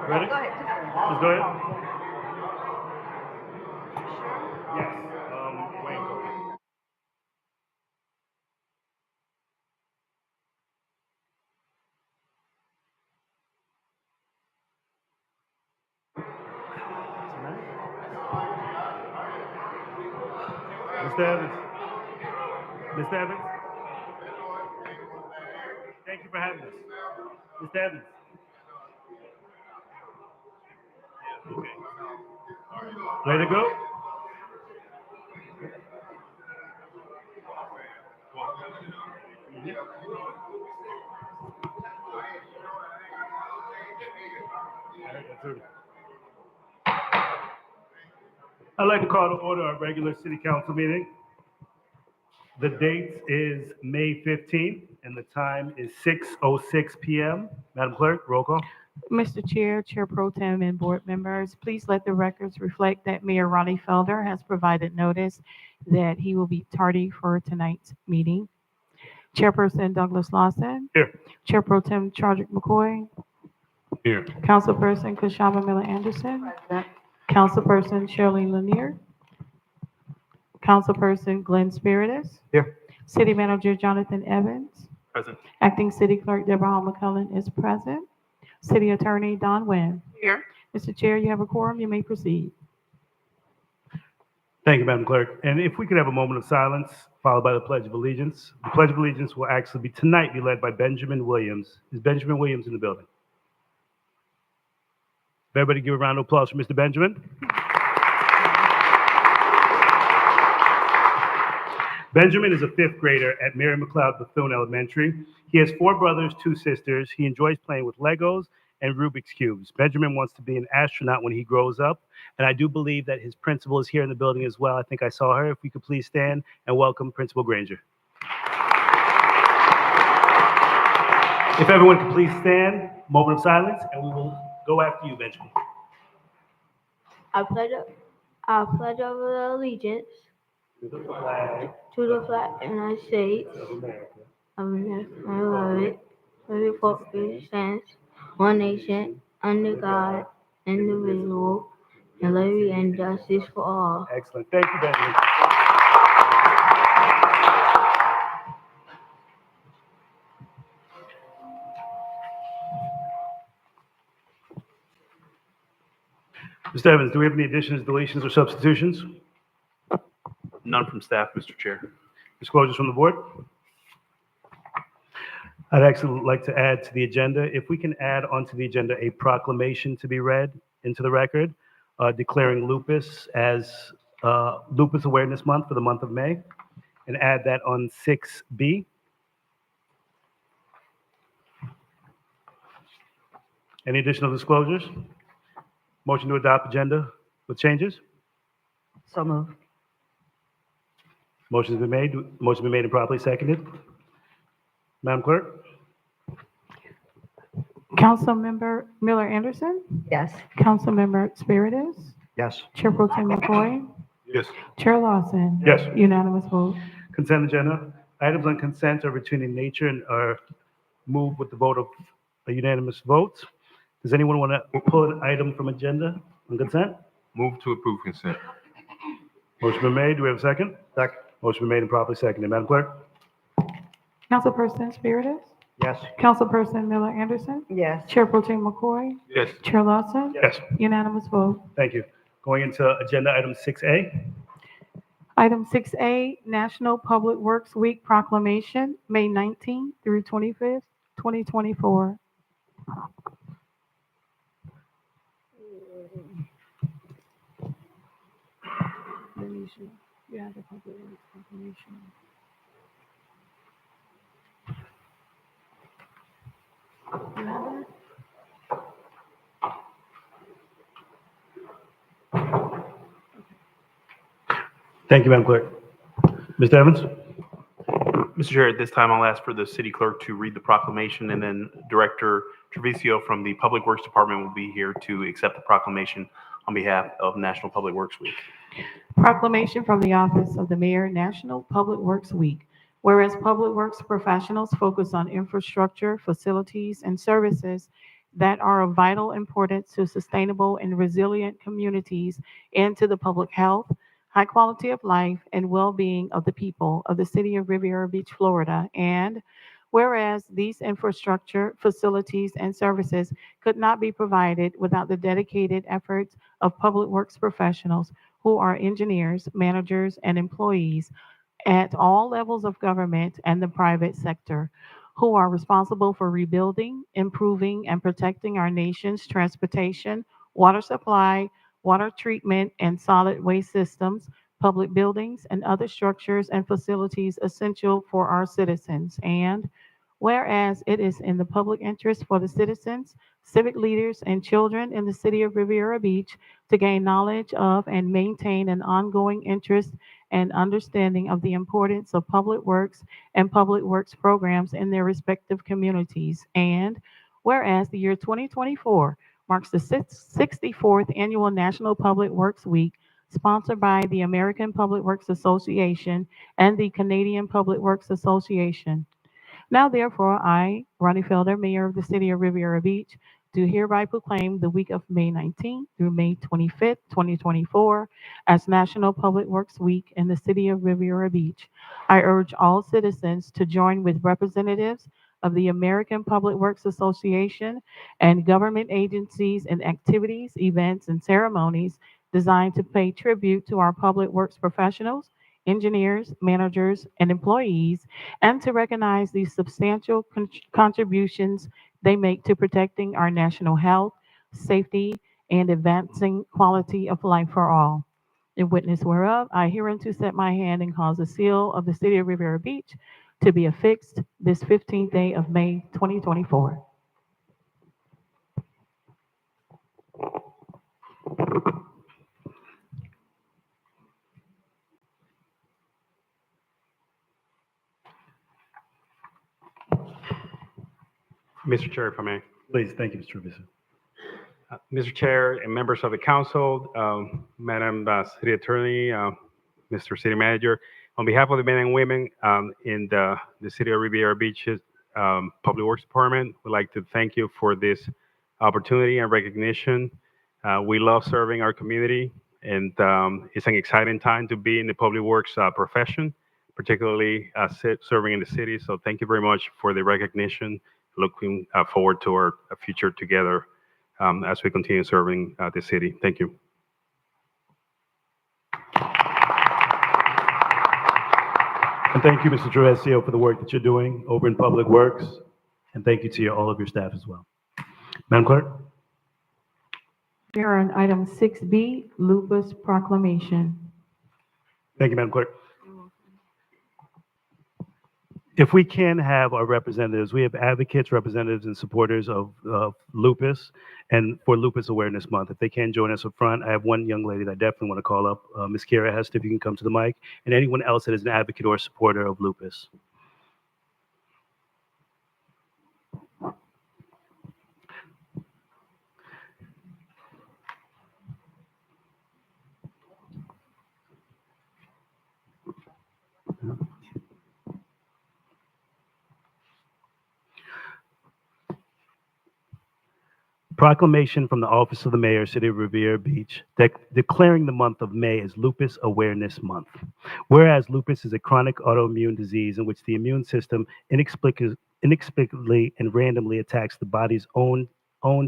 Ready? Go ahead. Just go ahead. Yes. Wayne Cody. Mr. Evans. Mr. Evans. Thank you for having us. Mr. Evans. Ready to go? I'd like to call to order our regular city council meeting. The date is May 15th and the time is 6:06 p.m. Madam Clerk, roll call. Mr. Chair, Chair Pro Tem, and board members, please let the records reflect that Mayor Ronnie Felder has provided notice that he will be tardy for tonight's meeting. Chairperson Douglas Lawson. Here. Chair Pro Tem Chadwick McCoy. Here. Councilperson Kashama Miller Anderson. Councilperson Shirley Lanier. Councilperson Glenn Spiritus. Here. City Manager Jonathan Evans. Present. Acting City Clerk Deborah Hall McCullen is present. City Attorney Don Nguyen. Here. Mr. Chair, you have a quorum. You may proceed. Thank you, Madam Clerk. And if we could have a moment of silence, followed by the Pledge of Allegiance. The Pledge of Allegiance will actually be led by Benjamin Williams. Is Benjamin Williams in the building? Everybody give a round of applause for Mr. Benjamin. Benjamin is a fifth grader at Mary McLeod Bethune Elementary. He has 4 brothers, 2 sisters. He enjoys playing with Legos and Rubik's Cubes. Benjamin wants to be an astronaut when he grows up, and I do believe that his principal is here in the building as well. I think I saw her. If we could please stand and welcome Principal Granger. If everyone could please stand, moment of silence, and we will go after you, Benjamin. I pledge of allegiance To the flag to the flag of the United States of America, of America, I love it, for it stands one nation, under God, indivisible, and liberty and justice for all. excellent. Thank you, Benjamin. Mr. Evans, do we have any additions, deletions, or substitutions? None from staff, Mr. Chair. Disclosures from the board? I'd actually like to add to the agenda, if we can add onto the agenda a proclamation to be read into the record, declaring lupus as Lupus Awareness Month for the month of May, and add that on 6B. Any additional disclosures? Motion to adopt agenda with changes? So moved. Motion's been made. Motion been made and properly seconded. Madam Clerk? Councilmember Miller Anderson. Yes. Councilmember Spiritus. Yes. Chair Pro Tem McCoy. Yes. Chair Lawson. Yes. Unanimous vote. Consent agenda. Items on consent are routine in nature and are moved with the vote of a unanimous vote. Does anyone want to pull an item from agenda on consent? Move to approve consent. Motion been made. Do we have a second? Second. Motion been made and properly seconded. Madam Clerk? Councilperson Spiritus. Yes. Councilperson Miller Anderson. Yes. Chair Pro Tem McCoy. Yes. Chair Lawson. Yes. Unanimous vote. Thank you. Going into agenda item 6A. Item 6A, National Public Works Week Proclamation, May 19th through 25th, 2024. Yeah, the Public Works Proclamation. You have it? Thank you, Madam Clerk. Mr. Evans? Mr. Chair, at this time, I'll ask for the city clerk to read the proclamation, and then Director Treviso from the Public Works Department will be here to accept the proclamation on behalf of National Public Works Week. Proclamation from the Office of the Mayor, National Public Works Week. Whereas public works professionals focus on infrastructure, facilities, and services that are of vital importance to sustainable and resilient communities and to the public health, high quality of life, and well-being of the people of the city of Riviera Beach, Florida. And whereas these infrastructure, facilities, and services could not be provided without the dedicated efforts of public works professionals who are engineers, managers, and employees at all levels of government and the private sector, who are responsible for rebuilding, improving, and protecting our nation's transportation, water supply, water treatment, and solid waste systems, public buildings, and other structures and facilities essential for our citizens. And whereas it is in the public interest for the citizens, civic leaders, and children in the city of Riviera Beach to gain knowledge of and maintain an ongoing interest and understanding of the importance of public works and public works programs in their respective communities. And whereas the year 2024 marks the 64th annual National Public Works Week, sponsored by the American Public Works Association and the Canadian Public Works Association. Now, therefore, I, Ronnie Felder, Mayor of the City of Riviera Beach, do hereby proclaim the week of May 19th through May 25th, 2024, as National Public Works Week in the City of Riviera Beach. I urge all citizens to join with representatives of the American Public Works Association and government agencies in activities, events, and ceremonies designed to pay tribute to our public works professionals, engineers, managers, and employees, and to recognize the substantial contributions they make to protecting our national health, safety, and advancing quality of life for all. In witness whereof, I hereunto set my hand and cause the seal of the city of Riviera Beach to be affixed this 15th day of May 2024. Mr. Chair, if I may. Please, thank you, Mr. Trevisi. Mr. Chair and members of the council, Madam City Attorney, Mr. City Manager, on behalf of the men and women in the City of Riviera Beach's Public Works Department, we'd like to thank you for this opportunity and recognition. We love serving our community, and it's an exciting time to be in the public works profession, particularly serving in the city. So thank you very much for the recognition. Looking forward to our future together as we continue serving the city. Thank you. And thank you, Mr. Trevisi, for the work that you're doing over in Public Works. And thank you to all of your staff as well. Madam Clerk? We are on item 6B, lupus proclamation. Thank you, Madam Clerk. If we can have our representatives, we have advocates, representatives, and supporters of lupus and for Lupus Awareness Month. If they can join us up front, I have one young lady that I definitely want to call up, Ms. Kira Hester, if you can come to the mic, and anyone else that is an advocate or supporter of lupus. Proclamation from the Office of the Mayor, City of Riviera Beach, declaring the month of May as Lupus Awareness Month. Whereas lupus is a chronic autoimmune disease in which the immune system inexplicably and randomly attacks the body's own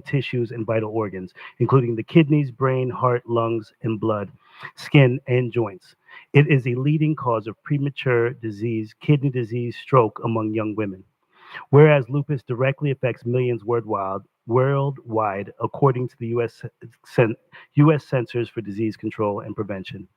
tissues and vital organs, including the kidneys, brain, heart, lungs, and blood, skin, and joints. It is a leading cause of premature disease, kidney disease, stroke among young women. Whereas lupus directly affects millions worldwide, according to the U.S. Centers for Disease Control and Prevention.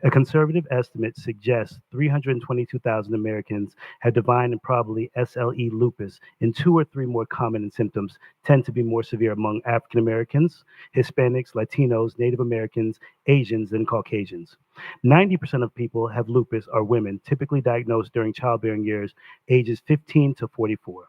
A conservative estimate suggests 322,000 Americans have defined and probably SLE lupus, and 2 or 3 more common symptoms tend to be more severe among African Americans, Hispanics, Latinos, Native Americans, Asians, and Caucasians. 90% of people have lupus are women, typically diagnosed during childbearing years, ages 15 to 44.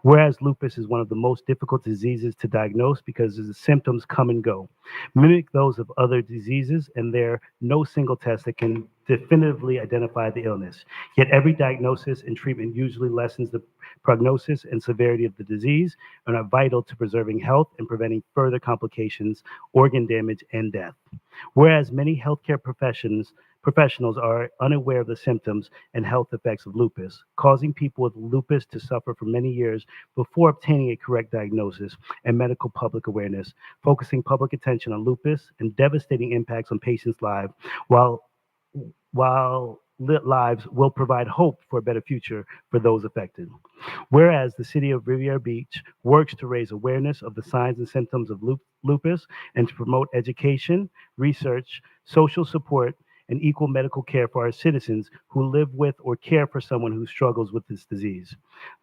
Whereas lupus is one of the most difficult diseases to diagnose because the symptoms come and go, mimic those of other diseases, and there no single test that can definitively identify the illness. Yet every diagnosis and treatment usually lessens the prognosis and severity of the disease and are vital to preserving health and preventing further complications, organ damage, and death. Whereas many healthcare professionals are unaware of the symptoms and health effects of lupus, causing people with lupus to suffer for many years before obtaining a correct diagnosis and medical public awareness, focusing public attention on lupus and devastating impacts on patients' lives while lives will provide hope for a better future for those affected. Whereas the city of Riviera Beach works to raise awareness of the signs and symptoms of lupus and to promote education, research, social support, and equal medical care for our citizens who live with or care for someone who struggles with this disease.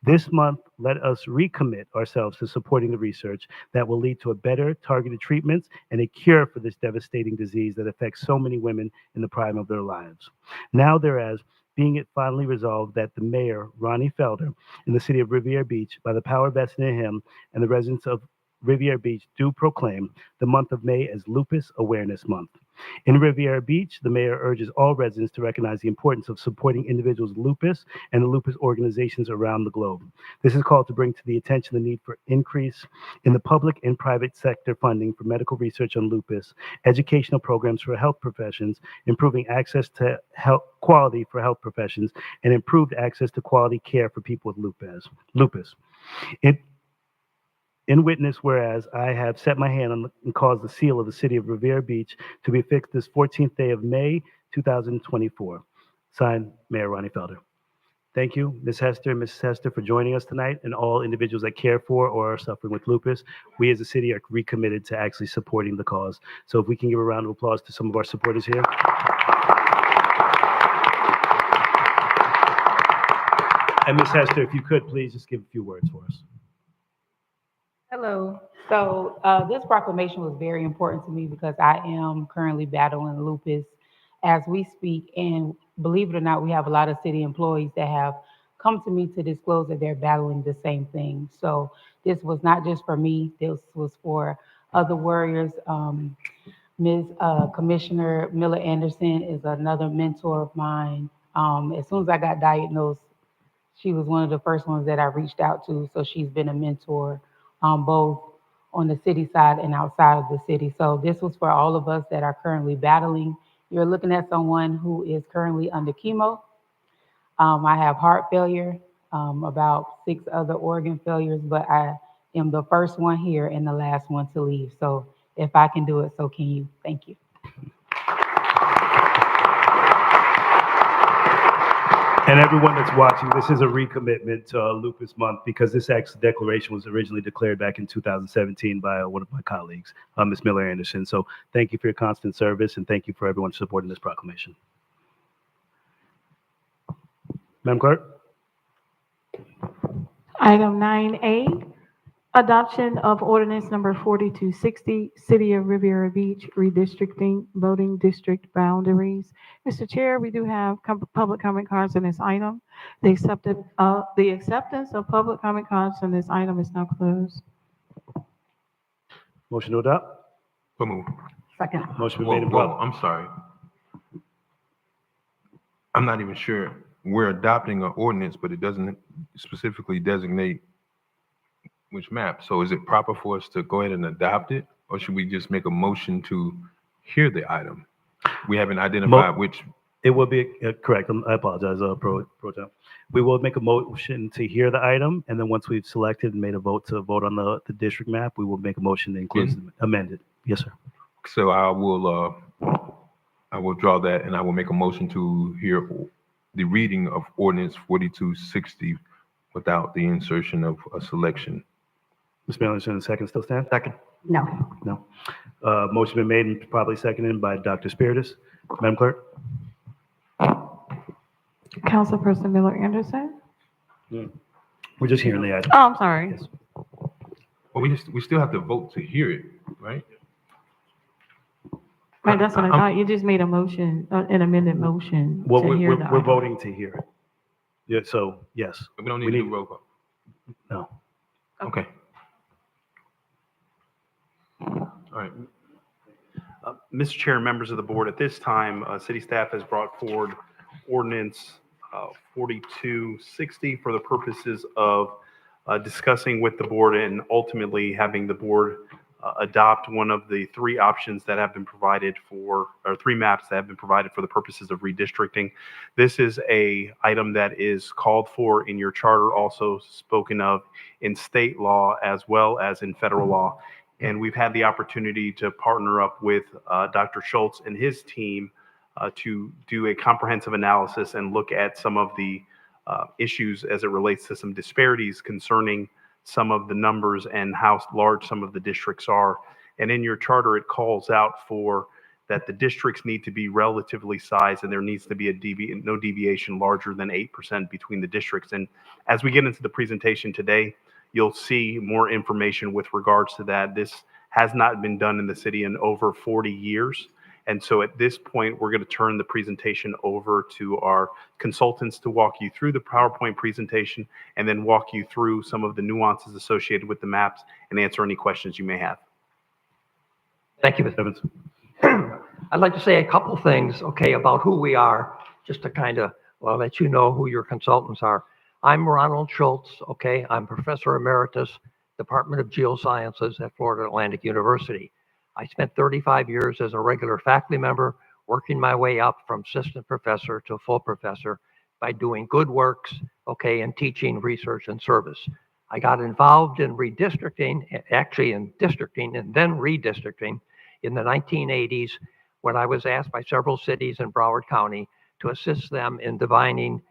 This month, let us recommit ourselves to supporting the research that will lead to a better targeted treatments and a cure for this devastating disease that affects so many women in the prime of their lives. Now, thereas, being it finally resolved that the mayor, Ronnie Felder, in the city of Riviera Beach, by the power vested in him and the residents of Riviera Beach, do proclaim the month of May as Lupus Awareness Month. In Riviera Beach, the mayor urges all residents to recognize the importance of supporting individuals with lupus and the lupus organizations around the globe. This is called to bring to the attention the need for increase in the public and private sector funding for medical research on lupus, educational programs for health professions, improving access to health quality for health professions, and improved access to quality care for people with lupus. In witness, whereas I have set my hand on and caused the seal of the city of Riviera Beach to be affixed this 14th day of May, 2024. Signed, Mayor Ronnie Felder. Thank you, Ms. Hester and Mrs. Hester, for joining us tonight, and all individuals that care for or are suffering with lupus. We as a city are recommitted to actually supporting the cause. So if we can give a round of applause to some of our supporters here. And Ms. Hester, if you could, please just give a few words for us. Hello. So this proclamation was very important to me because I am currently battling lupus as we speak. And believe it or not, we have a lot of city employees that have come to me to disclose that they're battling the same thing. So this was not just for me. This was for other warriors. Ms. Commissioner Miller Anderson is another mentor of mine. As soon as I got diagnosed, she was one of the first ones that I reached out to. So she's been a mentor both on the city side and outside of the city. So this was for all of us that are currently battling. You're looking at someone who is currently under chemo. I have heart failure, about 6 other organ failures, but I am the first one here and the last one to leave. So if I can do it, so can you. Thank you. And everyone that's watching, this is a recommitment to Lupus Month because this declaration was originally declared back in 2017 by one of my colleagues, Ms. Miller Anderson. So thank you for your constant service and thank you for everyone supporting this proclamation. Madam Clerk? Item 9A, adoption of ordinance number 4260, City of Riviera Beach redistricting voting district boundaries. Mr. Chair, we do have public comment cards on this item. The acceptance of public comment cards on this item is now closed. Motion to adopt? So move. Second. Motion been made and Whoa, brought. I'm sorry. I'm not even sure. We're adopting an ordinance, but it doesn't specifically designate which map. So is it proper for us to go ahead and adopt it? Or should we just make a motion to hear the item? We haven't identified which. It will be, correct, I apologize, Pro Tem. We will make a motion to hear the item, and then once we've selected and made a vote to vote on the district map, we will make a motion to include, amend it. Yes, sir. So I will draw that and I will make a motion to hear the reading of ordinance 4260 without the insertion of a selection. Ms. Anderson, second still stand? Second. No. No. Motion been made and probably seconded by Dr. Spiritus. Madam Clerk? Councilperson Miller Anderson? We're just hearing the item. Oh, I'm sorry. Yes. Well, we still have to vote to hear it, right? Right, that's what I thought. You just made a motion, an amended motion Well, to hear the we're item. voting to hear it. Yeah, so, yes. We don't need We to need- do roll call. No. Okay. All right. Mr. Chair and members of the board, at this time, city staff has brought forward ordinance 4260 for the purposes of discussing with the board and ultimately having the board adopt one of the three options that have been provided for, or three maps that have been provided for the purposes of redistricting. This is a item that is called for in your charter, also spoken of in state law as well as in federal law. And we've had the opportunity to partner up with Dr. Schultz and his team to do a comprehensive analysis and look at some of the issues as it relates to some disparities concerning some of the numbers and how large some of the districts are. And in your charter, it calls out for that the districts need to be relatively sized and there needs to be no deviation larger than 8% between the districts. And as we get into the presentation today, you'll see more information with regards to that. This has not been done in the city in over 40 years. And so at this point, we're going to turn the presentation over to our consultants to walk you through the PowerPoint presentation and then walk you through some of the nuances associated with the maps and answer any questions you may have. Thank you, Mr. Evans. I'd like to say a couple things, okay, about who we are, just to kind of, well, let you know who your consultants are. I'm Ronald Schultz, okay? I'm Professor Emeritus, Department of Geosciences at Florida Atlantic University. I spent 35 years as a regular faculty member, working my way up from assistant professor to full professor by doing good works, okay, and teaching, research, and service. I got involved in redistricting, actually in districting and then redistricting in the 1980s when I was asked by several cities in Broward County to assist them in deciding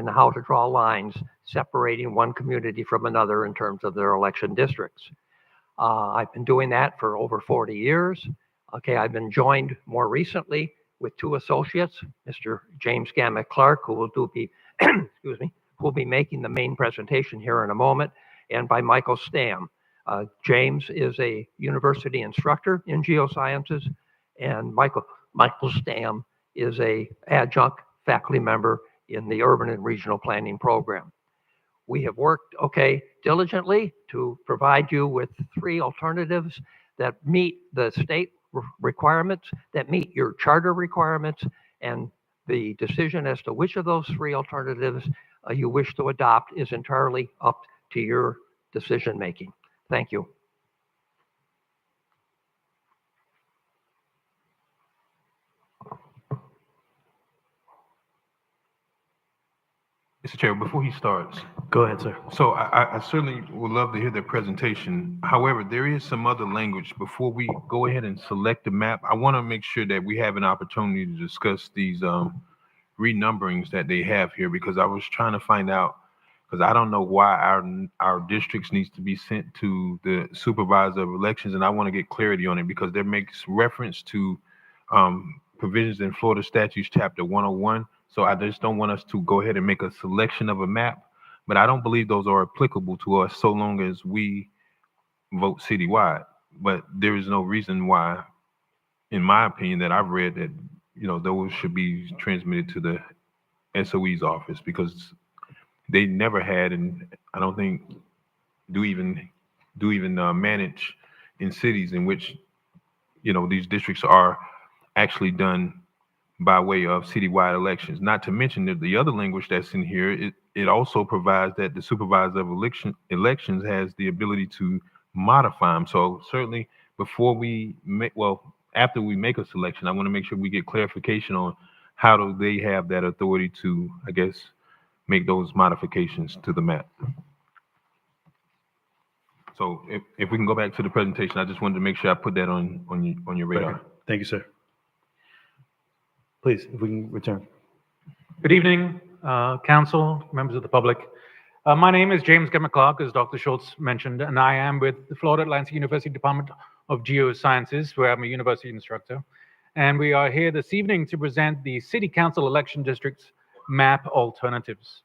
how to draw lines separating one community from another in terms of their election districts. I've been doing that for over 40 years. Okay, I've been joined more recently with two associates, Mr. James Gamet Clark, who will be, excuse me, who will be making the main presentation here in a moment, and by Michael Stam. James is a university instructor in geosciences, and Michael Stam is a adjunct faculty member in the urban and regional planning program. We have worked, okay, diligently to provide you with three alternatives that meet the state requirements, that meet your charter requirements, and the decision as to which of those three alternatives you wish to adopt is entirely up to your decision making. Thank you. Mr. Chair, before he starts, Go ahead, sir. so I certainly would love to hear the presentation. However, there is some other language. Before we go ahead and select the map, I want to make sure that we have an opportunity to discuss these renumberings that they have here, because I was trying to find out, because I don't know why our districts needs to be sent to the supervisor of elections, and I want to get clarity on it because there makes reference to provisions in Florida Statutes Chapter 101. So I just don't want us to go ahead and make a selection of a map, but I don't believe those are applicable to us so long as we vote citywide. But there is no reason why, in my opinion, that I've read that, you know, those should be transmitted to the SOE's office, because they never had, and I don't think do even manage in cities in which, you know, these districts are actually done by way of citywide elections. Not to mention that the other language that's in here, it also provides that the supervisor of elections has the ability to modify them. So certainly before we make, well, after we make a selection, I want to make sure we get clarification on how do they have that authority to, I guess, make those modifications to the map. So if we can go back to the presentation, I just wanted to make sure I put that on your radar. Thank you, sir. Please, if we can return. Good evening, council, members of the public. My name is James Gamet Clark, as Dr. Schultz mentioned, and I am with the Florida Atlantic University Department of Geosciences, where I'm a university instructor. And we are here this evening to present the City Council Election Districts map alternatives.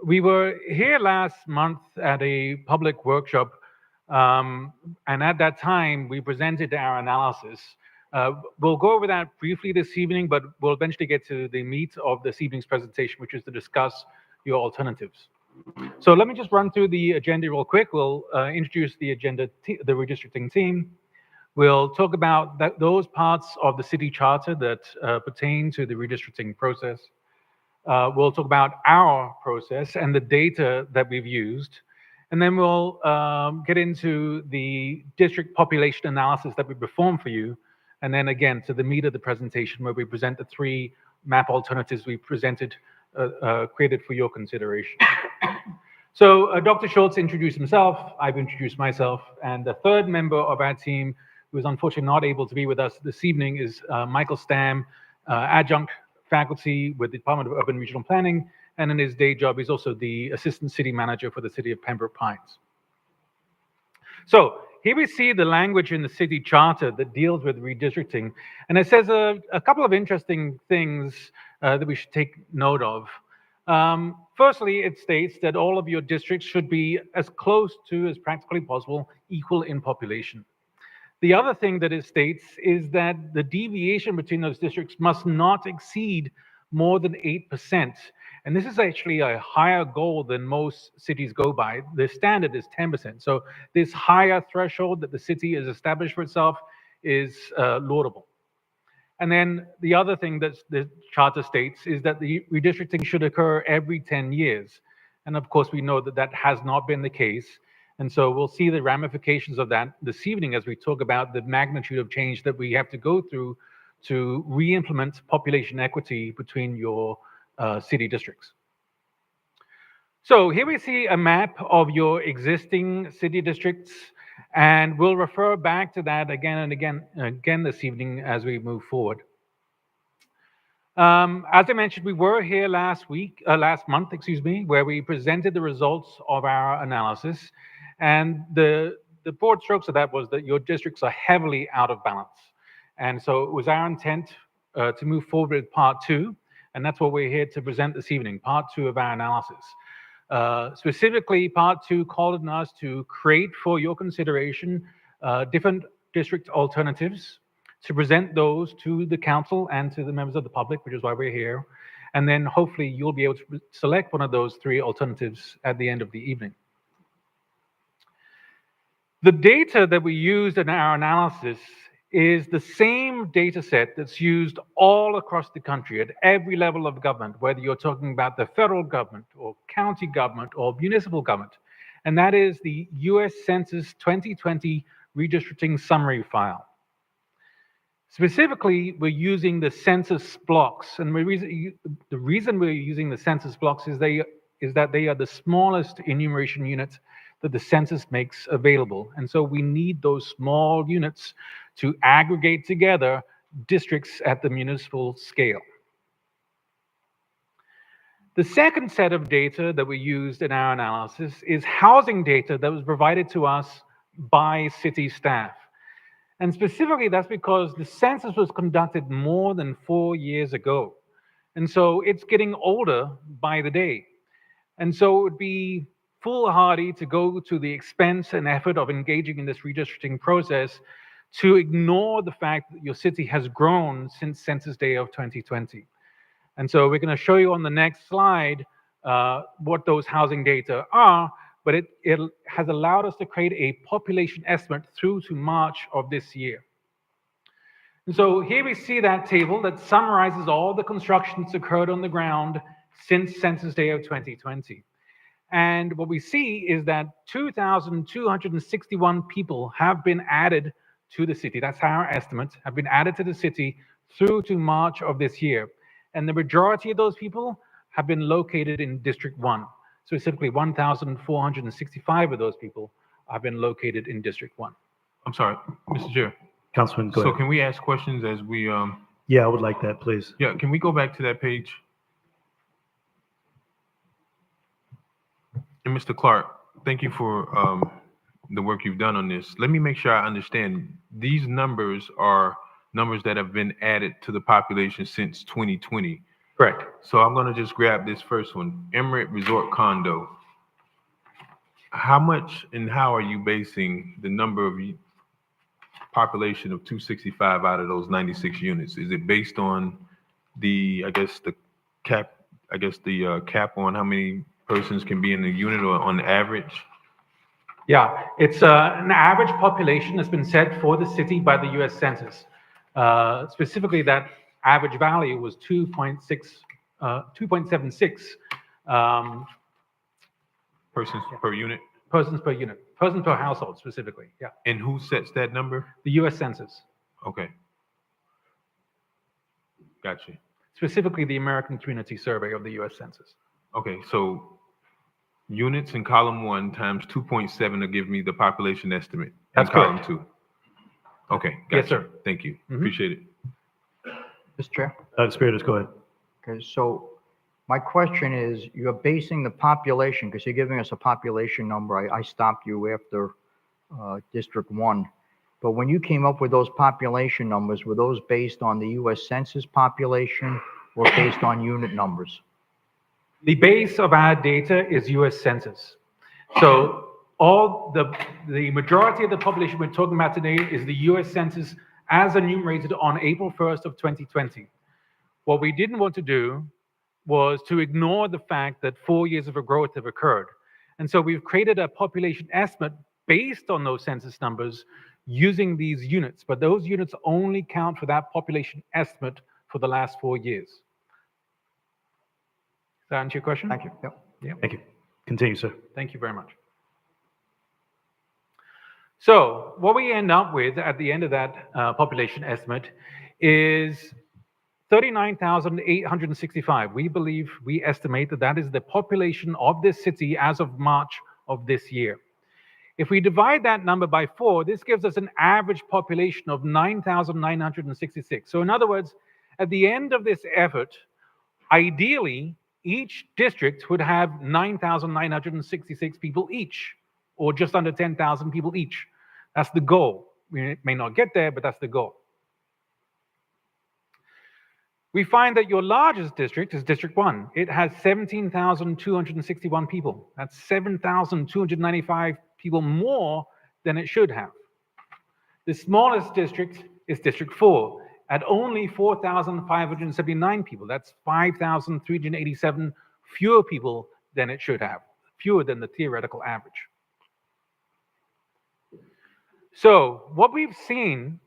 We were here last month at a public workshop, and at that time, we presented our analysis. We'll go over that briefly this evening, but we'll eventually get to the meat of this evening's presentation, which is to discuss your alternatives. So let me just run through the agenda real quick. We'll introduce the agenda, the redistricting team. We'll talk about those parts of the city charter that pertain to the redistricting process. We'll talk about our process and the data that we've used. And then we'll get into the district population analysis that we performed for you. And then again, to the meat of the presentation where we present the 3 map alternatives we presented, created for your consideration. So Dr. Schultz introduced himself, I've introduced myself, and the third member of our team who is unfortunately not able to be with us this evening is Michael Stam, adjunct faculty with the Department of Urban and Regional Planning, and in his day job, he's also the Assistant City Manager for the City of Pembroke Pines. So here we see the language in the city charter that deals with redistricting, and it says a couple of interesting things that we should take note of. Firstly, it states that all of your districts should be as close to as practically possible equal in population. The other thing that it states is that the deviation between those districts must not exceed more than 8%. And this is actually a higher goal than most cities go by. The standard is 10%. So this higher threshold that the city has established for itself is laudable. And then the other thing that the charter states is that the redistricting should occur every 10 years. And of course, we know that that has not been the case. And so we'll see the ramifications of that this evening as we talk about the magnitude of change that we have to go through to re-implement population equity between your city districts. So here we see a map of your existing city districts, and we'll refer back to that again and again this evening as we move forward. As I mentioned, we were here last month, where we presented the results of our analysis. And the broad strokes of that was that your districts are heavily out of balance. And so it was our intent to move forward with part 2. And that's what we're here to present this evening, part 2 of our analysis. Specifically, part 2 called on us to create for your consideration different district alternatives, to present those to the council and to the members of the public, which is why we're here. And then hopefully you'll be able to select one of those 3 alternatives at the end of the evening. The data that we used in our analysis is the same data set that's used all across the country at every level of government, whether you're talking about the federal government or county government or municipal government. And that is the US Census 2020 redistricting summary file. Specifically, we're using the census blocks. And the reason we're using the census blocks is that they are the smallest enumeration unit that the census makes available. And so we need those small units to aggregate together districts at the municipal scale. The second set of data that we used in our analysis is housing data that was provided to us by city staff. And specifically, that's because the census was conducted more than 4 years ago. And so it's getting older by the day. And so it would be foolhardy to go to the expense and effort of engaging in this redistricting process to ignore the fact that your city has grown since Census Day of 2020. And so we're going to show you on the next slide what those housing data are, but it has allowed us to create a population estimate through to March of this year. And so here we see that table that summarizes all the construction that's occurred on the ground since Census Day of 2020. And what we see is that 2,261 people have been added to the city. That's our estimate, have been added to the city through to March of this year. And the majority of those people have been located in District 1. Specifically, 1,465 of those people have been located in District 1. I'm sorry, Mr. Chair. Councilman, go So ahead. can we ask questions as we, Yeah, I would like that, please. yeah, can we go back to that page? And Mr. Clark, thank you for the work you've done on this. Let me make sure I understand. These numbers are numbers that have been added to the population since 2020. Correct. So I'm going to just grab this first one, Emirate Resort Condo. How much and how are you basing the number of population of 265 out of those 96 units? Is it based on the, I guess the cap on how many persons can be in the unit or on average? Yeah, it's an average population that's been set for the city by the U.S. Census. Specifically, that average value was 2.76 Persons per unit? persons per unit, persons per household specifically. Yeah, And who sets that number? the U.S. Census, Okay. Gotcha. specifically the American Community Survey of the U.S. Census. Okay, so units in column 1 times 2.7 will give me the population estimate in That's column correct. 2. Okay, Yes, gotcha. sir. Thank you. Mhm. Appreciate it. Mr. Chair? Spiritus, go ahead. Okay, so my question is, you're basing the population, because you're giving us a population number. I stopped you after District 1. But when you came up with those population numbers, were those based on the U.S. Census population or based on unit numbers? The base of our data is U.S. Census. So all the majority of the population we're talking about today is the U.S. Census as enumerated on April 1st of 2020. What we didn't want to do was to ignore the fact that 4 years of growth have occurred. And so we've created a population estimate based on those census numbers using these units, but those units only count for that population estimate for the last 4 years. Does that answer your question? Thank you. Yep. Yeah. Thank you. Continue, sir. Thank you very much. So what we end up with at the end of that population estimate is 39,865. We estimate that that is the population of this city as of March of this year. If we divide that number by 4, this gives us an average population of 9,966. So in other words, at the end of this effort, ideally, each district would have 9,966 people each, or just under 10,000 people each. That's the goal. We may not get there, but that's the goal. We find that your largest district is District 1. It has 17,261 people. That's 7,295 people more than it should have. The smallest district is District 4 at only 4,579 people. That's 5,387 fewer people than it should have, fewer than the theoretical average. So what we've seen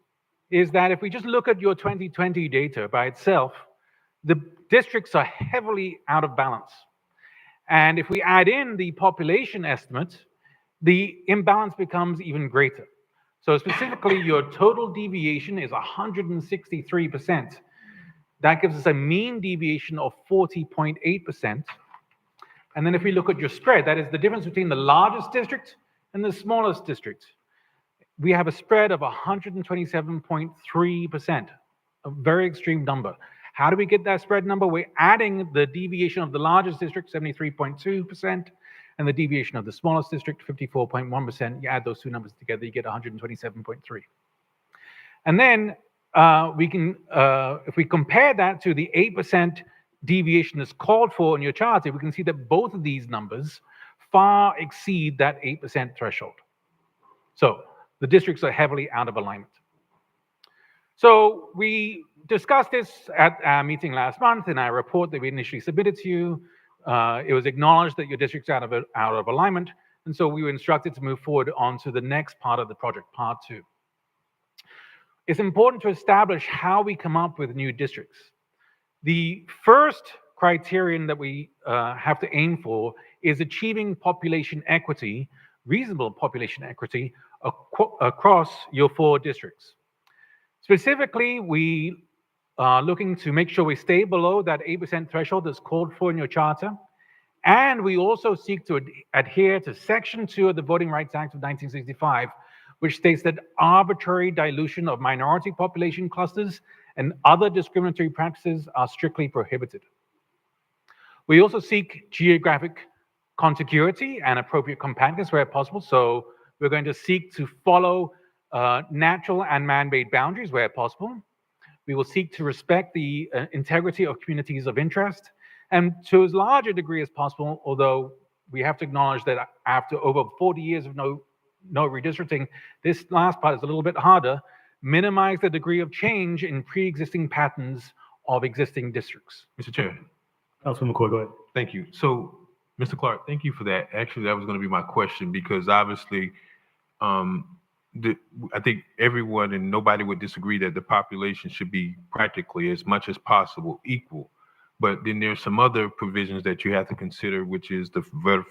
is that if we just look at your 2020 data by itself, the districts are heavily out of balance. And if we add in the population estimate, the imbalance becomes even greater. So specifically, your total deviation is 163%. That gives us a mean deviation of 40.8%. And then if we look at your spread, that is the difference between the largest district and the smallest district. We have a spread of 127.3%, a very extreme number. How do we get that spread number? We're adding the deviation of the largest district, 73.2%, and the deviation of the smallest district, 54.1%. You add those two numbers together, you get 127.3. And then we can, if we compare that to the 8% deviation that's called for in your chart, we can see that both of these numbers far exceed that 8% threshold. So the districts are heavily out of alignment. So we discussed this at our meeting last month in our report that we initially submitted to you. It was acknowledged that your district's out of alignment, and so we were instructed to move forward on to the next part of the project, part 2. It's important to establish how we come up with new districts. The first criterion that we have to aim for is achieving population equity, reasonable population equity, across your 4 districts. Specifically, we are looking to make sure we stay below that 8% threshold that's called for in your charter. And we also seek to adhere to Section 2 of the Voting Rights Act of 1965, which states that arbitrary dilution of minority population clusters and other discriminatory practices are strictly prohibited. We also seek geographic contiguity and appropriate compactness where possible. So we're going to seek to follow natural and man-made boundaries where possible. We will seek to respect the integrity of communities of interest, and to as large a degree as possible, although we have to acknowledge that after over 40 years of no redistricting, this last part is a little bit harder, minimize the degree of change in pre-existing patterns of existing districts. Mr. Chair. Councilman McCoy, go ahead. Thank you. So Mr. Clark, thank you for that. Actually, that was going to be my question because obviously, I think everyone and nobody would disagree that the population should be practically as much as possible equal. But then there's some other provisions that you have to consider, which is the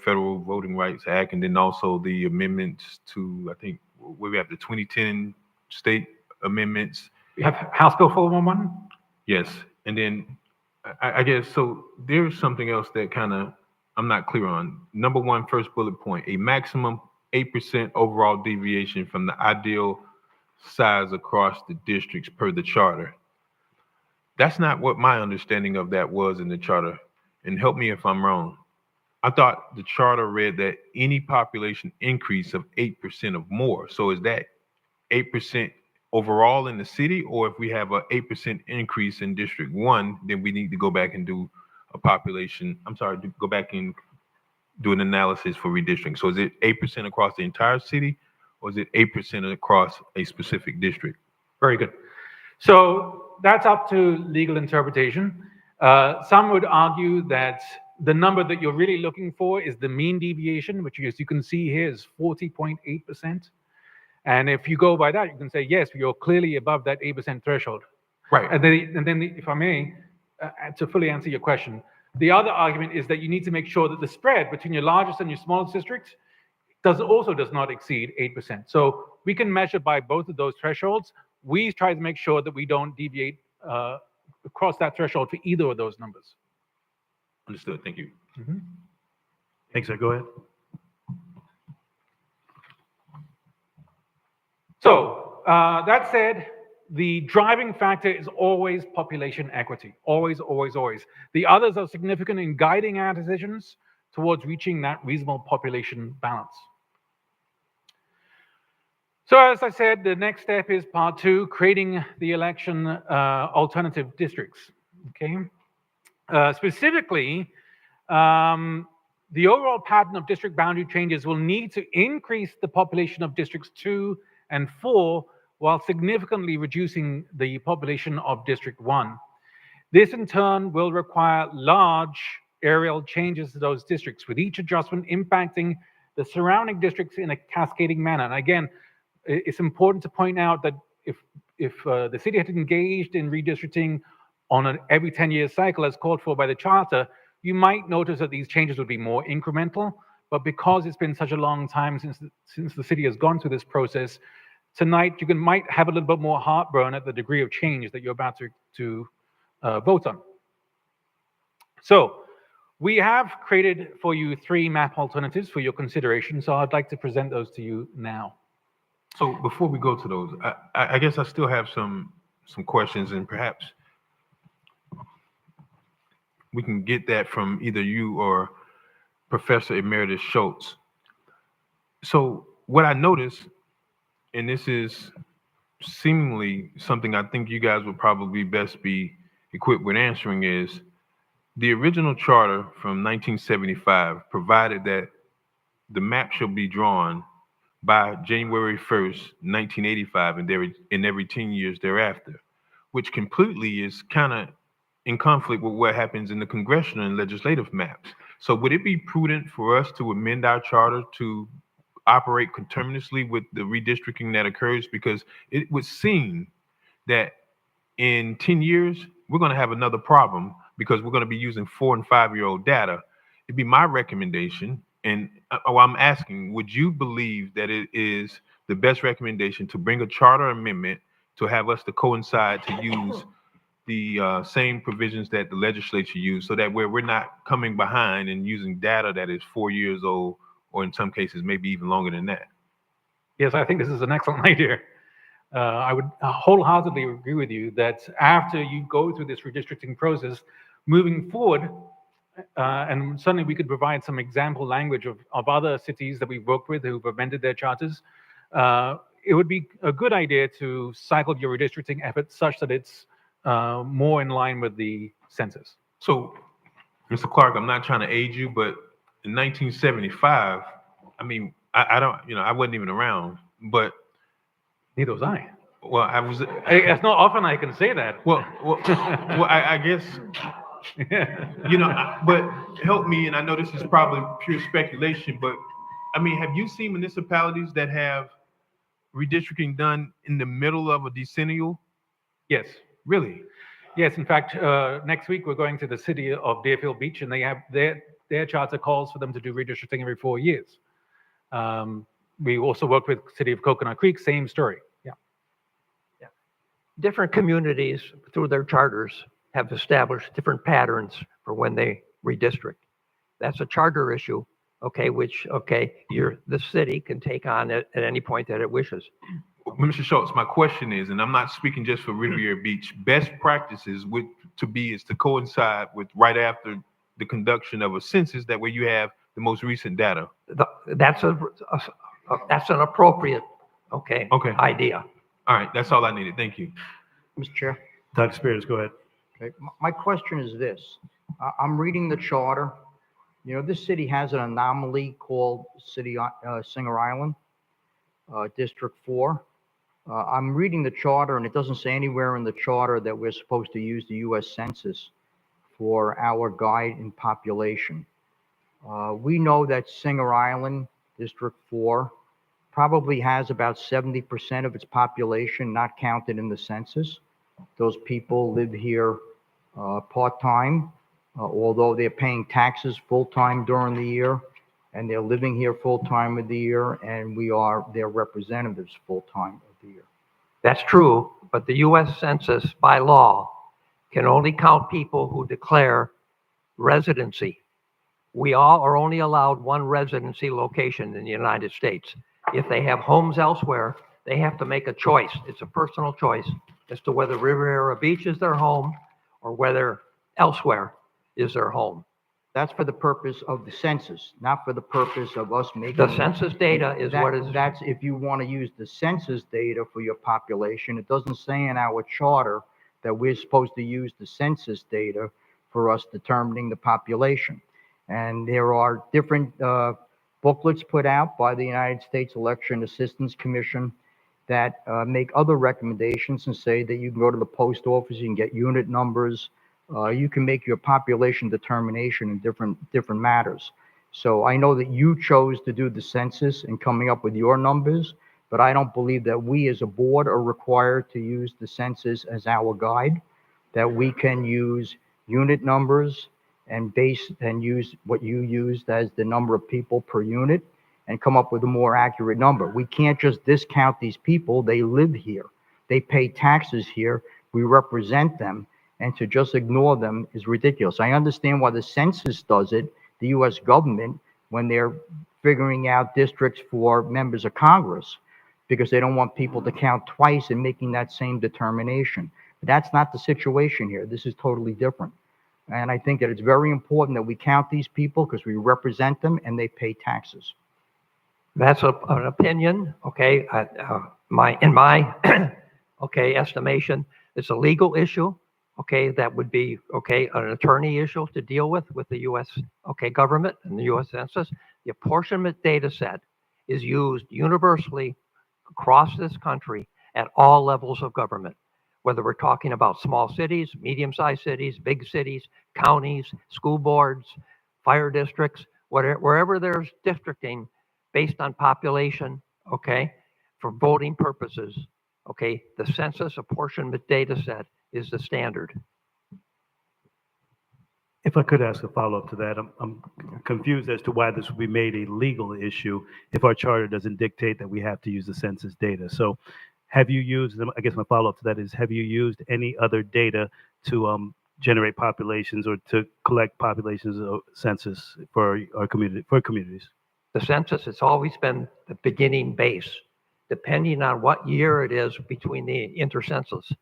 Federal Voting Rights Act, and then also the amendments to, I think, we have the 2010 state amendments. We have House Bill 411. Yes, and then I guess, so there's something else that kind of I'm not clear on. Number one, first bullet point, a maximum 8% overall deviation from the ideal size across the districts per the charter. That's not what my understanding of that was in the charter. And help me if I'm wrong. I thought the charter read that any population increase of 8% or more. So is that 8% overall in the city? Or if we have an 8% increase in District 1, then we need to go back and do a population, go back and do an analysis for redistricting. So is it 8% across the entire city, or is it 8% across a specific district? Very good. So that's up to legal interpretation. Some would argue that the number that you're really looking for is the mean deviation, which, as you can see here, is 40.8%. And if you go by that, you can say, yes, you're clearly above that 8% threshold. Right. And then if I may, to fully answer your question, the other argument is that you need to make sure that the spread between your largest and your smallest district also does not exceed 8%. So we can measure by both of those thresholds. We try to make sure that we don't deviate across that threshold for either of those numbers. Understood. Thank you. Mm-hmm. Thanks, sir. Go ahead. So that said, the driving factor is always population equity. Always, always, always. The others are significant in guiding our decisions towards reaching that reasonable population balance. So as I said, the next step is part 2, creating the election alternative districts. Okay. Specifically, the overall pattern of district boundary changes will need to increase the population of districts 2 and 4 while significantly reducing the population of District 1. This in turn will require large aerial changes to those districts, with each adjustment impacting the surrounding districts in a cascading manner. And again, it's important to point out that if the city had engaged in redistricting on an every 10-year cycle as called for by the charter, you might notice that these changes would be more incremental. But because it's been such a long time since the city has gone through this process, tonight you might have a little bit more heartburn at the degree of change that you're about to vote on. So we have created for you 3 map alternatives for your consideration. So I'd like to present those to you now. So before we go to those, I guess I still have some questions, and perhaps we can get that from either you or Professor Emeritus Schultz. So what I noticed, and this is seemingly something I think you guys would probably best be equipped with answering, is the original charter from 1975 provided that the map shall be drawn by January 1st, 1985, and every 10 years thereafter, which completely is kind of in conflict with what happens in the congressional and legislative maps. So would it be prudent for us to amend our charter to operate conterminously with the redistricting that occurs? Because it would seem that in 10 years, we're going to have another problem because we're going to be using 4- and 5-year-old data. It'd be my recommendation, and I'm asking, would you believe that it is the best recommendation to bring a charter amendment to have us to coincide to use the same provisions that the legislature used, so that we're not coming behind and using data that is 4 years old, or in some cases, maybe even longer than that? Yes, I think this is an excellent idea. I would wholeheartedly agree with you that after you go through this redistricting process, moving forward, and certainly we could provide some example language of other cities that we've worked with who've amended their charters, it would be a good idea to cycle your redistricting efforts such that it's more in line with the census. So, Mr. Clark, I'm not trying to aid you, but in 1975, I mean, I don't, I wasn't even around, but. Neither was I. Well, I was. It's not often I can say that. Well, I guess You know, but help me, and I know this is probably pure speculation, but I mean, have you seen municipalities that have redistricting done in the middle of a decennial? Yes. Really? Yes, in fact, next week we're going to the city of Deerfield Beach, and they have their charter calls for them to do redistricting every 4 years. We also worked with city of Coconut Creek, same story. Yeah. Different communities, through their charters, have established different patterns for when they redistrict. That's a charter issue, okay, which, okay, the city can take on at any point that it wishes. Mr. Schultz, my question is, and I'm not speaking just for Riviera Beach, best practices is to coincide with right after the conduction of a census, that way you have the most recent data. That's that's an appropriate, okay, idea. All right, that's all I needed. Thank you. Mr. Chair. Dr. Spears, go ahead. Okay, my question is this. I'm reading the charter. You know, this city has an anomaly called Singer Island, District 4. I'm reading the charter, and it doesn't say anywhere in the charter that we're supposed to use the U.S. Census for our guide in population. We know that Singer Island, District 4, probably has about 70% of its population not counted in the census. Those people live here part-time, although they're paying taxes full-time during the year, and they're living here full-time of the year, and we are their representatives full-time of the year. That's true, but the U.S. Census by law can only count people who declare residency. We all are only allowed one residency location in the United States. If they have homes elsewhere, they have to make a choice. It's a personal choice as to whether Riviera Beach is their home or whether elsewhere is their home. That's for the purpose of the census, not for the purpose of us making. The census data is what is. That's if you want to use the census data for your population. It doesn't say in our charter that we're supposed to use the census data for us determining the population. And there are different booklets put out by the United States Election Assistance Commission that make other recommendations and say that you can go to the post office, you can get unit numbers, you can make your population determination in different matters. So I know that you chose to do the census and coming up with your numbers, but I don't believe that we as a board are required to use the census as our guide, that we can use unit numbers and use what you used as the number of people per unit and come up with a more accurate number. We can't just discount these people. They live here. They pay taxes here. We represent them. And to just ignore them is ridiculous. I understand why the census does it, the U.S. government, when they're figuring out districts for members of Congress, because they don't want people to count twice and making that same determination. But that's not the situation here. This is totally different. And I think that it's very important that we count these people because we represent them and they pay taxes. That's an opinion, okay? In my okay, estimation, it's a legal issue. Okay, that would be, okay, an attorney issue to deal with the U.S., okay, government and the U.S. Census. The apportionment data set is used universally across this country at all levels of government, whether we're talking about small cities, medium-sized cities, big cities, counties, school boards, fire districts, wherever there's districting based on population, okay, for voting purposes, okay, the census apportionment data set is the standard. If I could ask a follow-up to that, I'm confused as to why this would be made a legal issue if our charter doesn't dictate that we have to use the census data. So have you used, I guess my follow-up to that is, have you used any other data to generate populations or to collect populations of census for our community, for communities? The census has always been the beginning base, depending on what year it is between the intercensus.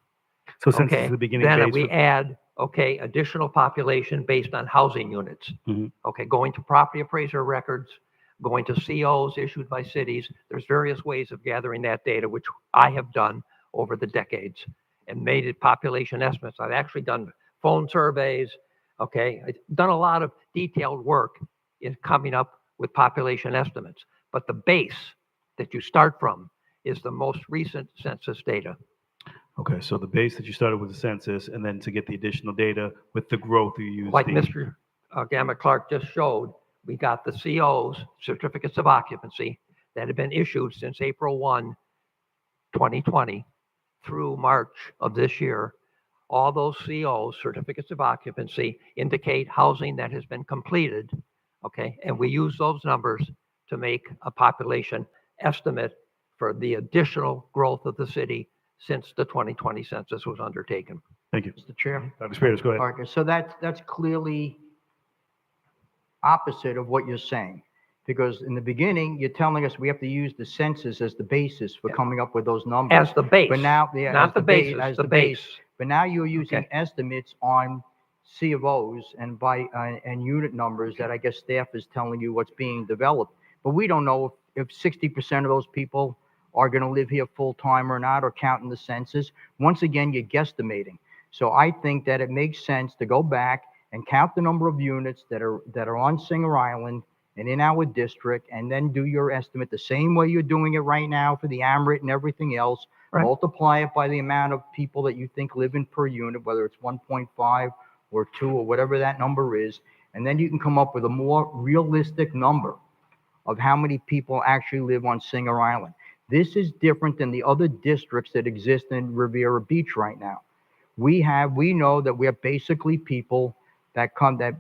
So census is the beginning then base. we add, okay, additional population based on housing units. Mhm. Okay, going to property appraiser records, going to COs issued by cities. There's various ways of gathering that data, which I have done over the decades and made it population estimates. I've actually done phone surveys. Okay, I've done a lot of detailed work in coming up with population estimates. But the base that you start from is the most recent census data. Okay, so the base that you started with the census, and then to get the additional data with the growth, you used Like the. Mr. Gamma Clark just showed, we got the COs, certificates of occupancy, that have been issued since April 1, 2020 through March of this year. All those COs, certificates of occupancy, indicate housing that has been completed, okay? And we use those numbers to make a population estimate for the additional growth of the city since the 2020 census was undertaken. Thank you. Mr. Chair. Dr. Spears, go ahead. Okay, so that's clearly opposite of what you're saying. Because in the beginning, you're telling us we have to use the census as the basis for coming up with those numbers. As the base, But now, yeah, not as the basis, as the base. But now you're using Okay. estimates on C of Os and and unit numbers that I guess staff is telling you what's being developed. But we don't know if 60% of those people are going to live here full time or not, or counting the census. Once again, you're guesstimating. So I think that it makes sense to go back and count the number of units that are on Singer Island and in our district, and then do your estimate the same way you're doing it right now for the AMRIT and everything else. Right. Multiply it by the amount of people that you think live in per unit, whether it's 1.5 or 2 or whatever that number is, and then you can come up with a more realistic number of how many people actually live on Singer Island. This is different than the other districts that exist in Riviera Beach right now. We know that we have basically people that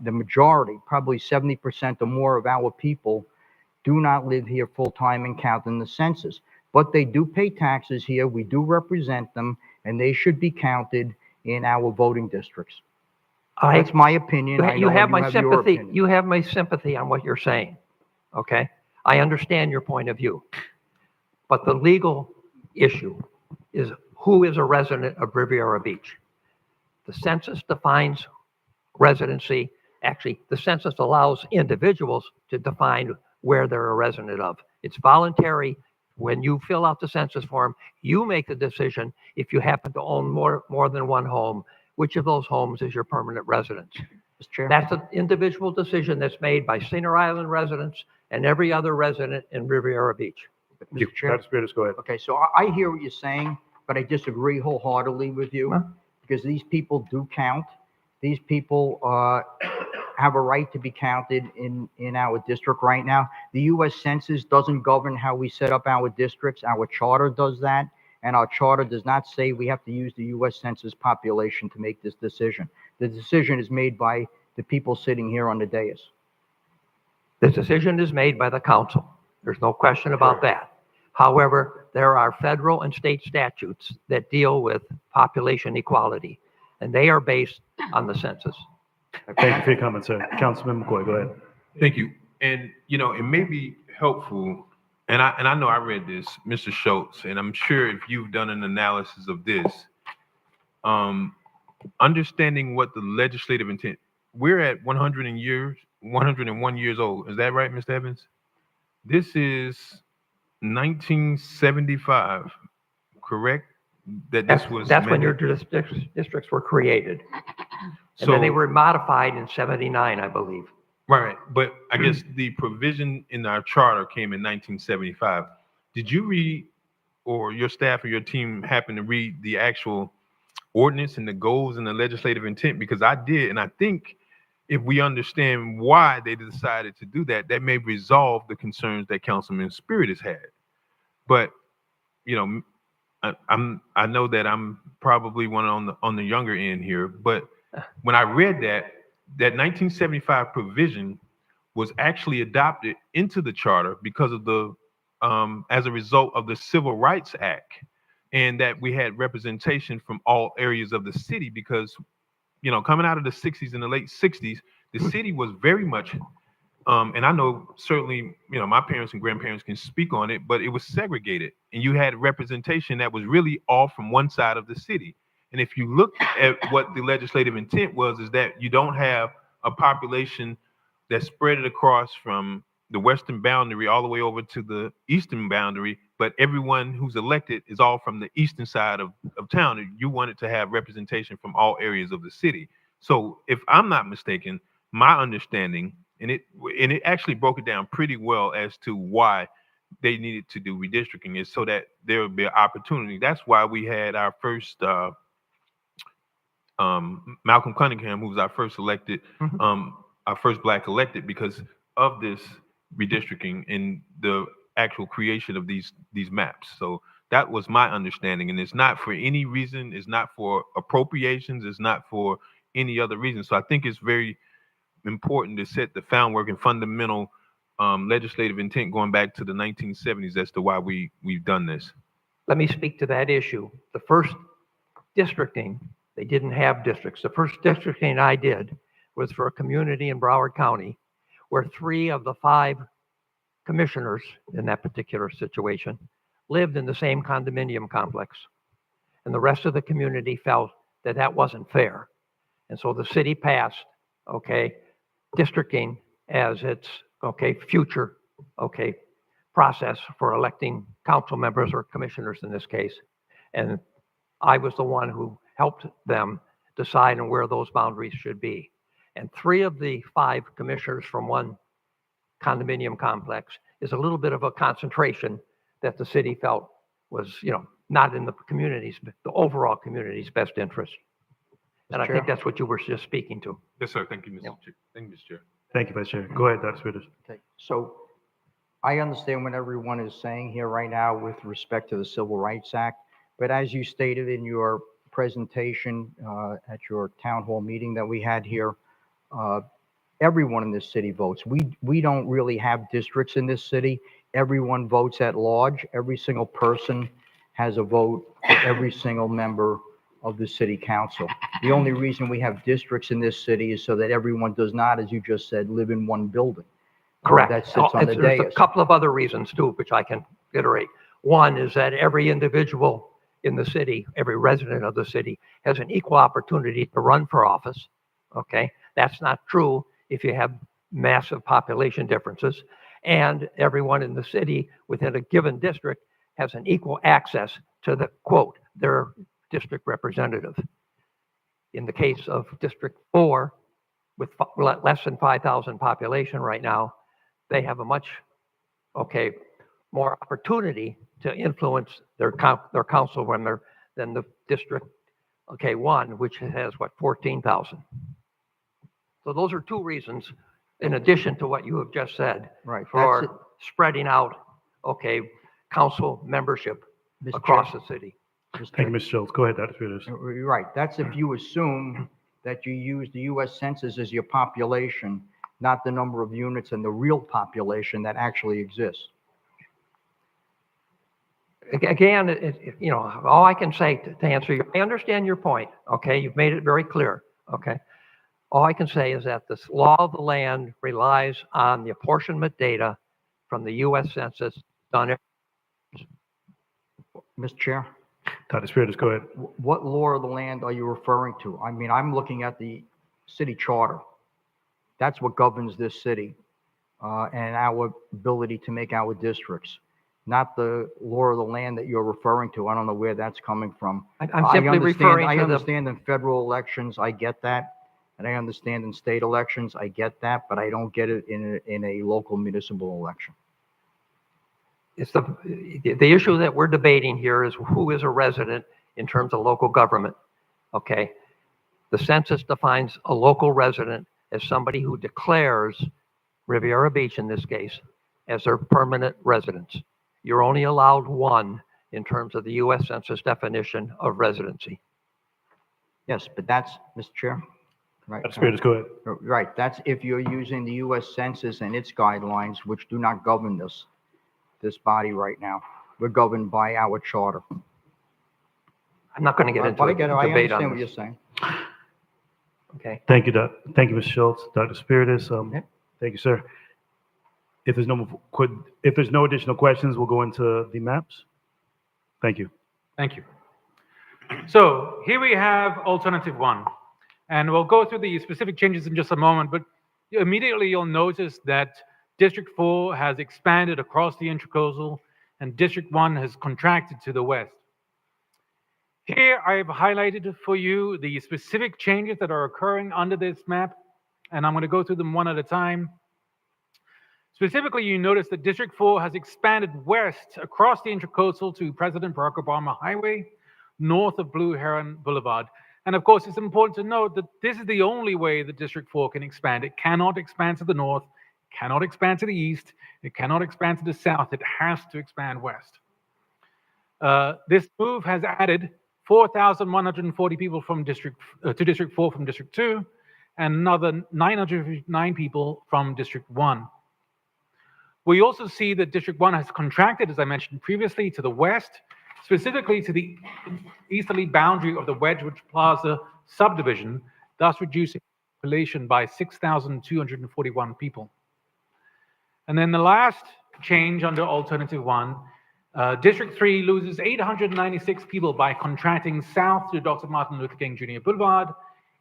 the majority, probably 70% or more of our people, do not live here full-time and count in the census. But they do pay taxes here, we do represent them, and they should be counted in our voting districts. That's my opinion. I know You have you my your sympathy. opinion. You have my sympathy on what you're saying, okay? I understand your point of view. But the legal issue is who is a resident of Riviera Beach? The census defines residency. Actually, the census allows individuals to define where they're a resident of. It's voluntary. When you fill out the census form, you make the decision if you happen to own more than one home, which of those homes is your permanent residence. Mr. Chair. That's an individual decision that's made by Singer Island residents and every other resident in Riviera Beach. Mr. Chair. Dr. Spears, go ahead. Okay, so I hear what you're saying, but I disagree wholeheartedly with you, Huh? because these people do count. These people have a right to be counted in our district right now. The U.S. Census doesn't govern how we set up our districts. Our charter does that, and our charter does not say we have to use the U.S. Census population to make this decision. The decision is made by the people sitting here on the dais. The decision is made by the council. There's no question about that. However, there are federal and state statutes that deal with population equality, and they are based on the census. Thank you for your comments, sir. Councilman McCoy, go ahead. Thank you. And, it may be helpful, and I know I read this, Mr. Schultz, and I'm sure if you've done an analysis of this, understanding what the legislative intent, we're at 101 years old. Is that right, Mr. Evans? This is 1975, correct? That's when your districts were created. And then they were modified in 79, I believe. Right, but I guess the provision in our charter came in 1975. Did you read, or your staff or your team happen to read the actual ordinance and the goals and the legislative intent? Because I did, and I think if we understand why they decided to do that, that may resolve the concerns that Councilman Spirit has had. But, I know that I'm probably one on the younger end here, but when I read that 1975 provision was actually adopted into the charter because of the as a result of the Civil Rights Act, and that we had representation from all areas of the city because, coming out of the 60s and the late 60s, the city was very much, and I know certainly, my parents and grandparents can speak on it, but it was segregated, and you had representation that was really all from one side of the city. And if you look at what the legislative intent was, is that you don't have a population that's spread across from the western boundary all the way over to the eastern boundary, but everyone who's elected is all from the eastern side of town. You wanted to have representation from all areas of the city. So if I'm not mistaken, my understanding, and it actually broke it down pretty well as to why they needed to do redistricting is so that there would be an opportunity. That's why we had our first Malcolm Cunningham, who was our first elected, our first black elected, because of this redistricting and the actual creation of these maps. So that was my understanding, and it's not for any reason. It's not for appropriations. It's not for any other reason. So I think it's very important to set the groundwork and fundamental legislative intent going back to the 1970s as to why we've done this. Let me speak to that issue. The first districting, they didn't have districts. The first districting I did was for a community in Broward County where 3 of the 5 commissioners in that particular situation lived in the same condominium complex. And the rest of the community felt that that wasn't fair. And so the city passed, districting as its, future, process for electing council members or commissioners in this case. And I was the one who helped them decide on where those boundaries should be. And 3 of the 5 commissioners from one condominium complex is a little bit of a concentration that the city felt was, not in the overall community's best interest. And I think that's what you were just speaking to. Yes, sir. Thank you, Mr. Chair. Thank you, Mr. Chair. Thank you, Vice Chair. Go ahead, Dr. Spiritus. Okay, so I understand what everyone is saying here right now with respect to the Civil Rights Act, but as you stated in your presentation at your town hall meeting that we had here, everyone in this city votes. We don't really have districts in this city. Everyone votes at large. Every single person has a vote for every single member of the city council. The only reason we have districts in this city is so that everyone does not, as you just said, live in one building. Correct. That sits on the There's a dais. couple of other reasons too, which I can iterate. One is that every individual in the city, every resident of the city has an equal opportunity to run for office. That's not true if you have massive population differences. And everyone in the city within a given district has an equal access to their district representative. In the case of District 4, with less than 5,000 population right now, they have a much, more opportunity to influence their council than the District, 1, which has 14,000. So those are 2 reasons, in addition to what you have just said, Right. for spreading out, council membership Mr. across Chair. the city. Thank you, Mr. Schultz. Go ahead, Dr. Spiritus. You're right. That's if you assume that you use the U.S. Census as your population, not the number of units and the real population that actually exists. Again, all I can say to answer you, I understand your point, You've made it very clear, All I can say is that this law of the land relies on the apportionment data from the U.S. Census done. Mr. Chair, Dr. Spiritus, go ahead. what law of the land are you referring to? I mean, I'm looking at the city charter. That's what governs this city and our ability to make our districts, not the law of the land that you're referring to. I don't know where that's coming from. I'm simply referring I to understand in federal elections, I get that. And I understand in state elections, I get that, but I don't get it in a local municipal election. It's the issue that we're debating here is who is a resident in terms of local government, The census defines a local resident as somebody who declares Riviera Beach, in this case, as their permanent residence. You're only allowed 1 in terms of the U.S. Census definition of residency. Yes, but that's, Mr. Chair. Right. Dr. Spiritus, go ahead. Right. That's if you're using the U.S. Census and its guidelines, which do not govern this body right now. We're governed by our charter. I'm not going to get into I a get it. I debate understand on what you're this. saying. Thank you, Mr. Schultz. Dr. Spiritus, thank you, sir. If there's no additional questions, we'll go into the maps. Thank you. Thank you. So here we have alternative 1, and we'll go through the specific changes in just a moment, but immediately you'll notice that District 4 has expanded across the Intracoastal and District 1 has contracted to the west. Here I've highlighted for you the specific changes that are occurring under this map, and I'm going to go through them one at a time. Specifically, you notice that District 4 has expanded west across the Intracoastal to President Barack Obama Highway, north of Blue Heron Boulevard. And of course, it's important to note that this is the only way that District 4 can expand. It cannot expand to the north, cannot expand to the east, it cannot expand to the south. It has to expand west. This move has added 4,140 people from to District 4 from District 2, and another 909 people from District 1. We also see that District 1 has contracted, as I mentioned previously, to the west, specifically to the easterly boundary of the Wedgwood Plaza subdivision, thus reducing population by 6,241 people. And then the last change under Alternative 1, District 3 loses 896 people by contracting south to Dr. Martin Luther King Jr. Boulevard,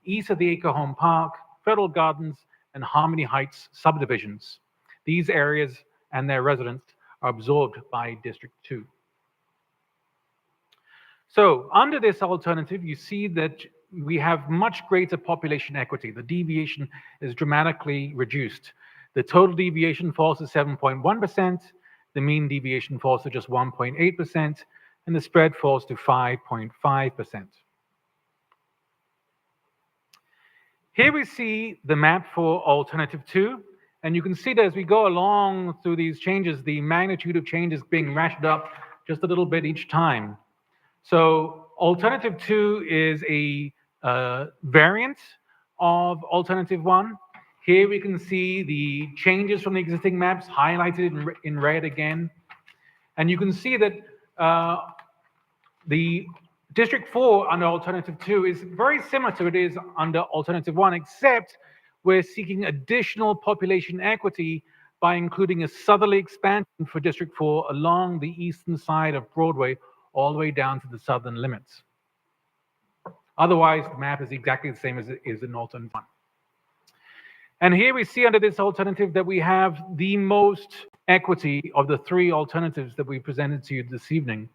east of the Acre Home Park, Federal Gardens, and Harmony Heights subdivisions. These areas and their residents are absorbed by District 2. So under this alternative, you see that we have much greater population equity. The deviation is dramatically reduced. The total deviation falls to 7.1%, the mean deviation falls to just 1.8%, and the spread falls to 5.5%. Here we see the map for Alternative 2, and you can see that as we go along through these changes, the magnitude of change is being ratcheted up just a little bit each time. So Alternative 2 is a variant of Alternative 1. Here we can see the changes from the existing maps highlighted in red again. And you can see that the District 4 under Alternative 2 is very similar to it is under Alternative 1, except we're seeking additional population equity by including a southerly expansion for District 4 along the eastern side of Broadway, all the way down to the southern limits. Otherwise, the map is exactly the same as it is in Alternative 1. And here we see under this alternative that we have the most equity of the three alternatives that we presented to you this evening.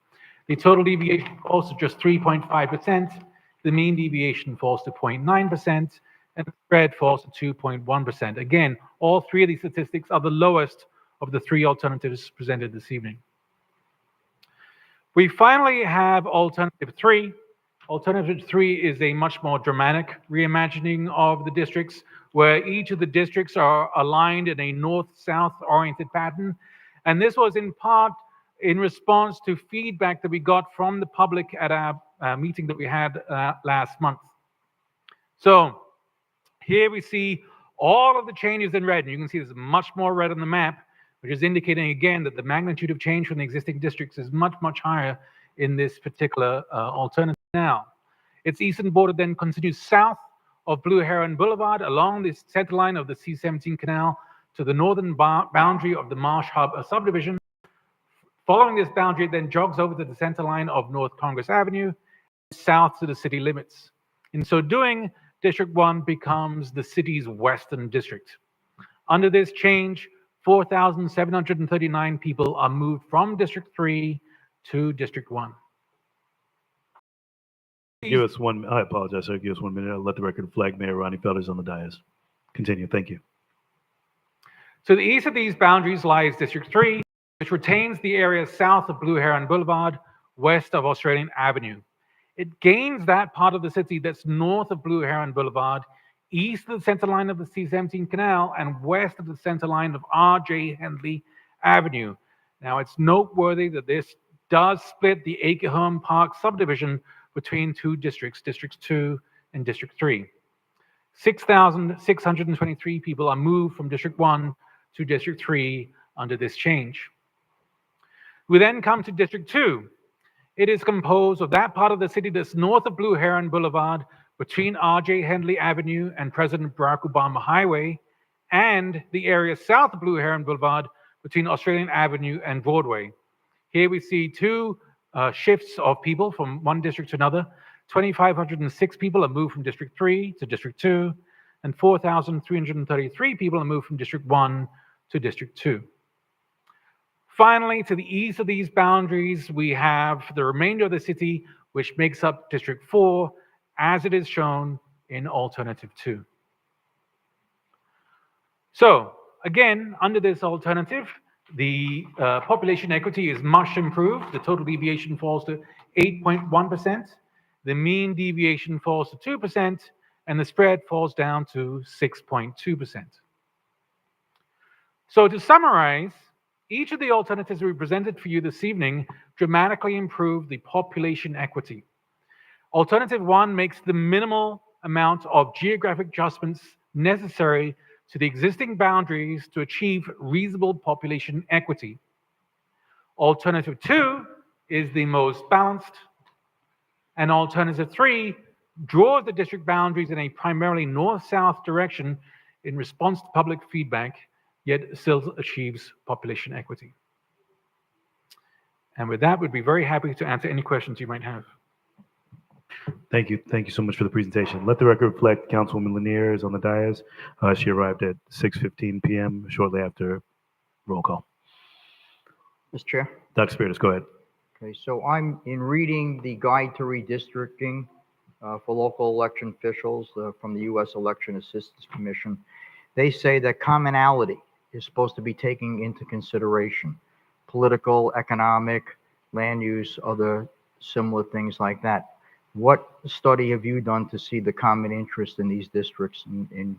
The total deviation falls to just 3.5%, the mean deviation falls to 0.9%, and the spread falls to 2.1%. Again, all three of these statistics are the lowest of the three alternatives presented this evening. We finally have Alternative 3. Alternative 3 is a much more dramatic reimagining of the districts, where each of the districts are aligned in a north-south oriented pattern. And this was in part in response to feedback that we got from the public at our meeting that we had last month. So here we see all of the changes in red, and you can see there's much more red on the map, which is indicating again that the magnitude of change from the existing districts is much, much higher in this particular alternative now. Its eastern border then continues south of Blue Heron Boulevard along the center line of the C-17 canal to the northern boundary of the Marsh Hub subdivision. Following this boundary, it then jogs over to the center line of North Congress Avenue, south to the city limits. In so doing, District 1 becomes the city's western district. Under this change, 4,739 people are moved from District 3 to District 1. Give us one, I apologize, sir. Give us 1 minute. I'll let the record reflect Mayor Ronnie Felders on the dais. Continue. Thank you. To the east of these boundaries lies District 3, which retains the area south of Blue Heron Boulevard, west of Australian Avenue. It gains that part of the city that's north of Blue Heron Boulevard, east of the center line of the C-17 canal, and west of the center line of R.J. Henley Avenue. Now, it's noteworthy that this does split the Acre Home Park subdivision between two districts, District 2 and District 3. 6,623 people are moved from District 1 to District 3 under this change. We then come to District 2. It is composed of that part of the city that's north of Blue Heron Boulevard, between R.J. Henley Avenue and President Barack Obama Highway, and the area south of Blue Heron Boulevard, between Australian Avenue and Broadway. Here we see two shifts of people from one district to another. 2,506 people are moved from District 3 to District 2, and 4,333 people are moved from District 1 to District 2. Finally, to the east of these boundaries, we have the remainder of the city, which makes up District 4, as it is shown in Alternative 2. So, again, under this alternative, the population equity is much improved. The total deviation falls to 8.1%. The mean deviation falls to 2%, and the spread falls down to 6.2%. So to summarize, each of the alternatives we presented for you this evening dramatically improve the population equity. Alternative 1 makes the minimal amount of geographic adjustments necessary to the existing boundaries to achieve reasonable population equity. Alternative 2 is the most balanced, and Alternative 3 draws the district boundaries in a primarily north-south direction in response to public feedback, yet still achieves population equity. And with that, we'd be very happy to answer any questions you might have. Thank you. Thank you so much for the presentation. Let the record reflect Councilwoman Lanier is on the dais. She arrived at 6:15 p.m. shortly after roll call. Mr. Chair? Dr. Spiritus, go ahead. Okay, so I'm in reading the Guide to Redistricting for Local Election Officials from the U.S. Election Assistance Commission. They say that commonality is supposed to be taken into consideration. Political, economic, land use, other similar things like that. What study have you done to see the common interest in these districts in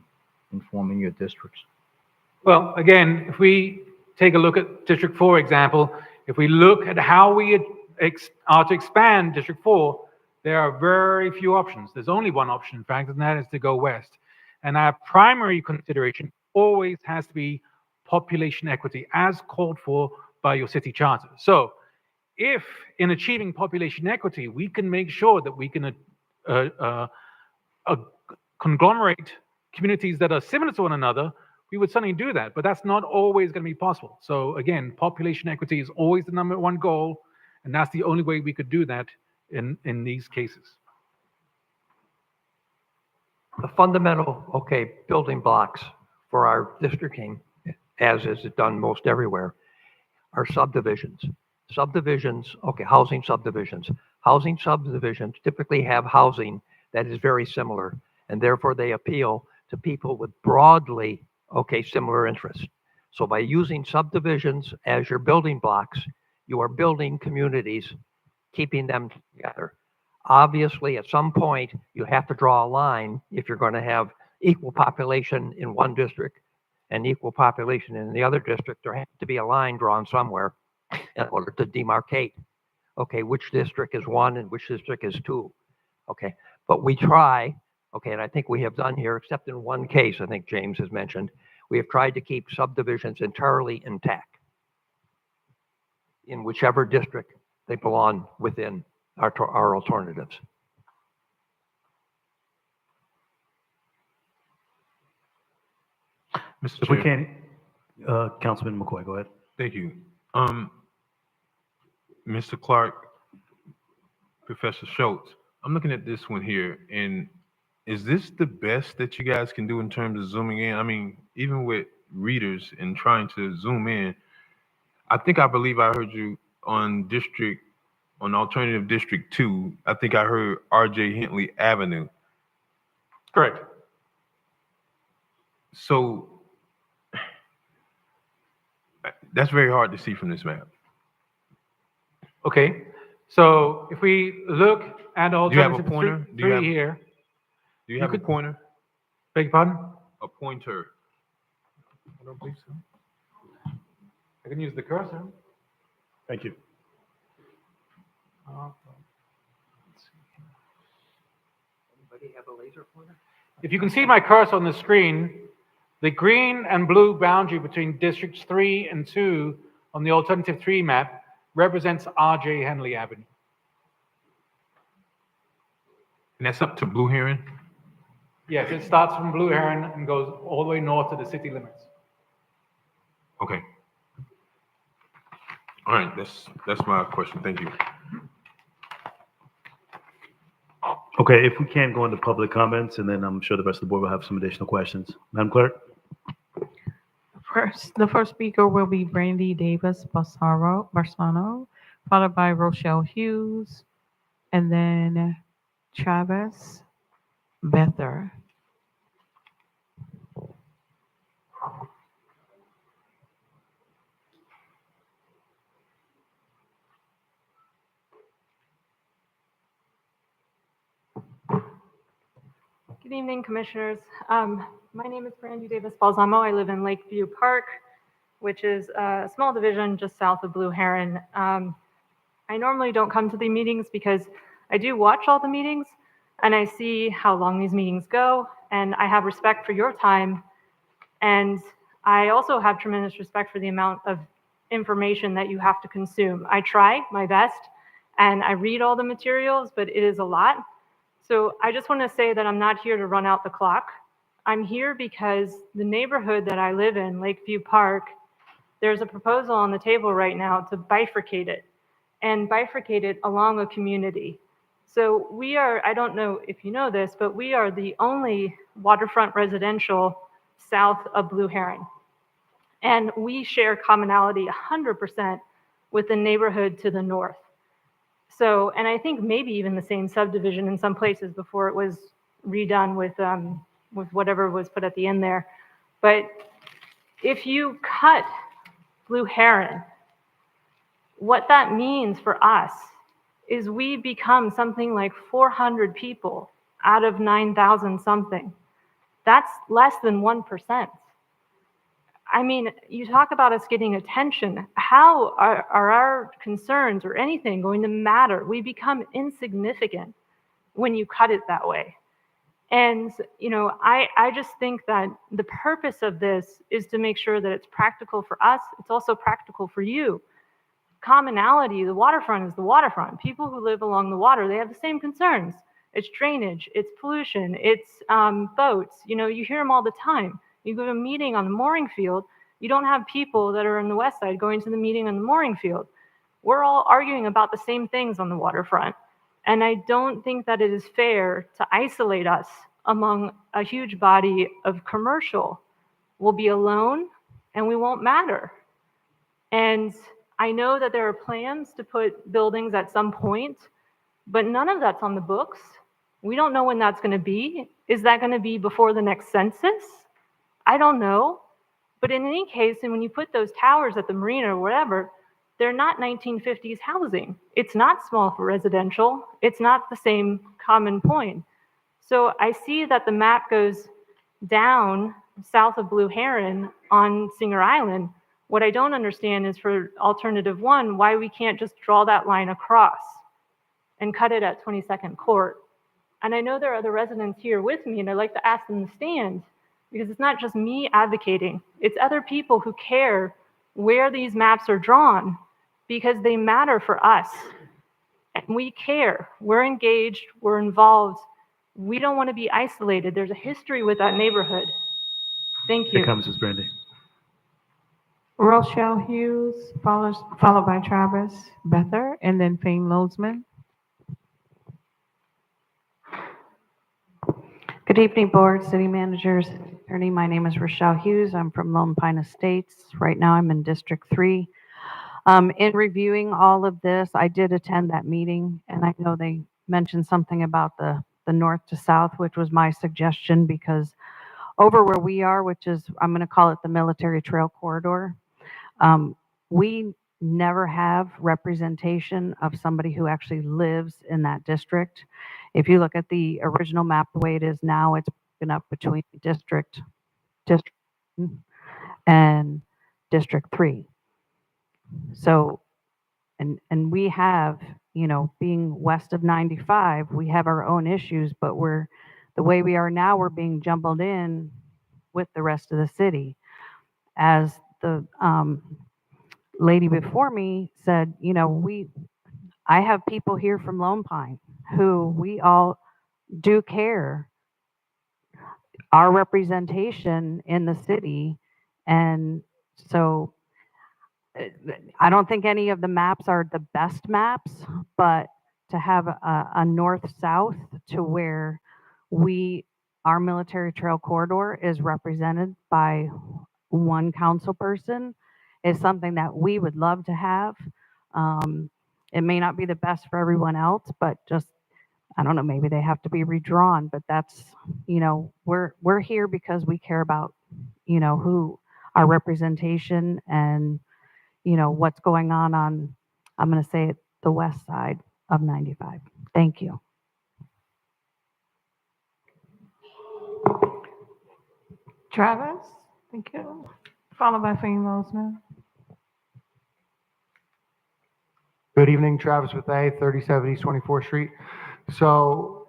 forming your districts? Well, again, if we take a look at District 4 example, if we look at how we are to expand District 4, there are very few options. There's only one option, in fact, and that is to go west. And our primary consideration always has to be population equity as called for by your city charter. So if in achieving population equity, we can make sure that we can conglomerate communities that are similar to one another, we would certainly do that, but that's not always going to be possible. So again, population equity is always the number one goal, and that's the only way we could do that in these cases. The fundamental, building blocks for our districting, as is done most everywhere, are subdivisions. Subdivisions, housing subdivisions. Housing subdivisions typically have housing that is very similar, and therefore they appeal to people with broadly, similar interests. So by using subdivisions as your building blocks, you are building communities, keeping them together. Obviously, at some point, you have to draw a line if you're going to have equal population in one district and equal population in the other district. There has to be a line drawn somewhere in order to demarcate, which district is 1 and which district is 2. But we try, and I think we have done here, except in one case, I think James has mentioned, we have tried to keep subdivisions entirely intact in whichever district they belong within our alternatives. If we can, Councilman McCoy, go ahead. Thank you. Mr. Clark, Professor Schultz, I'm looking at this one here, and is this the best that you guys can do in terms of zooming in? I mean, even with readers and trying to zoom in, I believe I heard you on alternative District 2. I think I heard R.J. Henley Avenue. Correct. So that's very hard to see from this map. Okay, so if we look at alternative pointer? three here. Do you have a pointer? Beg your pardon? A pointer. I don't believe so. I can use the cursor. Thank you. Anybody have a laser pointer? If you can see my cursor on the screen, the green and blue boundary between districts 3 and 2 on the alternative 3 map represents R.J. Henley Avenue. And that's up to Blue Heron? Yes, it starts from Blue Heron and goes all the way north to the city limits. Okay. All right, that's my question. Thank you. Okay, if we can go into public comments, and then I'm sure the rest of the board will have some additional questions. Madam Clerk? The first speaker will be Brandy Davis Barsano, followed by Rochelle Hughes, and then Travis Bether. Good evening, Commissioners. My name is Brandy Davis Balsamo. I live in Lakeview Park, which is a small division just south of Blue Heron. I normally don't come to the meetings because I do watch all the meetings and I see how long these meetings go, and I have respect for your time. And I also have tremendous respect for the amount of information that you have to consume. I try my best and I read all the materials, but it is a lot. So I just want to say that I'm not here to run out the clock. I'm here because the neighborhood that I live in, Lakeview Park, there's a proposal on the table right now to bifurcate it and bifurcate it along a community. So we are, I don't know if you know this, but we are the only waterfront residential south of Blue Heron. And we share commonality 100% with the neighborhood to the north. So, and I think maybe even the same subdivision in some places before it was redone with whatever was put at the end there. But if you cut Blue Heron, what that means for us is we become something like 400 people out of 9,000 something. That's less than 1%. I mean, you talk about us getting attention. How are our concerns or anything going to matter? We become insignificant when you cut it that way. And, you know, I just think that the purpose of this is to make sure that it's practical for us. It's also practical for you. Commonality, the waterfront is the waterfront. People who live along the water, they have the same concerns. It's drainage, it's pollution, it's boats. You know, you hear them all the time. You go to a meeting on the mooring field, you don't have people that are in the west side going to the meeting on the mooring field. We're all arguing about the same things on the waterfront. And I don't think that it is fair to isolate us among a huge body of commercial. We'll be alone and we won't matter. And I know that there are plans to put buildings at some point, but none of that's on the books. We don't know when that's going to be. Is that going to be before the next census? I don't know. But in any case, and when you put those towers at the marina or whatever, they're not 1950s housing. It's not small for residential. It's not the same common point. So I see that the map goes down south of Blue Heron on Singer Island. What I don't understand is for alternative one, why we can't just draw that line across and cut it at 22nd Court. And I know there are other residents here with me, and I'd like to ask them to stand, because it's not just me advocating, it's other people who care where these maps are drawn, because they matter for us. And we care, we're engaged, we're involved. We don't want to be isolated. There's a history with that neighborhood. Thank you. Here comes Ms. Brandy. Rochelle Hughes, followed by Travis Bether, and then Fane Lozman. Good evening, Board, City Managers, Attorney. My name is Rochelle Hughes. I'm from Lone Pine Estates. Right now, I'm in District 3. In reviewing all of this, I did attend that meeting, and I know they mentioned something about the north to south, which was my suggestion, because over where we are, which is, I'm going to call it the Military Trail Corridor, we never have representation of somebody who actually lives in that district. If you look at the original map, the way it is now, it's been up between District and District 3. So, and we have, you know, being west of 95, we have our own issues, but the way we are now, we're being jumbled in with the rest of the city. As the lady before me said, you know, I have people here from Lone Pine who we all do care our representation in the city. And so I don't think any of the maps are the best maps, but to have a north-south to where our Military Trail Corridor is represented by one council person is something that we would love to have. It may not be the best for everyone else, but just, I don't know, maybe they have to be redrawn, but that's, you know, we're here because we care about, you know, who our representation and, you know, what's going on, I'm going to say it, the west side of 95. Thank you. Travis, thank you. Followed by Fane Mosman. Good evening, Travis Bethea, 37 East 24th Street. So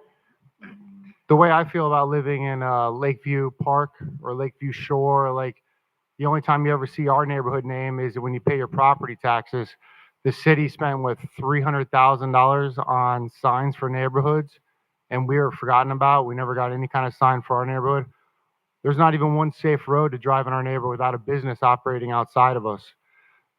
the way I feel about living in Lakeview Park or Lakeview Shore, like the only time you ever see our neighborhood name is when you pay your property taxes. The city spent with $300,000 on signs for neighborhoods, and we were forgotten about. We never got any kind of sign for our neighborhood. There's not even one safe road to drive in our neighborhood without a business operating outside of us.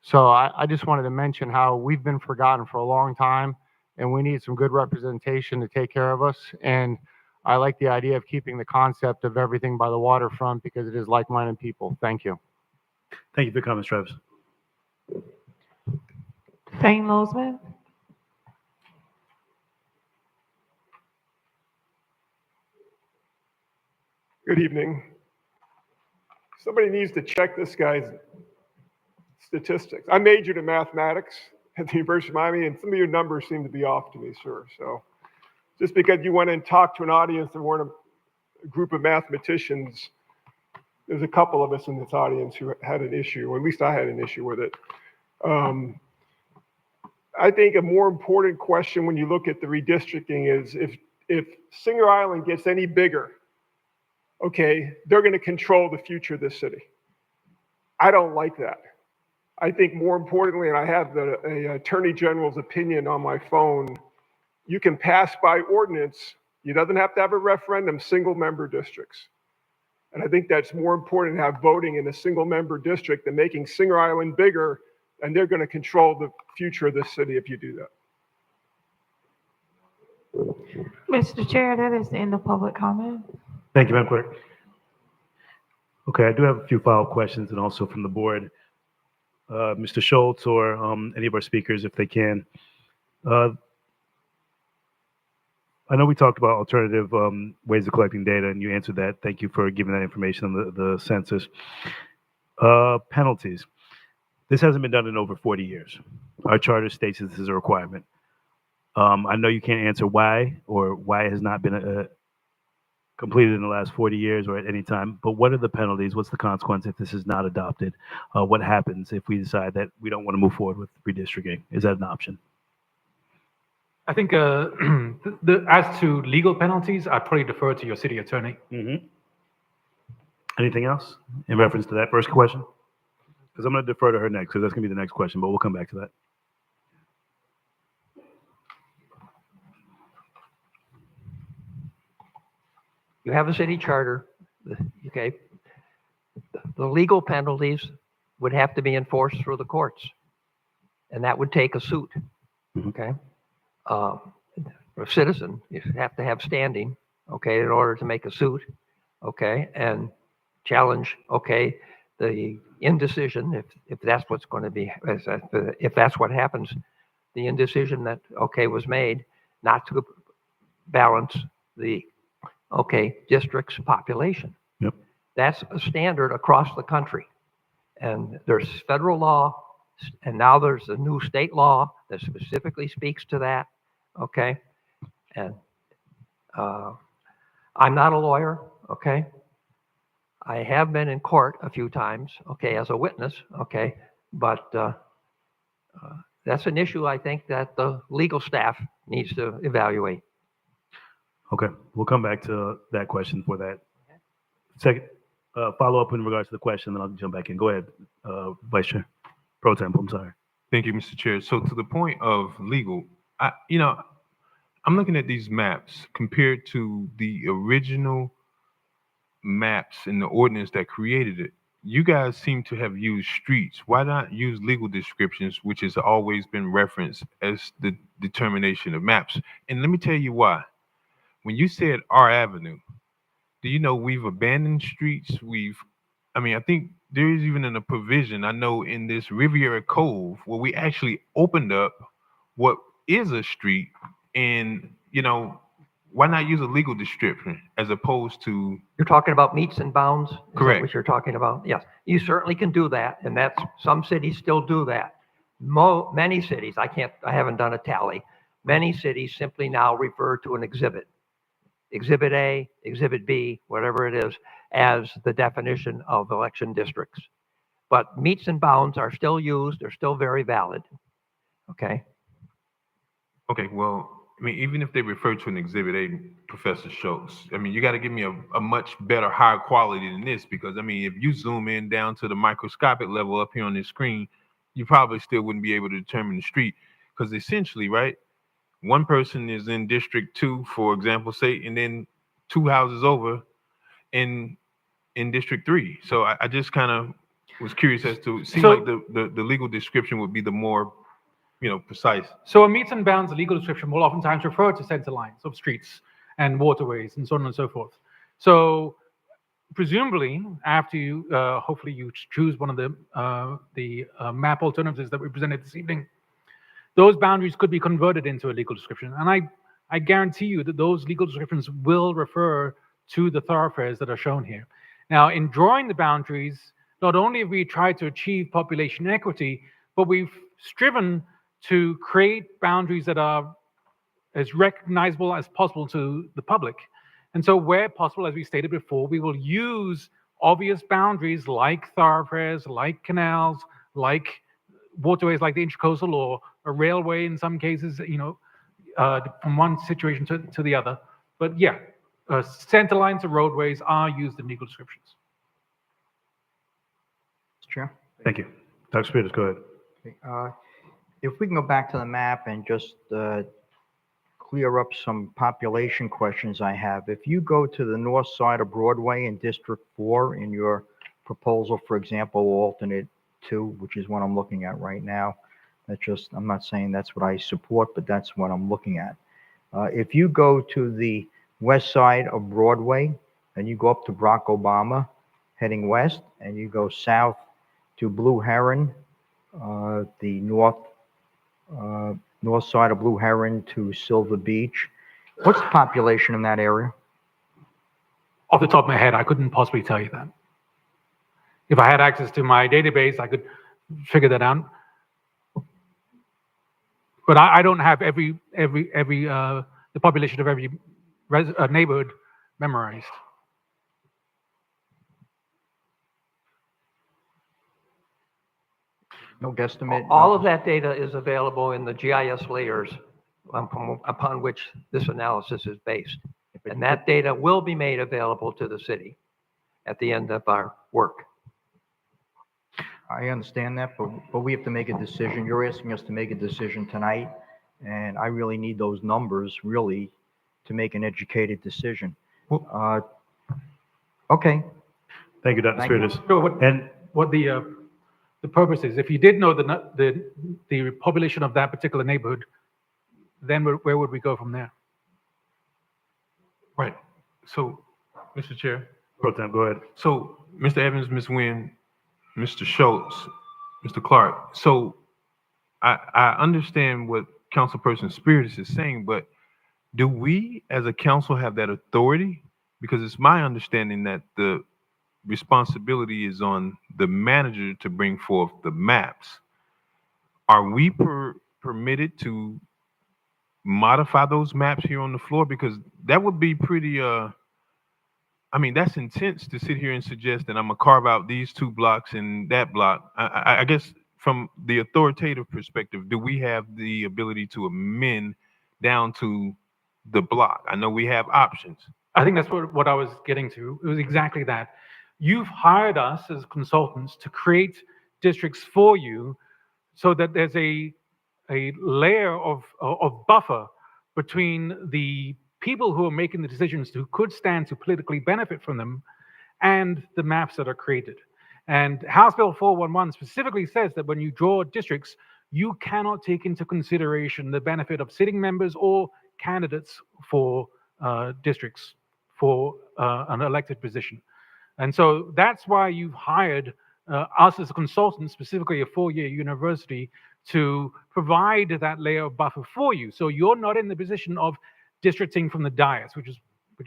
So I just wanted to mention how we've been forgotten for a long time, and we need some good representation to take care of us. And I like the idea of keeping the concept of everything by the waterfront because it is like-minded people. Thank you. Thank you for your comments, Travis. Fane Mosman. Good evening. Somebody needs to check this guy's statistics. I majored in mathematics at the University of Miami, and some of your numbers seem to be off to me, sir. So just because you went and talked to an audience that weren't a group of mathematicians, there's a couple of us in this audience who had an issue, or at least I had an issue with it. I think a more important question when you look at the redistricting is if Singer Island gets any bigger, okay, they're going to control the future of this city. I don't like that. I think more importantly, and I have the Attorney General's opinion on my phone, you can pass by ordinance, you doesn't have to have a referendum, single member districts. And I think that's more important to have voting in a single member district than making Singer Island bigger, and they're going to control the future of this city if you do that. Mr. Chair, that is the end of public comment. Thank you, Madam Clerk. Okay, I do have a few follow-up questions and also from the board. Mr. Schultz or any of our speakers, if they can. I know we talked about alternative ways of collecting data, and you answered that. Thank you for giving that information on the census. Penalties. This hasn't been done in over 40 years. Our charter states that this is a requirement. I know you can't answer why or why it has not been completed in the last 40 years or at any time, but what are the penalties? What's the consequence if this is not adopted? What happens if we decide that we don't want to move forward with redistricting? Is that an option? I think as to legal penalties, I'd probably defer to your city attorney. Anything else in reference to that first question? Because I'm going to defer to her next, because that's going to be the next question, but we'll come back to that. You have a city charter, okay? The legal penalties would have to be enforced through the courts, and that would take a suit, okay? For a citizen, you have to have standing, okay, in order to make a suit, okay, and challenge, okay, the indecision, if that's what's going to be, if that's what happens, the indecision that, okay, was made not to balance the, okay, district's population. Yep. That's a standard across the country. And there's federal law, and now there's a new state law that specifically speaks to that, okay? And I'm not a lawyer, okay? I have been in court a few times, okay, as a witness, okay? But that's an issue I think that the legal staff needs to evaluate. Okay, we'll come back to that question for that. Second, follow up in regards to the question, then I'll jump back in. Go ahead, Vice Chair. Pro Tem, I'm sorry. Thank you, Mr. Chair. So to the point of legal, I'm looking at these maps compared to the original maps in the ordinance that created it. You guys seem to have used streets. Why not use legal descriptions, which has always been referenced as the determination of maps? And let me tell you why. When you said R Avenue, do you know we've abandoned streets? I think there is even a provision, I know in this Riviera Cove, where we actually opened up what is a street, and, why not use a legal description as opposed to? You're talking about meets and bounds? Is that Correct. what you're talking about? Yes, you certainly can do that, and that's, some cities still do that. Many cities, I haven't done a tally, many cities simply now refer to an exhibit. Exhibit A, Exhibit B, whatever it is, as the definition of election districts. But meets and bounds are still used, they're still very valid. Okay? Okay, well, I mean, even if they refer to an Exhibit A, Professor Schultz, I mean, you got to give me a much better, higher quality than this, because, I mean, if you zoom in down to the microscopic level up here on this screen, you probably still wouldn't be able to determine the street, because essentially, right, one person is in District 2, for example, say, and then 2 houses over in District 3. So I just kind of was curious as to, it seemed So- like the legal description would be the more, precise. So a meets and bounds legal description will oftentimes refer to center lines of streets and waterways and so on and so forth. So presumably, after you, hopefully you choose one of the map alternatives that we presented this evening, those boundaries could be converted into a legal description. And I guarantee you that those legal descriptions will refer to the thoroughfares that are shown here. Now, in drawing the boundaries, not only have we tried to achieve population equity, but we've striven to create boundaries that are as recognizable as possible to the public. And so where possible, as we stated before, we will use obvious boundaries like thoroughfares, like canals, like waterways like the Intracoastal or a railway in some cases, from one situation to the other. But yeah, center lines of roadways are used in legal descriptions. Mr. Chair? Thank you. Dr. Spears, go ahead. Okay, if we can go back to the map and just clear up some population questions I have. If you go to the north side of Broadway in District 4 in your proposal, for example, alternate 2, which is what I'm looking at right now, I'm not saying that's what I support, but that's what I'm looking at. If you go to the west side of Broadway and you go up to Barack Obama heading west and you go south to Blue Heron, the north side of Blue Heron to Silver Beach. What's the population in that area? Off the top of my head, I couldn't possibly tell you that. If I had access to my database, I could figure that out. But I don't have the population of every neighborhood memorized. No guesstimate? All of that data is available in the GIS layers upon which this analysis is based. And that data will be made available to the city at the end of our work. I understand that, but we have to make a decision. You're asking us to make a decision tonight, and I really need those numbers, really, to make an educated decision. Okay. Thank you, Dr. Thank you. Spears. So And what the purpose is, if you did know the population of that particular neighborhood, then where would we go from there? Right. So, Mr. Chair. Pro Tem, go ahead. So, Mr. Evans, Ms. Nguyen, Mr. Schultz, Mr. Clark. So, I understand what Councilperson Spears is saying, but do we as a council have that authority? Because it's my understanding that the responsibility is on the manager to bring forth the maps. Are we permitted to modify those maps here on the floor? Because that would be pretty, that's intense to sit here and suggest that I'm gonna carve out these 2 blocks and that block. I guess from the authoritative perspective, do we have the ability to amend down to the block? I know we have options. I think that's what I was getting to. It was exactly that. You've hired us as consultants to create districts for you so that there's a layer of buffer between the people who are making the decisions who could stand to politically benefit from them and the maps that are created. And House Bill 411 specifically says that when you draw districts, you cannot take into consideration the benefit of sitting members or candidates for districts for an elected position. And so that's why you've hired us as a consultant, specifically a 4-year university, to provide that layer of buffer for you. So you're not in the position of districting from the dais, which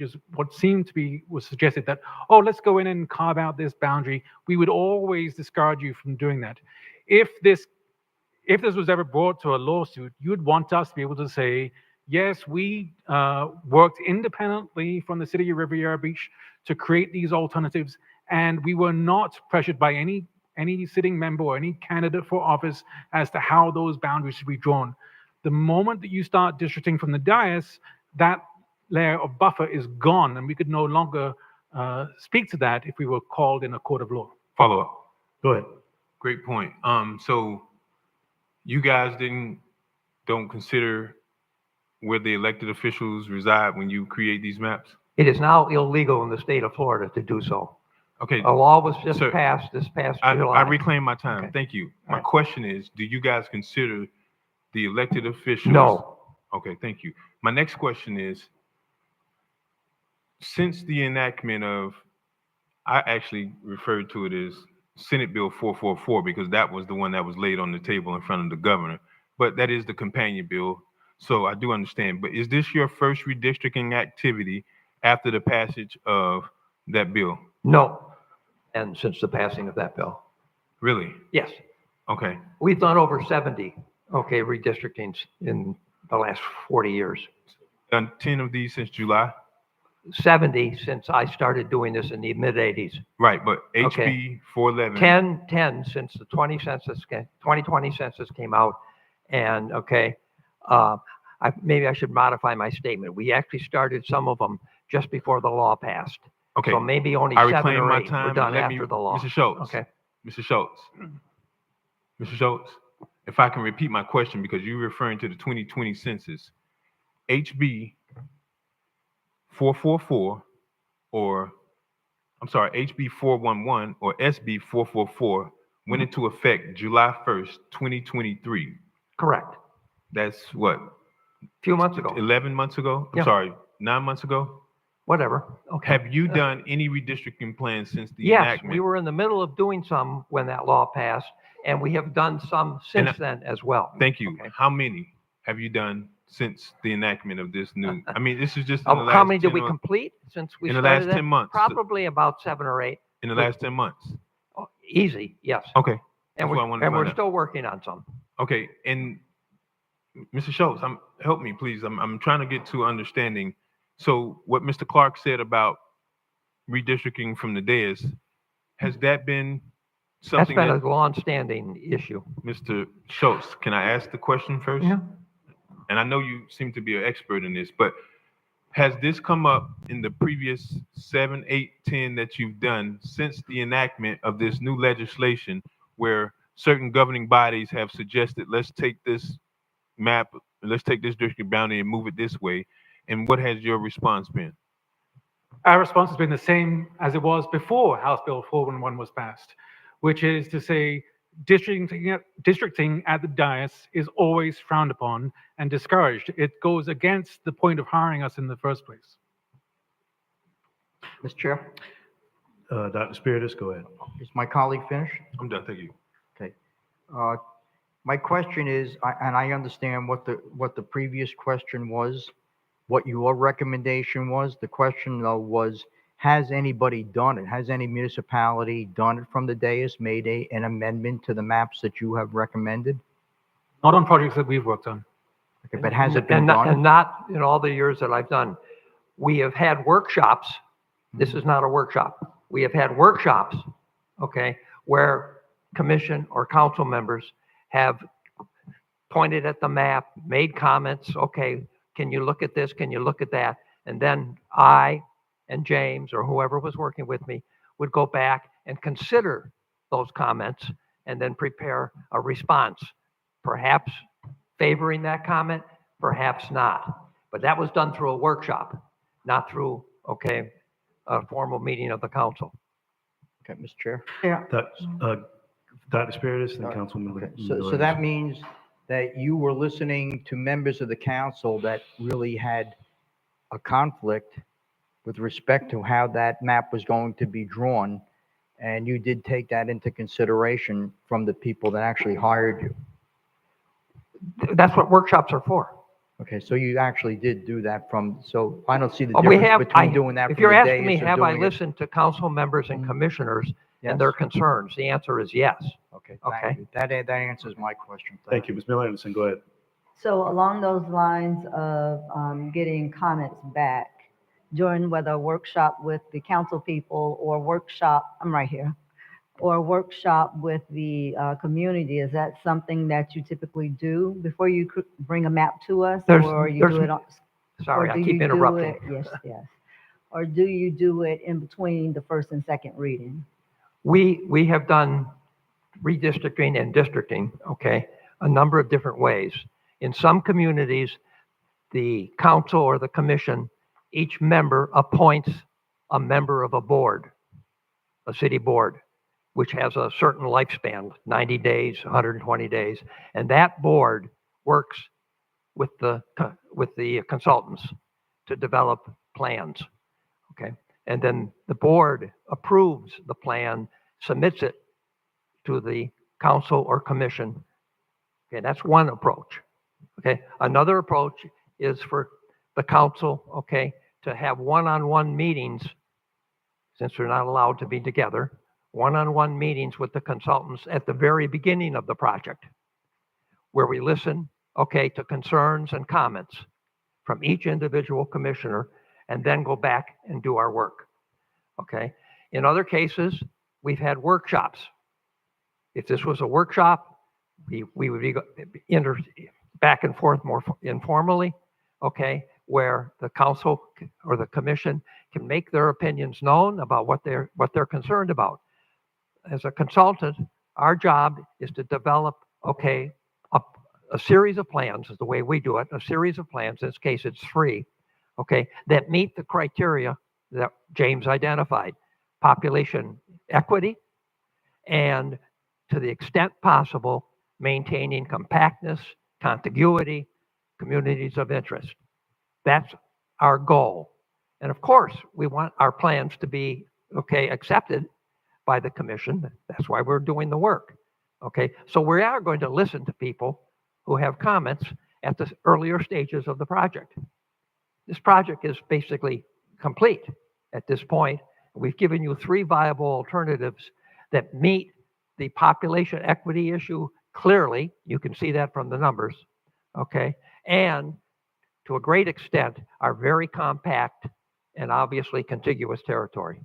is what seemed to be was suggested that, oh, let's go in and carve out this boundary. We would always discourage you from doing that. If this was ever brought to a lawsuit, you'd want us to be able to say, yes, we worked independently from the city of Riviera Beach to create these alternatives, and we were not pressured by any sitting member or any candidate for office as to how those boundaries should be drawn. The moment that you start districting from the dais, that layer of buffer is gone, and we could no longer speak to that if we were called in a court of law. Follow up. Go ahead. Great point. So you guys don't consider where the elected officials reside when you create these maps? It is now illegal in the state of Florida to do so. Okay. A law was just Sir, passed this past I July. reclaim my time. Okay. Thank you. All My right. question is, do you guys consider the elected officials? No. Okay, thank you. My next question is, since the enactment of, I actually referred to it as Senate Bill 444 because that was the one that was laid on the table in front of the governor, but that is the companion bill. So I do understand, but is this your first redistricting activity after the passage of that bill? No. And since the passing of that bill. Really? Yes. Okay. We've done over 70, redistrictings in the last 40 years. Done 10 of these since July? 70 since I started doing this in the mid-'80s. Right, but HB Okay. 411. 10 since the 2020 census came out. And, maybe I should modify my statement. We actually started some of them just before the law passed. Okay. So maybe only I 7 reclaim or my 8 were time. done Let me- after the law. Mr. Schultz. Okay. Mr. Schultz. Mr. Schultz, if I can repeat my question because you're referring to the 2020 census. HB 444 HB 411 or SB 444 went into effect July 1st, 2023. Correct. That's what? Few months ago. 11 months ago? I'm Yeah. sorry, 9 months ago? Whatever. Okay. Have you done any redistricting plans since the Yes, enactment? we were in the middle of doing some when that law passed, and we have done some since then as well. Thank you. Okay. How many have you done since the enactment of this new? I mean, this is just in the last How many did 10 we or- complete since we in the started last 10 that? months? Probably about 7 or 8. In the last 10 months? Easy, yes. Okay. And That's what I wanted to we're find out. still working on some. Okay, and Mr. Schultz, help me, please. I'm trying to get to understanding. So what Mr. Clark said about redistricting from the dais, has that been That's something been that, a long-standing issue. Mr. Schultz, can I ask the question first? Yeah. And I know you seem to be an expert in this, but has this come up in the previous 7, 8, 10 that you've done since the enactment of this new legislation where certain governing bodies have suggested, let's take this map, let's take this district boundary and move it this way? And what has your response been? Our response has been the same as it was before House Bill 411 was passed, which is to say districting at the dais is always frowned upon and discouraged. It goes against the point of hiring us in the first place. Mr. Chair, Dr. Spiritus, go ahead. is my colleague finished? I'm done, thank you. Okay. My question is, and I understand what the previous question was, what your recommendation was. The question though was, has anybody done it? Has any municipality done it from the dais, made an amendment to the maps that you have recommended? Not on projects that we've worked on. Okay, but has it been And done? not in all the years that I've done. We have had workshops. This is not a workshop. We have had workshops, where commission or council members have pointed at the map, made comments, can you look at this? Can you look at that? And then I and James or whoever was working with me would go back and consider those comments and then prepare a response, perhaps favoring that comment, perhaps not. But that was done through a workshop, not through, a formal meeting of the council. Okay, Mr. Chair? Yeah. Dr. Spiritus and Councilman. Okay, so that means that you were listening to members of the council that really had a conflict with respect to how that map was going to be drawn, and you did take that into consideration from the people that actually hired you. That's what workshops are for. Okay, so you actually did do that so I don't see the We difference have, between doing that if from you're the asking me, dais or have I doing it- listened to council members and commissioners Yes. and their concerns? The answer is yes. Okay, Okay. thank you. That answers my question. Thank you. Ms. Miller Anderson, go ahead. So along those lines of getting comments back, during whether a workshop with the council people or workshop, I'm right here, or a workshop with the community? Is that something that you typically do before you bring a map to us? Or you do it on? Sorry, or I do keep you do interrupting. it- Yes, yes. Or do you do it in between the first and second reading? We have done redistricting and districting, okay, a number of different ways. In some communities, the council or the commission, each member appoints a member of a board, a city board, which has a certain lifespan, 90 days, 120 days. And that board works with the consultants to develop plans, okay? And then the board approves the plan, submits it to the council or commission. Okay, that's one approach. Okay, another approach is for the council, okay, to have one-on-one meetings, since they're not allowed to be together, one-on-one meetings with the consultants at the very beginning of the project, where we listen, okay, to concerns and comments from each individual commissioner, and then go back and do our work, okay? In other cases, we've had workshops. If this was a workshop, we would be back and forth more informally, okay, where the council or the commission can make their opinions known about what they're concerned about. As a consultant, our job is to develop, okay, a series of plans, is the way we do it, a series of plans, in this case it's 3, okay, that meet the criteria that James identified: population equity, and to the extent possible, maintaining compactness, contiguity, communities of interest. That's our goal. And of course, we want our plans to be, okay, accepted by the commission. That's why we're doing the work, okay? So we are going to listen to people who have comments at the earlier stages of the project. This project is basically complete at this point. We've given you 3 viable alternatives that meet the population equity issue clearly. You can see that from the numbers, okay? And to a great extent are very compact and obviously contiguous territory.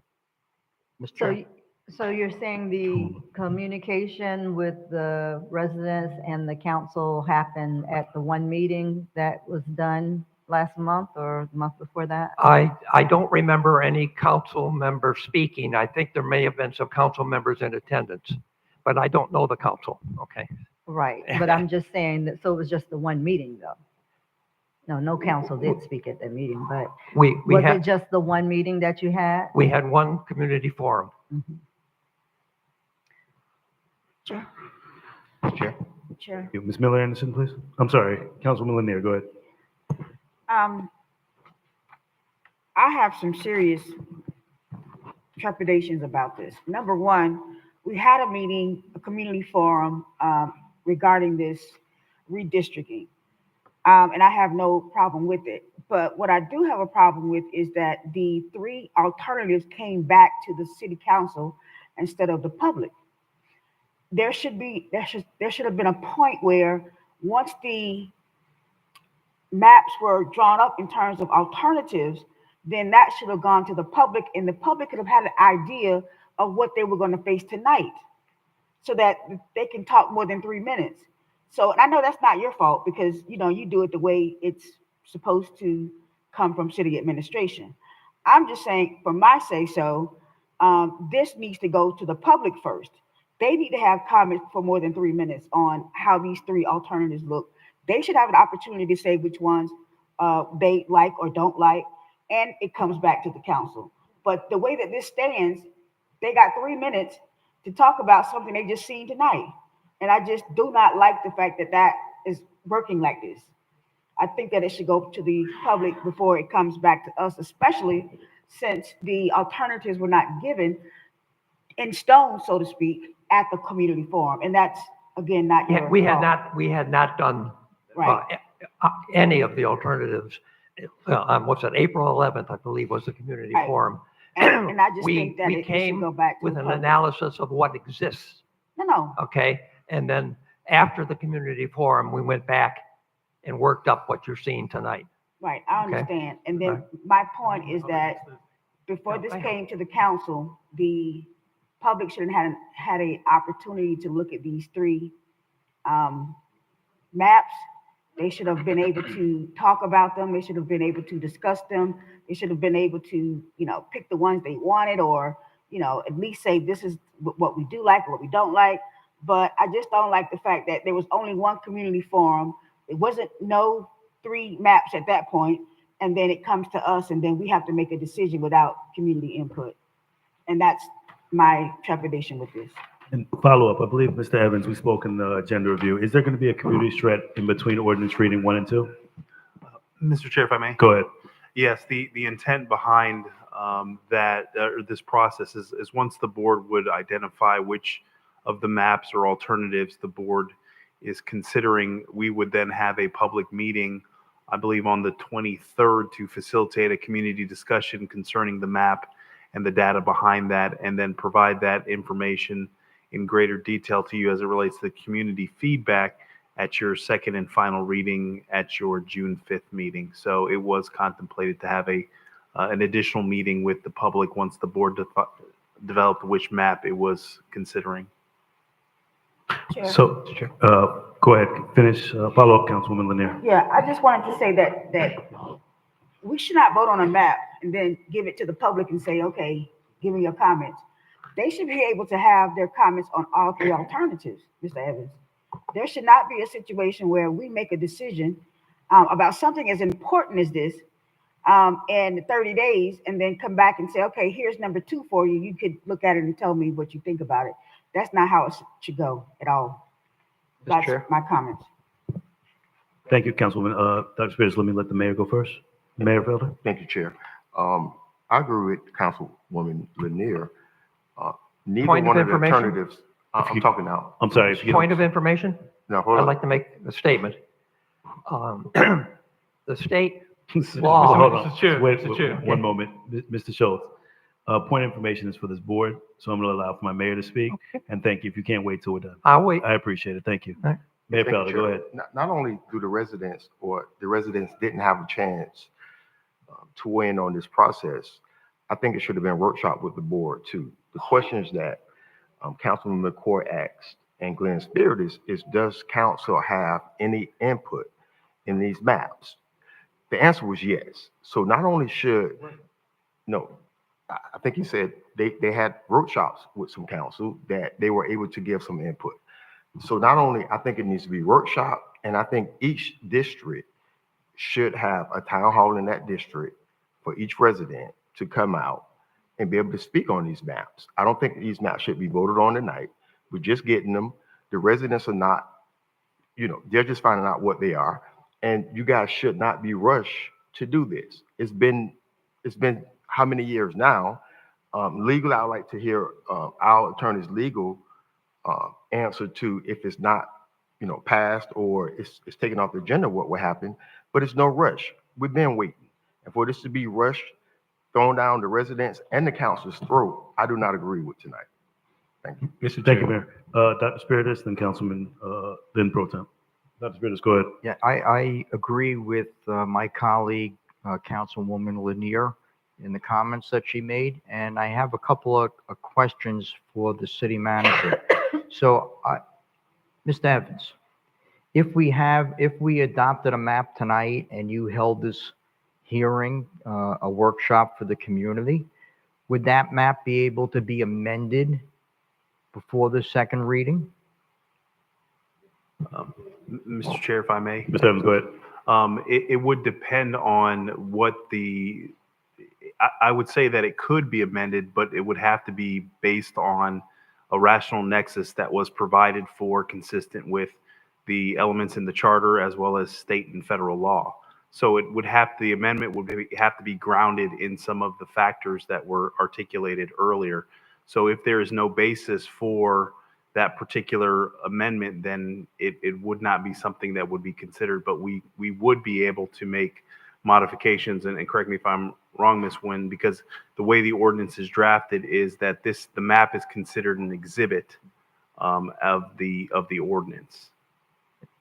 Mr. Chair. So you're saying the communication with the residents and the council happened at the one meeting that was done last month or the month before that? I don't remember any council member speaking. I think there may have been some council members in attendance, but I don't know the council, okay? Right, but I'm just saying that, so it was just the one meeting though? No council did speak at that meeting, but We was it had, just the one meeting that you had? we had one community forum. Mhm. Chair. Chair? Chair. Ms. Miller Anderson, please. I'm sorry, Councilwoman Lanier, go ahead. I have some serious trepidations about this. Number one, we had a meeting, a community forum regarding this redistricting. And I have no problem with it. But what I do have a problem with is that the 3 alternatives came back to the city council instead of the public. There should have been a point where once the maps were drawn up in terms of alternatives, then that should have gone to the public, and the public could have had an idea of what they were going to face tonight so that they can talk more than 3 minutes. So, and I know that's not your fault because, you know, you do it the way it's supposed to come from city administration. I'm just saying, for my say so, this needs to go to the public first. They need to have comments for more than 3 minutes on how these 3 alternatives look. They should have an opportunity to say which ones they like or don't like, and it comes back to the council. But the way that this stands, they got 3 minutes to talk about something they just seen tonight. And I just do not like the fact that that is working like this. I think that it should go to the public before it comes back to us, especially since the alternatives were not given in stone, so to speak, at the community forum. And that's, again, not your We had fault. not done Right. any of the alternatives. What's that, April 11th, I believe, was the community Right. forum. And I just We think that it should came go back to with the an public. analysis of what exists, No. okay? And then after the community forum, we went back and worked up what you're seeing tonight. Right, I Okay. understand. And then Right. my point is that before this I- came to the council, the public should have had an opportunity to look at these three maps. They should have been able to talk about them. They should have been able to discuss them. They should have been able to, pick the ones they wanted, or, at least say, this is what we do like, what we don't like. But I just don't like the fact that there was only one community forum. It wasn't no three maps at that point, and then it comes to us, and then we have to make a decision without community input. And that's my trepidation with this. And follow up, I believe, Mr. Evans, we spoke in the agenda review. Is there going to be a community threat in between ordinance reading 1 and 2? Mr. Chair, if I may? Go ahead. Yes, the intent behind this process is once the board would identify which of the maps or alternatives the board is considering, we would then have a public meeting, I believe on the 23rd, to facilitate a community discussion concerning the map and the data behind that, and then provide that information in greater detail to you as it relates to the community feedback at your second and final reading at your June 5th meeting. So it was contemplated to have an additional meeting with the public once the board developed which map it was considering. Chair. So, go ahead, finish, follow up, Councilwoman Lanier. Yeah, I just wanted to say that we should not vote on a map and then give it to the public and say, okay, give me your comments. They should be able to have their comments on all three alternatives, Mr. Evans. There should not be a situation where we make a decision about something as important as this in 30 days and then come back and say, okay, here's number 2 for you. You could look at it and tell me what you think about it. That's not how it should go at all. That's my comments. Thank you, Councilwoman. Dr. Spears, let the mayor go first. Mayor Felder? Thank you, Chair. I agree with Councilwoman Lanier. Neither Point of one of the information? alternatives, I'm talking now. I'm sorry. if you Point don't- of information? No, hold I'd on. like to make a statement. The state Hold law. on. Mr. Chair, Wait, Mr. Chair. one moment. Mr. Schultz, point of information is for this board, so I'm going to allow for my mayor to speak. And thank you. If you can't wait till we're done. I'll wait. I appreciate it. Thank you. All right. Mayor Thank you, Felder, Chair. go ahead. Not only do the residents didn't have a chance to weigh in on this process, I think it should have been workshop with the board too. The questions that Councilman McCoy asked and Glenn Spirit is does council have any input in these maps? The answer was yes. So not only I think he said they had workshops with some council that they were able to give some input. So not only, I think it needs to be workshop, and I think each district should have a town hall in that district for each resident to come out and be able to speak on these maps. I don't think these maps should be voted on tonight. We're just getting them. The residents are not, they're just finding out what they are. And you guys should not be rushed to do this. It's been how many years now? Legally, I would like to hear our attorney's legal answer to if it's not, passed or it's taken off the agenda, what will happen. But it's no rush. We've been waiting. And for this to be rushed, thrown down the residents and the council's throat, I do not agree with tonight. Thank you. Mr. Thank you, Mayor. Dr. Spiritus, then Councilman, then Pro Tem. Dr. Spiritus, go ahead. Yeah, I agree with my colleague, Councilwoman Lanier, in the comments that she made, and I have a couple of questions for the city manager. So, Mr. Evans, if we adopted a map tonight and you held this hearing, a workshop for the community, would that map be able to be amended before the second reading? Mr. Chair, if I may. Mr. Evans, go ahead. It would depend on what I would say that it could be amended, but it would have to be based on a rational nexus that was provided for, consistent with the elements in the charter as well as state and federal law. So the amendment would have to be grounded in some of the factors that were articulated earlier. So if there is no basis for that particular amendment, then it would not be something that would be considered, but we would be able to make modifications, and correct me if I'm wrong, Ms. Nguyen, because the way the ordinance is drafted is that the map is considered an exhibit of the ordinance.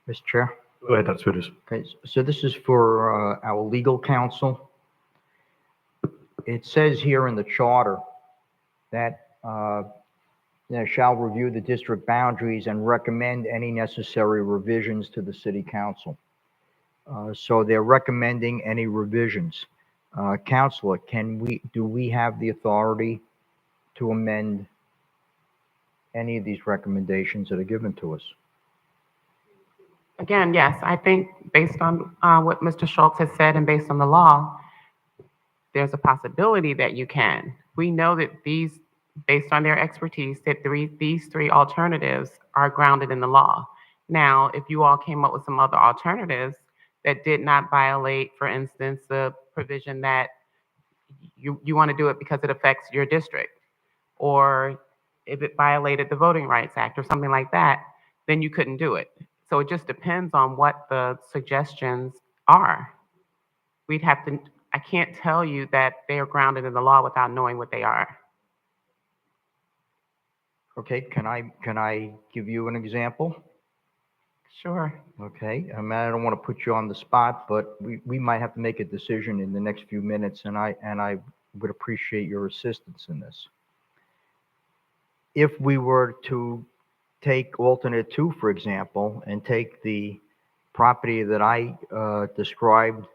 Mr. Chair? Go ahead, Dr. Spitters. Okay, so this is for our legal counsel. It says here in the charter that shall review the district boundaries and recommend any necessary revisions to the city council. So they're recommending any revisions. Counselor, do we have the authority to amend any of these recommendations that are given to us? Again, yes, I think based on what Mr. Schultz has said and based on the law, there's a possibility that you can. We know that these, based on their expertise, that these three alternatives are grounded in the law. Now, if you all came up with some other alternatives that did not violate, for instance, the provision that you want to do it because it affects your district, or if it violated the Voting Rights Act or something like that, then you couldn't do it. So it just depends on what the suggestions are. We'd have to, I can't tell you that they are grounded in the law without knowing what they are. Okay, can I give you an example? Sure. Okay, I mean, I don't want to put you on the spot, but we might have to make a decision in the next few minutes, and I would appreciate your assistance in this. If we were to take alternate 2, for example, and take the property that I described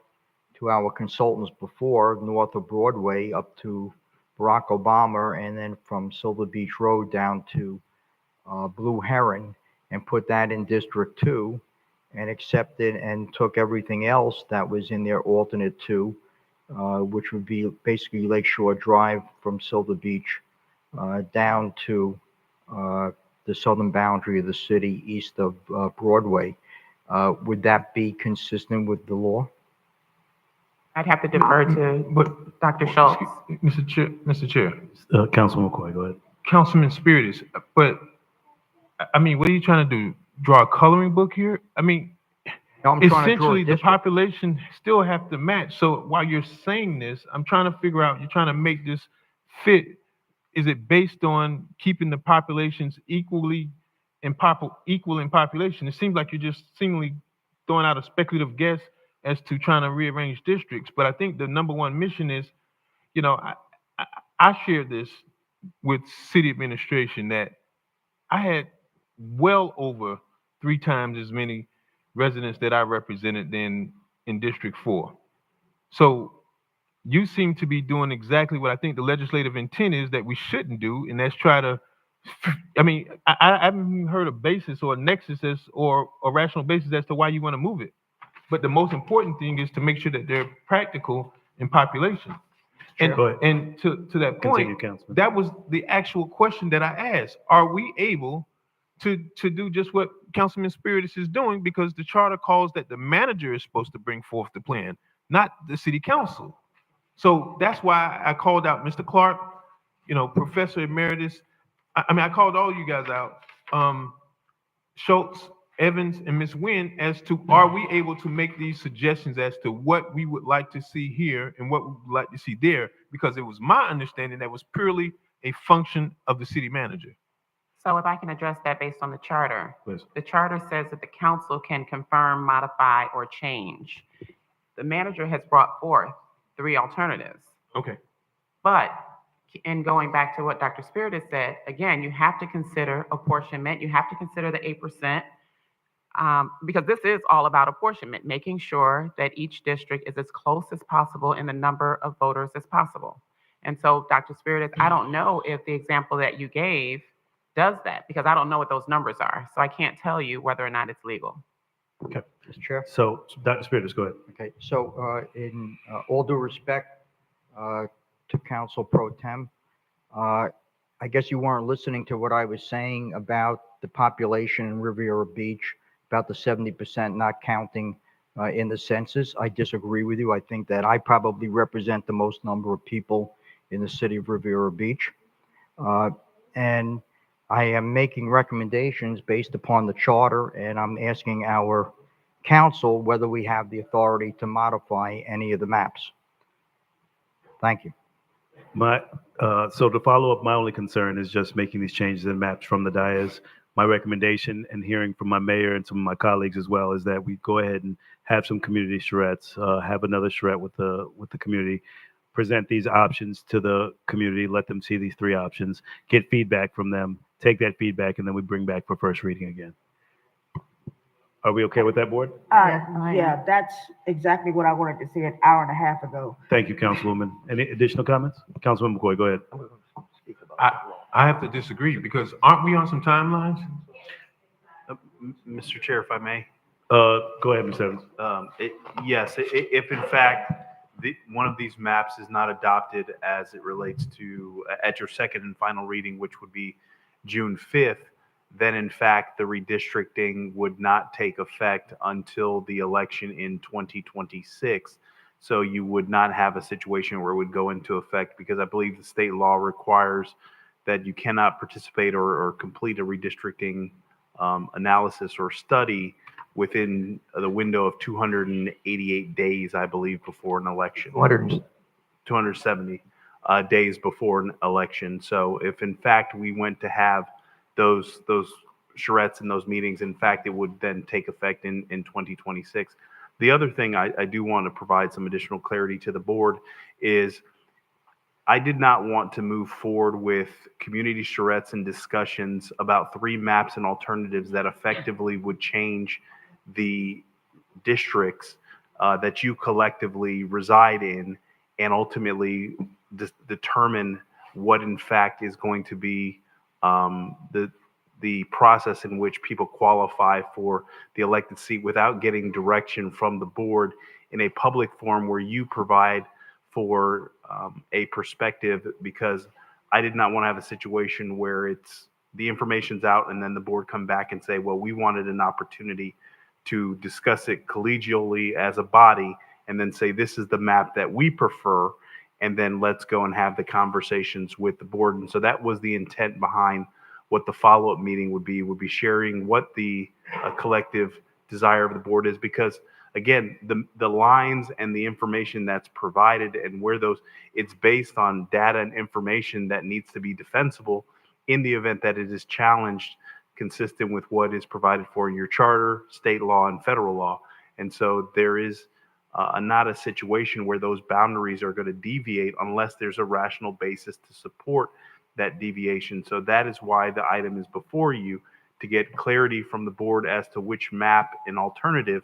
to our consultants before, north of Broadway up to Barack Obama, and then from Silver Beach Road down to Blue Heron, and put that in District 2, and accepted and took everything else that was in their alternate 2, which would be basically Lakeshore Drive from Silver Beach down to the southern boundary of the city east of Broadway. Would that be consistent with the law? I'd have to defer to Dr. Schultz. Mr. Chair. Councilman McCoy, go ahead. Councilman Spiritus, but I mean, what are you trying to do? Draw a coloring book here? I mean, No, I'm trying to draw a essentially the district. population still have to match. So while you're saying this, I'm trying to figure out, you're trying to make this fit. Is it based on keeping the populations equal in population? It seems like you're just seemingly throwing out a speculative guess as to trying to rearrange districts. But I think the number one mission is, you know, I shared this with city administration that I had well over 3 times as many residents that I represented than in District 4. So you seem to be doing exactly what I think the legislative intent is that we shouldn't do, and that's try to, I mean, I haven't even heard a basis or a nexus or a rational basis as to why you want to move it. But the most important thing is to make sure that they're practical in population. And, Go ahead. and to that Continue, point, Councilman. that was the actual question that I asked. Are we able to do just what Councilman Spiritus is doing? Because the charter calls that the manager is supposed to bring forth the plan, not the city council. So that's why I called out Mr. Clark, you know, Professor Emeritus. I mean, I called all you guys out, Schultz, Evans, and Ms. Nguyen, as to are we able to make these suggestions as to what we would like to see here and what we would like to see there? Because it was my understanding that was purely a function of the city manager. So if I can address that based on the charter. Please. The charter says that the council can confirm, modify, or change. The manager has brought forth 3 alternatives. Okay. But in going back to what Dr. Spiritus said, again, you have to consider apportionment. You have to consider the 8%, because this is all about apportionment, making sure that each district is as close as possible in the number of voters as possible. And so, Dr. Spiritus, I don't know if the example that you gave does that, because I don't know what those numbers are. So I can't tell you whether or not it's legal. Okay. Mr. Chair? So, Dr. Spiritus, go ahead. Okay, so in all due respect to Council Pro Tem, I guess you weren't listening to what I was saying about the population in Riviera Beach, about the 70% not counting in the census. I disagree with you. I think that I probably represent the most number of people in the city of Riviera Beach. And I am making recommendations based upon the charter, and I'm asking our council whether we have the authority to modify any of the maps. Thank you. So to follow up, my only concern is just making these changes in maps from the dais my recommendation, and hearing from my mayor and some of my colleagues as well, is that we go ahead and have some community charrettes, have another charrette with the community, present these options to the community, let them see these three options, get feedback from them, take that feedback, and then we bring back for first reading again. Are we okay with that, board? Yeah, that's exactly what I wanted to say an hour and a half ago. Thank you, Councilwoman. Any additional comments? Councilwoman McCoy, go ahead. I have to disagree because aren't we on some timelines? Mr. Chair, if I may. Go ahead, Ms. Evans. Yes, if in fact, one of these maps is not adopted as it relates to, at your second and final reading, which would be June 5th, then in fact, the redistricting would not take effect until the election in 2026. So you would not have a situation where it would go into effect, because I believe the state law requires that you cannot participate or complete a redistricting analysis or study within the window of 288 days, I believe, before an election. 270 days before an election. So if in fact we went to have those charrettes and those meetings, in fact, it would then take effect in 2026. The other thing I do want to provide some additional clarity to the board is I did not want to move forward with community charrettes and discussions about three maps and alternatives that effectively would change the districts that you collectively reside in, and ultimately determine what in fact is going to be the process in which people qualify for the elected seat without getting direction from the board in a public forum where you provide for a perspective, because I did not want to have a situation where the information's out and then the board come back and say, well, we wanted an opportunity to discuss it collegially as a body, and then say, this is the map that we prefer, and then let's go and have the conversations with the board. And so that was the intent behind what the follow-up meeting would be sharing what the collective desire of the board is, because again, the lines and the information that's provided and where it's based on data and information that needs to be defensible in the event that it is challenged, consistent with what is provided for in your charter, state law, and federal law. And so there is not a situation where those boundaries are going to deviate unless there's a rational basis to support that deviation. So that is why the item is before you, to get clarity from the board as to which map and alternative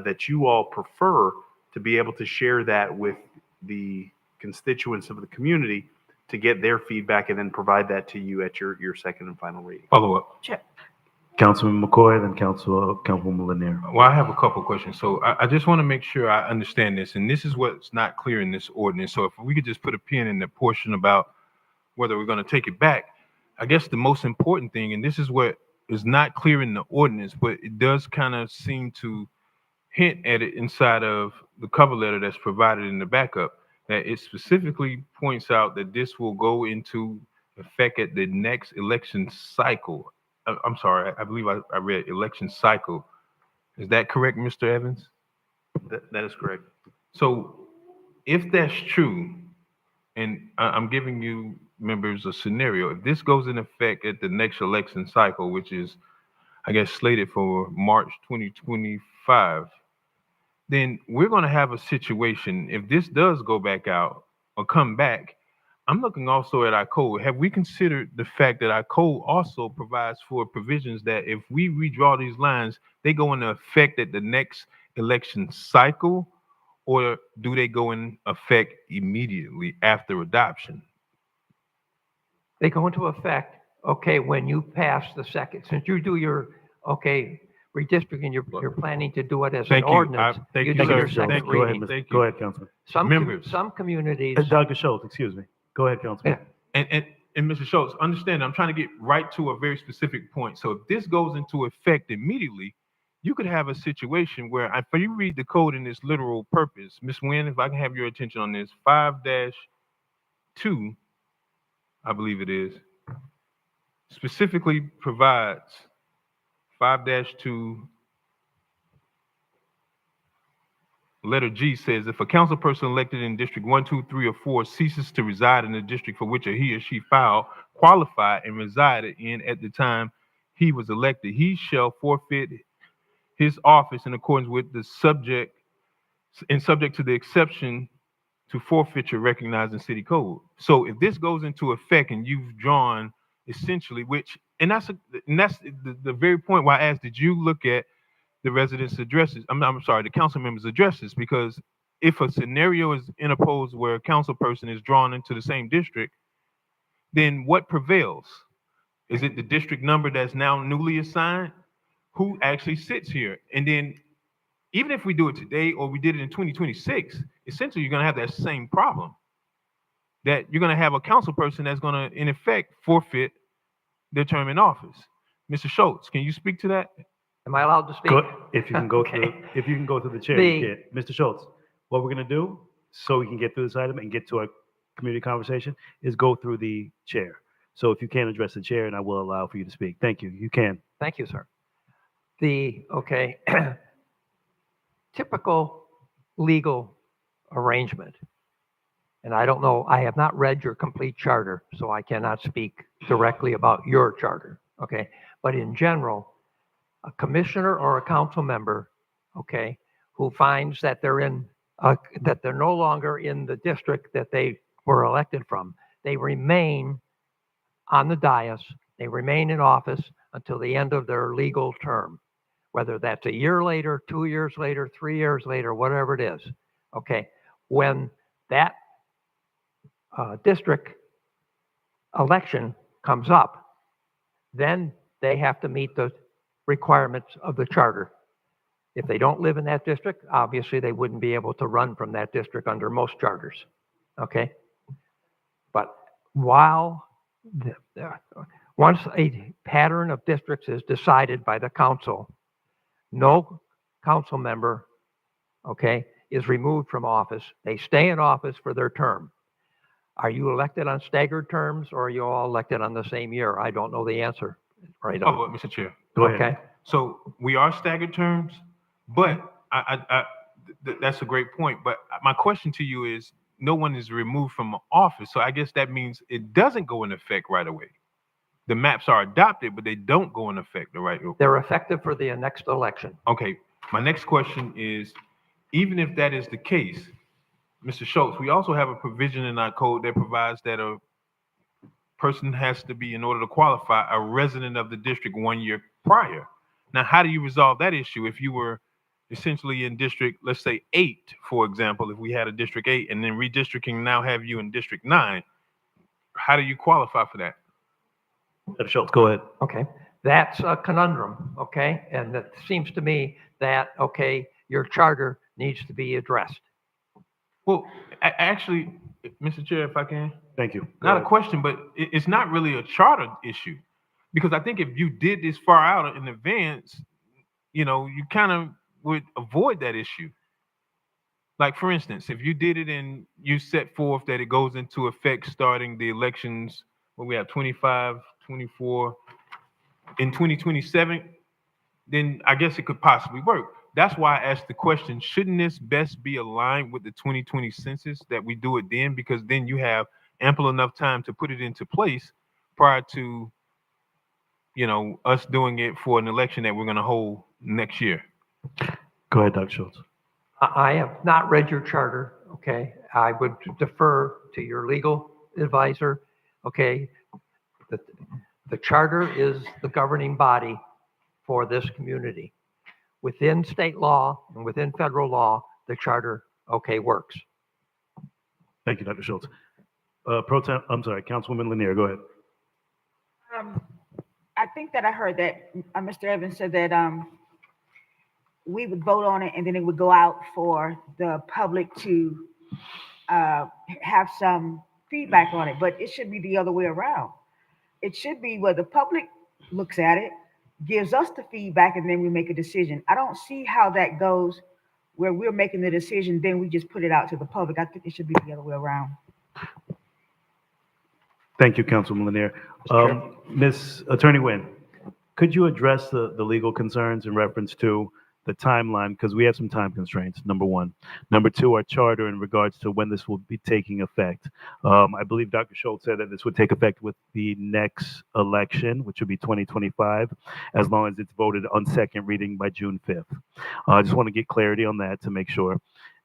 that you all prefer, to be able to share that with the constituents of the community, to get their feedback and then provide that to you at your second and final reading. Follow up. Councilman McCoy, then Councilwoman Lanier. Well, I have a couple questions. So I just want to make sure I understand this, and this is what's not clear in this ordinance. So if we could just put a pin in the portion about whether we're going to take it back, I guess the most important thing, and this is what is not clear in the ordinance, but it does kind of seem to hint at it inside of the cover letter that's provided in the backup, that it specifically points out that this will go into effect at the next election cycle. I'm sorry, I believe I read election cycle. Is that correct, Mr. Evans? That is correct. So if that's true, and I'm giving you members a scenario, if this goes in effect at the next election cycle, which is, I guess, slated for March 2025, then we're going to have a situation, if this does go back out or come back, I'm looking also at our code. Have we considered the fact that our code also provides for provisions that if we redraw these lines, they go into effect at the next election cycle, or do they go in effect immediately after adoption? They go into effect, okay, when you pass the second, since you do your, okay, redistricting, you're planning to do it as an ordinance. Thank you, do your sir. second Go reading. ahead, go ahead, Councilman. Some communities. Dr. Schultz, excuse me. Go ahead, Councilman. And Mr. Schultz, understand, I'm trying to get right to a very specific point. So if this goes into effect immediately, you could have a situation where, if you read the code in its literal purpose, Ms. Nguyen, if I can have your attention on this, 5-2, I believe it is, specifically provides 5-2, letter G says, if a council person elected in District 1, 2, 3, or 4 ceases to reside in the district for which he or she filed, qualified, and resided in at the time he was elected, he shall forfeit his office in accordance with the subject to the exception to forfeiture recognized in city code. So if this goes into effect and you've drawn essentially, that's the very point why I asked, did you look at the residents' addresses? I'm sorry, the council members' addresses, because if a scenario is interposed where a council person is drawn into the same district, then what prevails? Is it the district number that's now newly assigned? Who actually sits here? And then even if we do it today or we did it in 2026, essentially you're gonna have that same problem. That you're gonna have a council person that's gonna, in effect, forfeit their term in office. Mr. Schultz, can you speak to that? Am I allowed to speak? If you can go Okay. if you can go to the chair, you can. Mr. Schultz, what we're gonna do, so we can get through this item and get to our community conversation, is go through the chair. So if you can address the chair, and I will allow for you to speak. Thank you. You can. Thank you, sir. Typical legal arrangement, and I don't know, I have not read your complete charter, so I cannot speak directly about your charter, okay? But in general, a commissioner or a council member, okay, who finds that that they're no longer in the district that they were elected from, they remain on the dais, they remain in office until the end of their legal term, whether that's a year later, 2 years later, 3 years later, whatever it is. Okay, when that district election comes up, then they have to meet the requirements of the charter. If they don't live in that district, obviously they wouldn't be able to run from that district under most charters. Okay, but once a pattern of districts is decided by the council, no council member, okay, is removed from office. They stay in office for their term. Are you elected on staggered terms, or are you all elected on the same year? I don't know the answer right now. Oh, Mr. Chair. Go ahead. Okay. So we are staggered terms, but that's a great point. But my question to you is, no one is removed from office. So I guess that means it doesn't go in effect right away. The maps are adopted, but they don't go in effect right away. They're effective for the next election. Okay, my next question is, even if that is the case, Mr. Schultz, we also have a provision in our code that provides that a person has to be, in order to qualify, a resident of the district 1 year prior. Now, how do you resolve that issue if you were essentially in district, let's say 8, for example, if we had a district 8 and then redistricting now have you in district 9, how do you qualify for that? Mr. Schultz, go ahead. Okay, that's a conundrum, okay? And it seems to me that, okay, your charter needs to be addressed. Well, actually, Mr. Chair, if I can. Thank you. Not a question, but it's not really a charter issue. Because I think if you did this far out in advance, you kind of would avoid that issue. Like, for instance, if you did it and you set forth that it goes into effect starting the elections when we have 25, 24, in 2027, then I guess it could possibly work. That's why I asked the question, shouldn't this best be aligned with the 2020 census, that we do it then? Because then you have ample enough time to put it into place prior to, us doing it for an election that we're going to hold next year. Go ahead, Dr. Schultz. I have not read your charter, okay? I would defer to your legal advisor, okay? The charter is the governing body for this community. Within state law and within federal law, the charter, okay, works. Thank you, Dr. Schultz. Councilwoman Lanier, go ahead. I think that I heard that Mr. Evans said that we would vote on it and then it would go out for the public to have some feedback on it, but it should be the other way around. It should be where the public looks at it, gives us the feedback, and then we make a decision. I don't see how that goes where we're making the decision, then we just put it out to the public. I think it should be the other way around. Thank you, Councilwoman Lanier. Ms. Attorney Nguyen, could you address the legal concerns in reference to the timeline, because we have some time constraints, number one. Number two, our charter in regards to when this will be taking effect. I believe Dr. Schultz said that this would take effect with the next election, which would be 2025, as long as it's voted on second reading by June 5th. I just want to get clarity on that to make sure.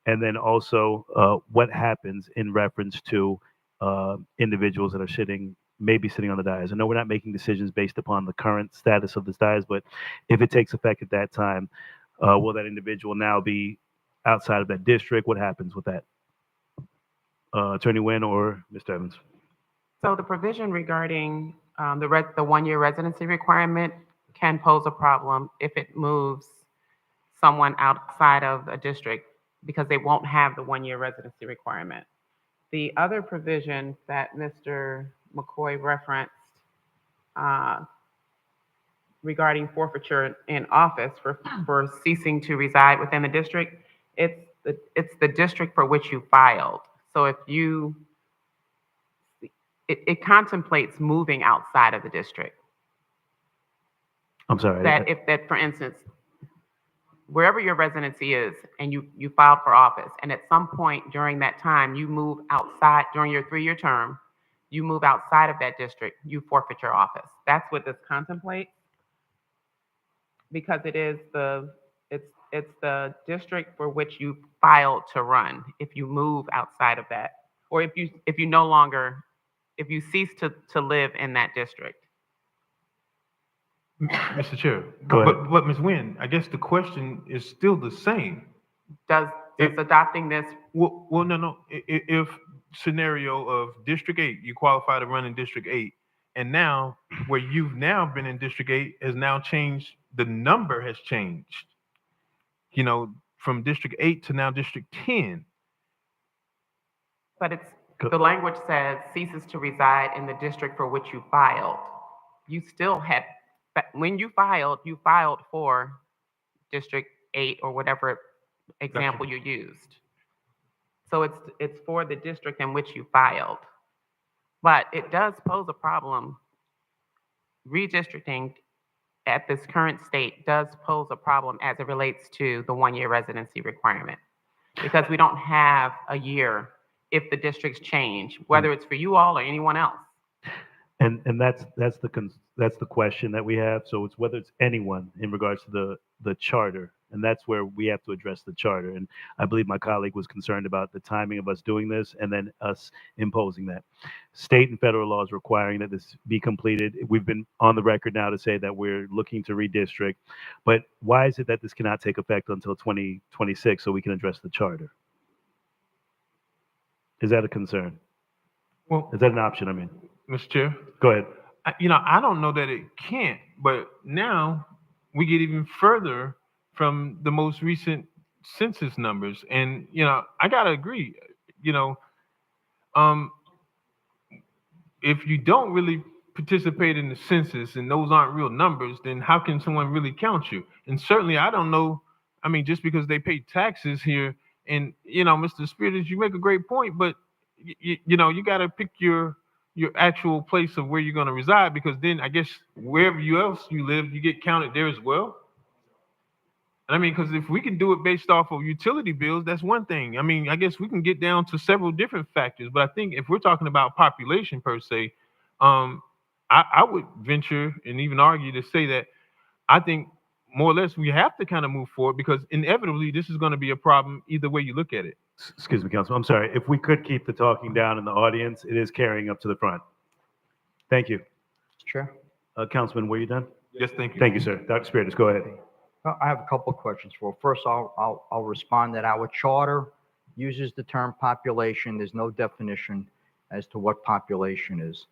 And then also what happens in reference to individuals that are maybe sitting on the dais. I know we're not making decisions based upon the current status of this dais, but if it takes effect at that time, will that individual now be outside of that district? What happens with that? Attorney Nguyen or Mr. Evans? So the provision regarding the one-year residency requirement can pose a problem if it moves someone outside of a district because they won't have the one-year residency requirement. The other provision that Mr. McCoy referenced regarding forfeiture in office for ceasing to reside within the district, it's the district for which you filed. So if it contemplates moving outside of the district. I'm sorry. That for instance, wherever your residency is and you filed for office, and at some point during that time you move outside during your 3-year term, you move outside of that district, you forfeit your office. That's what this contemplates, because it's the district for which you filed to run. If you move outside of that, or if you cease to live in that district. Mr. Chair, Go ahead. but Ms. Nguyen, I guess the question is still the same. Does adopting this? Well, no. If scenario of District 8, you qualify to run in District 8, and now where you've now been in District 8 has now changed, the number has changed, from District 8 to now District 10. But the language says ceases to reside in the district for which you filed. You still had, when you filed for District 8 or whatever example you used. So it's for the district in which you filed. But it does pose a problem. Redistricting at this current state does pose a problem as it relates to the one-year residency requirement, because we don't have a year if the districts change, whether it's for you all or anyone else. And that's the question that we have. So it's whether it's anyone in regards to the charter, and that's where we have to address the charter. And I believe my colleague was concerned about the timing of us doing this and then us imposing that. State and federal laws requiring that this be completed. We've been on the record now to say that we're looking to redistrict, but why is it that this cannot take effect until 2026 so we can address the charter? Is that a concern? Well, is that an option? I mean, Mr. Chair, go ahead. I don't know that it can't, but now we get even further from the most recent census numbers. And, I got to agree, if you don't really participate in the census and those aren't real numbers, then how can someone really count you? And certainly I don't know, just because they pay taxes here and, Mr. Spiritus, you make a great point, but you got to pick your actual place of where you're going to reside, because then I guess wherever else you live, you get counted there as well. Because if we can do it based off of utility bills, that's one thing. I guess we can get down to several different factors, but I think if we're talking about population per se, I would venture and even argue to say that I think more or less we have to kind of move forward, because inevitably this is going to be a problem either way you look at it. Excuse me, Councilman. I'm sorry. If we could keep the talking down in the audience, it is carrying up to the front. Thank you. Sure. Councilman, were you done? Yes, thank you. Thank you, sir. Dr. Spiritus, go ahead. I have a couple of questions for. First, I'll respond that our charter uses the term population. There's no definition as to what population is.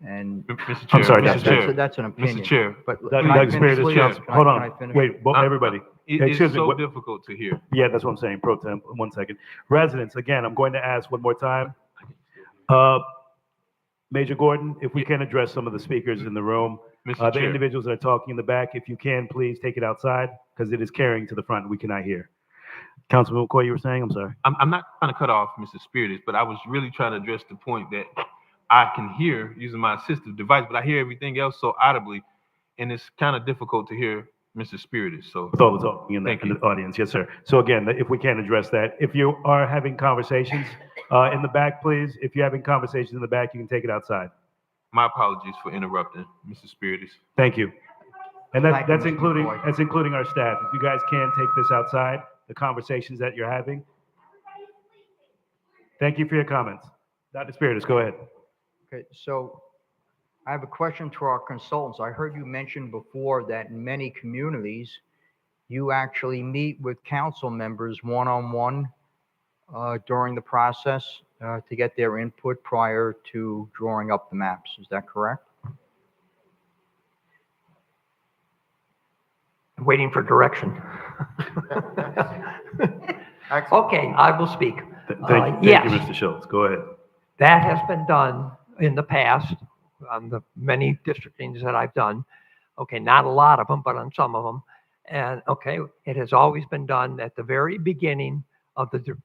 And Mr. Chair, I'm sorry, that's an opinion. Mr. Chair, But Dr. Spiritus, hold on. Wait, everybody. It's Excuse me. so difficult to hear. Yeah, that's what I'm saying. Pro temp, 1 second. Residents, again, I'm going to ask one more time. Major Gordon, if we can address some of the speakers in the room. Mr. The Chair. individuals that are talking in the back, if you can, please take it outside, because it is carrying to the front. We cannot hear. Councilman McCoy, you were saying? I'm sorry. I'm not trying to cut off Mr. Spiritus, but I was really trying to address the point that I can hear using my assistive device, but I hear everything else so audibly, and it's kind of difficult to hear Mr. Spiritus, so. With all the talking in the, Thank in you. the audience, yes, sir. So again, if we can address that, if you are having conversations in the back, please, if you're having conversations in the back, you can take it outside. My apologies for interrupting, Mr. Spiritus. Thank you. And Thank you, that's Mr. including, McCoy. that's including our staff. If you guys can take this outside, the conversations that you're having. Thank you for your comments. Dr. Spiritus, go ahead. Okay, so I have a question to our consultants. I heard you mention before that in many communities, you actually meet with council members one-on-one during the process to get their input prior to drawing up the maps. Is that correct? Waiting for direction. Okay, I will speak. Thank you, Yes. Mr. Schultz. Go ahead. That has been done in the past on the many districtings that I've done. Okay, not a lot of them, but on some of them. And okay, it has always been done at the very beginning of the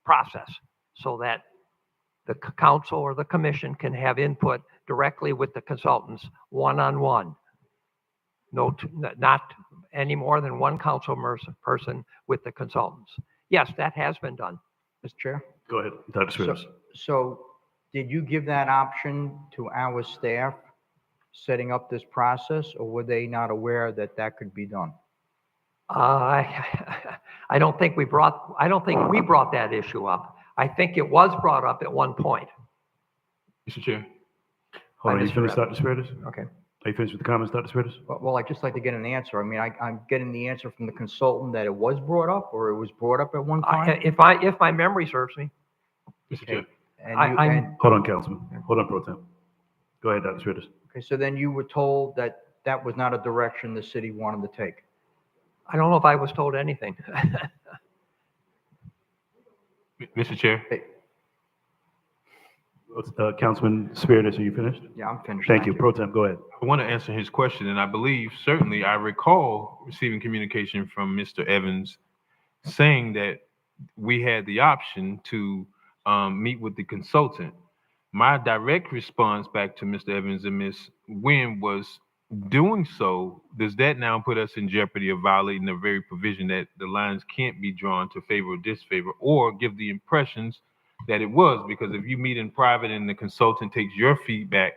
process so that the council or the commission can have input directly with the consultants one-on-one. No, not any more than one council person with the consultants. Yes, that has been done. Mr. Chair? Go ahead, Dr. Spiritus. So did you give that option to our staff setting up this process, or were they not aware that that could be done? I don't think we brought that issue up. I think it was brought up at one point. Mr. Chair. Hold on, By you Mr. finished, Evans. Dr. Spiritus? Okay. Are you finished with the comments, Dr. Spiritus? Well, I'd just like to get an answer. I mean, I'm getting the answer from the consultant that it was brought up, or it was brought up at one time? If my memory serves me. Mr. Chair. And Hold on, Councilman. Hold on, Pro Tem. Go ahead, Dr. Spiritus. okay, so then you were told that that was not a direction the city wanted to take. I don't know if I was told anything. Mr. Chair. Councilman Spiritus, are you finished? Yeah, I'm finished. Thank you. Pro Tem, go ahead. I want to answer his question, and I believe, certainly, I recall receiving communication from Mr. Evans saying that we had the option to meet with the consultant. My direct response back to Mr. Evans and Ms. Nguyen was, doing so, does that now put us in jeopardy of violating the very provision that the lines can't be drawn to favor or disfavor, or give the impressions that it was? Because if you meet in private and the consultant takes your feedback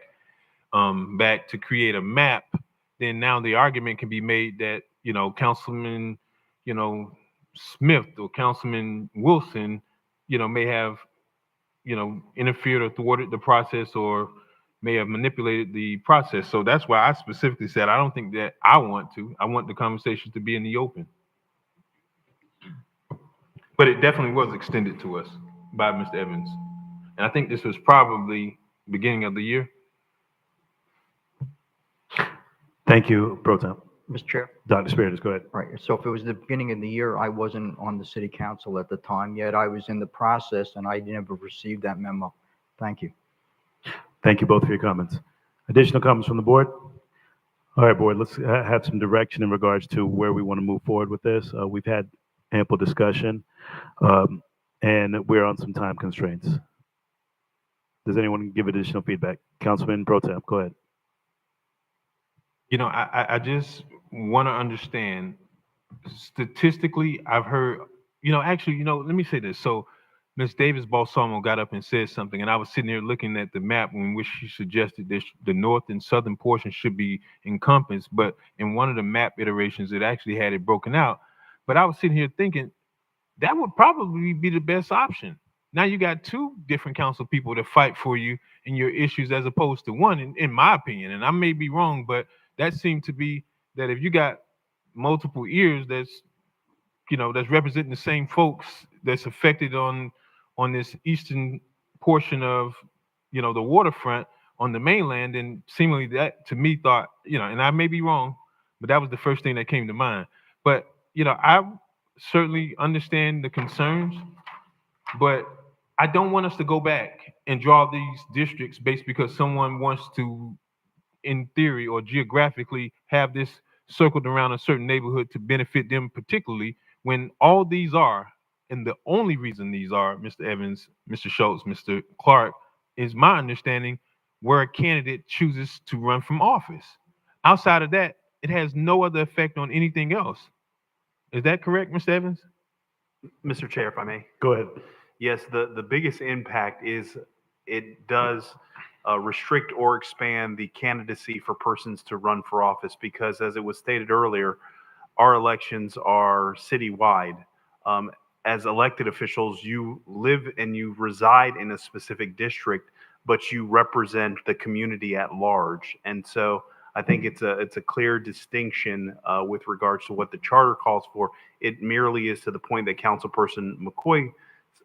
back to create a map, then now the argument can be made that, Councilman, Smith or Councilman Wilson, may have, interfered or thwarted the process, or may have manipulated the process. So that's why I specifically said, I don't think that I want to. I want the conversation to be in the open. But it definitely was extended to us by Mr. Evans. And I think this was probably beginning of the year. Thank you, Pro Tem. Mr. Chair? Dr. Spiritus, go ahead. Right, so if it was the beginning of the year, I wasn't on the city council at the time, yet I was in the process and I never received that memo. Thank you. Thank you both for your comments. Additional comments from the board? All right, board, let's have some direction in regards to where we want to move forward with this. We've had ample discussion, and we're on some time constraints. Does anyone give additional feedback? Councilman Pro Tem, go ahead. I just want to understand, statistically, I've heard, let me say this. So Ms. Davis Balsamo got up and said something, and I was sitting there looking at the map in which she suggested that the north and southern portion should be encompassed, but in one of the map iterations, it actually had it broken out. But I was sitting here thinking, that would probably be the best option. Now you got two different council people to fight for you in your issues as opposed to one, in my opinion, and I may be wrong, but that seemed to be that if you got multiple ears that's representing the same folks that's affected on this eastern portion of, the waterfront on the mainland, then seemingly that to me thought, and I may be wrong, but that was the first thing that came to mind. But, I certainly understand the concerns, but I don't want us to go back and draw these districts based because someone wants to, in theory or geographically, have this circled around a certain neighborhood to benefit them particularly, when all these are, and the only reason these are, Mr. Evans, Mr. Schultz, Mr. Clark, is my understanding, where a candidate chooses to run from office. Outside of that, it has no other effect on anything else. Is that correct, Mr. Evans? Mr. Chair, if I may. Go ahead. Yes, the biggest impact is it does restrict or expand the candidacy for persons to run for office because, as it was stated earlier, our elections are citywide. As elected officials, you live and you reside in a specific district, but you represent the community at large. And so I think it's a clear distinction with regards to what the charter calls for. It merely is to the point that Councilperson McCoy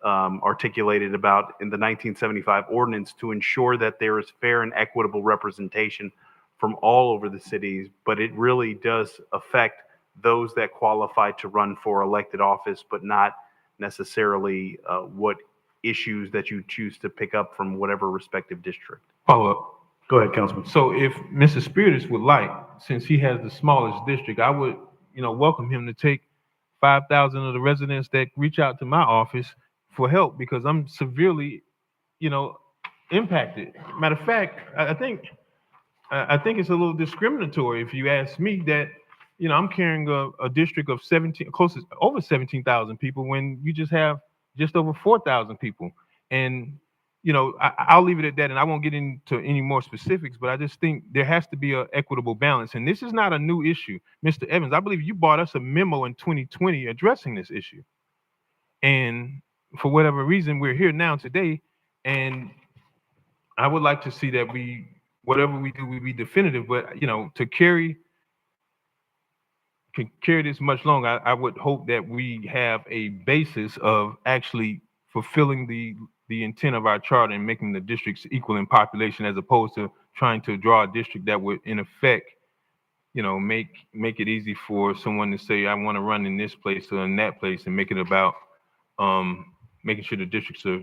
articulated about in the 1975 ordinance to ensure that there is fair and equitable representation from all over the cities, but it really does affect those that qualify to run for elected office, but not necessarily what issues that you choose to pick up from whatever respective district. Follow up. Go ahead, Councilman. So if Mr. Spiritus would like, since he has the smallest district, I would, welcome him to take 5,000 of the residents that reach out to my office for help because I'm severely, impacted. Matter of fact, I think it's a little discriminatory if you ask me that, I'm carrying a district of 17, over 17,000 people when you just have just over 4,000 people. And, I'll leave it at that and I won't get into any more specifics, but I just think there has to be an equitable balance. And this is not a new issue. Mr. Evans, I believe you brought us a memo in 2020 addressing this issue. And for whatever reason, we're here now today. And I would like to see that whatever we do, we be definitive, but, to carry this much longer, I would hope that we have a basis of actually fulfilling the intent of our charter and making the districts equal in population as opposed to trying to draw a district that would in effect, make it easy for someone to say, I want to run in this place or in that place and make it about making sure the districts are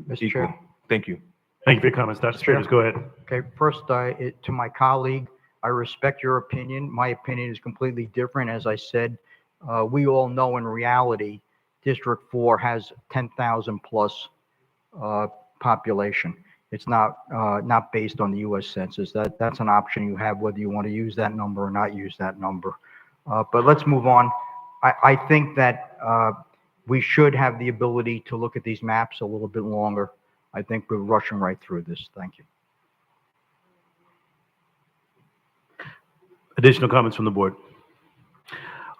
Mr. equal. Chair. Thank you. Thank you for your comments. Dr. Spiritus, go ahead. Okay, first, to my colleague, I respect your opinion. My opinion is completely different. As I said, we all know in reality, District 4 has 10,000 plus population. It's not based on the U.S. Census. That's an option you have whether you want to use that number or not use that number. But let's move on. I think that we should have the ability to look at these maps a little bit longer. I think we're rushing right through this. Thank you. Additional comments from the board?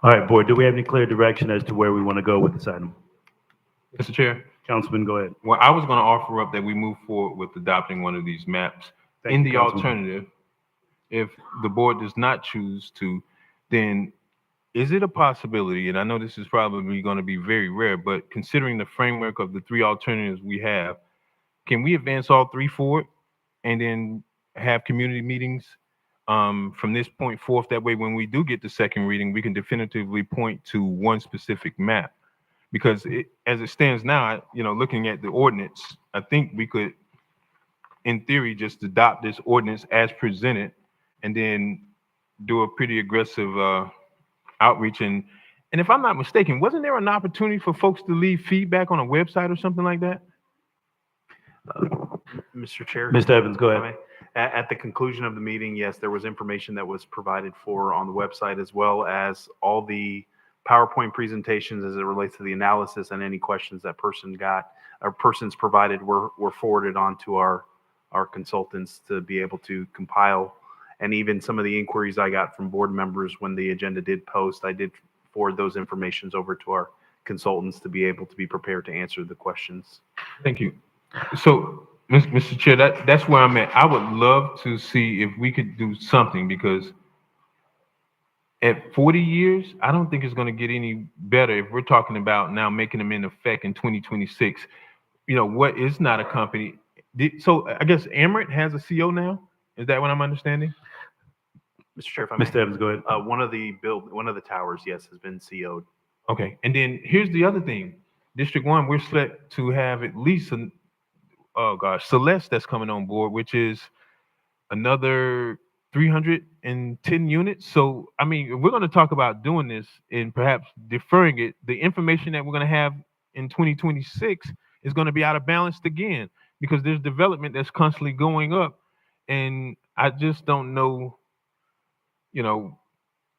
All right, board, do we have any clear direction as to where we want to go with this item? Mr. Chair. Councilman, go ahead. Well, I was going to offer up that we move forward with adopting one of these maps. In the alternative, if the board does not choose to, then is it a possibility, and I know this is probably going to be very rare, but considering the framework of the three alternatives we have, can we advance all three forward and then have community meetings from this point forth? That way, when we do get the second reading, we can definitively point to one specific map. Because as it stands now, looking at the ordinance, I think we could, in theory, just adopt this ordinance as presented and then do a pretty aggressive outreach. And if I'm not mistaken, wasn't there an opportunity for folks to leave feedback on a website or something like that? Mr. Chair. Mr. Evans, go ahead. At the conclusion of the meeting, yes, there was information that was provided on the website, as well as all the PowerPoint presentations as it relates to the analysis, and any questions that persons provided were forwarded on to our consultants to be able to compile. And even some of the inquiries I got from board members when the agenda did post, I did forward those informations over to our consultants to be able to be prepared to answer the questions. Thank you. So, Mr. Chair, that's where I'm at. I would love to see if we could do something, because at 40 years, I don't think it's going to get any better if we're talking about now making them in effect in 2026. What is not a company? So I guess Amaret has a CO now? Is that what I'm understanding? Mr. Chair, if I may. Mr. Evans, go ahead. One of the towers, yes, has been CO'd. Okay. And then here's the other thing. District 1, we're set to have at least Celeste that's coming on board, which is another 310 units. So, I mean, if we're going to talk about doing this and perhaps deferring it, the information that we're going to have in 2026 is going to be out of balance again, because there's development that's constantly going up. And I just don't know,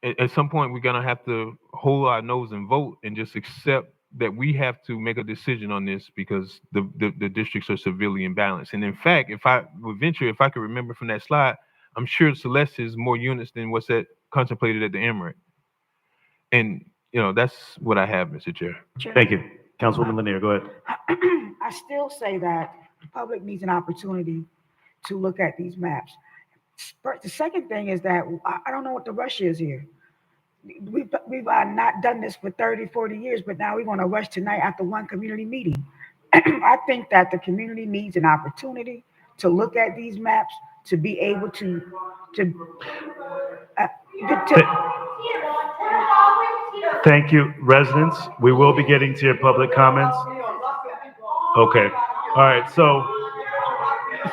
at some point, we're gonna have to hold our nose and vote and just accept that we have to make a decision on this because the districts are severely imbalanced. And in fact, if I would venture, if I could remember from that slide, I'm sure Celeste is more units than what's contemplated at the Emirate. And, that's what I have, Mr. Chair. Thank you. Councilwoman Lanier, go ahead. I still say that the public needs an opportunity to look at these maps. The second thing is that I don't know what the rush is here. We've not done this for 30, 40 years, but now we want to rush tonight after one community meeting. I think that the community needs an opportunity to look at these maps, to be able to Thank you, residents. We will be getting to your public comments. Okay. All right. So,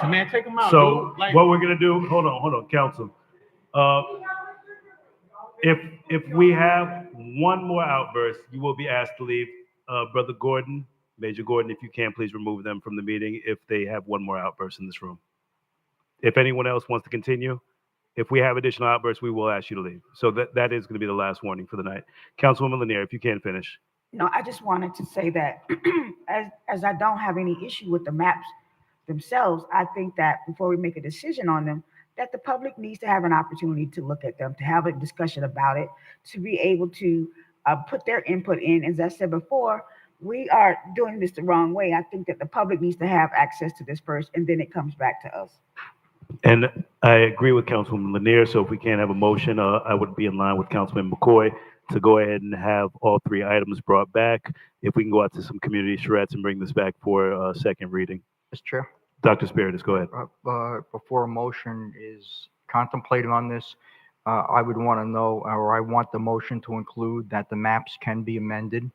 Man, take them out. so dude. Like- what we're gonna do? Hold on, council. If we have one more outburst, you will be asked to leave. Brother Gordon, Major Gordon, if you can, please remove them from the meeting if they have one more outburst in this room. If anyone else wants to continue, if we have additional outbursts, we will ask you to leave. So that is going to be the last warning for the night. Councilwoman Lanier, if you can finish. I just wanted to say that as I don't have any issue with the maps themselves, I think that before we make a decision on them, that the public needs to have an opportunity to look at them, to have a discussion about it, to be able to put their input in. As I said before, we are doing this the wrong way. I think that the public needs to have access to this first, and then it comes back to us. And I agree with Councilwoman Lanier. So if we can't have a motion, I would be in line with Councilman McCoy to go ahead and have all three items brought back. If we can go out to some community charrettes and bring this back for a second reading. Mr. Chair, Dr. Spiritus, go ahead. before a motion is contemplated on this, I would want to know, or I want the motion to include that the maps can be amended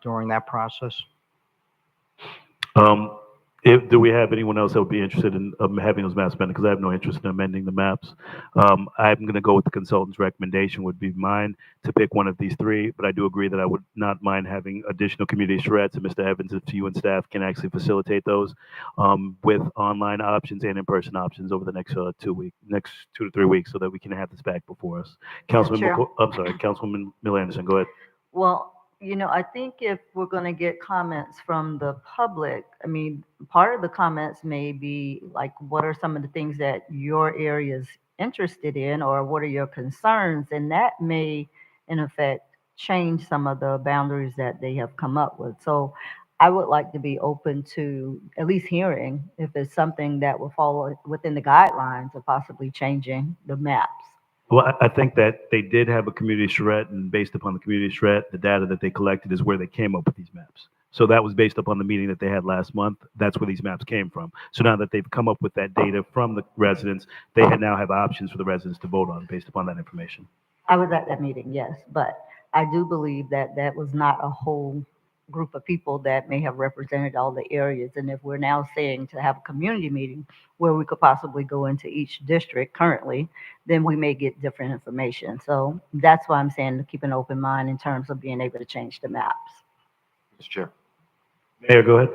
during that process. Do we have anyone else that would be interested in having those maps amended? Because I have no interest in amending the maps. I'm going to go with the consultant's recommendation would be mine to pick one of these three, but I do agree that I would not mind having additional community charrettes, and Mr. Evans, if you and staff can actually facilitate those with online options and in-person options over the next 2 to 3 weeks so that we can have this back before us. Councilman Chair. Councilwoman Mill Anderson, go ahead. Well, I think if we're going to get comments from the public, part of the comments may be like, what are some of the things that your area is interested in, or what are your concerns? And that may, in effect, change some of the boundaries that they have come up with. So I would like to be open to at least hearing if it's something that will fall within the guidelines of possibly changing the maps. Well, I think that they did have a community charrette, and based upon the community charrette, the data that they collected is where they came up with these maps. So that was based upon the meeting that they had last month. That's where these maps came from. So now that they've come up with that data from the residents, they now have options for the residents to vote on based upon that information. I was at that meeting, yes, but I do believe that that was not a whole group of people that may have represented all the areas. And if we're now saying to have a community meeting where we could possibly go into each district currently, then we may get different information. So that's why I'm saying to keep an open mind in terms of being able to change the maps. Mr. Chair. Mayor, go ahead.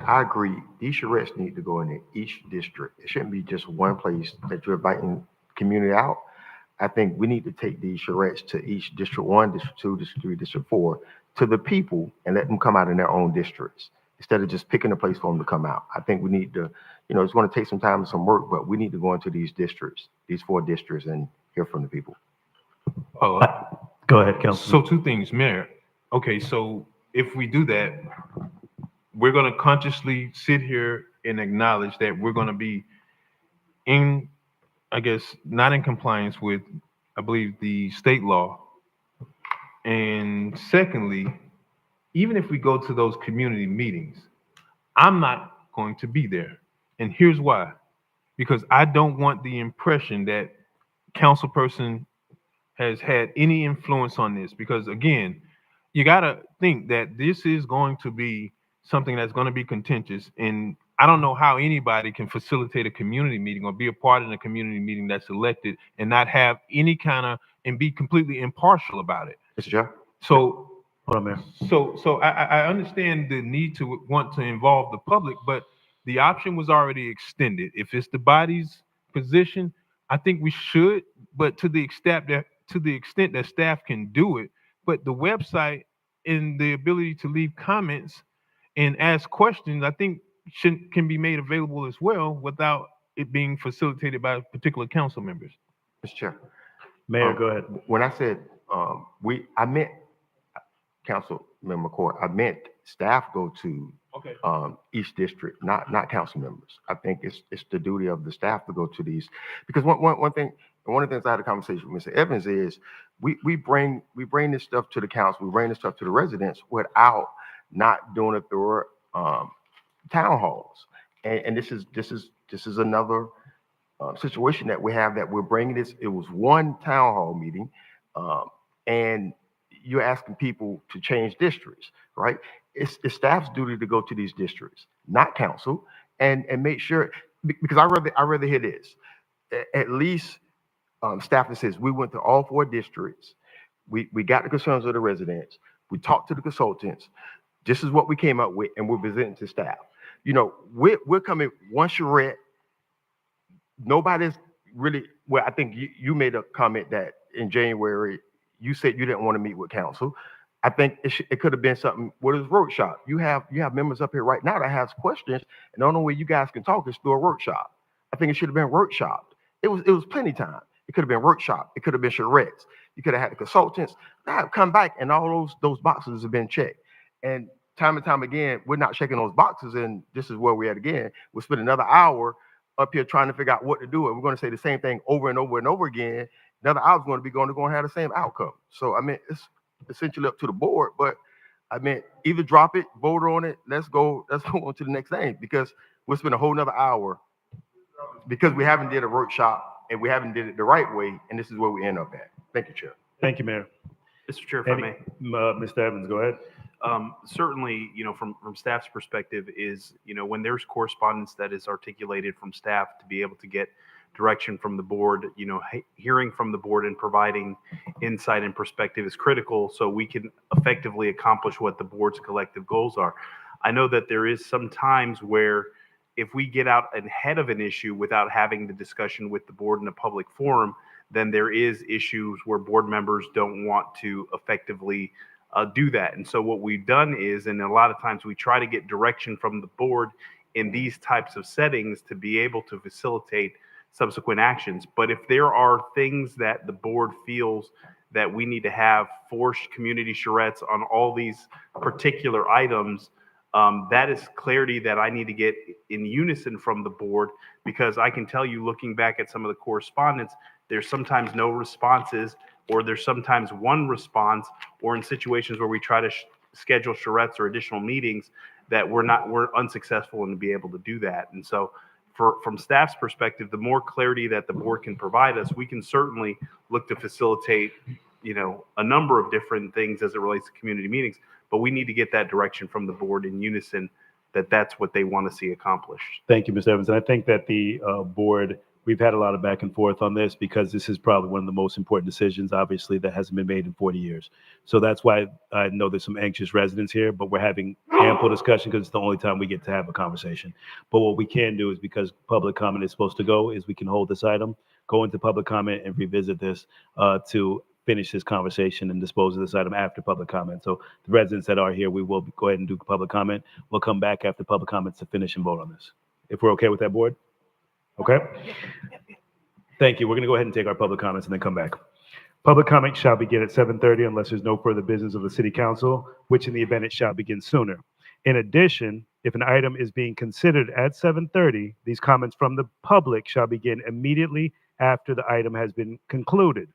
I agree. These charrettes need to go into each district. It shouldn't be just one place that you're inviting community out. I think we need to take these charrettes to each District 1, District 2, District 3, District 4, to the people and let them come out in their own districts instead of just picking a place for them to come out. I think we need to, it's going to take some time and some work, but we need to go into these districts, these 4 districts, and hear from the people. Oh, go ahead, Councilman. So 2 things, Mayor. Okay, so if we do that, we're going to consciously sit here and acknowledge that we're going to be not in compliance with, I believe, the state law. And secondly, even if we go to those community meetings, I'm not going to be there. And here's why. Because I don't want the impression that councilperson has had any influence on this. Because again, you got to think that this is going to be something that's going to be contentious. And I don't know how anybody can facilitate a community meeting or be a part in a community meeting that's elected and not have any and be completely impartial about it. Mr. Chair. So, hold on, Mayor. So I understand the need to want to involve the public, but the option was already extended. If it's the body's position, I think we should, but to the extent to the extent that staff can do it, but the website and the ability to leave comments and ask questions, I think can be made available as well without it being facilitated by particular council members. Mr. Chair. Mayor, go ahead. When I said, I meant, Council Member McCoy, I meant staff go to each district, not council members. I think it's the duty of the staff to go to these, because one thing, one of the things I had a conversation with Mr. Evans is we bring this stuff to the council, we bring this stuff to the residents without not doing it through town halls. And this is another situation that we have, that we're bringing this. It was one town hall meeting, and you're asking people to change districts, right? It's staff's duty to go to these districts, not council, and make sure, because I rather hear this. At least staff that says we went to all 4 districts, we got the concerns of the residents, we talked to the consultants, this is what we came up with, and we're presenting to staff. You know, we're coming one charrette. Nobody's really, well, I think you made a comment that in January, you said you didn't want to meet with council. I think it could have been something, what is workshop? You have members up here right now that has questions, and the only way you guys can talk is through a workshop. I think it should have been workshopped. It was plenty time. It could have been workshop. It could have been charrettes. You could have had the consultants. Now come back and all those boxes have been checked. And time and time again, we're not checking those boxes, and this is where we're at again. We'll spend another hour up here trying to figure out what to do, and we're going to say the same thing over and over and over again. Another hour is going to have the same outcome. So I mean, it's essentially up to the board, but I mean, either drop it, vote on it, let's go on to the next thing, because we'll spend a whole nother hour because we haven't did a workshop and we haven't did it the right way, and this is where we end up at. Thank you, Chair. Thank you, Mayor. Mr. Chair, if I may. Mr. Evans, go ahead. Certainly, from staff's perspective is, when there's correspondence that is articulated from staff, to be able to get direction from the board, hearing from the board and providing insight and perspective is critical so we can effectively accomplish what the board's collective goals are. I know that there is some times where if we get out ahead of an issue without having the discussion with the board in a public forum, then there is issues where board members don't want to effectively do that. And so what we've done is, and a lot of times we try to get direction from the board in these types of settings to be able to facilitate subsequent actions. But if there are things that the board feels that we need to have forced community charrettes on all these particular items, that is clarity that I need to get in unison from the board, because I can tell you, looking back at some of the correspondence, there's sometimes no responses, or there's sometimes one response, or in situations where we try to schedule charrettes or additional meetings that we're unsuccessful in to be able to do that. And so from staff's perspective, the more clarity that the board can provide us, we can certainly look to facilitate, a number of different things as it relates to community meetings, but we need to get that direction from the board in unison that that's what they want to see accomplished. Thank you, Mr. Evans. And I think that the board, we've had a lot of back and forth on this, because this is probably one of the most important decisions, obviously, that hasn't been made in 40 years. So that's why I know there's some anxious residents here, but we're having ample discussion because it's the only time we get to have a conversation. But what we can do is, because public comment is supposed to go, is we can hold this item, go into public comment, and revisit this to finish this conversation and dispose of this item after public comment. So the residents that are here, we will go ahead and do public comment. We'll come back after public comments to finish and vote on this. If we're okay with that, board? Okay. Thank you. We're going to go ahead and take our public comments and then come back. Public comment shall begin at 7:30 unless there's no further business of the city council, which in the event it shall begin sooner. In addition, if an item is being considered at 7:30, these comments from the public shall begin immediately after the item has been concluded.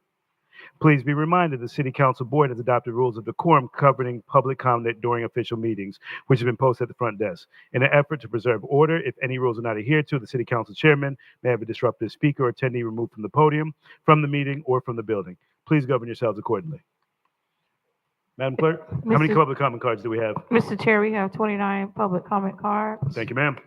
Please be reminded the City Council Board has adopted rules of decorum covering public comment during official meetings, which have been posted at the front desk. In an effort to preserve order, if any rules are not adhered to, the City Council Chairman may have a disruptive speaker or attendee removed from the podium, from the meeting, or from the building. Please govern yourselves accordingly. Madam Clerk, how many public comment cards do we have? Mr. Chair, we have 29 public comment cards. Thank you, ma'am.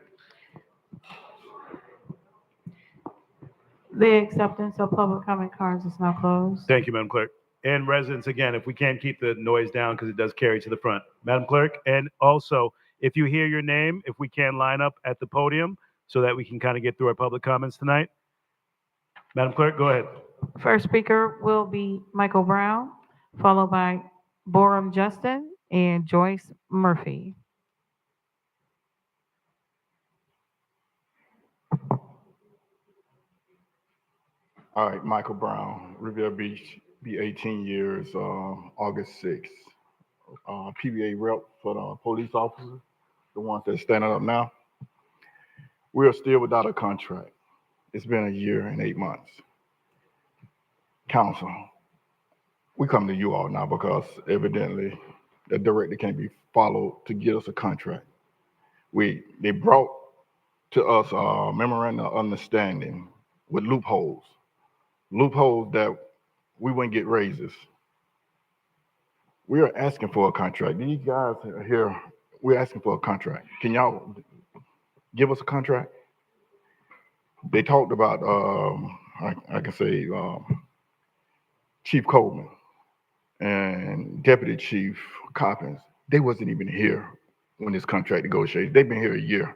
The acceptance of public comment cards is now closed. Thank you, Madam Clerk. And residents, again, if we can keep the noise down because it does carry to the front. Madam Clerk, and also, if you hear your name, if we can line up at the podium so that we can kind of get through our public comments tonight. Madam Clerk, go ahead. First speaker will be Michael Brown, followed by Boram Justin and Joyce Murphy. All right, Michael Brown, Riviera Beach, be 18 years, August 6th. PBA rep for the police officers, the ones that are standing up now. We are still without a contract. It's been a year and 8 months. Council, we come to you all now because evidently the director can't be followed to get us a contract. They brought to us a memorandum of understanding with loopholes that we wouldn't get raises. We are asking for a contract. These guys are here, we're asking for a contract. Can y'all give us a contract? They talked about, I can say, Chief Coleman and Deputy Chief Coppins. They wasn't even here when this contract negotiated. They've been here a year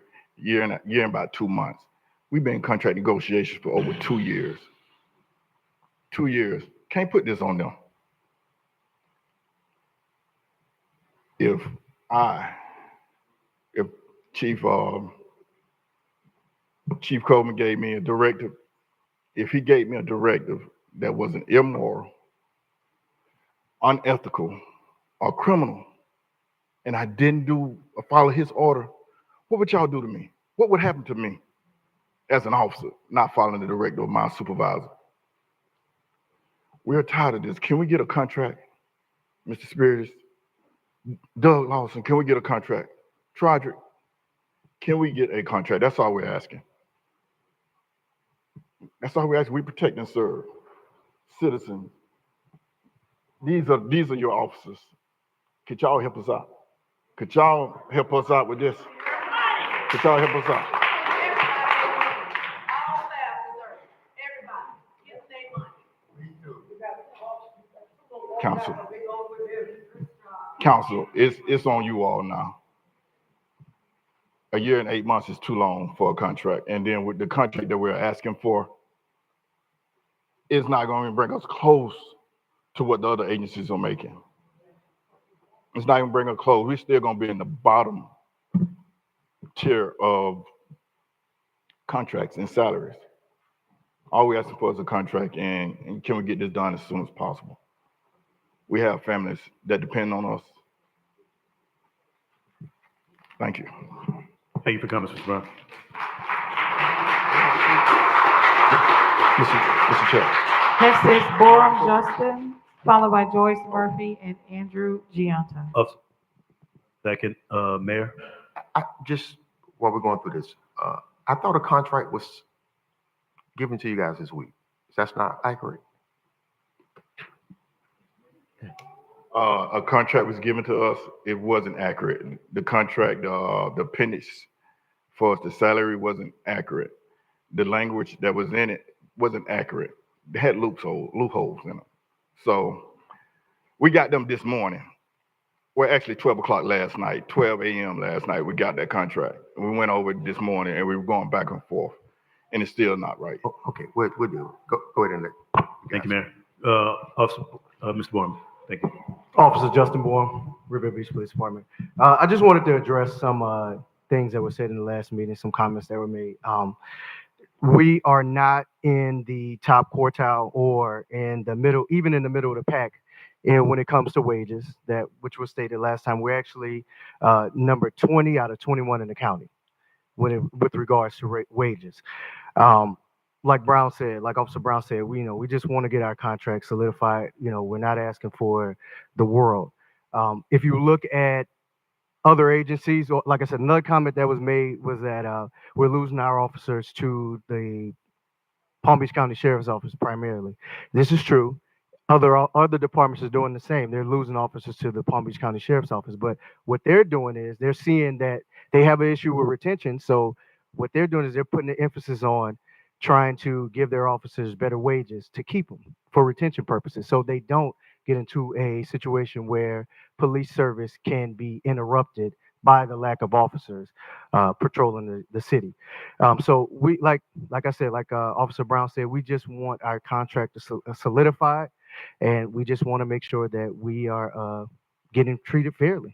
and about 2 months. We've been in contract negotiations for over 2 years. 2 years. Can't put this on them. If Chief Coleman gave me a directive, if he gave me a directive that was an immoral, unethical, or criminal, and I didn't follow his order, what would y'all do to me? What would happen to me as an officer, not following the directive of my supervisor? We're tired of this. Can we get a contract, Mr. Spiritus? Doug Lawson, can we get a contract? Trodrick, can we get a contract? That's all we're asking. That's all we're asking. We protect and serve citizens. These are your officers. Could y'all help us out? Could y'all help us out with this? Could y'all help us out? Council, it's on you all now. A year and 8 months is too long for a contract. And then with the contract that we're asking for, it's not going to bring us close to what the other agencies are making. It's not even bring us close. We're still going to be in the bottom tier of contracts and salaries. All we're asking for is a contract, and can we get this done as soon as possible? We have families that depend on us. Thank you. Thank you for coming, Mr. Brown. Mr. Chair. Next is Boram Justin, followed by Joyce Murphy and Andrew Gianta. Second, Mayor. Just while we're going through this, I thought a contract was given to you guys this week. That's not accurate. A contract was given to us. It wasn't accurate. The contract, the appendix for us, the salary wasn't accurate. The language that was in it wasn't accurate. They had loopholes in it. So we got them this morning. Well, actually 12 o'clock last night, 12 a.m. last night, we got that contract. And we went over it this morning and we were going back and forth. And it's still not right. Okay, we'll do. Go ahead and let. Thank you, Mayor. Officer, Mr. Bourne, thank you. Officer Justin Bourne, Riviera Beach Police Department. I just wanted to address some things that were said in the last meeting, some comments that were made. We are not in the top quartile or in the middle, even in the middle of the pack. And when it comes to wages, which was stated last time, we're actually number 20 out of 21 in the county with regards to wages. Like Brown said, like Officer Brown said, we just want to get our contract solidified. We're not asking for the world. If you look at other agencies, or like I said, another comment that was made was that we're losing our officers to the Palm Beach County Sheriff's Office primarily. This is true. Other departments are doing the same. They're losing officers to the Palm Beach County Sheriff's Office. But what they're doing is they're seeing that they have an issue with retention. So what they're doing is they're putting the emphasis on trying to give their officers better wages to keep them for retention purposes, so they don't get into a situation where police service can be interrupted by the lack of officers patrolling the city. So we like I said, like Officer Brown said, we just want our contract to solidified, and we just want to make sure that we are getting treated fairly.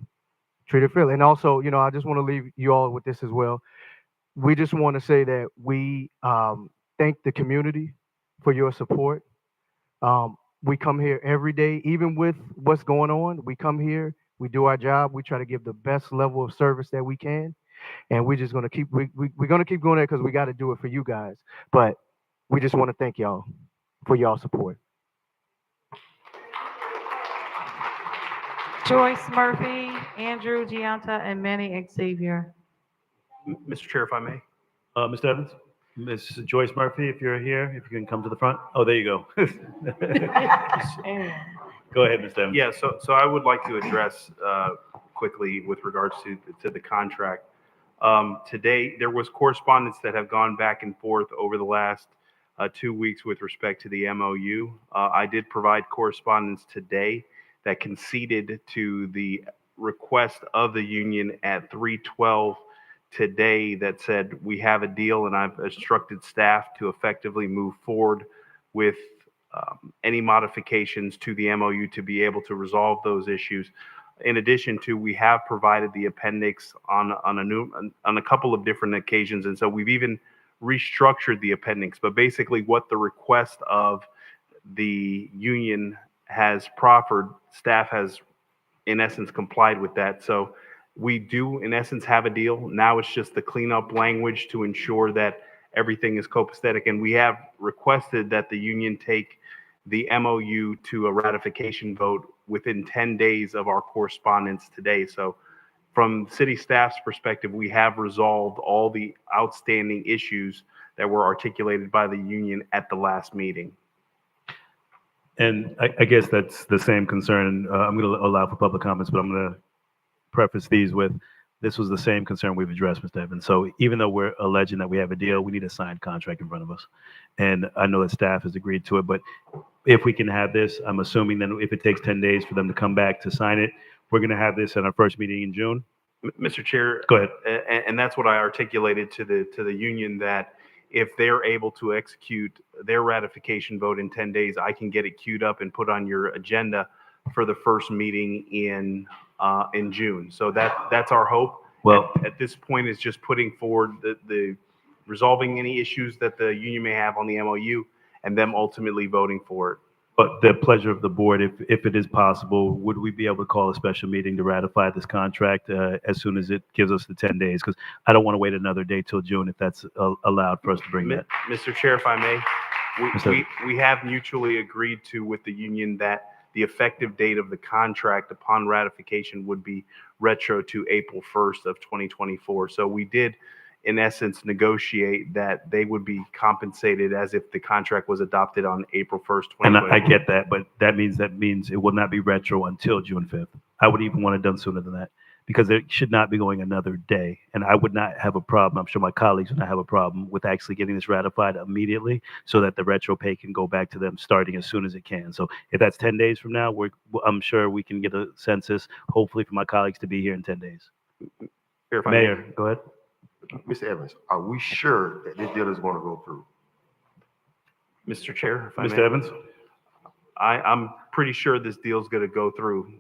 Treated fairly. And also, you know, I just want to leave you all with this as well. We just want to say that we thank the community for your support. We come here every day, even with what's going on. We come here, we do our job, we try to give the best level of service that we can, and we're just gonna keep we're gonna keep going there because we got to do it for you guys. But we just want to thank y'all for y'all support. Joyce Murphy, Andrew Gianta, and Manny Xavier. Mr. Chair, if I may. Mr. Evans? Ms. Joyce Murphy, if you're here, if you can come to the front. Oh, there you go. Go ahead, Mr. Evans. Yeah, so I would like to address quickly with regards to the contract. Today, there was correspondence that have gone back and forth over the last 2 weeks with respect to the MOU. I did provide correspondence today that conceded to the request of the union at 3:12 today that said we have a deal, and I've instructed staff to effectively move forward with any modifications to the MOU to be able to resolve those issues. In addition to, we have provided the appendix on a couple of different occasions, and so we've even restructured the appendix. But basically, what the request of the union has proffered, staff has, in essence, complied with that. So we do, in essence, have a deal. Now it's just the cleanup language to ensure that everything is copacetic. And we have requested that the union take the MOU to a ratification vote within 10 days of our correspondence today. So from city staff's perspective, we have resolved all the outstanding issues that were articulated by the union at the last meeting. And I guess that's the same concern. I'm going to allow for public comments, but I'm going to preface these with, this was the same concern we've addressed, Mr. Evans. So even though we're alleging that we have a deal, we need a signed contract in front of us. And I know that staff has agreed to it, but if we can have this, I'm assuming that if it takes 10 days for them to come back to sign it, we're going to have this at our first meeting in June. Mr. Chair. Go ahead. And that's what I articulated to the union, that if they're able to execute their ratification vote in 10 days, I can get it queued up and put on your agenda for the first meeting in June. So that's our hope. Well, at this point, it's just putting forward the resolving any issues that the union may have on the MOU and them ultimately voting for it. But the pleasure of the board, if it is possible, would we be able to call a special meeting to ratify this contract as soon as it gives us the 10 days? Because I don't want to wait another day till June if that's allowed for us to bring that. Mr. Chair, if I may, we have mutually agreed to with the union that the effective date of the contract upon ratification would be retro to April 1st of 2024. So we did, in essence, negotiate that they would be compensated as if the contract was adopted on April 1st, 2024. And I get that, but that means it will not be retro until June 5th. I would even want it done sooner than that, because it should not be going another day. And I would not have a problem, I'm sure my colleagues would not have a problem with actually getting this ratified immediately so that the retro pay can go back to them starting as soon as it can. So if that's 10 days from now, I'm sure we can get a census, hopefully for my colleagues to be here in 10 days. Mayor, go ahead. Mr. Evans, are we sure that this deal is going to go through? Mr. Chair, if I Mr. may. Evans? I'm pretty sure this deal is going to go through.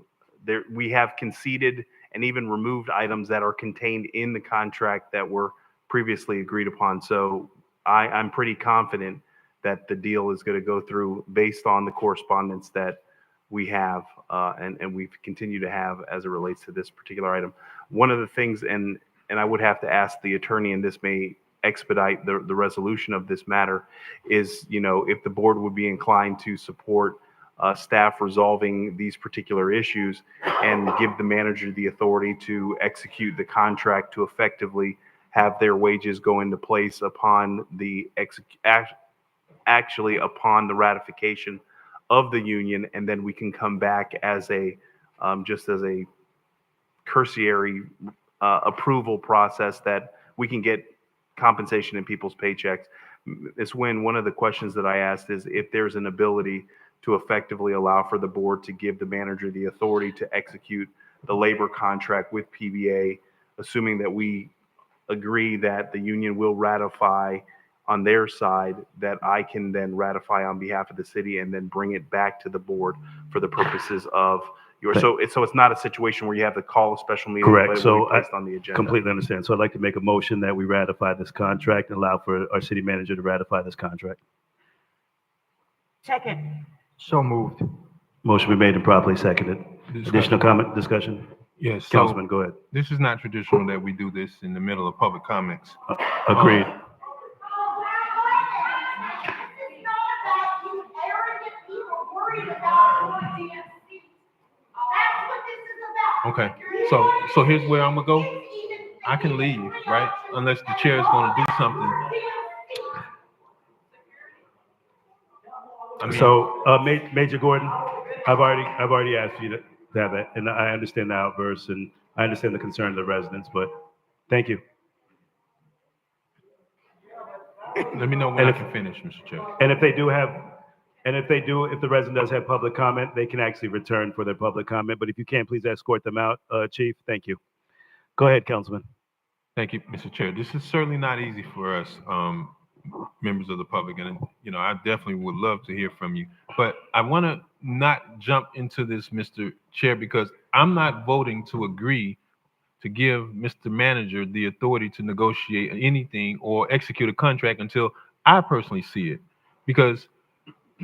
We have conceded and even removed items that are contained in the contract that were previously agreed upon. So I'm pretty confident that the deal is going to go through based on the correspondence that we have and we've continued to have as it relates to this particular item. One of the things, and I would have to ask the attorney, and this may expedite the resolution of this matter, is, if the board would be inclined to support staff resolving these particular issues and give the manager the authority to execute the contract to effectively have their wages go into place upon the upon the ratification of the union, and then we can come back as just as a cursory approval process that we can get compensation in people's paychecks. Ms. Nguyen, one of the questions that I asked is if there's an ability to effectively allow for the board to give the manager the authority to execute the labor contract with PBA assuming that we agree that the union will ratify on their side, that I can then ratify on behalf of the city and then bring it back to the board for the purposes of your, so it's not a situation where you have to call a special meeting, but Correct. it will So be I placed on the agenda. completely understand. So I'd like to make a motion that we ratify this contract and allow for our city manager to ratify this contract. Second. So moved. Motion been made and properly seconded. Discussion. Additional comment, discussion? Yes. so Councilman, go ahead. This is not traditional that we do this in the middle of public comments. Agreed. Okay, so here's where I'm gonna go. I can leave, right? Unless the chair is gonna do something. I mean, So, Major Gordon, I've already asked you to have that, and I understand the outburst, and I understand the concern of the residents, but thank you. let me know when And I if- can finish, Mr. Chair. And if the resident does have public comment, they can actually return for their public comment, but if you can, please escort them out, Chief, thank you. Go ahead, Councilman. Thank you, Mr. Chair. This is certainly not easy for us, members of the public, and, I definitely would love to hear from you. But I want to not jump into this, Mr. Chair, because I'm not voting to agree to give Mr. Manager the authority to negotiate anything or execute a contract until I personally see it. Because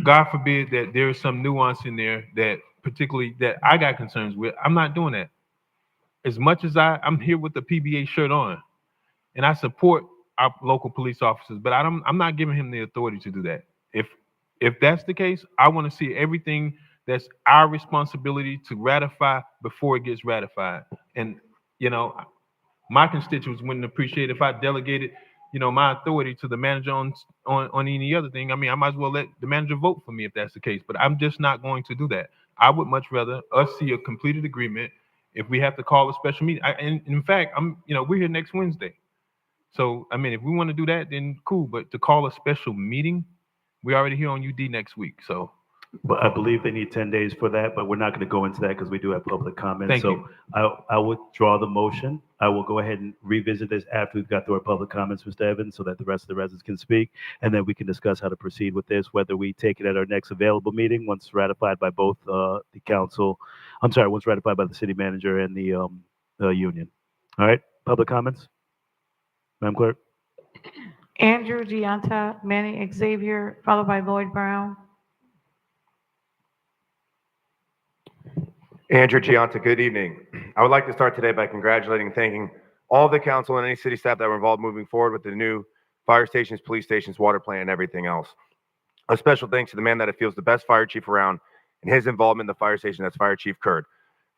God forbid that there is some nuance in there that particularly that I got concerns with. I'm not doing that. As much as I'm here with the PBA shirt on, and I support our local police officers, but I'm not giving him the authority to do that. If that's the case, I want to see everything that's our responsibility to ratify before it gets ratified. And my constituents wouldn't appreciate if I delegated, my authority to the manager on any other thing. I mean, I might as well let the manager vote for me if that's the case, but I'm just not going to do that. I would much rather us see a completed agreement. If we have to call a special meeting, and in fact, we're here next Wednesday. So, I mean, if we want to do that, then cool. But to call a special meeting, we're already here on UD next week. So, But I believe they need 10 days for that, but we're not going to go into that because we do have public comments. Thank So you. I withdraw the motion. I will go ahead and revisit this after we've got through our public comments, Mr. Evans, so that the rest of the residents can speak. And then we can discuss how to proceed with this, whether we take it at our next available meeting, once ratified by both the council, once ratified by the city manager and the union. All right, public comments? Madam Clerk? Andrew Gianta, Manny Xavier, followed by Lloyd Brown. Andrew Gianta, good evening. I would like to start today by congratulating and thanking all the council and any city staff that were involved moving forward with the new fire stations, police stations, water plant, and everything else. A special thanks to the man that I feel is the best fire chief around and his involvement in the fire station, that's Fire Chief Kurd.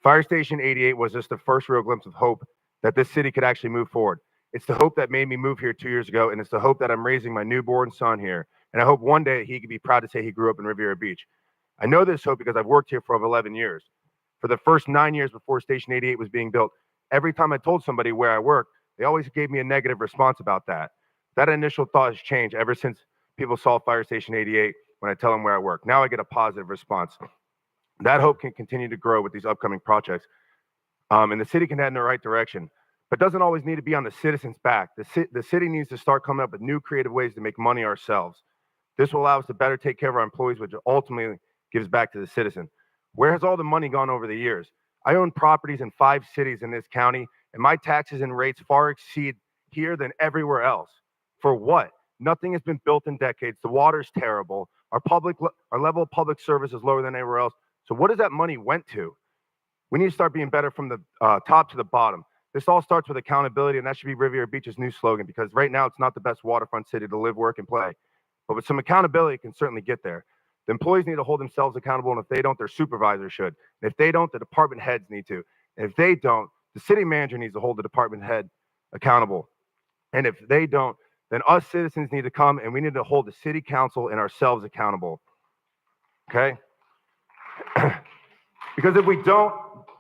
Fire Station 88 was just the first real glimpse of hope that this city could actually move forward. It's the hope that made me move here 2 years ago, and it's the hope that I'm raising my newborn son here. And I hope one day he could be proud to say he grew up in Riviera Beach. I know this hope because I've worked here for over 11 years. For the first 9 years before Station 88 was being built, every time I told somebody where I worked, they always gave me a negative response about that. That initial thought has changed ever since people saw Fire Station 88 when I tell them where I work. Now I get a positive response. That hope can continue to grow with these upcoming projects. And the city can head in the right direction, but doesn't always need to be on the citizens' back. The city needs to start coming up with new creative ways to make money ourselves. This will allow us to better take care of our employees, which ultimately gives back to the citizen. Where has all the money gone over the years? I own properties in 5 cities in this county, and my taxes and rates far exceed here than everywhere else. For what? Nothing has been built in decades. The water's terrible. Our level of public service is lower than anywhere else. So what does that money went to? We need to start being better from the top to the bottom. This all starts with accountability, and that should be Riviera Beach's new slogan, because right now it's not the best waterfront city to live, work, and play. But with some accountability, it can certainly get there. The employees need to hold themselves accountable, and if they don't, their supervisor should. And if they don't, the department heads need to. And if they don't, the city manager needs to hold the department head accountable. And if they don't, then us citizens need to come, and we need to hold the city council and ourselves accountable. Okay? Because if we don't,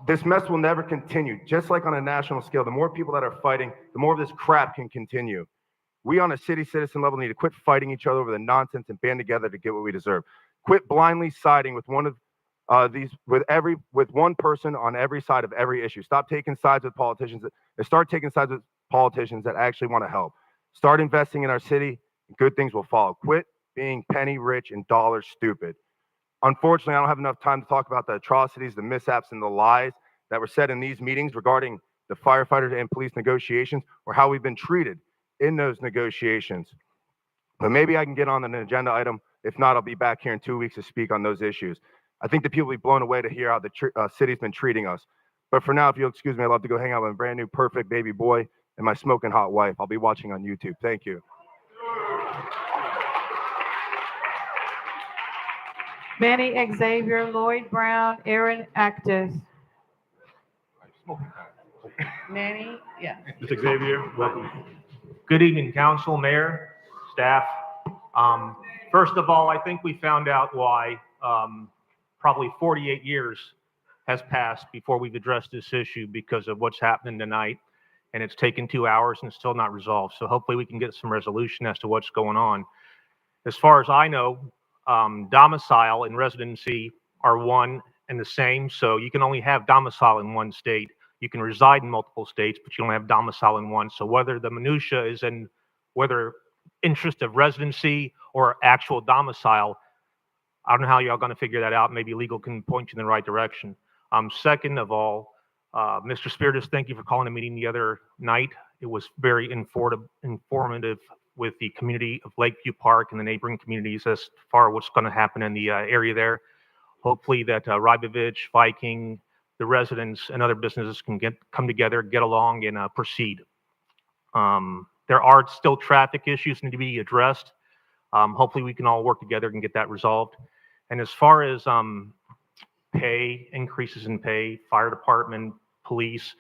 this mess will never continue. Just like on a national scale, the more people that are fighting, the more of this crap can continue. We on a city citizen level need to quit fighting each other over the nonsense and band together to get what we deserve. Quit blindly siding with one of with one person on every side of every issue. Stop taking sides with politicians and start taking sides with politicians that actually want to help. Start investing in our city, and good things will follow. Quit being penny rich and dollar stupid. Unfortunately, I don't have enough time to talk about the atrocities, the mishaps, and the lies that were said in these meetings regarding the firefighter and police negotiations or how we've been treated in those negotiations. But maybe I can get on an agenda item. If not, I'll be back here in 2 weeks to speak on those issues. I think the people will be blown away to hear how the city's been treating us. But for now, if you'll excuse me, I'd love to go hang out with a brand new perfect baby boy and my smoking hot wife. I'll be watching on YouTube. Thank you. Manny Xavier, Lloyd Brown, Aaron Actis. Manny, yeah. Mr. Xavier, welcome. Good evening, council, mayor, staff. First of all, I think we found out why probably 48 years has passed before we've addressed this issue because of what's happening tonight. And it's taken 2 hours and it's still not resolved. So hopefully we can get some resolution as to what's going on. As far as I know, domicile and residency are one and the same. So you can only have domicile in one state. You can reside in multiple states, but you don't have domicile in one. So whether the minutia is in whether interest of residency or actual domicile, I don't know how y'all going to figure that out. Maybe legal can point you in the right direction. Second of all, Mr. Spiritus, thank you for calling a meeting the other night. It was very informative with the community of Lakeview Park and the neighboring communities as far as what's going to happen in the area there. Hopefully that Rybovich, Viking, the residents and other businesses can come together, get along, and proceed. There are still traffic issues that need to be addressed. Hopefully we can all work together and get that resolved. And as far as pay, increases in pay, fire department, police,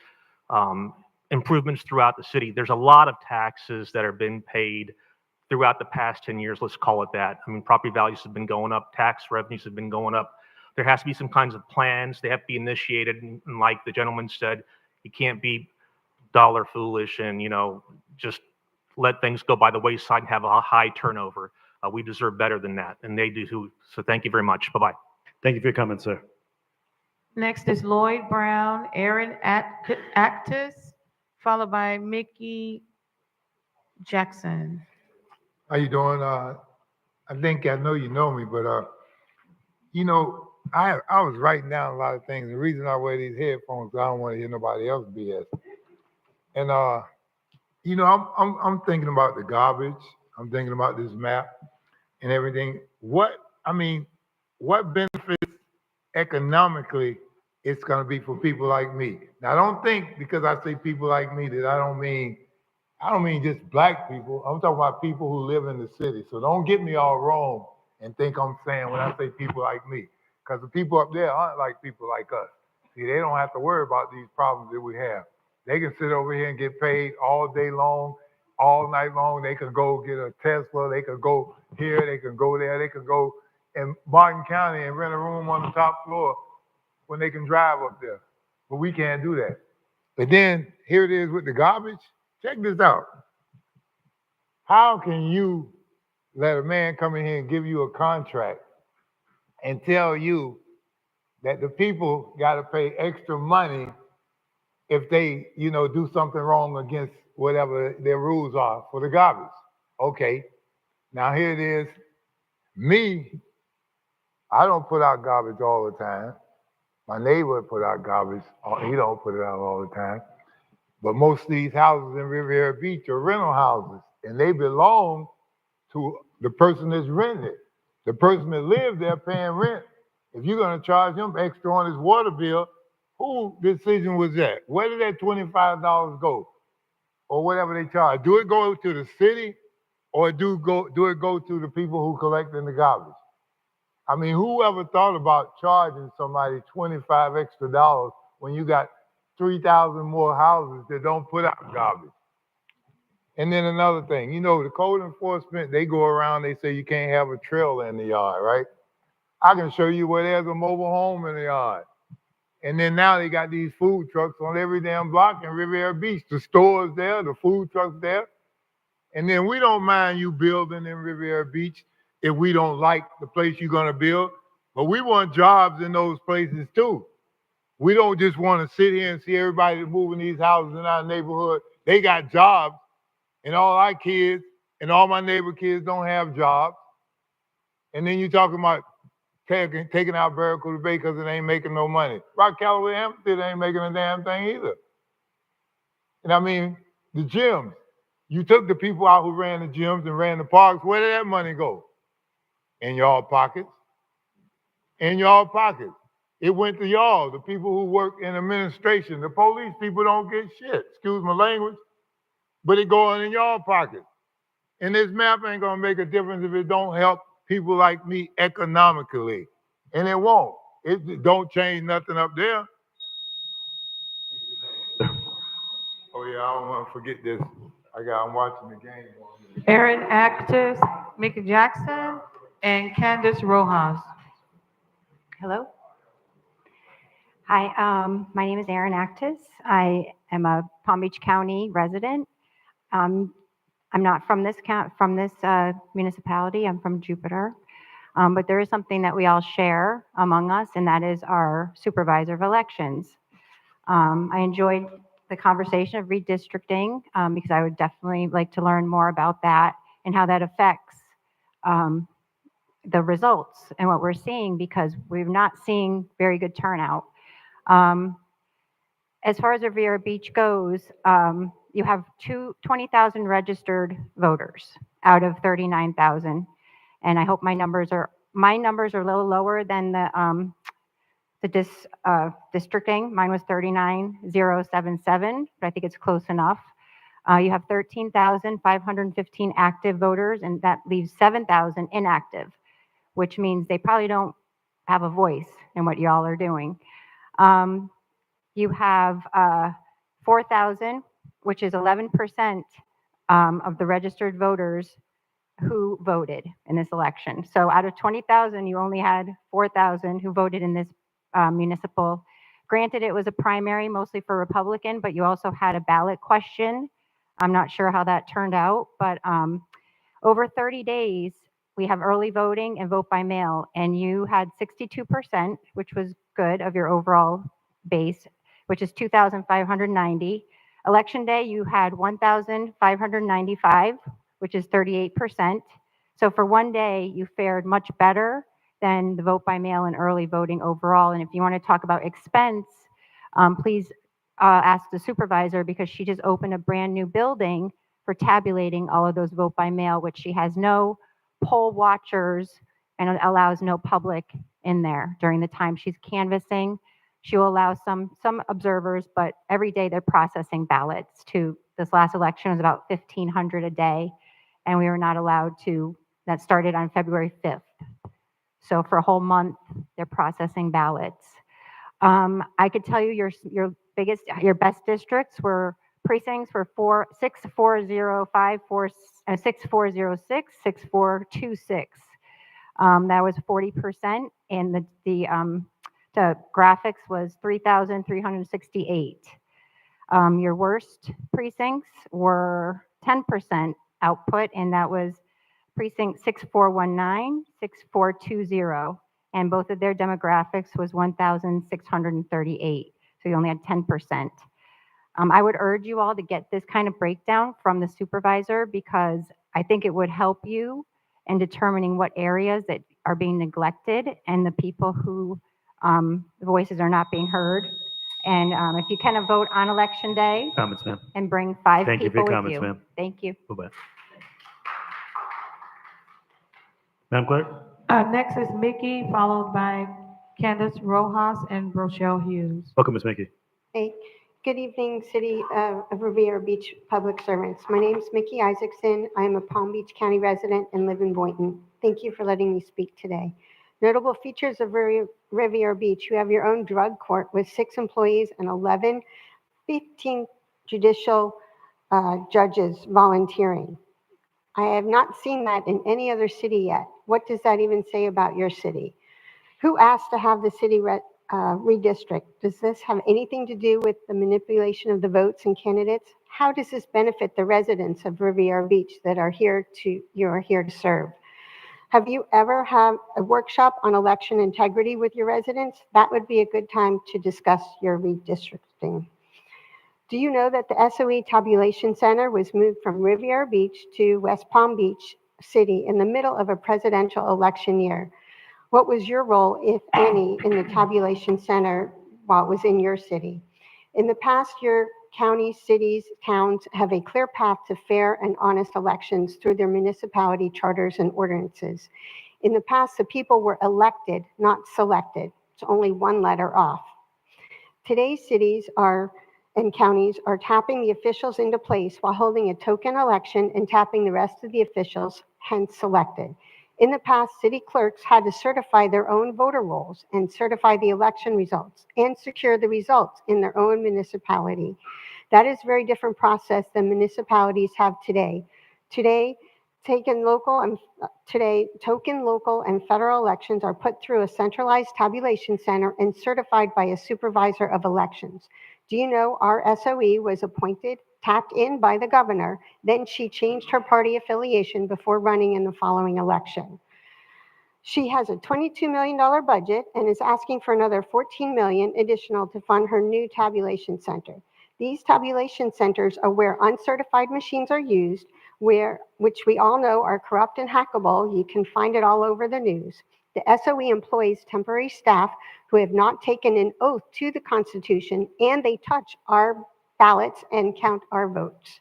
improvements throughout the city, there's a lot of taxes that have been paid throughout the past 10 years, let's call it that. I mean, property values have been going up, tax revenues have been going up. There has to be some kinds of plans. They have to be initiated. And like the gentleman said, you can't be dollar foolish and, just let things go by the wayside and have a high turnover. We deserve better than that, and they do too. So thank you very much. Bye-bye. Thank you for your comment, sir. Next is Lloyd Brown, Aaron Actis, followed by Mickey Jackson. How you doing? I think I know you know me, but I was writing down a lot of things. The reason I wear these headphones, I don't want to hear nobody else BS. And I'm thinking about the garbage. I'm thinking about this map and everything. What benefits economically it's going to be for people like me? Now, don't think because I say people like me that I don't mean just black people. I'm talking about people who live in the city. So don't get me all wrong and think I'm saying when I say people like me, because the people up there aren't like people like us. See, they don't have to worry about these problems that we have. They can sit over here and get paid all day long, all night long. They can go get a Tesla. They can go here. They can go there. They can go in Martin County and rent a room on the top floor when they can drive up there. But we can't do that. But then here it is with the garbage. Check this out. How can you let a man come in here and give you a contract and tell you that the people got to pay extra money if they, do something wrong against whatever their rules are for the garbage? Okay, now here it is. Me, I don't put out garbage all the time. My neighbor put out garbage. He don't put it out all the time. But most of these houses in Riviera Beach are rental houses, and they belong to the person that's renting it. The person that lives there paying rent. If you're going to charge him extra on his water bill, whose decision was that? Where did that $25 go? Or whatever they charge? Do it go to the city, or do it go to the people who collect in the garbage? I mean, whoever thought about charging somebody $25 extra when you got 3,000 more houses that don't put out garbage? And then another thing, the code enforcement, they go around, they say you can't have a trailer in the yard, right? I can show you where there's a mobile home in the yard. And then now they got these food trucks on every damn block in Riviera Beach. The stores there, the food trucks there. And then we don't mind you building in Riviera Beach if we don't like the place you're going to build. But we want jobs in those places too. We don't just want to sit here and see everybody that's moving these houses in our neighborhood. They got jobs, and all our kids and all my neighbor kids don't have jobs. And then you're talking about taking out Barracuda Bay because it ain't making no money. Rock Callaway Hampstead ain't making a damn thing either. And I mean, the gyms. You took the people out who ran the gyms and ran the parks. Where did that money go? In y'all pockets. In y'all pockets. It went to y'all, the people who work in administration. The police people don't get shit, excuse my language, but it going in y'all pockets. And this map ain't gonna make a difference if it don't help people like me economically. And it won't. It don't change nothing up there. Oh yeah, I don't want to forget this. I'm watching the game. Aaron Actis, Mickey Jackson, and Candace Rojas. Hello. Hi, my name is Erin Actis. I am a Palm Beach County resident. I'm not from this municipality. I'm from Jupiter. But there is something that we all share among us, and that is our supervisor of elections. I enjoyed the conversation of redistricting because I would definitely like to learn more about that and how that affects the results and what we're seeing, because we're not seeing very good turnout. As far as Riviera Beach goes, you have 20,000 registered voters out of 39,000, and I hope my numbers are a little lower than the districting. Mine was 39,077, but I think it's close enough. You have 13,515 active voters, and that leaves 7,000 inactive, which means they probably don't have a voice in what y'all are doing. You have 4,000, which is 11% of the registered voters who voted in this election. So out of 20,000, you only had 4,000 who voted in this municipal. Granted, it was a primary mostly for Republican, but you also had a ballot question. I'm not sure how that turned out, but over 30 days, we have early voting and vote by mail, and you had 62%, which was good, of your overall base, which is 2,590. Election day, you had 1,595, which is 38%. So for one day, you fared much better than the vote by mail and early voting overall. And if you want to talk about expense, please ask the supervisor, because she just opened a brand new building for tabulating all of those vote by mail, which she has no poll watchers and allows no public in there during the time she's canvassing. She will allow some observers, but every day they're processing ballots. This last election was about 1,500 a day, and we were not allowed to. That started on February 5th. So for a whole month, they're processing ballots. I could tell you your best districts were precincts were 6405, 6406, 6426. That was 40%, and the graphics was 3,368. Your worst precincts were 10% output, and that was precinct 6419, 6420, and both of their demographics was 1,638. So you only had 10%. I would urge you all to get this kind of breakdown from the supervisor, because I think it would help you in determining what areas that are being neglected and the people who voices are not being heard. And if you can vote on election day. Comments, ma'am. And bring 5 Thank you for people your with comments, you. ma'am. Thank you. Bye-bye. Madam Clerk? Next is Mickey, followed by Candace Rojas and Rochelle Hughes. Welcome, Ms. Mickey. Hey, good evening, City of Riviera Beach public servants. My name is Mickey Isaacson. I am a Palm Beach County resident and live in Boynton. Thank you for letting me speak today. Notable features of Riviera Beach: you have your own drug court with 6 employees and 15 judicial judges volunteering. I have not seen that in any other city yet. What does that even say about your city? Who asked to have the city redistrict? Does this have anything to do with the manipulation of the votes and candidates? How does this benefit the residents of Riviera Beach that you are here to serve? Have you ever had a workshop on election integrity with your residents? That would be a good time to discuss your redistricting. Do you know that the SOE Tabulation Center was moved from Riviera Beach to West Palm Beach City in the middle of a presidential election year? What was your role, if any, in the tabulation center while it was in your city? In the past year, counties, cities, towns have a clear path to fair and honest elections through their municipality charters and ordinances. In the past, the people were elected, not selected. It's only one letter off. Today's cities and counties are tapping the officials into place while holding a token election and tapping the rest of the officials, hence selected. In the past, city clerks had to certify their own voter rolls and certify the election results and secure the results in their own municipality. That is a very different process than municipalities have today. Today, token local and federal elections are put through a centralized tabulation center and certified by a supervisor of elections. Do you know our SOE was appointed, tapped in by the governor, then she changed her party affiliation before running in the following election. She has a $22 million budget and is asking for another $14 million additional to fund her new tabulation center. These tabulation centers are where uncertified machines are used, which we all know are corrupt and hackable. You can find it all over the news. The SOE employs temporary staff who have not taken an oath to the Constitution, and they touch our ballots and count our votes.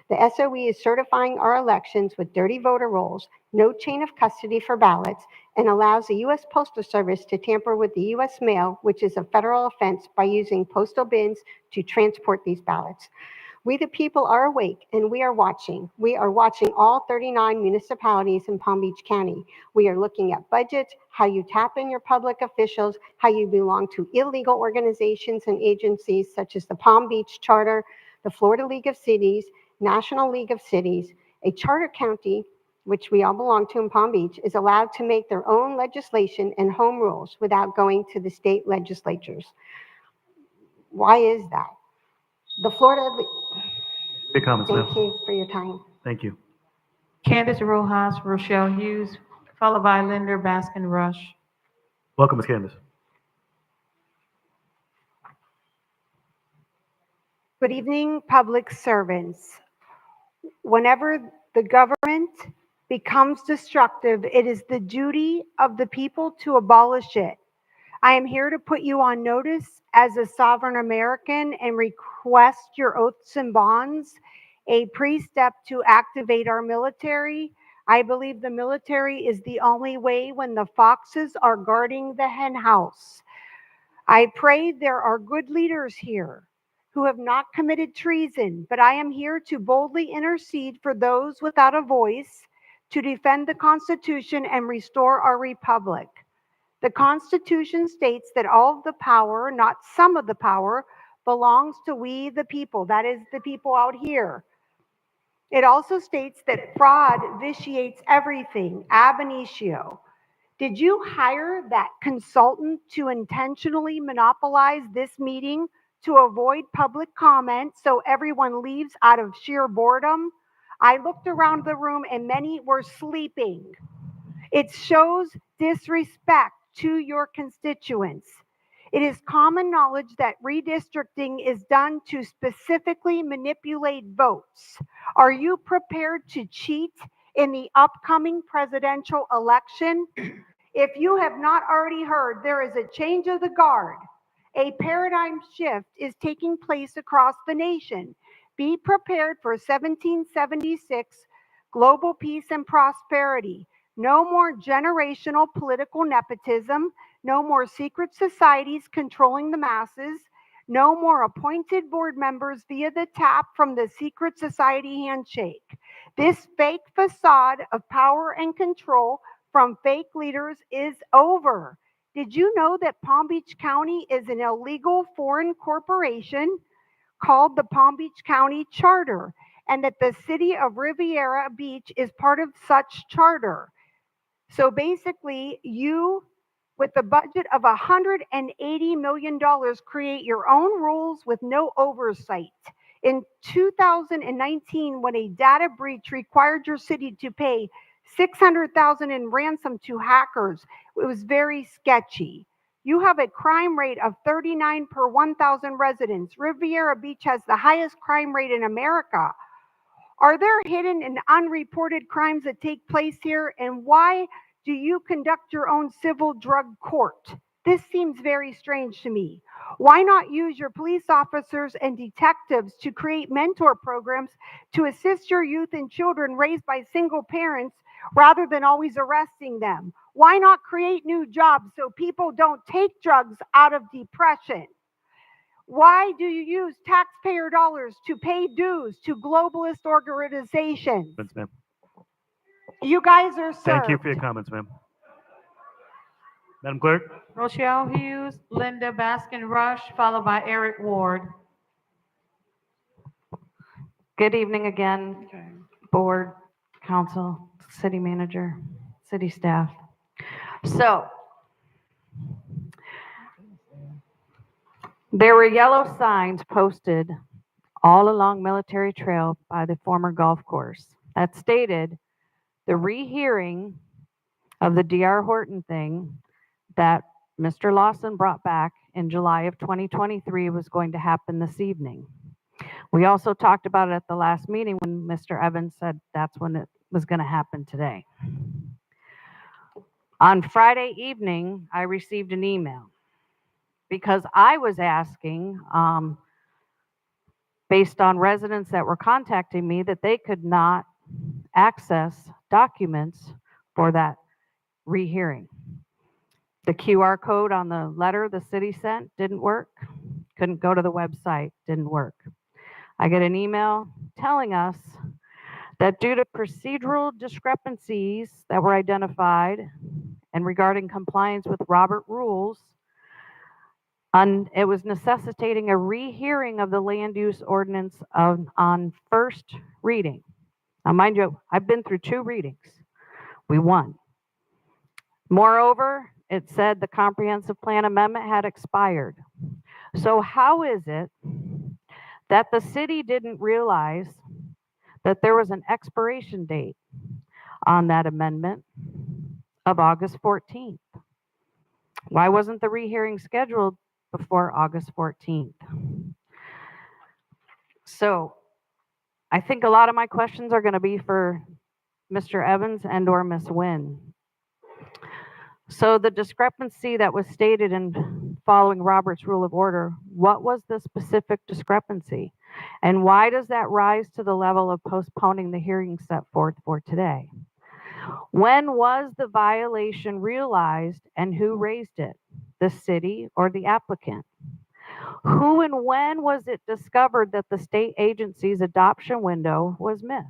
The SOE is certifying our elections with dirty voter rolls, no chain of custody for ballots, and allows the U.S. Postal Service to tamper with the U.S. mail, which is a federal offense, by using postal bins to transport these ballots. We the people are awake and we are watching. We are watching all 39 municipalities in Palm Beach County. We are looking at budgets, how you tap in your public officials, how you belong to illegal organizations and agencies such as the Palm Beach Charter, the Florida League of Cities, National League of Cities. A charter county, which we all belong to in Palm Beach, is allowed to make their own legislation and home rules without going to the state legislatures. Why is that? The Florida. Big comments, ma'am. Thank you for your time. Thank you. Candace Rojas, Rochelle Hughes, followed by Linda Baskin Rush. Welcome, Ms. Candace. Good evening, public servants. Whenever the government becomes destructive, it is the duty of the people to abolish it. I am here to put you on notice as a sovereign American and request your oaths and bonds, a pre-step to activate our military. I believe the military is the only way when the foxes are guarding the hen house. I pray there are good leaders here who have not committed treason, but I am here to boldly intercede for those without a voice, to defend the Constitution and restore our republic. The Constitution states that all of the power, not some of the power, belongs to we the people. That is the people out here. It also states that fraud vitiates everything, ab initio. Did you hire that consultant to intentionally monopolize this meeting to avoid public comment so everyone leaves out of sheer boredom? I looked around the room and many were sleeping. It shows disrespect to your constituents. It is common knowledge that redistricting is done to specifically manipulate votes. Are you prepared to cheat in the upcoming presidential election? If you have not already heard, there is a change of the guard. A paradigm shift is taking place across the nation. Be prepared for 1776 global peace and prosperity. No more generational political nepotism. No more secret societies controlling the masses. No more appointed board members via the tap from the secret society handshake. This fake facade of power and control from fake leaders is over. Did you know that Palm Beach County is an illegal foreign corporation called the Palm Beach County Charter, and that the city of Riviera Beach is part of such charter? So basically, you, with a budget of $180 million, create your own rules with no oversight. In 2019, when a data breach required your city to pay 600,000 in ransom to hackers. It was very sketchy. You have a crime rate of 39 per 1,000 residents. Riviera Beach has the highest crime rate in America. Are there hidden and unreported crimes that take place here? And why do you conduct your own civil drug court? This seems very strange to me. Why not use your police officers and detectives to create mentor programs to assist your youth and children raised by single parents rather than always arresting them? Why not create new jobs so people don't take drugs out of depression? Why do you use taxpayer dollars to pay dues to globalist organizations? Comments, ma'am. You guys are served. Thank you for your comments, ma'am. Madam Clerk? Rochelle Hughes, Linda Baskin Rush, followed by Eric Ward. Good evening again, board, council, city manager, city staff. So, there were yellow signs posted all along Military Trail by the former golf course that stated the rehearing of the D.R. Horton thing that Mr. Lawson brought back in July of 2023 was going to happen this evening. We also talked about it at the last meeting when Mr. Evans said that's when it was going to happen today. On Friday evening, I received an email because I was asking, based on residents that were contacting me, that they could not access documents for that rehearing. The QR code on the letter the city sent didn't work. Couldn't go to the website, didn't work. I get an email telling us that due to procedural discrepancies that were identified and regarding compliance with Robert rules, it was necessitating a rehearing of the land use ordinance on first reading. Now, mind you, I've been through 2 readings. We won. Moreover, it said the comprehensive plan amendment had expired. So how is it that the city didn't realize that there was an expiration date on that amendment of August 14th? Why wasn't the rehearing scheduled before August 14th? So I think a lot of my questions are going to be for Mr. Evans and or Ms. Nguyen. So the discrepancy that was stated in following Robert's Rule of Order, what was the specific discrepancy? And why does that rise to the level of postponing the hearing set forth for today? When was the violation realized and who raised it? The city or the applicant? Who and when was it discovered that the state agency's adoption window was missed?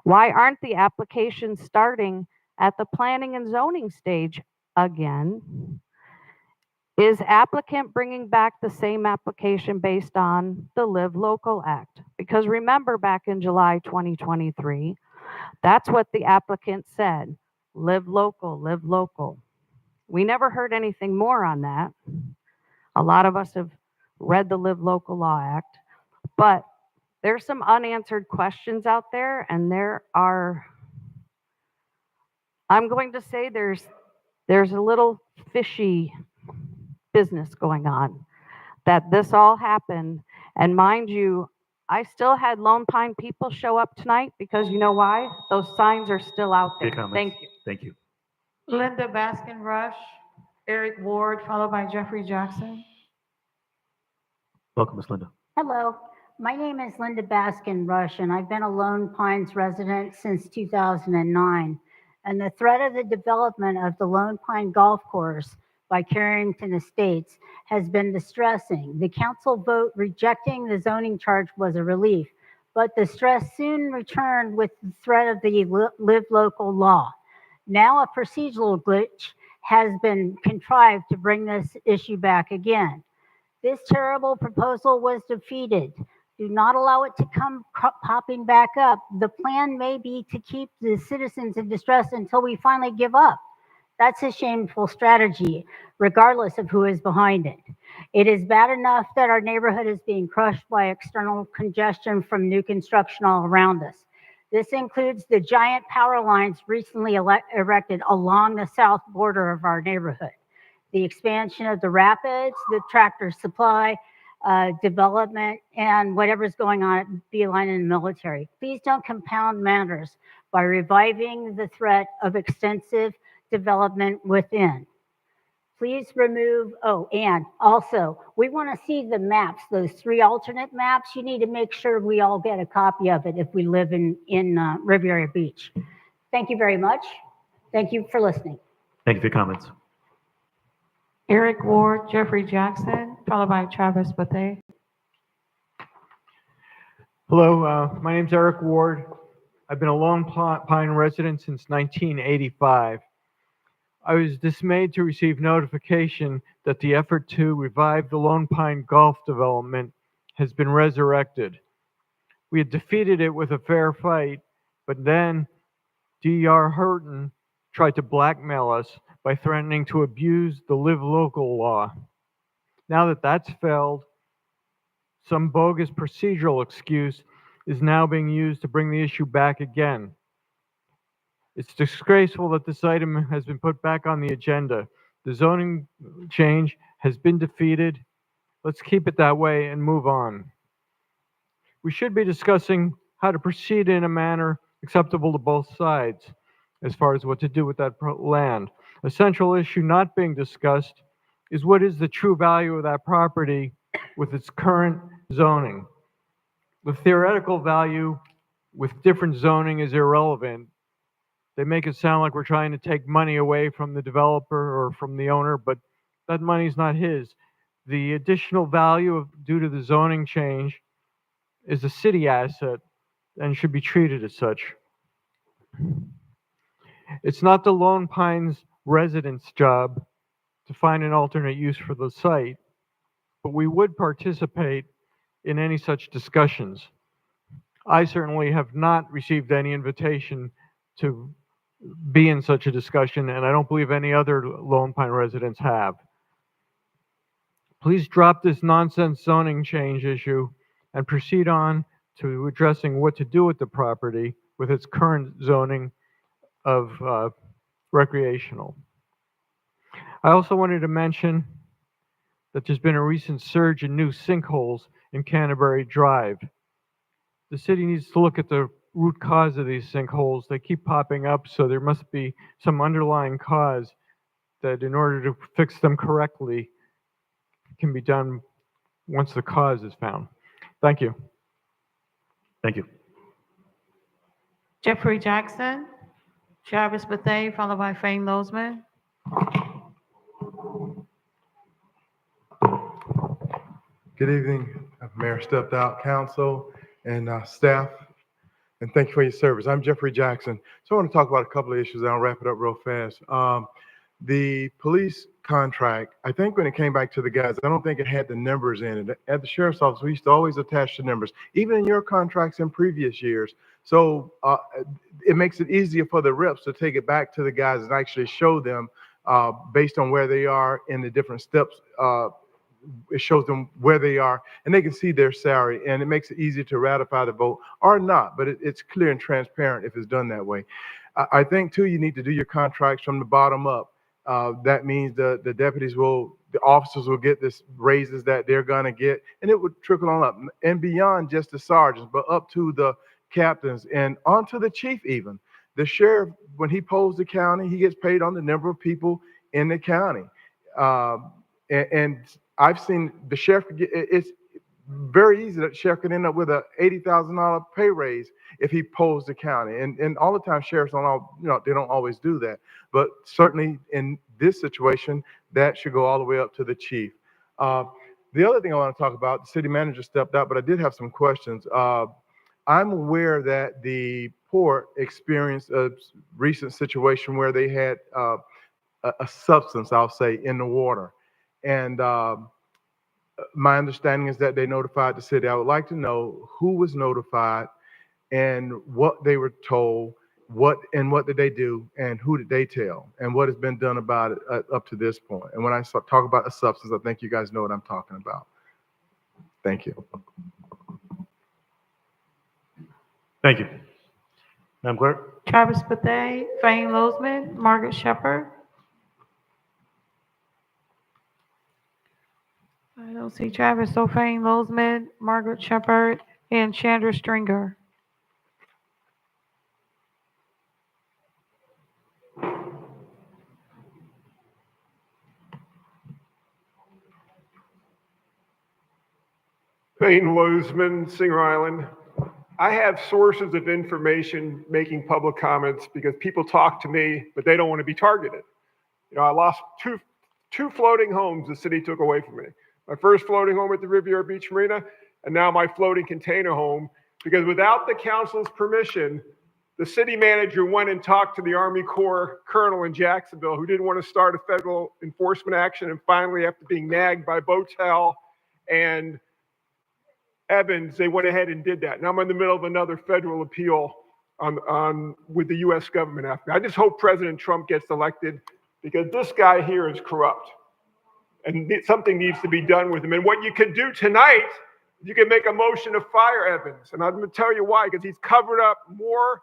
Why aren't the applications starting at the planning and zoning stage again? Is applicant bringing back the same application based on the Live Local Act? Because remember back in July 2023, that's what the applicant said, live local, live local. We never heard anything more on that. A lot of us have read the Live Local Law Act, but there's some unanswered questions out there, and there are, I'm going to say there's a little fishy business going on, that this all happened. And mind you, I still had Lone Pine people show up tonight because you know why? Those signs are still out there. Thank you. Thank you. Linda Baskin Rush, Eric Ward, followed by Jeffrey Jackson. Welcome, Ms. Linda. Hello, my name is Linda Baskin Rush, and I've been a Lone Pines resident since 2009. And the threat of the development of the Lone Pine Golf Course by Carrington Estates has been distressing. The council vote rejecting the zoning charge was a relief, but the stress soon returned with the threat of the Live Local law. Now a procedural glitch has been contrived to bring this issue back again. This terrible proposal was defeated. Do not allow it to come popping back up. The plan may be to keep the citizens in distress until we finally give up. That's a shameful strategy, regardless of who is behind it. It is bad enough that our neighborhood is being crushed by external congestion from new construction all around us. This includes the giant power lines recently erected along the south border of our neighborhood, the expansion of the rapids, the Tractor Supply development, and whatever's going on at Beeline and the military. Please don't compound matters by reviving the threat of extensive development within. Please remove, and also, we want to see the maps, those 3 alternate maps. You need to make sure we all get a copy of it if we live in Riviera Beach. Thank you very much. Thank you for listening. Thank you for your comments. Eric Ward, Jeffrey Jackson, followed by Travis Bethea. Hello, my name's Eric Ward. I've been a Lone Pine resident since 1985. I was dismayed to receive notification that the effort to revive the Lone Pine Golf development has been resurrected. We had defeated it with a fair fight, but then D.R. Hurton tried to blackmail us by threatening to abuse the Live Local law. Now that that's failed, some bogus procedural excuse is now being used to bring the issue back again. It's disgraceful that this item has been put back on the agenda. The zoning change has been defeated. Let's keep it that way and move on. We should be discussing how to proceed in a manner acceptable to both sides as far as what to do with that land. A central issue not being discussed is what is the true value of that property with its current zoning. The theoretical value with different zoning is irrelevant. They make it sound like we're trying to take money away from the developer or from the owner, but that money's not his. The additional value due to the zoning change is a city asset and should be treated as such. It's not the Lone Pines residents' job to find an alternate use for the site, but we would participate in any such discussions. I certainly have not received any invitation to be in such a discussion, and I don't believe any other Lone Pine residents have. Please drop this nonsense zoning change issue and proceed on to addressing what to do with the property with its current zoning of recreational. I also wanted to mention that there's been a recent surge in new sinkholes in Canterbury Drive. The city needs to look at the root cause of these sinkholes. They keep popping up, so there must be some underlying cause that in order to fix them correctly can be done once the cause is found. Thank you. Thank you. Jeffrey Jackson, Travis Bethea, followed by Fane Lozman. Good evening, Mayor Stepped Out, Council, and staff, and thank you for your service. I'm Jeffrey Jackson. So I want to talk about a couple of issues, and I'll wrap it up real fast. The police contract, I think when it came back to the guys, I don't think it had the numbers in it. At the sheriff's office, we used to always attach the numbers, even in your contracts in previous years. So it makes it easier for the reps to take it back to the guys and actually show them based on where they are in the different steps. It shows them where they are and they can see their salary, and it makes it easier to ratify the vote or not, but it's clear and transparent if it's done that way. I think too, you need to do your contracts from the bottom up. That means the deputies the officers will get this raises that they're gonna get, and it would trickle on up and beyond just the sergeants, but up to the captains and onto the chief even. The sheriff, when he polls the county, he gets paid on the number of people in the county. And I've seen the sheriff, it's very easy that the sheriff could end up with a $80,000 pay raise if he polls the county. And all the time sheriffs they don't always do that. But certainly in this situation, that should go all the way up to the chief. The other thing I want to talk about, the city manager stepped out, but I did have some questions. I'm aware that the port experienced a recent situation where they had a substance, I'll say, in the water. And my understanding is that they notified the city. I would like to know who was notified and what they were told, what did they do, and who did they tell, and what has been done about it up to this point. And when I talk about a substance, I think you guys know what I'm talking about. Thank you. Thank you. Madam Clerk? Travis Bethay, Fane Lozman, Margaret Shepherd. I don't see Travis, so Fane Lozman, Margaret Shepherd, and Chandra Stringer. Thane Lozman, Singer Island. I have sources of information making public comments because people talk to me, but they don't want to be targeted. You know, I lost two floating homes the city took away from me. My first floating home at the Riviera Beach Marina, and now my floating container home, because without the council's permission, the city manager went and talked to the Army Corps colonel in Jacksonville who didn't want to start a federal enforcement action. And finally, after being nagged by Botel and Evans, they went ahead and did that. Now I'm in the middle of another federal appeal with the U.S. government after. I just hope President Trump gets elected because this guy here is corrupt. And something needs to be done with him. And what you could do tonight, you can make a motion to fire Evans. And I'm going to tell you why, because he's covered up more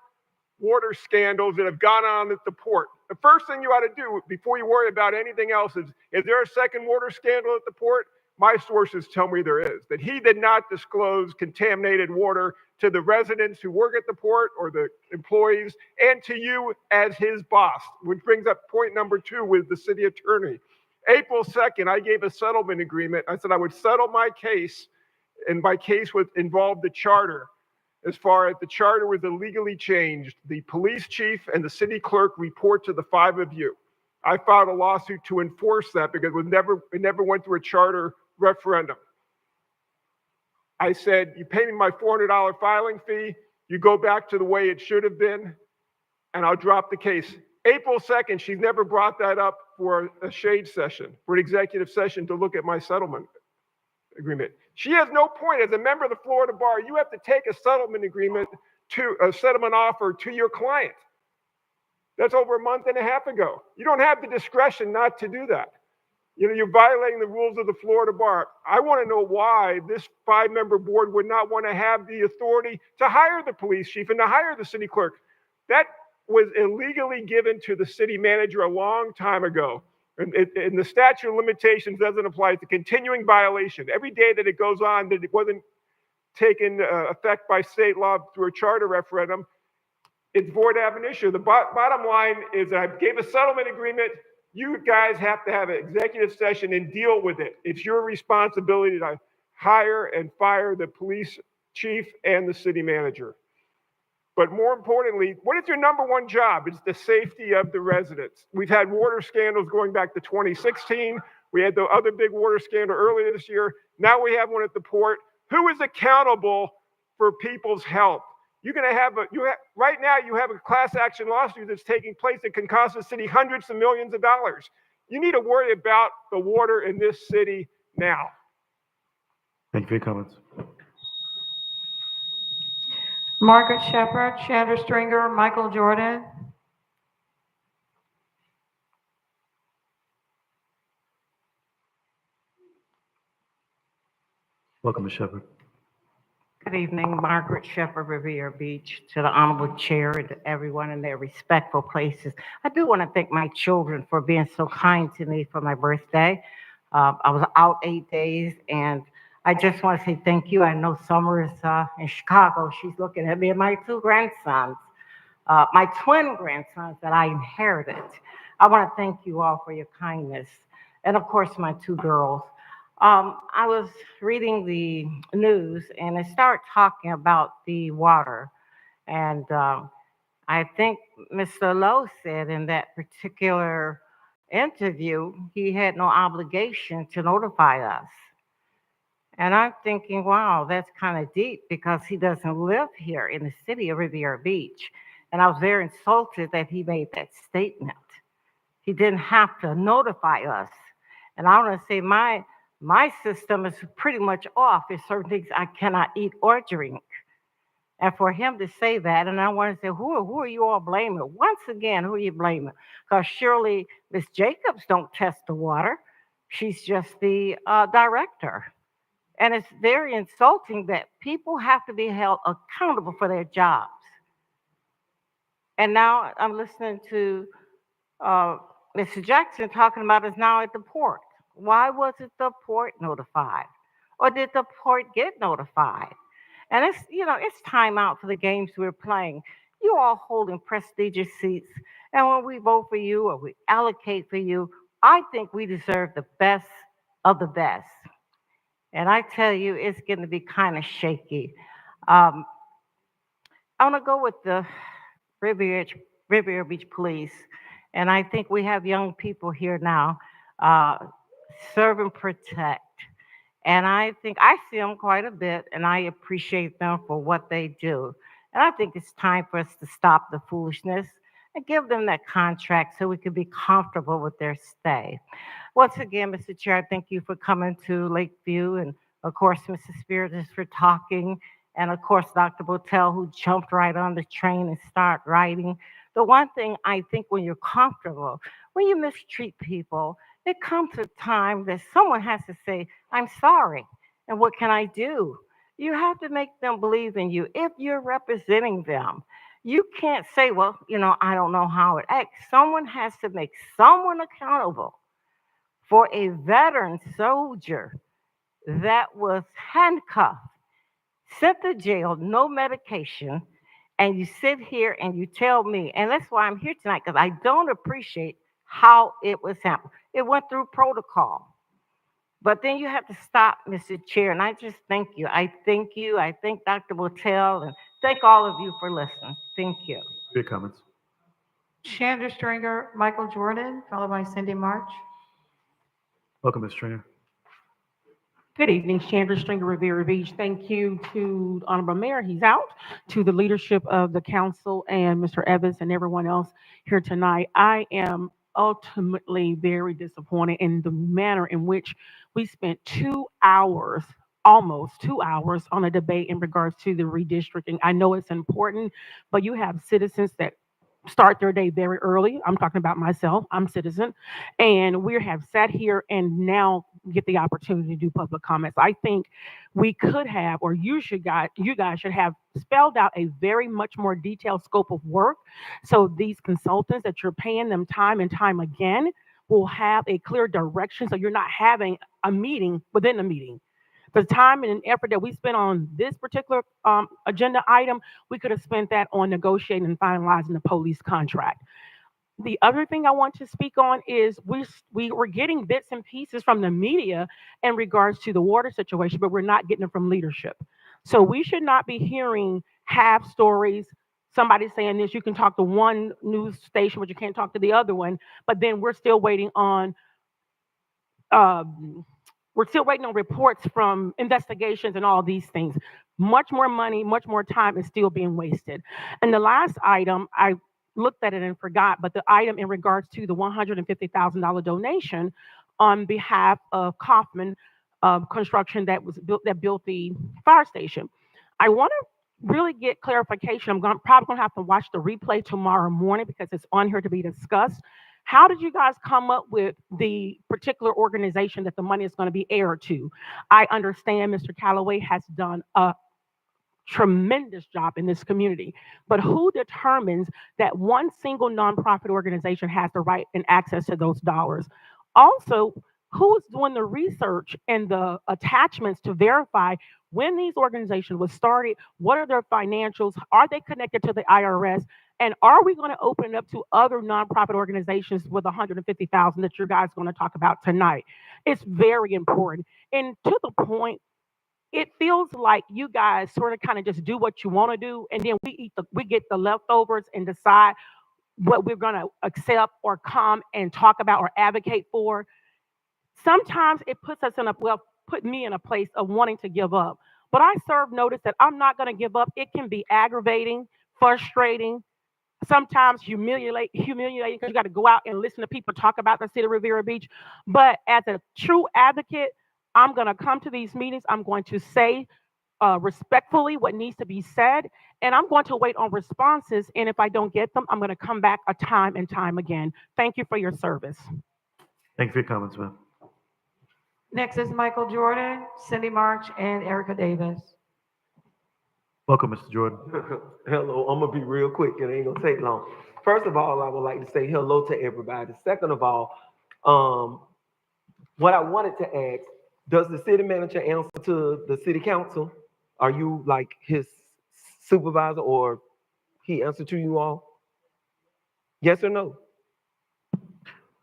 water scandals that have gone on at the port. The first thing you ought to do before you worry about anything else is there a second water scandal at the port? My sources tell me there is, that he did not disclose contaminated water to the residents who work at the port or the employees and to you as his boss, which brings up point number 2 with the city attorney. April 2nd, I gave a settlement agreement. I said I would settle my case, and my case would involve the charter. As far as the charter was illegally changed, the police chief and the city clerk report to the 5 of you. I filed a lawsuit to enforce that because it never went through a charter referendum. I said, you pay me my $400 filing fee, you go back to the way it should have been, and I'll drop the case. April 2nd, she's never brought that up for a shade session, for an executive session to look at my settlement agreement. She has no point. As a member of the Florida Bar, you have to take a settlement agreement to a settlement offer to your client. That's over a month and a half ago. You don't have the discretion not to do that. You know, you're violating the rules of the Florida Bar. I want to know why this 5-member board would not want to have the authority to hire the police chief and to hire the city clerk. That was illegally given to the city manager a long time ago. And the statute of limitations doesn't apply. It's a continuing violation. Every day that it goes on that it wasn't taken effect by state law through a charter referendum, it's void ab initio. The bottom line is that I gave a settlement agreement. You guys have to have an executive session and deal with it. It's your responsibility to hire and fire the police chief and the city manager. But more importantly, what is your number one job? It's the safety of the residents. We've had water scandals going back to 2016. We had the other big water scandal earlier this year. Now we have one at the port. Who is accountable for people's health? You're going to have right now you have a class action lawsuit that's taking place that can cost the city hundreds of millions of dollars. You need to worry about the water in this city now. Thank you for your comments. Margaret Shepherd, Chandra Stringer, Michael Jordan. Welcome, Ms. Shepherd. Good evening, Margaret Shepherd, Riviera Beach, to the Honorable Chair and to everyone in their respectful places. I do want to thank my children for being so kind to me for my birthday. I was out 8 days, and I just want to say thank you. I know Summer is in Chicago. She's looking at me and my 2 grandsons, my twin grandsons that I inherited. I want to thank you all for your kindness. And of course, my 2 girls. I was reading the news and it started talking about the water. And I think Mr. Lowe said in that particular interview, he had no obligation to notify us. And I'm thinking, wow, that's kind of deep because he doesn't live here in the city of Riviera Beach. And I was very insulted that he made that statement. He didn't have to notify us. And I want to say my system is pretty much off. There's certain things I cannot eat or drink. And for him to say that, and I want to say, who are you all blaming? Once again, who are you blaming? Because surely Ms. Jacobs don't test the water. She's just the director. And it's very insulting that people have to be held accountable for their jobs. And now I'm listening to Mr. Jackson talking about is now at the port. Why wasn't the port notified? Or did the port get notified? And it's time out for the games we're playing. You all holding prestigious seats. And when we vote for you or we allocate for you, I think we deserve the best of the best. And I tell you, it's going to be kind of shaky. I'm going to go with the Riviera Beach Police. And I think we have young people here now, serve and protect. And I think I see them quite a bit, and I appreciate them for what they do. And I think it's time for us to stop the foolishness and give them that contract so we can be comfortable with their stay. Once again, Mr. Chair, I thank you for coming to Lakeview, and of course, Mrs. Spears for talking, and of course, Dr. Botel, who jumped right on the train and started writing. The one thing I think when you're comfortable, when you mistreat people, it comes a time that someone has to say, I'm sorry, and what can I do? You have to make them believe in you. If you're representing them, you can't say, well, I don't know how it acts. Someone has to make someone accountable for a veteran soldier that was handcuffed, sent to jail, no medication, and you sit here and you tell me, and that's why I'm here tonight, because I don't appreciate how it was handled. It went through protocol. But then you have to stop, Mr. Chair, and I just thank you. I thank you. I thank Dr. Botel, and thank all of you for listening. Thank you. Your comments. Chandra Stringer, Michael Jordan, followed by Cindy March. Welcome, Ms. Stringer. Good evening, Chandra Stringer, Riviera Beach. Thank you to the Honorable Mayor, he's out, to the leadership of the council and Mr. Evans and everyone else here tonight. I am ultimately very disappointed in the manner in which we spent 2 hours, almost 2 hours, on a debate in regards to the redistricting. I know it's important, but you have citizens that start their day very early. I'm talking about myself. I'm a citizen. And we have sat here and now get the opportunity to do public comments. I think we could have, or you guys should have spelled out a very much more detailed scope of work. So these consultants that you're paying them time and time again will have a clear direction. So you're not having a meeting within a meeting. The time and effort that we spent on this particular agenda item, we could have spent that on negotiating and finalizing the police contract. The other thing I want to speak on is we were getting bits and pieces from the media in regards to the water situation, but we're not getting them from leadership. So we should not be hearing half stories. Somebody saying this, you can talk to one news station, but you can't talk to the other one. But then we're still waiting on reports from investigations and all these things. Much more money, much more time is still being wasted. And the last item, I looked at it and forgot, but the item in regards to the $150,000 donation on behalf of Kaufman Construction that built the fire station. I want to really get clarification. I'm probably going to have to watch the replay tomorrow morning because it's on here to be discussed. How did you guys come up with the particular organization that the money is going to be aired to? I understand Mr. Callaway has done a tremendous job in this community, but who determines that one single nonprofit organization has the right and access to those dollars? Also, who's doing the research and the attachments to verify when these organizations were started? What are their financials? Are they connected to the IRS? And are we going to open it up to other nonprofit organizations with $150,000 that you guys are going to talk about tonight? It's very important. And to the point, it feels like you guys sort of kind of just do what you want to do, and then we get the leftovers and decide what we're going to accept or come and talk about or advocate for. Sometimes it put me in a place of wanting to give up. But I serve notice that I'm not going to give up. It can be aggravating, frustrating, sometimes humiliating because you got to go out and listen to people talk about the city of Riviera Beach. But as a true advocate, I'm going to come to these meetings. I'm going to say respectfully what needs to be said, and I'm going to wait on responses. And if I don't get them, I'm going to come back a time and time again. Thank you for your service. Thank you for your comments, ma'am. Next is Michael Jordan, Cindy March, and Erica Davis. Welcome, Mr. Jordan. Hello, I'm gonna be real quick. It ain't gonna take long. First of all, I would like to say hello to everybody. Second of all, what I wanted to ask, does the city manager answer to the city council? Are you like his supervisor or he answer to you all? Yes or no?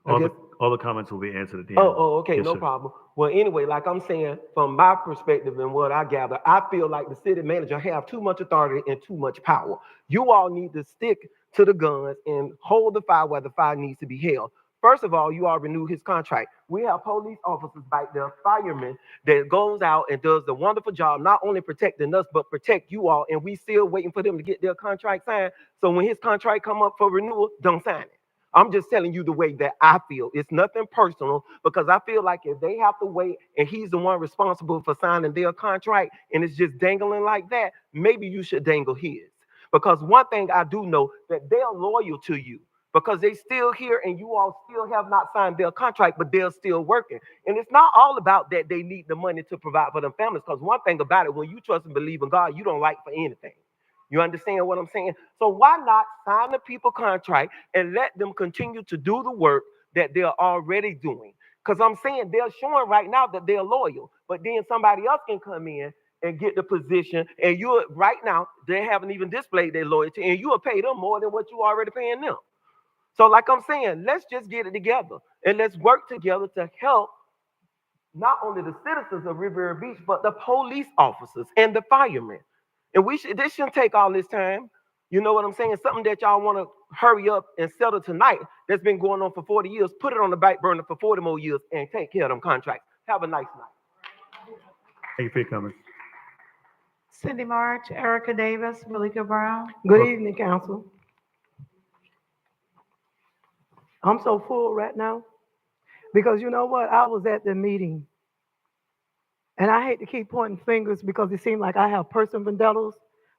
All the comments will be answered at the end. Okay, Yes, no sir. problem. Well, anyway, like I'm saying, from my perspective and what I gather, I feel like the city manager have too much authority and too much power. You all need to stick to the guns and hold the fire where the fire needs to be held. First of all, you all renew his contract. We have police officers back there, firemen, that goes out and does the wonderful job, not only protecting us, but protect you all. And we still waiting for them to get their contract signed. So when his contract come up for renewal, don't sign it. I'm just telling you the way that I feel. It's nothing personal because I feel like if they have to wait and he's the one responsible for signing their contract and it's just dangling like that, maybe you should dangle his. Because one thing I do know that they're loyal to you because they still here and you all still have not signed their contract, but they're still working. And it's not all about that they need the money to provide for their families because one thing about it, when you trust and believe in God, you don't like for anything. You understand what I'm saying? So why not sign the people contract and let them continue to do the work that they're already doing? Because I'm saying they're showing right now that they're loyal, but then somebody else can come in and get the position, and you right now they haven't even displayed their loyalty, and you will pay them more than what you already paying them. So like I'm saying, let's just get it together and let's work together to help not only the citizens of Riviera Beach, but the police officers and the firemen. And this shouldn't take all this time. You know what I'm saying? Something that y'all want to hurry up and settle tonight that's been going on for 40 years, put it on the back burner for 40 more years and take care of them contracts. Have a nice night. Thank you for your comments. Cindy March, Erica Davis, Malika Brown. Good evening, council. I'm so full right now because you know what? I was at the meeting and I hate to keep pointing fingers because it seems like I have personal vendettas,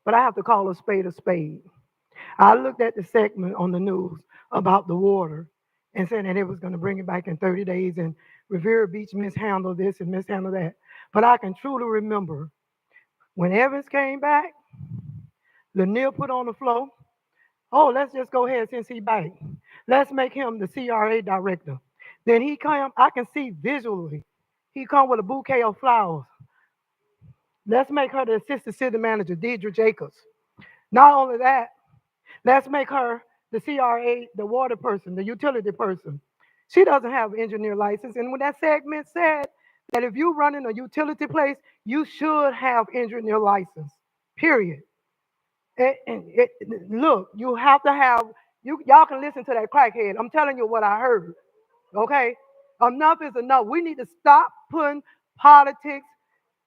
but I have to call a spade a spade. I looked at the segment on the news about the water and said that it was going to bring it back in 30 days and Riviera Beach mishandled this and mishandled that. But I can truly remember when Evans came back, Lanier put on the floor, oh, let's just go ahead since he back. Let's make him the CRA director. Then he come, I can see visually, he come with a bouquet of flowers. Let's make her the assistant city manager, Deidre Jacobs. Not only that, let's make her the CRA, the water person, the utility person. She doesn't have an engineer license. And when that segment said that if you run in a utility place, you should have engineer license, period. Look, you have to have, y'all can listen to that crackhead. I'm telling you what I heard, okay? Enough is enough. We need to stop putting politics,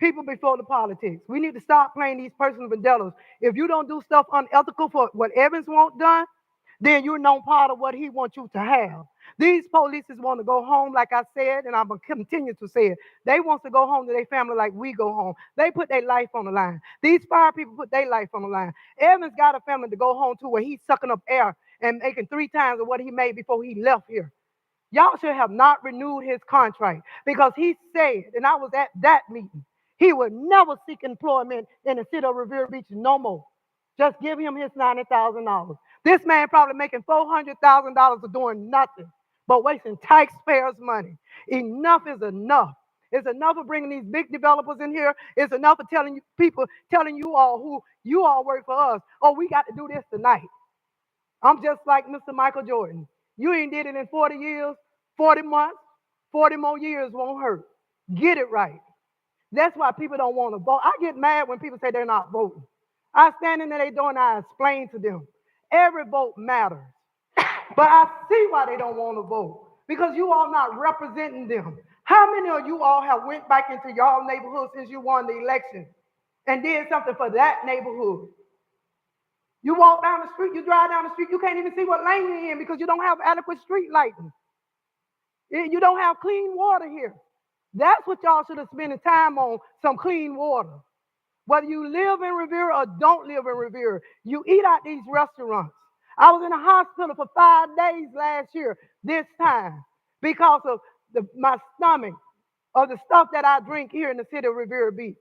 people before the politics. We need to stop playing these personal vendettas. If you don't do stuff unethical for what Evans wants done, then you're no part of what he wants you to have. These police want to go home, like I said, and I'm going to continue to say it. They want to go home to their family like we go home. They put their life on the line. These fire people put their life on the line. Evans got a family to go home to where he's sucking up air and making 3 times of what he made before he left here. Y'all should have not renewed his contract because he said, and I was at that meeting, he would never seek employment in the city of Riviera Beach no more. Just give him his $90,000. This man probably making $400,000 for doing nothing but wasting taxpayers' money. Enough is enough. It's enough of bringing these big developers in here. It's enough of telling you people, telling you all who you all work for us. Oh, we got to do this tonight. I'm just like Mr. Michael Jordan. You ain't did it in 40 years, 40 months, 40 more years won't hurt. Get it right. That's why people don't want to vote. I get mad when people say they're not voting. I stand in there, they don't, I explain to them. Every vote matters. But I see why they don't want to vote. Because you all not representing them. How many of you all have went back into y'all neighborhood since you won the election and did something for that neighborhood? You walk down the street, you drive down the street, you can't even see what lane you're in because you don't have adequate street lighting. You don't have clean water here. That's what y'all should have spent time on, some clean water. Whether you live in Riviera or don't live in Riviera, you eat at these restaurants. I was in a hospital for 5 days last year, this time, because of my stomach, of the stuff that I drink here in the city of Riviera Beach.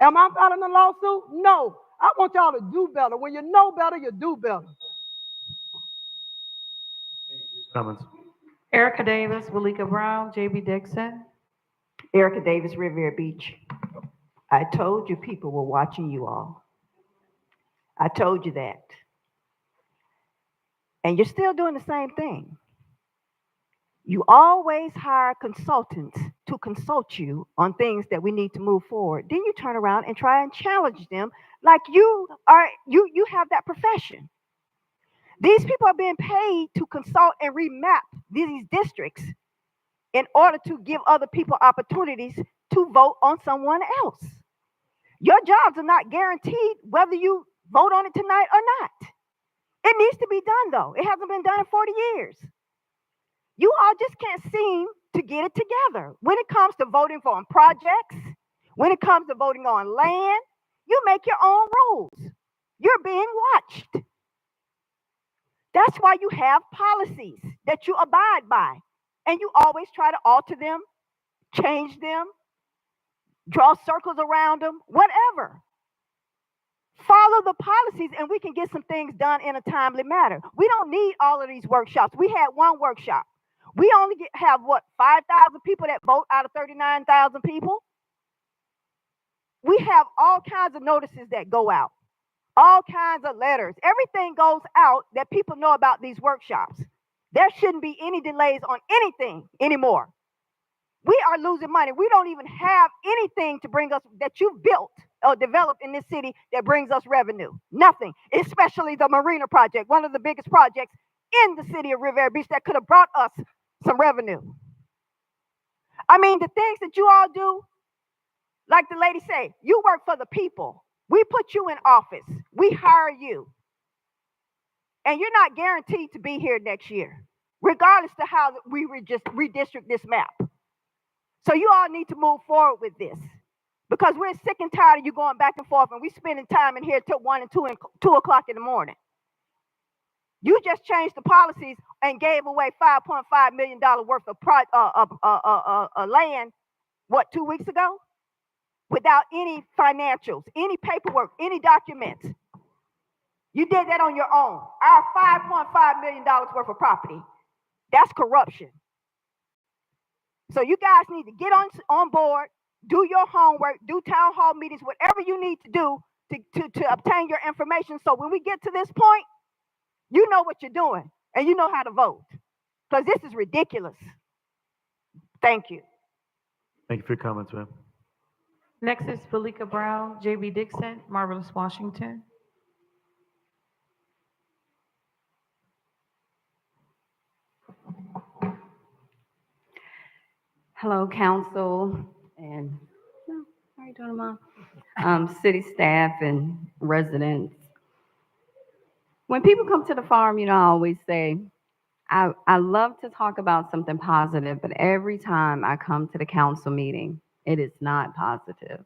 Am I filing a lawsuit? No. I want y'all to do better. When you know better, you do better. Comments? Erica Davis, Walika Brown, JB Dixon. Erica Davis, Riviera Beach. I told you people were watching you all. I told you that. And you're still doing the same thing. You always hire consultants to consult you on things that we need to move forward. Then you turn around and try and challenge them like you have that profession. These people are being paid to consult and remap these districts in order to give other people opportunities to vote on someone else. Your jobs are not guaranteed whether you vote on it tonight or not. It needs to be done, though. It hasn't been done in 40 years. You all just can't seem to get it together. When it comes to voting for projects, when it comes to voting on land, you make your own rules. You're being watched. That's why you have policies that you abide by. And you always try to alter them, change them, draw circles around them, whatever. Follow the policies and we can get some things done in a timely manner. We don't need all of these workshops. We had one workshop. We only have, 5,000 people that vote out of 39,000 people? We have all kinds of notices that go out, all kinds of letters. Everything goes out that people know about these workshops. There shouldn't be any delays on anything anymore. We are losing money. We don't even have anything to bring us that you built or developed in this city that brings us revenue. Nothing, especially the Marina project, one of the biggest projects in the city of Riviera Beach that could have brought us some revenue. I mean, the things that you all do, like the lady say, you work for the people. We put you in office. We hire you. And you're not guaranteed to be here next year, regardless to how we just redistrict this map. So you all need to move forward with this because we're sick and tired of you going back and forth and we spending time in here till 1 and 2 o'clock in the morning. You just changed the policies and gave away $5.5 million worth of land, 2 weeks ago? Without any financials, any paperwork, any documents. You did that on your own. Our $5.5 million worth of property. That's corruption. So you guys need to get on board, do your homework, do town hall meetings, whatever you need to do to obtain your information. So when we get to this point, you know what you're doing and you know how to vote. Because this is ridiculous. Thank you. Thank you for your comments, ma'am. Next is Walika Brown, JB Dixon, Marvelous Washington. Hello, council, and how are you doing, Mom? City staff and residents. When people come to the farm, I always say, I love to talk about something positive, but every time I come to the council meeting, it is not positive.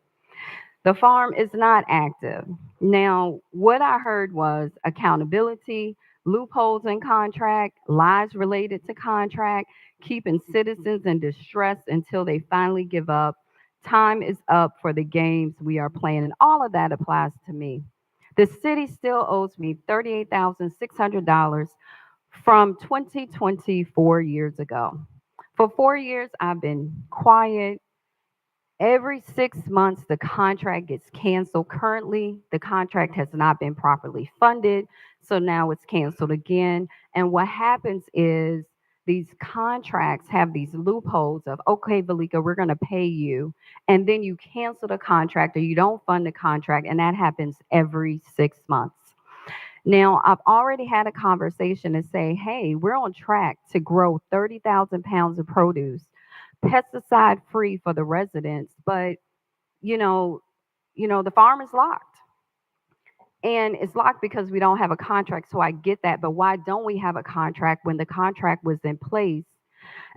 The farm is not active. Now, what I heard was accountability, loopholes in contract, lies related to contract, keeping citizens in distress until they finally give up. Time is up for the games we are playing, and all of that applies to me. The city still owes me $38,600 from 24 years ago. For 4 years, I've been quiet. Every 6 months, the contract gets canceled. Currently, the contract has not been properly funded, so now it's canceled again. And what happens is these contracts have these loopholes of, okay, Walika, we're going to pay you. And then you cancel the contract or you don't fund the contract. And that happens every 6 months. Now, I've already had a conversation to say, hey, we're on track to grow 30,000 pounds of produce, pesticide free for the residents. But, the farm is locked. And it's locked because we don't have a contract. So I get that. But why don't we have a contract when the contract was in place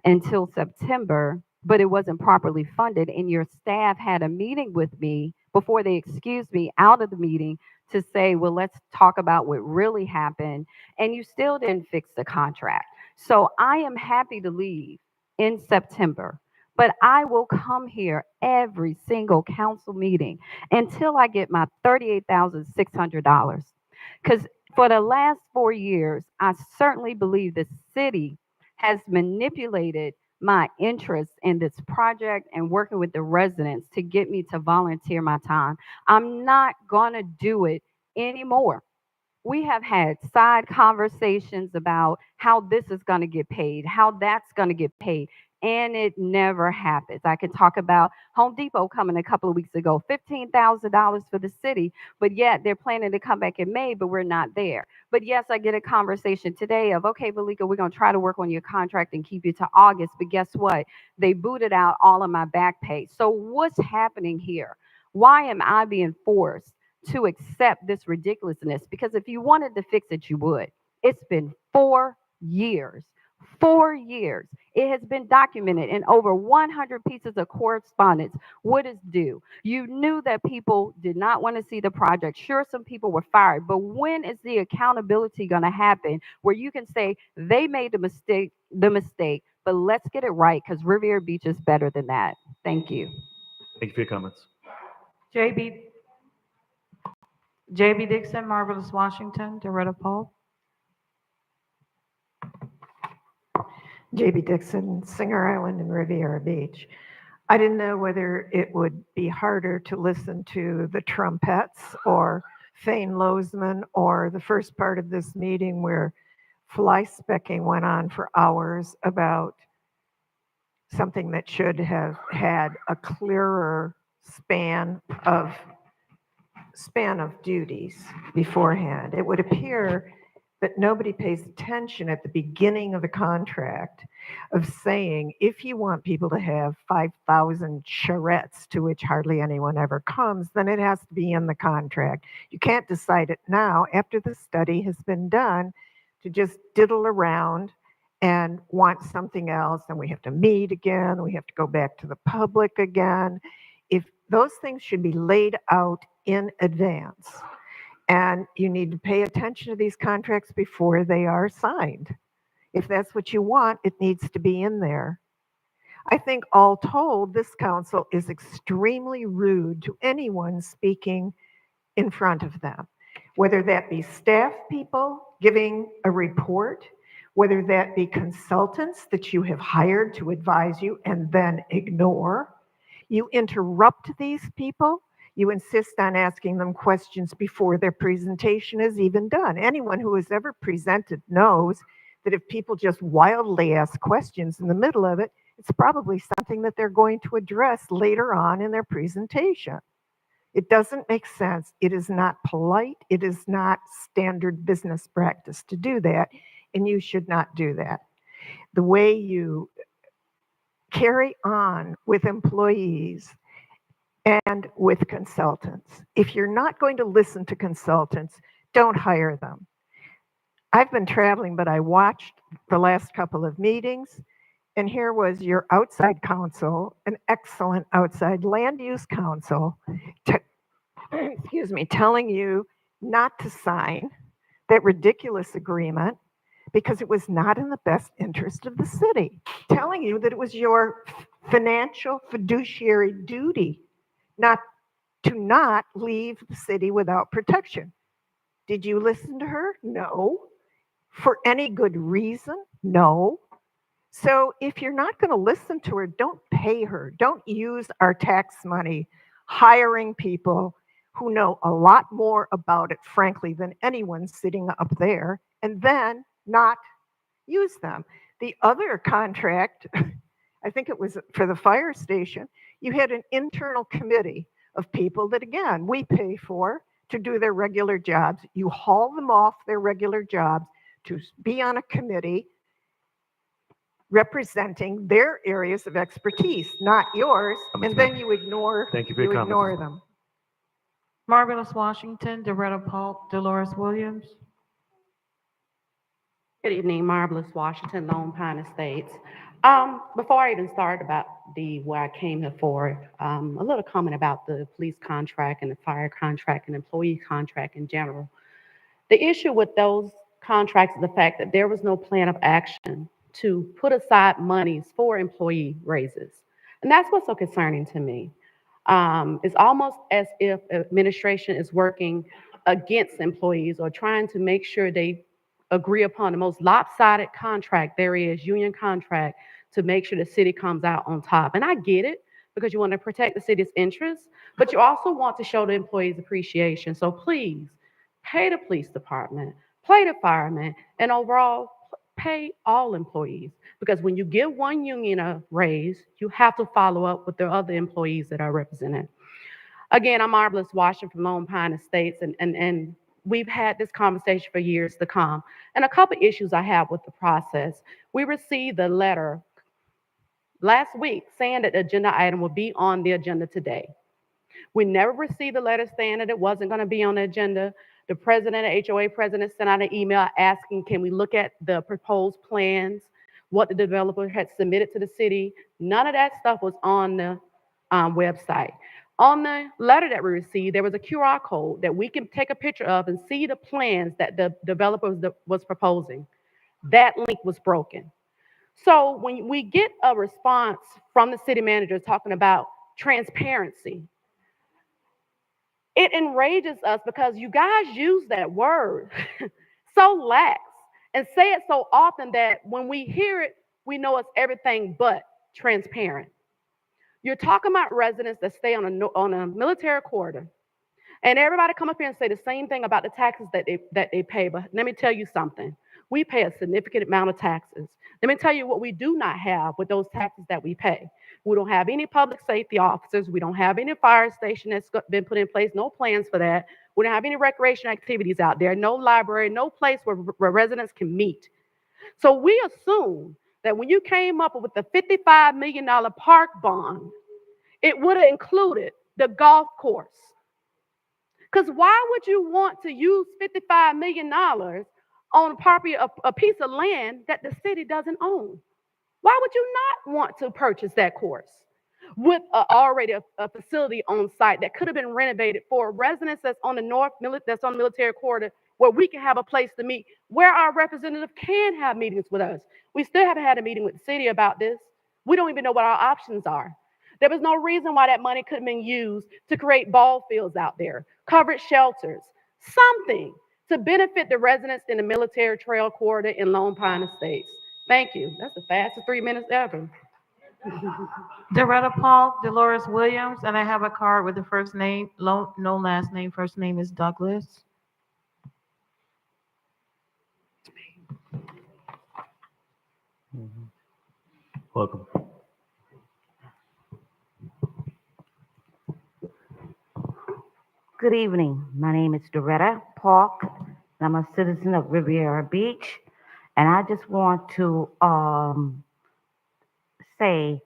until September, but it wasn't properly funded? And your staff had a meeting with me before they excused me out of the meeting to say, well, let's talk about what really happened. And you still didn't fix the contract. So I am happy to leave in September. but I will come here every single council meeting until I get my $38,600. Because for the last 4 years, I certainly believe the city has manipulated my interest in this project and working with the residents to get me to volunteer my time. I'm not going to do it anymore. We have had side conversations about how this is going to get paid, how that's going to get paid, and it never happens. I can talk about Home Depot coming a couple of weeks ago, $15,000 for the city, but yet they're planning to come back in May, but we're not there. But yes, I get a conversation today of, okay, Valika, we're going to try to work on your contract and keep you to August, but guess what? They booted out all of my back pay. So what's happening here? Why am I being forced to accept this ridiculousness? Because if you wanted to fix it, you would. It's been 4 years. 4 years. It has been documented in over 100 pieces of correspondence what is due. You knew that people did not want to see the project. Sure, some people were fired, but when is the accountability going to happen where you can say they made the mistake, but let's get it right because Riviera Beach is better than that. Thank you. Thank you for your comments. JB Dixon, Marvelous Washington, Doretta Paul. JB Dixon, Singer Island and Riviera Beach. I didn't know whether it would be harder to listen to the trumpets or Thane Lozman or the first part of this meeting where fly specking went on for hours about something that should have had a clearer span of duties beforehand. It would appear that nobody pays attention at the beginning of the contract of saying, if you want people to have 5,000 charrettes, to which hardly anyone ever comes, then it has to be in the contract. You can't decide it now after the study has been done to just diddle around and want something else. And we have to meet again. We have to go back to the public again. If those things should be laid out in advance. And you need to pay attention to these contracts before they are signed. If that's what you want, it needs to be in there. I think all told, this council is extremely rude to anyone speaking in front of them, whether that be staff people giving a report, whether that be consultants that you have hired to advise you and then ignore. You interrupt these people. You insist on asking them questions before their presentation is even done. Anyone who has ever presented knows that if people just wildly ask questions in the middle of it, it's probably something that they're going to address later on in their presentation. It doesn't make sense. It is not polite. It is not standard business practice to do that, and you should not do that. The way you carry on with employees and with consultants. If you're not going to listen to consultants, don't hire them. I've been traveling, but I watched the last couple of meetings, and here was your outside counsel, an excellent outside land use counsel, telling you not to sign that ridiculous agreement because it was not in the best interest of the city, telling you that it was your financial fiduciary duty not leave the city without protection. Did you listen to her? No. For any good reason? No. So if you're not going to listen to her, don't pay her. Don't use our tax money hiring people who know a lot more about it, frankly, than anyone sitting up there, and then not use them. The other contract, I think it was for the fire station, you had an internal committee of people that, again, we pay for to do their regular jobs. You haul them off their regular jobs to be on a committee representing their areas of expertise, not yours, and then you ignore them. Marvelous Washington, Doretta Paul, Dolores Williams. Good evening, Marvelous Washington, Lone Pine Estates. Before I even start about what I came here for, a little comment about the police contract and the fire contract and employee contract in general. The issue with those contracts is the fact that there was no plan of action to put aside monies for employee raises. And that's what's so concerning to me. It's almost as if administration is working against employees or trying to make sure they agree upon the most lopsided contract there is, union contract, to make sure the city comes out on top. And I get it because you want to protect the city's interests, but you also want to show the employees appreciation. So please pay the police department, pay the firemen, and overall pay all employees. Because when you give one union a raise, you have to follow up with the other employees that are represented. Again, I'm Marvelous Washington from Lone Pine Estates, and we've had this conversation for years to come. And a couple issues I have with the process. We received a letter last week saying that the agenda item will be on the agenda today. We never received a letter saying that it wasn't going to be on the agenda. The president, the HOA president, sent out an email asking, can we look at the proposed plans, what the developer had submitted to the city? None of that stuff was on the website. On the letter that we received, there was a QR code that we can take a picture of and see the plans that the developer was proposing. That link was broken. So when we get a response from the city manager talking about transparency, it enrages us because you guys use that word so lax and say it so often that when we hear it, we know it's everything but transparent. You're talking about residents that stay on a military corridor, and everybody come up here and say the same thing about the taxes that they pay. But let me tell you something. We pay a significant amount of taxes. Let me tell you what we do not have with those taxes that we pay. We don't have any public safety officers. We don't have any fire station that's been put in place, no plans for that. We don't have any recreation activities out there, no library, no place where residents can meet. So we assume that when you came up with the $55 million park bond, it would have included the golf course. Because why would you want to use $55 million on a piece of land that the city doesn't own? Why would you not want to purchase that course with already a facility on site that could have been renovated for residents that's on the military corridor, where we can have a place to meet, where our representative can have meetings with us? We still haven't had a meeting with the city about this. We don't even know what our options are. There was no reason why that money could have been used to create ball fields out there, covered shelters, something to benefit the residents in the military trail corridor in Lone Pine Estates. Thank you. That's the fastest 3 minutes ever. Doretta Paul, Dolores Williams, and I have a card with the first name, no last name. First name is Douglas. Welcome. Good evening. My name is Doretta Park, and I'm a citizen of Riviera Beach. And I just want to say,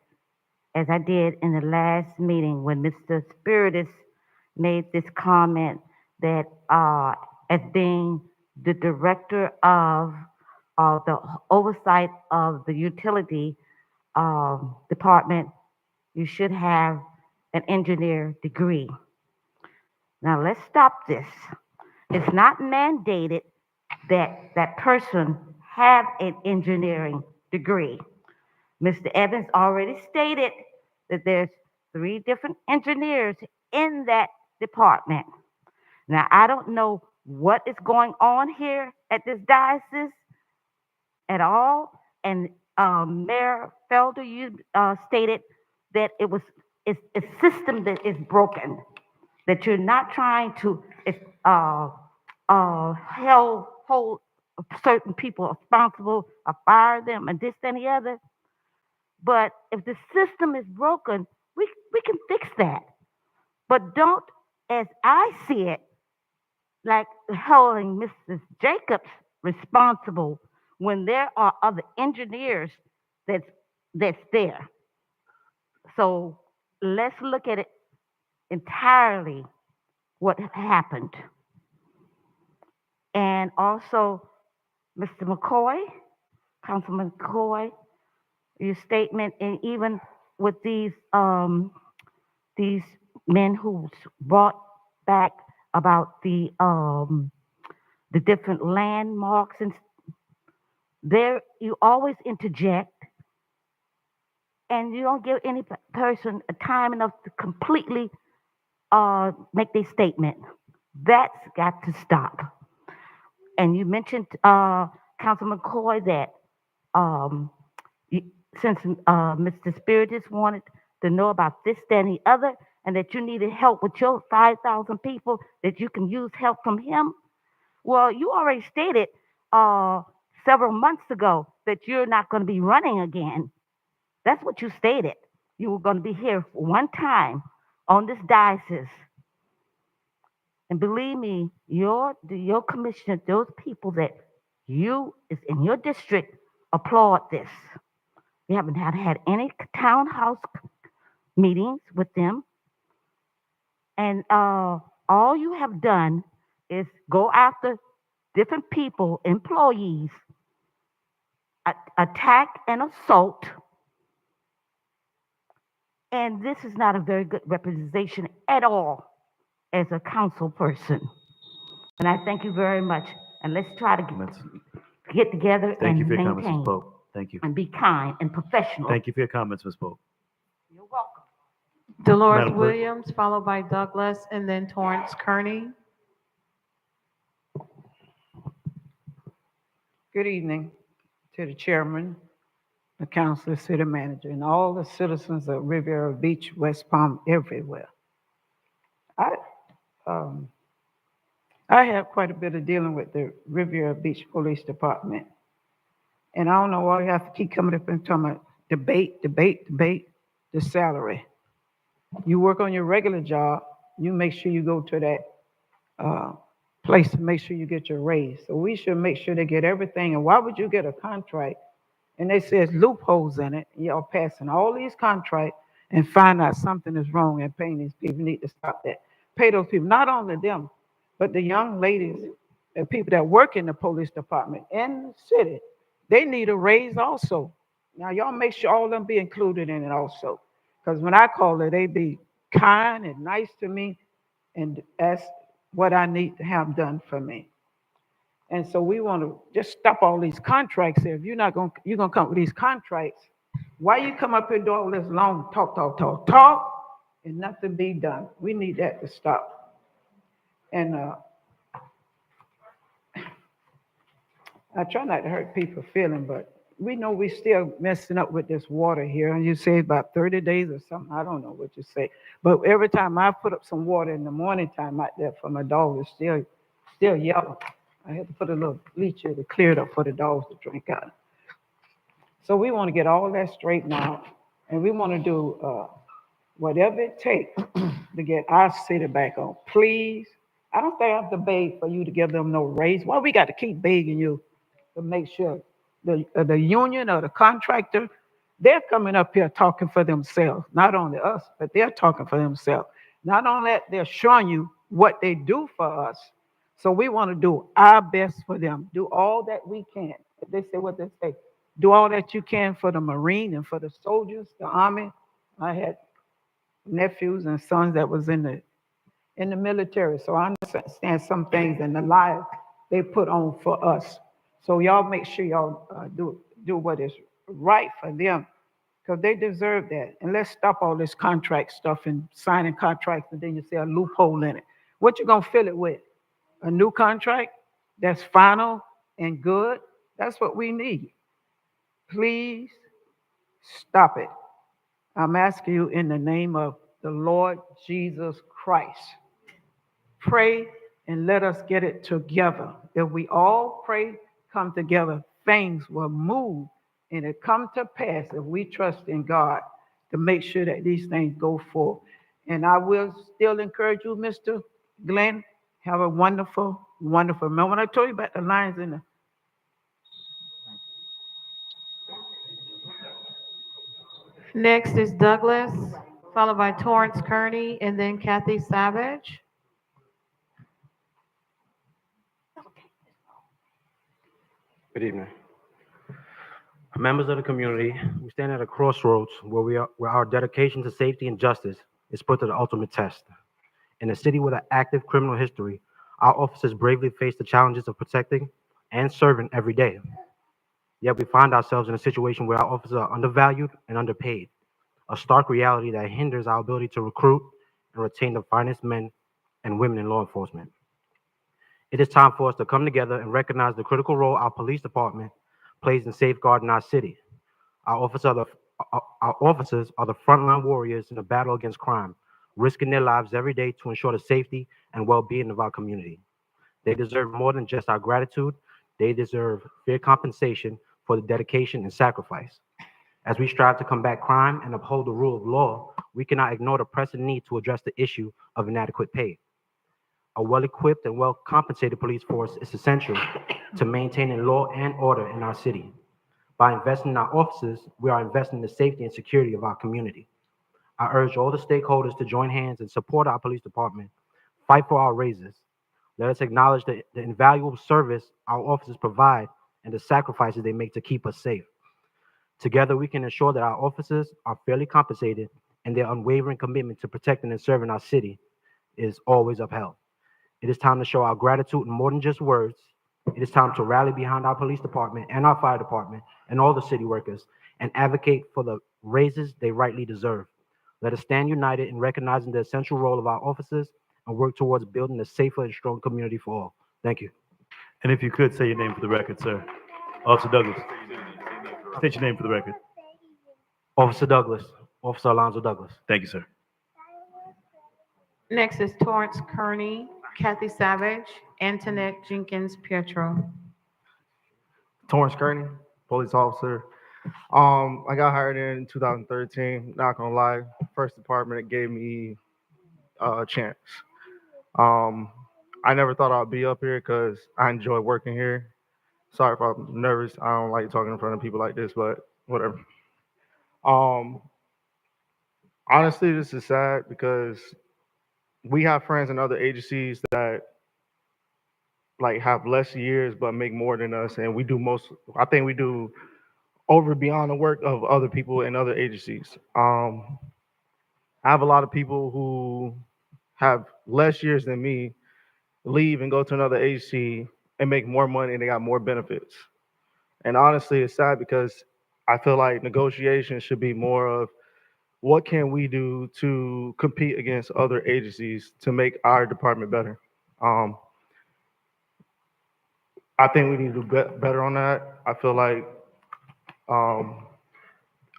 as I did in the last meeting when Mr. Spiritus made this comment that as being the director of the oversight of the utility department, you should have an engineer degree. Now let's stop this. It's not mandated that that person have an engineering degree. Mr. Evans already stated that there's 3 different engineers in that department. Now, I don't know what is going on here at this diocese at all. And Mayor Felder, you stated that it's a system that is broken, that you're not trying to hold certain people responsible or fire them and this and the other. But if the system is broken, we can fix that. But don't, as I see it, like holding Mrs. Jacobs responsible when there are other engineers that's there. So let's look at it entirely, what happened. And also, Mr. McCoy, Councilman McCoy, your statement, and even with these men who brought back about the different landmarks, and there you always interject, and you don't give any person a time enough to completely make their statement. That's got to stop. And you mentioned, Councilman Coy, that since Mr. Spiritus wanted to know about this, that, and the other, and that you needed help with your 5,000 people, that you can use help from him. Well, you already stated several months ago that you're not going to be running again. That's what you stated. You were going to be here for one time on this diocese. And believe me, your commissioner, those people that you is in your district applaud this. We haven't had any townhouse meetings with them. And all you have done is go after different people, employees, attack and assault. And this is not a very good representation at all as a council person. And I thank you very much. And let's try to get together Thank you and for your comments, Ms. maintain Pope. Thank you. and be kind and professional. Thank you for your comments, Ms. Pope. You're welcome. Dolores Madam Clerk. Williams, followed by Douglas, and then Torrance Kearney. Good evening to the chairman, the council, city manager, and all the citizens of Riviera Beach, West Palm, everywhere. I have quite a bit of dealing with the Riviera Beach Police Department. And I don't know why you have to keep coming up and talking about debate, the salary. You work on your regular job, you make sure you go to that place to make sure you get your raise. So we should make sure they get everything. And why would you get a contract and they say there's loopholes in it? Y'all passing all these contracts and find out something is wrong and paying these people. Need to stop that. Pay those people, not only them, but the young ladies and people that work in the police department in the city. They need a raise also. Now y'all make sure all of them be included in it also. Because when I call it, they be kind and nice to me, and that's what I need to have done for me. And so we want to just stop all these contracts here. If you're gonna come with these contracts, why you come up here and do all this long talk, and nothing be done? We need that to stop. And I try not to hurt people's feelings, but we know we still messing up with this water here. And you say about 30 days or something. I don't know what you say. But every time I put up some water in the morning time out there for my dog, it's still yellow. I had to put a little bleacher to clear it up for the dogs to drink out of. So we want to get all that straightened out. And we want to do whatever it takes to get our city back on. Please. I don't think I have to beg for you to give them no raise. Why we got to keep begging you to make sure the union or the contractor, they're coming up here talking for themselves, not only us, but they're talking for themselves. Not only that, they're showing you what they do for us. So we want to do our best for them. Do all that we can. They say what they say. Do all that you can for the Marine and for the soldiers, the Army. I had nephews and sons that was in the military. So I understand some things in the lives they put on for us. So y'all make sure y'all do what is right for them, because they deserve that. And let's stop all this contract stuff and signing contracts and then you see a loophole in it. What you gonna fill it with? A new contract that's final and good? That's what we need. Please stop it. I'm asking you in the name of the Lord Jesus Christ. Pray and let us get it together. If we all pray, come together, things will move and it come to pass if we trust in God to make sure that these things go forward. And I will still encourage you, Mr. Glenn, have a wonderful, wonderful. Remember when I told you about the lines in the Next is Douglas, followed by Torrance Kearney, and then Kathy Savage. Good evening. Members of the community, we stand at a crossroads where our dedication to safety and justice is put to the ultimate test. In a city with an active criminal history, our officers bravely face the challenges of protecting and serving every day. Yet we find ourselves in a situation where our officers are undervalued and underpaid. a stark reality that hinders our ability to recruit and retain the finest men and women in law enforcement. It is time for us to come together and recognize the critical role our police department plays in safeguarding our city. Our officers are the frontline warriors in the battle against crime, risking their lives every day to ensure the safety and well-being of our community. They deserve more than just our gratitude. They deserve fair compensation for the dedication and sacrifice. As we strive to combat crime and uphold the rule of law, we cannot ignore the pressing need to address the issue of inadequate pay. A well-equipped and well-compensated police force is essential to maintaining law and order in our city. By investing in our officers, we are investing in the safety and security of our community. I urge all the stakeholders to join hands and support our police department, fight for our raises. Let us acknowledge the invaluable service our officers provide and the sacrifices they make to keep us safe. Together, we can ensure that our officers are fairly compensated and their unwavering commitment to protecting and serving our city is always upheld. It is time to show our gratitude in more than just words. It is time to rally behind our police department and our fire department and all the city workers and advocate for the raises they rightly deserve. Let us stand united in recognizing the essential role of our officers and work towards building a safer and strong community for all. Thank you. And if you could say your name for the record, sir. Officer Douglas. State your name for the record. Officer Douglas, Officer Alonzo Douglas. Thank you, sir. Next is Torrance Kearney, Kathy Savage, Antoinette Jenkins Pietro. Torrance Kearney, police officer. I got hired in 2013. Not gonna lie, first department gave me a chance. I never thought I'd be up here because I enjoy working here. Sorry if I'm nervous. I don't like talking in front of people like this, but whatever. Honestly, this is sad because we have friends in other agencies that like have less years but make more than us, and we do I think we do over beyond the work of other people in other agencies. I have a lot of people who have less years than me leave and go to another agency and make more money and they got more benefits. And honestly, it's sad because I feel like negotiations should be more of what can we do to compete against other agencies to make our department better. I think we need to do better on that. I feel like,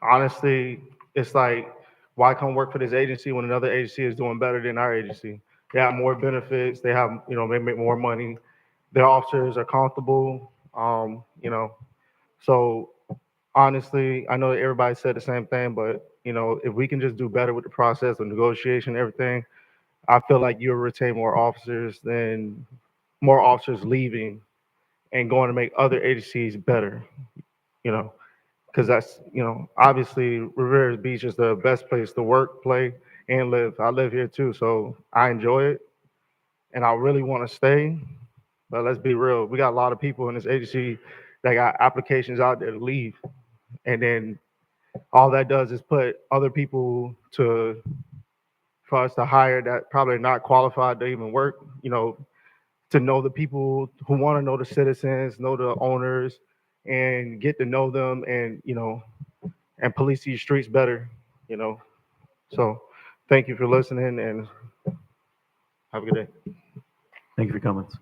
honestly, it's like, why come work for this agency when another agency is doing better than our agency? They have more benefits. They have, they make more money. Their officers are comfortable. So honestly, I know that everybody said the same thing, but if we can just do better with the process of negotiation, everything, I feel like you'll retain more officers leaving and going to make other agencies better, because that's, obviously Rivera Beach is the best place to work, play, and live. I live here too, so I enjoy it, and I really want to stay. But let's be real, we got a lot of people in this agency that got applications out there to leave, and then all that does is put other people for us to hire that probably not qualified to even work, to know the people who want to know the citizens, know the owners, and get to know them and, and police these streets better, So thank you for listening and have a good day. Thank you for your comments.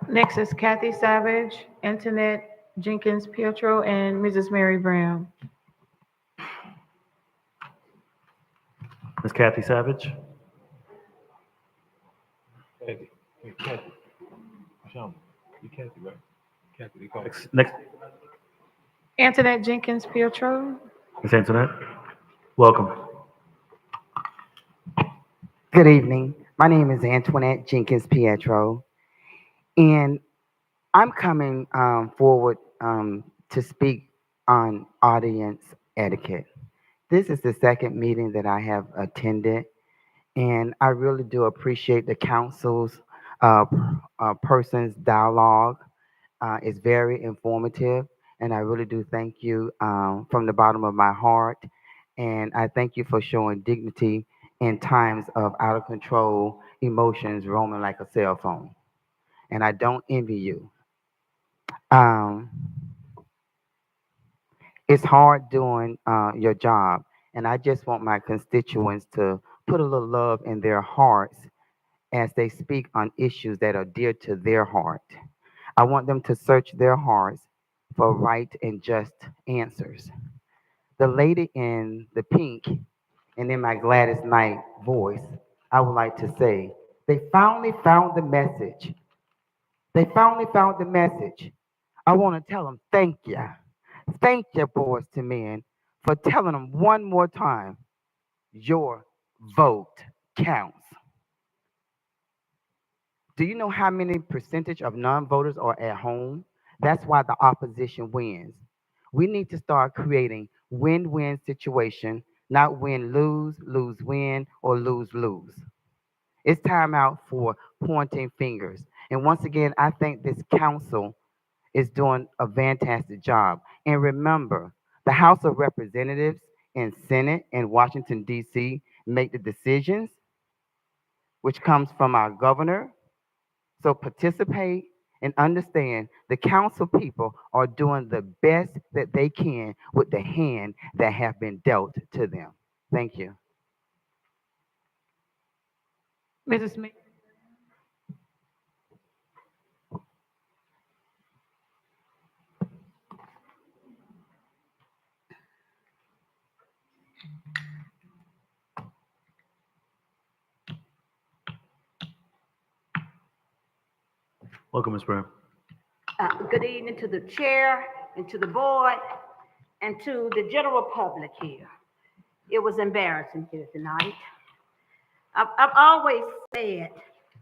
Next is Kathy Savage, Antoinette Jenkins Pietro, and Mrs. Mary Brown. Ms. Kathy Savage. Kathy. Michelle, you Kathy, right? Kathy, they call Next, Antoinette Jenkins Pietro. Ms. Antoinette. Welcome. Good evening. My name is Antoinette Jenkins Pietro, and I'm coming forward to speak on audience etiquette. This is the second meeting that I have attended, and I really do appreciate the council's person's dialogue. It's very informative, and I really do thank you from the bottom of my heart. And I thank you for showing dignity in times of out of control emotions roaming like a cell phone. And I don't envy you. It's hard doing your job, and I just want my constituents to put a little love in their hearts as they speak on issues that are dear to their heart. I want them to search their hearts for right and just answers. The lady in the pink and in my Gladys Knight voice, I would like to say, they finally found the message. They finally found the message. I want to tell them thank you. Thank you, boys to men, for telling them one more time, your vote counts. Do you know how many percentage of non-voters are at home? That's why the opposition wins. We need to start creating win-win situation, not win-lose, lose-win, or lose-lose. It's time out for pointing fingers. And once again, I think this council is doing a fantastic job. And remember, the House of Representatives and Senate in Washington, D.C. make the decisions, which comes from our governor. So participate and understand the council people are doing the best that they can with the hand that have been dealt to them. Thank you. Mrs. Smith. Welcome, Ms. Brown. Good evening to the chair and to the board and to the general public here. It was embarrassing here tonight. I've always said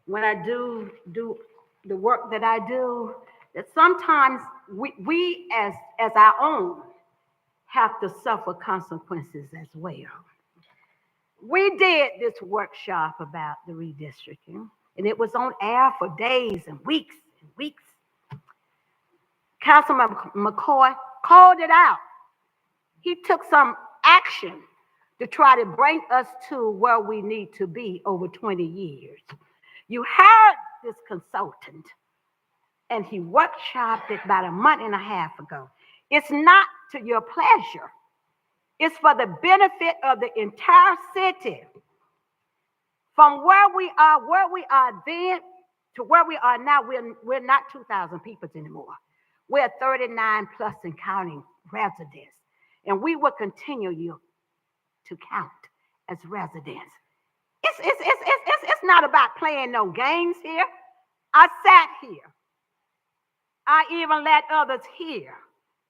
when I do the work that I do, that sometimes we as our own have to suffer consequences as well. We did this workshop about the redistricting, and it was on air for days and weeks and weeks. Councilman McCoy called it out. He took some action to try to bring us to where we need to be over 20 years. You hired this consultant, and he workshopped it about a month and a half ago. It's not to your pleasure. It's for the benefit of the entire city. From where we are then to where we are now, we're not 2,000 people anymore. We're 39 plus and counting residents, and we will continue to count as residents. It's not about playing no games here. I sat here. I even let others hear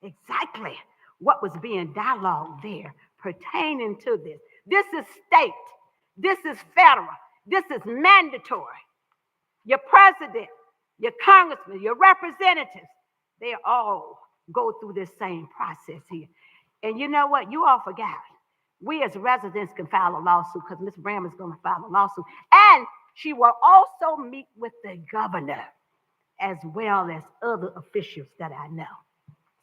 exactly what was being dialogued there pertaining to this. This is state. This is federal. This is mandatory. Your president, your congressman, your representatives, they all go through this same process here. And you know what? You all forgot. We as residents can file a lawsuit because Ms. Bram is going to file a lawsuit. And she will also meet with the governor as well as other officials that I know.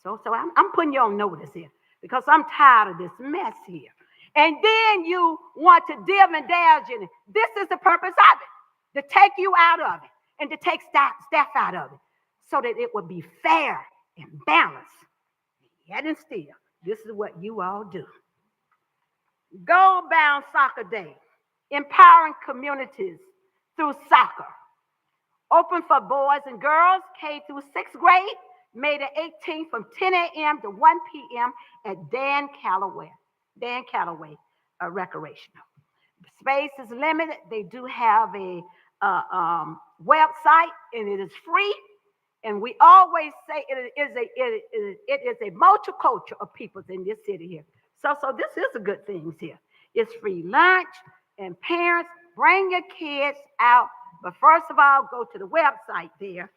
So I'm putting you on notice here because I'm tired of this mess here. And then you want to div and dodge in it. This is the purpose of it, to take you out of it and to take staff out of it so that it would be fair and balanced. Yet and still, this is what you all do. Gold Bound Soccer Day, empowering communities through soccer. Open for boys and girls, K through 6th grade, May the 18th from 10 a.m. to 1 p.m. at Dan Calloway Recreational. Space is limited. They do have a website, and it is free. And we always say it is a multicultural of peoples in this city here. So this is a good thing here. It's free lunch, and parents, bring your kids out. But first of all, go to the website there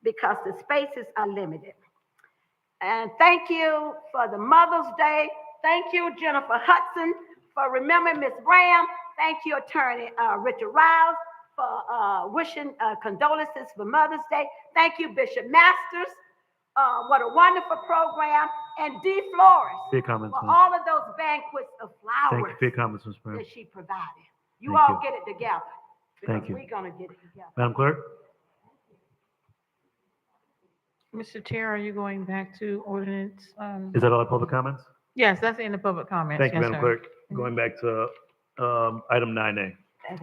because the spaces are limited. And thank you for the Mother's Day. Thank you, Jennifer Hudson, for remembering Miss Graham. Thank you, Attorney Richard Riles, for wishing condolences for Mother's Day. Thank you, Bishop Masters. What a wonderful program. And Dee Flores Your comments, for ma'am. all of those banquets of flowers Thank you for your comments, Ms. Brown. that she provided. You Thank all you. get it together. Thank you. We're going to get it together. Madam Clerk? Mr. Chair, are you going back to ordinance? Is that all the public comments? Yes, that's in the public comments. Thank you, Yes, Madam sir. Clerk. Going back to item 9A.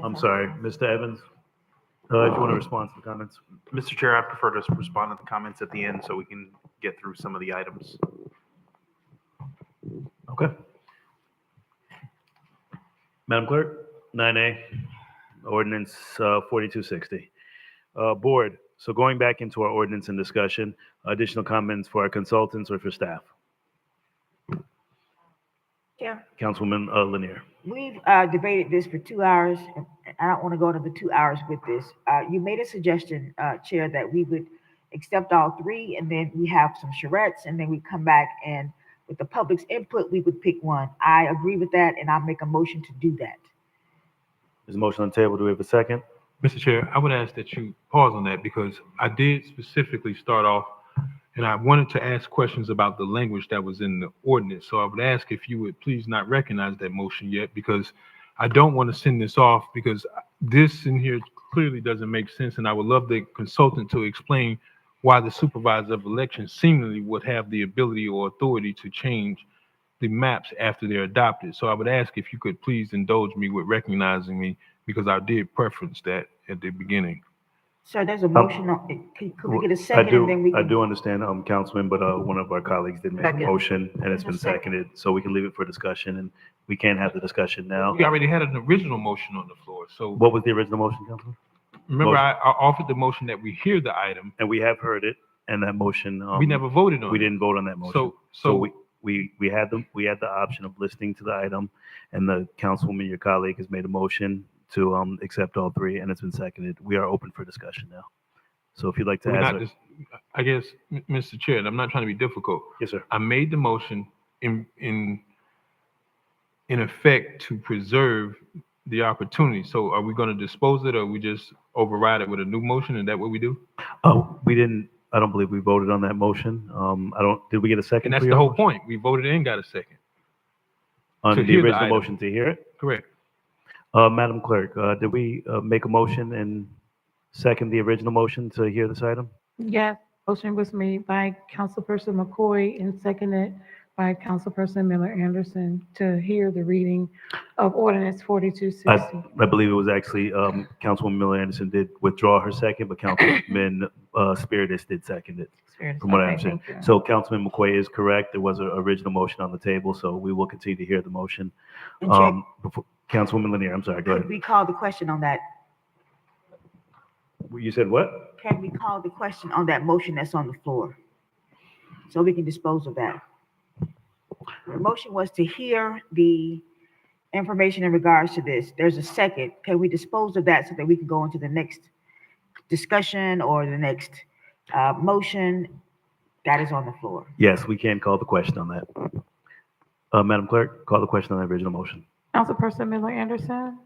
I'm sorry, Mr. Evans. If you want to respond to the comments. Mr. Chair, I prefer to respond to the comments at the end so we can get through some of the items. Okay. Madam Clerk, 9A, ordinance 4260. Board, so going back into our ordinance and discussion, additional comments for our consultants or for staff? Chair, Councilwoman Lanier. we've debated this for 2 hours, and I don't want to go into the 2 hours with this. You made a suggestion, Chair, that we would accept all three, and then we have some charrettes, and then we come back and with the public's input, we would pick one. I agree with that, and I'll make a motion to do that. There's a motion on the table. Do we have a second? Mr. Chair, I would ask that you pause on that because I did specifically start off and I wanted to ask questions about the language that was in the ordinance. So I would ask if you would please not recognize that motion yet because I don't want to send this off because this in here clearly doesn't make sense. And I would love the consultant to explain why the supervisor of elections seemingly would have the ability or authority to change the maps after they're adopted. So I would ask if you could please indulge me with recognizing me because I did preference that at the beginning. Sir, there's a motion on, could we get a second and then we I can? do understand, Councilman, but one of our colleagues did make a Second. motion and it's been seconded, so we can leave it for discussion and we can't have the discussion now. We already had an original motion on the floor. So What was the original motion, Councilman? remember, Motion. I offered the motion that we hear the item. And we have heard it, and that motion. We never voted on We it. didn't vote on that motion. So We had the option of listening to the item, and the councilwoman, your colleague, has made a motion to accept all three, and it's been seconded. We are open for discussion now. So if you'd like to we're not answer. just, I guess, Mr. Chair, and I'm not trying to be difficult. Yes, sir. I made the motion in effect to preserve the opportunity. So are we going to dispose it or we just override it with a new motion? Is that what we do? Oh, we didn't, I don't believe we voted on that motion. Did we get a second? And that's for the your whole motion? point. We voted and got a second. On to the hear the original item. motion to hear it? Correct. Madam Clerk, did we make a motion and second the original motion to hear this item? Yes, motion was made by Councilperson McCoy and seconded by Councilperson Miller Anderson to hear the reading of ordinance 4260. I believe it was actually, Councilwoman Miller Anderson did withdraw her second, but Councilman Spiritus did second it, Spiritus, from what I okay, understand. thank you. So Councilman McQuay is correct. There was an original motion on the table, so we will continue to hear the motion. And check. Councilwoman Lanier, I'm sorry, go Could ahead. we call the question on that? You said what? Can we call the question on that motion that's on the floor? So we can dispose of that. The motion was to hear the information in regards to this. There's a second. Can we dispose of that so that we can go into the next discussion or the next motion that is on the floor? Yes, we can call the question on that. Madam Clerk, call the question on the original motion. Councilperson Miller Anderson,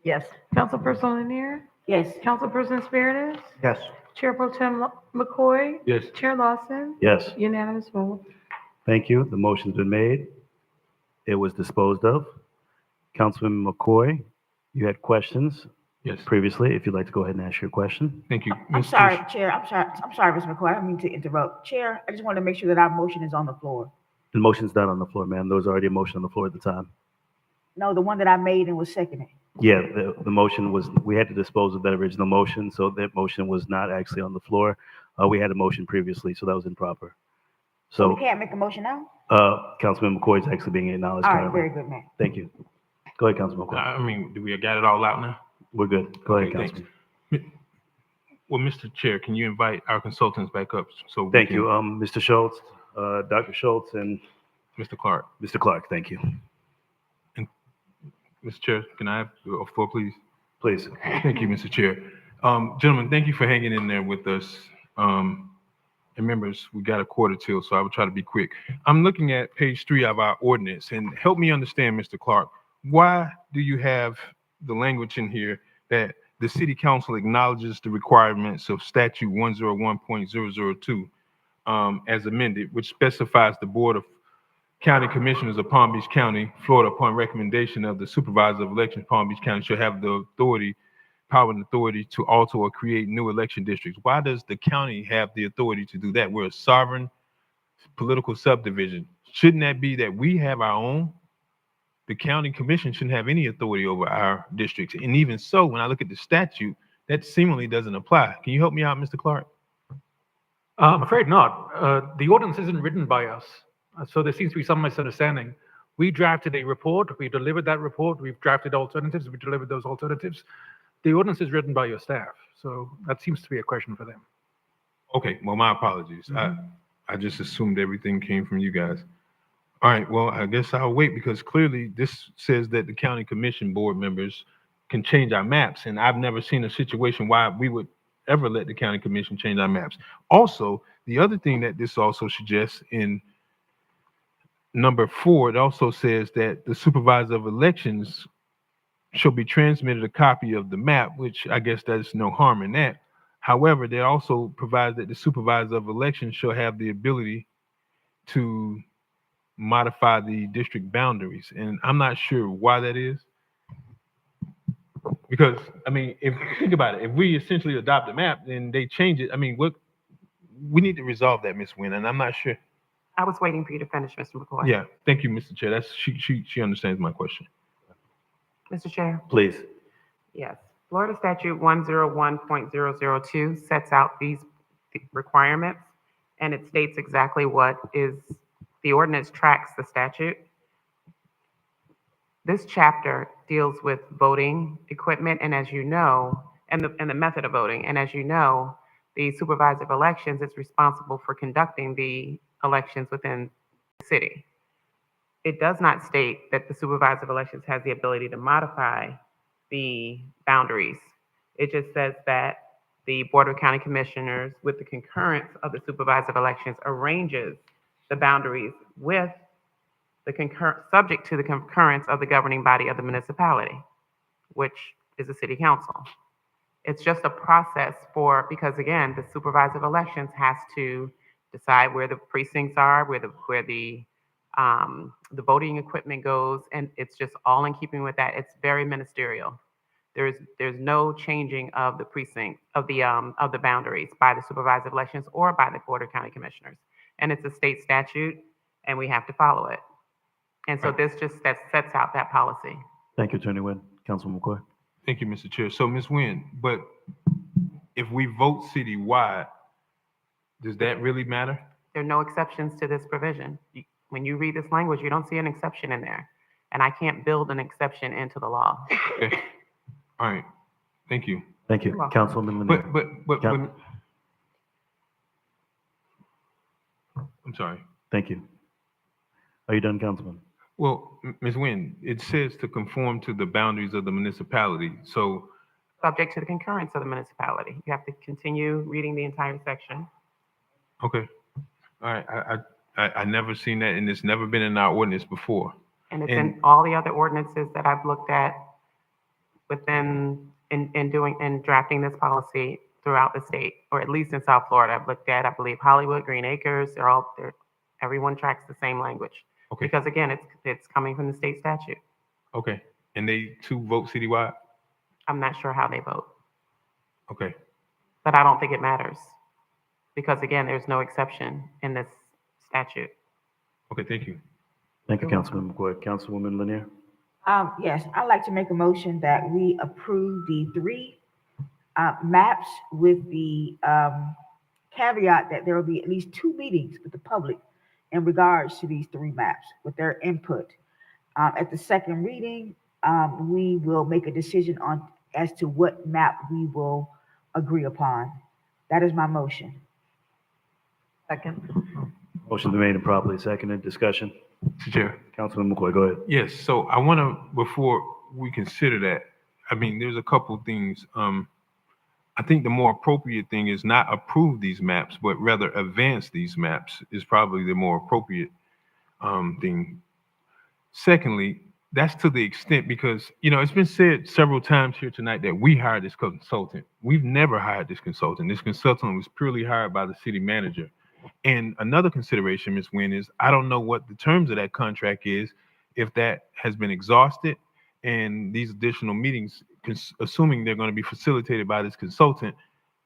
Yes. Councilperson Lanier, Yes. Councilperson Spiritus, Yes. Chair Pro Tem McCoy. Yes. Chair Lawson. Yes. Unanimous vote. Thank you. The motion's been made. It was disposed of. Councilman McCoy, you had questions? Yes. Previously, if you'd like to go ahead and ask your question. Thank you. I'm sorry, Chair. I'm sorry, Ms. McCoy. I don't mean to interrupt. Chair, I just want to make sure that our motion is on the floor. The motion's not on the floor, ma'am. There was already a motion on the floor at the time. No, the one that I made and was seconded. Yeah, the motion was, we had to dispose of that original motion, so that motion was not actually on the floor. We had a motion previously, so that was improper. So we So, can't make a motion now? Councilman McCoy is actually being acknowledged All right, currently. very good, man. Thank you. Go ahead, Councilman McCoy. I mean, do we got it all out now? We're good. Go ahead, Okay, thanks. Councilman. Well, Mr. Chair, can you invite our consultants back up? So we Thank can- you, Mr. Schultz, Dr. Schultz, and Mr. Clark. Mr. Clark, thank you. Mr. Chair, can I have the floor, please? Please. Thank you, Mr. Chair. Gentlemen, thank you for hanging in there with us. And members, we got a quarter till, so I will try to be quick. I'm looking at page 3 of our ordinance, and help me understand, Mr. Clark, why do you have the language in here that the city council acknowledges the requirements of statute 101.002 as amended, which specifies the Board of County Commissioners of Palm Beach County, Florida, upon recommendation of the Supervisor of Elections, Palm Beach County, shall have the authority power and authority to alter or create new election districts. Why does the county have the authority to do that? We're a sovereign political subdivision. Shouldn't that be that we have our own? The county commission shouldn't have any authority over our districts. And even so, when I look at the statute, that seemingly doesn't apply. Can you help me out, Mr. Clark? I'm afraid not. The ordinance isn't written by us, so there seems to be some misunderstanding. We drafted a report, we delivered that report, we've drafted alternatives, we delivered those alternatives. The ordinance is written by your staff, so that seems to be a question for them. Okay, well, my apologies. I just assumed everything came from you guys. All right, well, I guess I'll wait because clearly this says that the county commission board members can change our maps, and I've never seen a situation why we would ever let the county commission change our maps. Also, the other thing that this also suggests in number 4, it also says that the supervisor of elections shall be transmitted a copy of the map, which I guess there's no harm in that. However, they also provides that the supervisor of elections shall have the ability to modify the district boundaries. And I'm not sure why that is. Because, I mean, if think about it, if we essentially adopt a map and they change it, I mean, we need to resolve that, Ms. Wynn, and I'm not sure. I was waiting for you to finish, Mr. McCoy. Yeah, thank you, Mr. Chair. That's she understands my question. Mr. Chair? Please. Yes. Florida Statute 101.002 sets out these requirements, and it states exactly what is, the ordinance tracks the statute. This chapter deals with voting equipment, and as you know, and the method of voting, and as you know, the supervisor of elections is responsible for conducting the elections within the city. It does not state that the supervisor of elections has the ability to modify the boundaries. It just says that the Board of County Commissioners, with the concurrence of the supervisor of elections, arranges the boundaries with the subject to the concurrence of the governing body of the municipality, which is the city council. It's just a process because again, the supervisor of elections has to decide where the precincts are, where the voting equipment goes, and it's just all in keeping with that. It's very ministerial. There's no changing of the precinct of the boundaries by the supervisor of elections or by the Board of County Commissioners. And it's a state statute, and we have to follow it. And so this just sets out that policy. Thank you, Attorney Wynn. Councilman McCoy. Thank you, Mr. Chair. So, Ms. Wynn, but if we vote citywide, does that really matter? There are no exceptions to this provision. When you read this language, you don't see an exception in there. And I can't build an exception into the law. Okay. All right. Thank you. Thank you. You're welcome. Councilwoman Lanier. But I'm sorry. Thank you. Are you done, Councilman? Well, Ms. Wynn, it says to conform to the boundaries of the municipality. So, Subject to the concurrence of the municipality. You have to continue reading the entire section. okay. All right. I never seen that, and it's never been in our ordinance before. And it's in all the other ordinances that I've looked at within, in drafting this policy throughout the state, or at least in South Florida. I've looked at, I believe, Hollywood, Green Acres, everyone tracks the same language. Okay. Because again, it's coming from the state statute. Okay. And they too vote citywide? I'm not sure how they vote, Okay. but I don't think it matters. Because again, there's no exception in this statute. Okay, thank you. Thank you, Councilman McCoy. Councilwoman Lanier. Yes, I'd like to make a motion that we approve the 3 maps with the caveat that there will be at least 2 meetings with the public in regards to these 3 maps with their input. At the second reading, we will make a decision as to what map we will agree upon. That is my motion. Second. Motion been made and properly seconded. Discussion. Mr. Chair. Councilman McCoy, go ahead. Yes, so I want to, before we consider that, I mean, there's a couple things. I think the more appropriate thing is not approve these maps, but rather advance these maps is probably the more appropriate thing. Secondly, that's to the extent because, it's been said several times here tonight that we hired this consultant. We've never hired this consultant. This consultant was purely hired by the city manager. And another consideration, Ms. Wynn, is I don't know what the terms of that contract is, if that has been exhausted and these additional meetings assuming they're going to be facilitated by this consultant,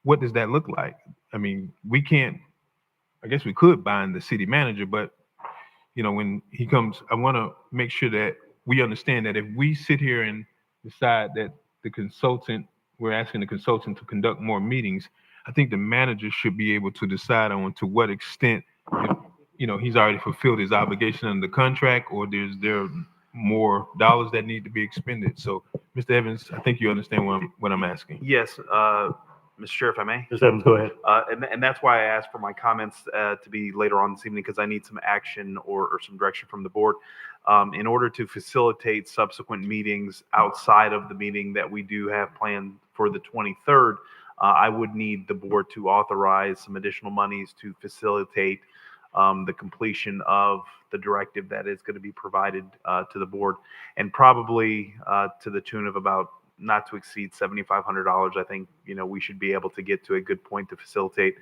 what does that look like? I mean, we can't, I guess we could bind the city manager, but when he comes, I want to make sure that we understand that if we sit here and decide that we're asking the consultant to conduct more meetings, I think the manager should be able to decide on to what extent, he's already fulfilled his obligation under the contract, or there are more dollars that need to be expended. So, Mr. Evans, I think you understand what I'm asking. Yes, Mr. Chair, if I may. Mr. Evans, go ahead. And that's why I asked for my comments to be later on this evening, because I need some action or some direction from the board. In order to facilitate subsequent meetings outside of the meeting that we do have planned for the 23rd, I would need the board to authorize some additional monies to facilitate the completion of the directive that is going to be provided to the board, and probably to the tune of about not to exceed $7,500. I think, we should be able to get to a good point to facilitate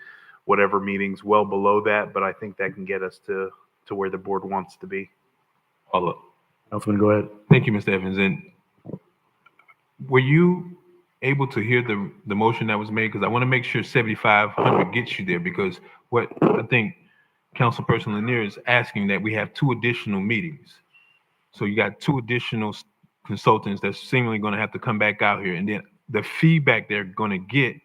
whatever meetings well below that, but I think that can get us to where the board wants to be. Follow up. Councilman, go ahead. Thank you, Mr. Evans. And were you able to hear the motion that was made? Because I want to make sure 7,500 gets you there, because what I think Councilperson Lanier is asking that we have 2 additional meetings. So you got 2 additional consultants that's seemingly going to have to come back out here, and then the feedback they're going to get,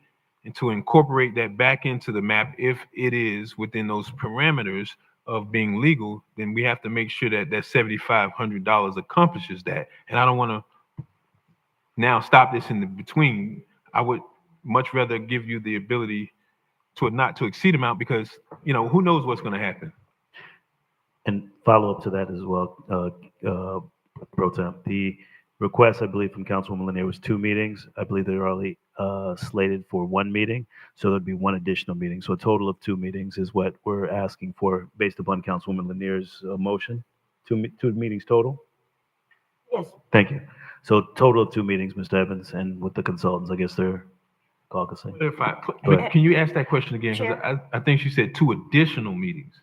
and to incorporate that back into the map, if it is within those parameters of being legal, then we have to make sure that that $7,500 accomplishes that. And I don't want to now stop this in the between. I would much rather give you the ability to not to exceed amount, because who knows what's going to happen. And follow up to that as well, Pro Tem. The request, I believe, from Councilwoman Lanier was 2 meetings. I believe they're already slated for 1 meeting, so there'd be 1 additional meeting. So a total of 2 meetings is what we're asking for, based upon Councilwoman Lanier's motion. 2 meetings total? Yes. Thank you. So total of 2 meetings, Mr. Evans, and with the consultants, I guess they're caucusing. Can you ask that question again? Because I think she said 2 additional meetings.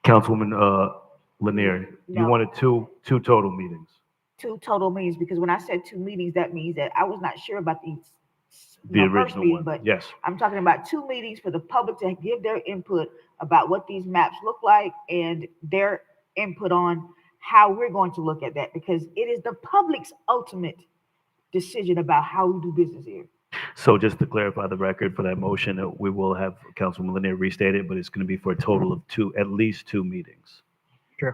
Councilwoman Lanier, you No. wanted two total meetings. 2 total meetings, because when I said 2 meetings, that means that I was not sure about The first original meeting, one, but yes. I'm talking about 2 meetings for the public to give their input about what these maps look like, and their input on how we're going to look at that, because it is the public's ultimate decision about how we do business here. So just to clarify the record for that motion, we will have Councilwoman Lanier restate it, but it's going to be for a total of at least 2 meetings.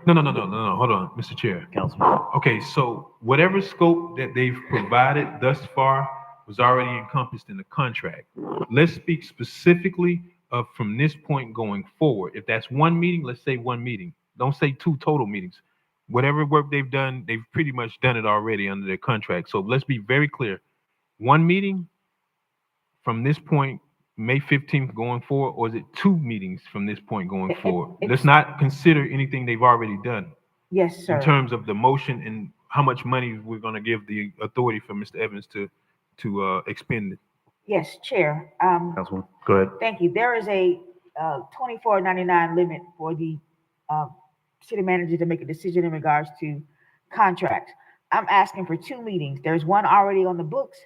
No. Hold on, Mr. Chair. Councilman. Okay, so whatever scope that they've provided thus far was already encompassed in the contract. Let's speak specifically of from this point going forward. If that's 1 meeting, let's say 1 meeting. Don't say 2 total meetings. Whatever work they've done, they've pretty much done it already under their contract. So let's be very clear. 1 meeting from this point, May 15th going forward, or is it 2 meetings from this point going forward? Let's not consider anything they've already done. Yes, sir. In terms of the motion and how much money we're going to give the authority for Mr. Evans to expend it. Yes, Chair. Councilwoman, go ahead. Thank you. There is a $24.99 limit for the city manager to make a decision in regards to contracts. I'm asking for 2 meetings. There's 1 already on the books,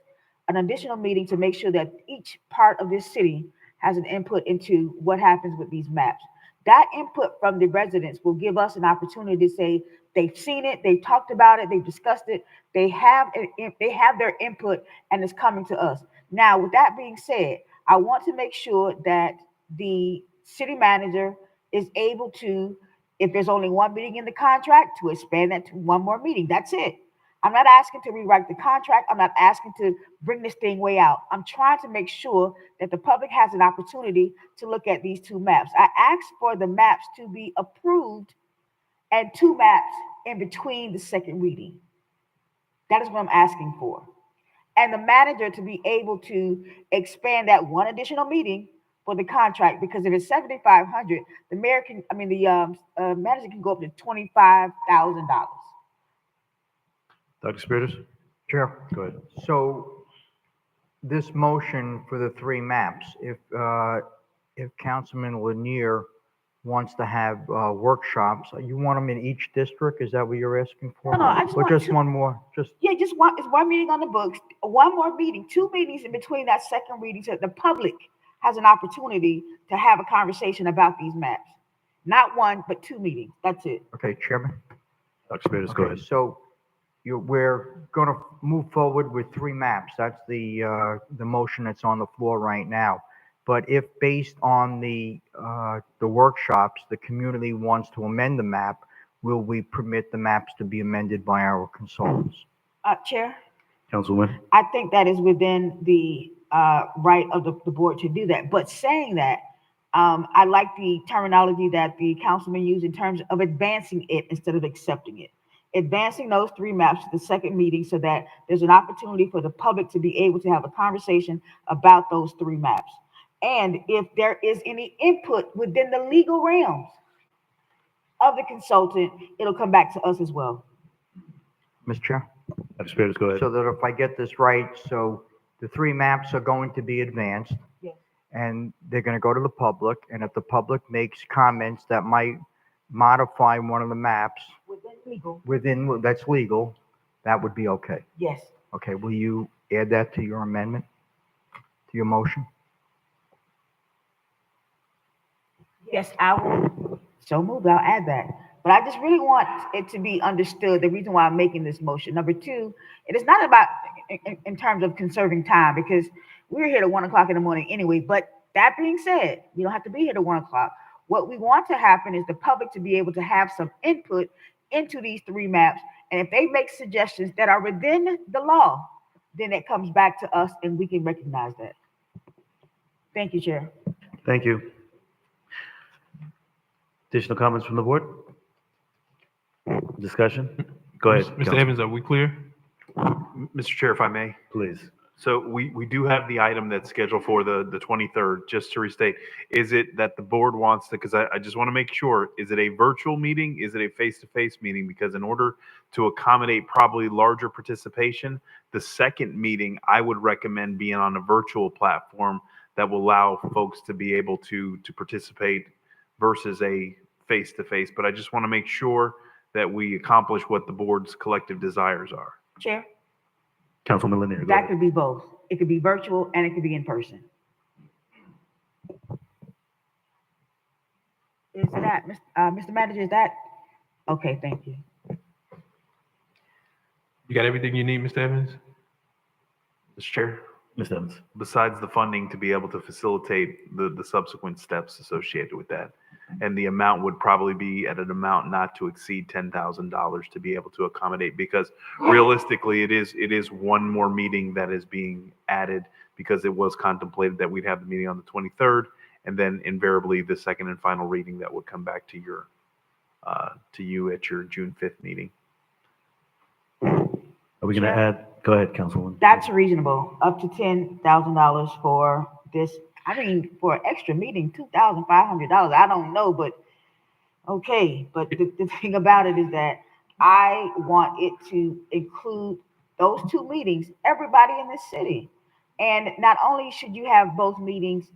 an additional meeting to make sure that each part of this city has an input into what happens with these maps. That input from the residents will give us an opportunity to say they've seen it, they've talked about it, they've discussed it, they have their input, and it's coming to us. Now, with that being said, I want to make sure that the city manager is able to, if there's only 1 meeting in the contract, to expand that to 1 more meeting. That's it. I'm not asking to rewrite the contract. I'm not asking to bring this thing way out. I'm trying to make sure that the public has an opportunity to look at these 2 maps. I asked for the maps to be approved and 2 maps in between the second reading. That is what I'm asking for. And the manager to be able to expand that 1 additional meeting for the contract, because if it's $7,500, the manager can go up to $25,000. Dr. Spiritus? Chair. Go ahead. So this motion for the 3 maps, if Councilman Lanier wants to have workshops, you want them in each district? Is that what you're asking for? No, I just Or want just two- one more? Just, Yeah, just one, it's one meeting on the books, one more meeting, two meetings in between that second reading, so the public has an opportunity to have a conversation about these maps. Not one, but two meetings. That's it. okay, Chairman? Dr. Spiritus, go Okay, ahead. so we're going to move forward with 3 maps. That's the motion that's on the floor right now. But if based on the workshops, the community wants to amend the map, will we permit the maps to be amended by our consultants? Chair, Councilwoman? I think that is within the right of the board to do that. But saying that, I like the terminology that the councilman used in terms of advancing it instead of accepting it. Advancing those 3 maps to the second meeting so that there's an opportunity for the public to be able to have a conversation about those 3 maps. And if there is any input within the legal realms of the consultant, it'll come back to us as well. Mr. Chair? Dr. Spiritus, go ahead. So that if I get this right, so the 3 maps are going to be advanced. Yes. And they're going to go to the public, and if the public makes comments that might modify one of the maps that's legal, that would be okay. Yes. Okay, will you add that to your amendment, to your motion? Yes, I will. So moved. I'll add that. But I just really want it to be understood, the reason why I'm making this motion. Number 2, it is not about in terms of conserving time, because we're here at 1 o'clock in the morning anyway. But that being said, you don't have to be here at 1 o'clock. What we want to happen is the public to be able to have some input into these 3 maps. And if they make suggestions that are within the law, then it comes back to us and we can recognize that. Thank you, Chair. Thank you. Additional comments from the board? Discussion? Go ahead. Mr. Council. Evans, are we clear? Mr. Chair, if I may. Please. So we do have the item that's scheduled for the 23rd, just to restate. Is it that the board wants to, because I just want to make sure, is it a virtual meeting? Is it a face-to-face meeting? Because in order to accommodate probably larger participation, the second meeting, I would recommend being on a virtual platform that will allow folks to be able to participate versus a face-to-face. But I just want to make sure that we accomplish what the board's collective desires are. Chair, Councilman Lanier, go that ahead. could be both. It could be virtual and it could be in person. Is that, Mr. Manager, is that? Okay, thank you. You got everything you need, Mr. Evans? Mr. Chair? Ms. Evans. Besides the funding to be able to facilitate the subsequent steps associated with that. And the amount would probably be at an amount not to exceed $10,000 to be able to accommodate, because realistically, it is one more meeting that is being added, because it was contemplated that we'd have the meeting on the 23rd, and then invariably the second and final reading that would come back to you at your June 5th meeting. Are we going to add? Go ahead, Councilwoman. That's reasonable, up to $10,000 for this. I mean, for an extra meeting, $2,500. I don't know, but okay. But the thing about it is that I want it to include those 2 meetings, everybody in this city. And not only should you have both meetings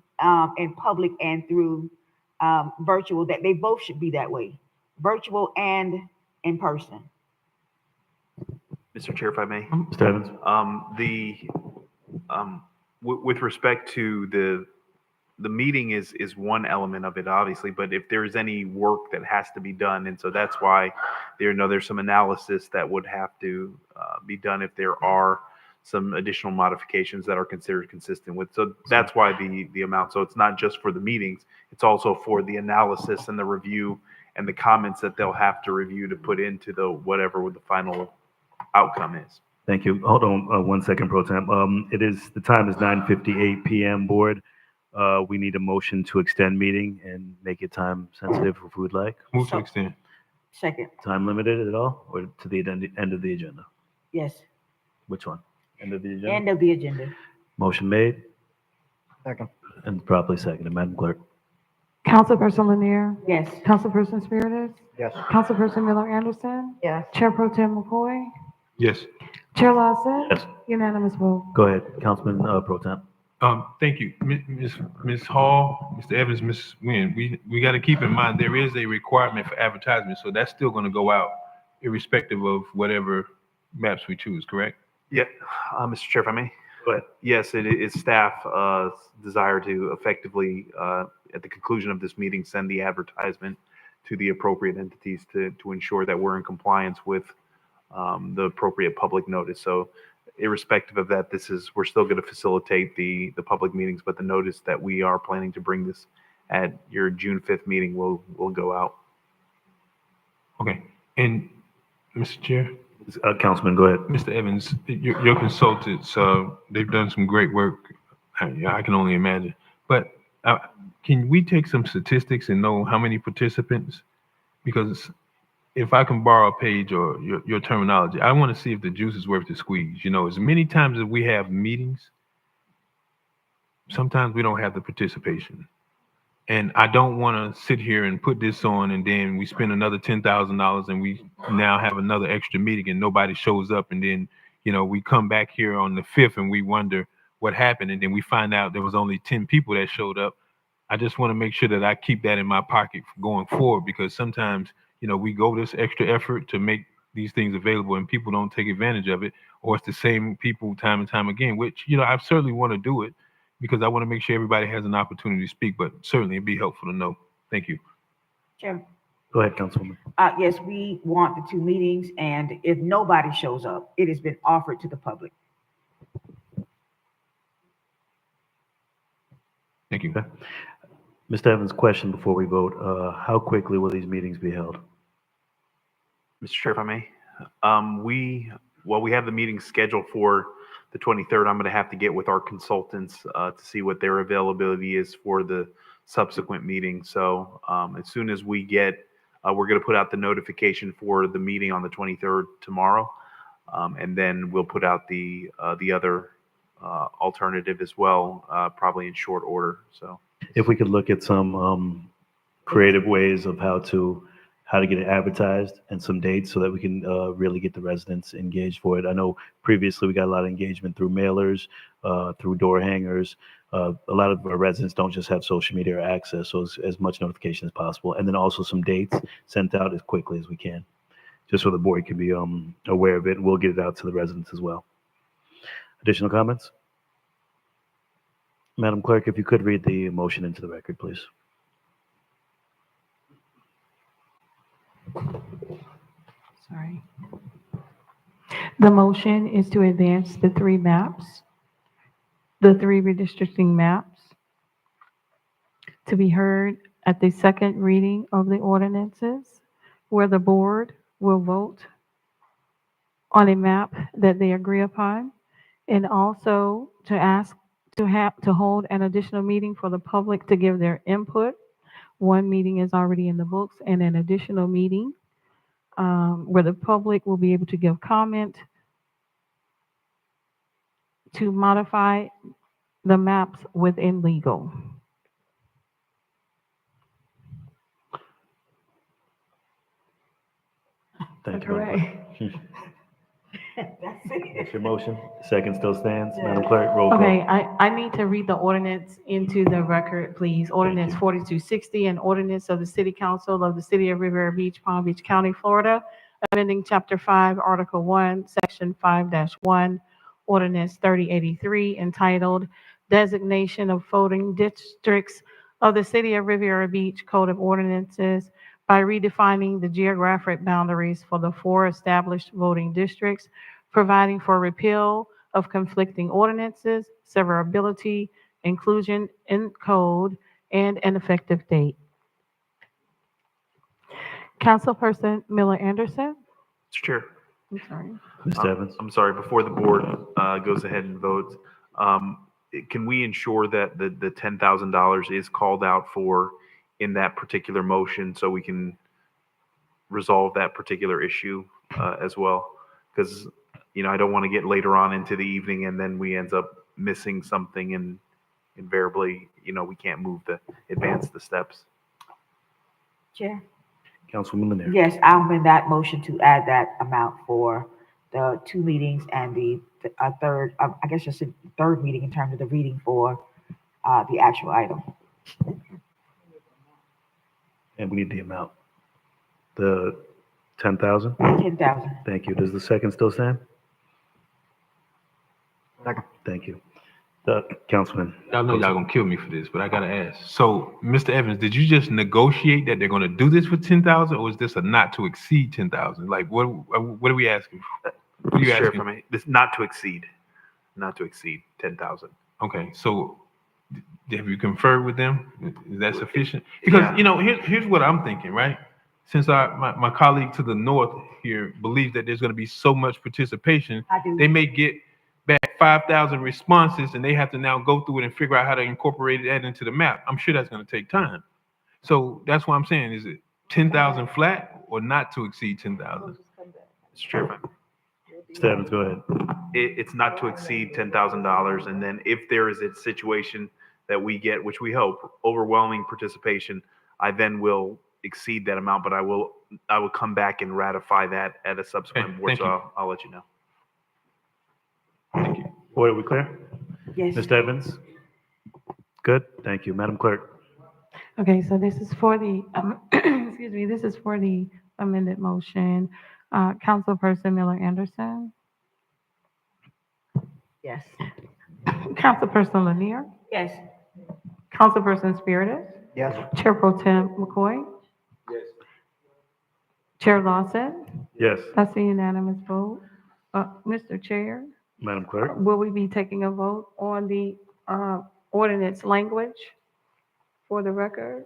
in public and through virtual, that they both should be that way, virtual and in person. Mr. Chair, if I may. Mr. Evans. With respect to the meeting is one element of it, obviously, but if there's any work that has to be done, and so that's why there's some analysis that would have to be done if there are some additional modifications that are considered consistent with. So that's why the amount. So it's not just for the meetings, it's also for the analysis and the review and the comments that they'll have to review to put into whatever the final outcome is. Thank you. Hold on 1 second, Pro Temp. The time is 9:58 p.m. Board. We need a motion to extend meeting and make it time sensitive if we would like. Move to extend. Second, Time limited at all, or to the end of the agenda? yes, Which one? End of the agenda? end of the agenda. Motion made Second. and properly seconded. Madam Clerk. Councilperson Lanier? Yes. Councilperson Spiritus? Yes. Councilperson Miller Anderson? Yes. Chair Pro Tem McCoy? Yes. Chair Lawson? Yes. Unanimous vote. Go ahead, Councilman Pro Temp. Thank you, Ms. Hall, Mr. Evans, Ms. Nguyen. We got to keep in mind, there is a requirement for advertisement, so that's still going to go out irrespective of whatever maps we choose, correct? Yeah, Mr. Chair, if I may. But yes, it is staff desire to effectively, at the conclusion of this meeting, send the advertisement to the appropriate entities to ensure that we're in compliance with the appropriate public notice. So irrespective of that, we're still going to facilitate the public meetings, but the notice that we are planning to bring this at your June 5th meeting will go out. Okay, and Mr. Chair? Councilman, go ahead. Mr. Evans, your consultants, they've done some great work. I can only imagine. But can we take some statistics and know how many participants? Because if I can borrow a page or your terminology, I want to see if the juice is worth the squeeze. You know, as many times as we have meetings, sometimes we don't have the participation. And I don't want to sit here and put this on and then we spend another $10,000 and we now have another extra meeting and nobody shows up. And then, you know, we come back here on the 5th and we wonder what happened. And then we find out there was only 10 people that showed up. I just want to make sure that I keep that in my pocket going forward, because sometimes, you know, we go this extra effort to make these things available and people don't take advantage of it, or it's the same people time and time again, which, you know, I certainly want to do it, because I want to make sure everybody has an opportunity to speak, but certainly it'd be helpful to know. Thank you. Chair. Go ahead, Councilwoman. Yes, we want the 2 meetings, and if nobody shows up, it has been offered to the public. Thank you. Okay. Mr. Evans, question before we vote. How quickly will these meetings be held? Mr. Chair, if I may, we have the meeting scheduled for the 23rd. I'm going to have to get with our consultants to see what their availability is for the subsequent meeting. So as soon as we get, we're going to put out the notification for the meeting on the 23rd tomorrow, and then we'll put out the other alternative as well, probably in short order. So If we could look at some creative ways of how to get it advertised and some dates so that we can really get the residents engaged for it. I know previously we got a lot of engagement through mailers, through door hangers. A lot of our residents don't just have social media or access, so as much notification as possible. And then also some dates sent out as quickly as we can, just so the board can be aware of it. And we'll get it out to the residents as well. Additional comments? Madam Clerk, if you could read the motion into the record, please. Sorry. The motion is to advance the 3 maps, the 3 redistricting maps, to be heard at the second reading of the ordinances, where the board will vote on a map that they agree upon, and also to ask to hold an additional meeting for the public to give their input. 1 meeting is already in the books, and an additional meeting where the public will be able to give comment to modify the maps within legal. Thank you very much. That's your motion. Second still stands. Madam Clerk, roll call. Okay, I need to read the ordinance into the record, please. Ordinance 4260, an ordinance of the City Council of the City of Riviera Beach, Palm Beach County, Florida, amending Chapter 5, Article 1, Section 5-1, Ordinance 3083, entitled Designation of Voting Districts of the City of Riviera Beach Code of Ordinances by redefining the geographic boundaries for the 4 established voting districts, providing for repeal of conflicting ordinances, severability, inclusion in code, and an effective date. Councilperson Miller Anderson. Mr. Chair. I'm sorry. Mr. Evans. I'm sorry, before the board goes ahead and votes, can we ensure that the $10,000 is called out for in that particular motion so we can resolve that particular issue as well? Because, you know, I don't want to get later on into the evening and then we end up missing something and invariably, you know, we can't advance the steps. Chair? Councilwoman Lanier. Yes, I'll amend that motion to add that amount for the 2 meetings and the third, I guess just a third meeting in terms of the reading for the actual item. And we need the amount. The 10,000? 10,000. Thank you. Does the second still stand? Second. Thank you. Councilman. Y'all know y'all gonna kill me for this, but I gotta ask. So, Mr. Evans, did you just negotiate that they're gonna do this for 10,000, or is this a not to exceed 10,000? Like, what are we asking? What are you Sheriff, asking? I mean, this not to exceed 10,000. Okay, so have you conferred with them? Is that sufficient? Because, you know, here's what I'm thinking, right? Since my colleague to the north here believes that there's gonna be so much participation, I do. they may get back 5,000 responses and they have to now go through it and figure out how to incorporate that into the map. I'm sure that's gonna take time. So that's what I'm saying. Is it 10,000 flat or not to exceed 10,000? Mr. Chairman. Mr. Evans, go ahead. It's not to exceed $10,000. And then if there is a situation that we get, which we hope, overwhelming participation, I then will exceed that amount, but I will come back and ratify that at a subsequent Okay, board. thank So you. I'll let you know. Board, are we clear? Yes. Mr. Evans? Good, thank you. Madam Clerk? Okay, so this is for the, excuse me, this is for the amended motion. Councilperson Miller Anderson, Yes. Councilperson Lanier, Yes. Councilperson Spiritus, Yes. Chair Pro Tem McCoy. Yes. Chair Lawson, Yes. that's a unanimous vote. Mr. Chair, Madam Clerk? will we be taking a vote on the ordinance language for the record?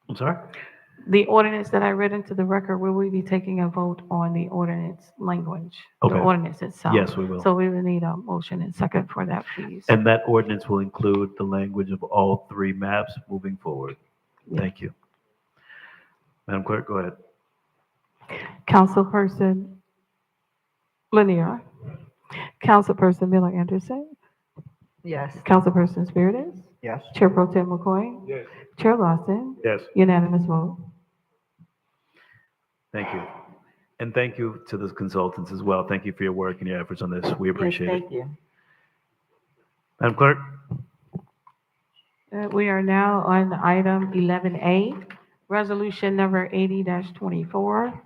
I'm sorry? The ordinance that I read into the record, will we be taking a vote on the ordinance language? The Okay. ordinance itself? Yes, we will. So we will need a motion and second for that, please. And that ordinance will include the language of all 3 maps moving forward. Thank you. Madam Clerk, go ahead. Councilperson Lanier, Councilperson Miller Anderson, Yes. Councilperson Spiritus, Yes. Chair Pro Tem McCoy, Yes. Chair Lawson, Yes. unanimous vote. Thank you. And thank you to the consultants as well. Thank you for your work and your efforts on this. We appreciate it. Thank you. Madam Clerk? We are now on item 11A, resolution number 80-24.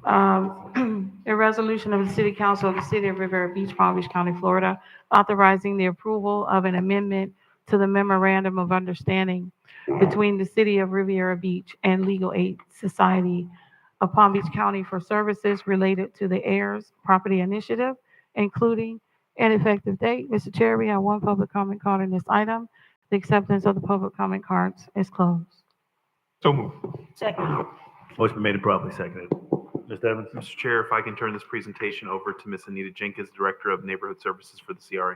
A resolution of the City Council of the City of Riviera Beach, Palm Beach County, Florida, authorizing the approval of an amendment to the memorandum of understanding between the City of Riviera Beach and Legal Aid Society of Palm Beach County for services related to the heirs property initiative, including an effective date. Mr. Chair, we have one public comment card on this item. The acceptance of the public comment cards is closed. So moved. Second. Motion been made and properly seconded. Mr. Evans? Mr. Chair, if I can turn this presentation over to Ms. Anita Jenkins, Director of Neighborhood Services for the CRA.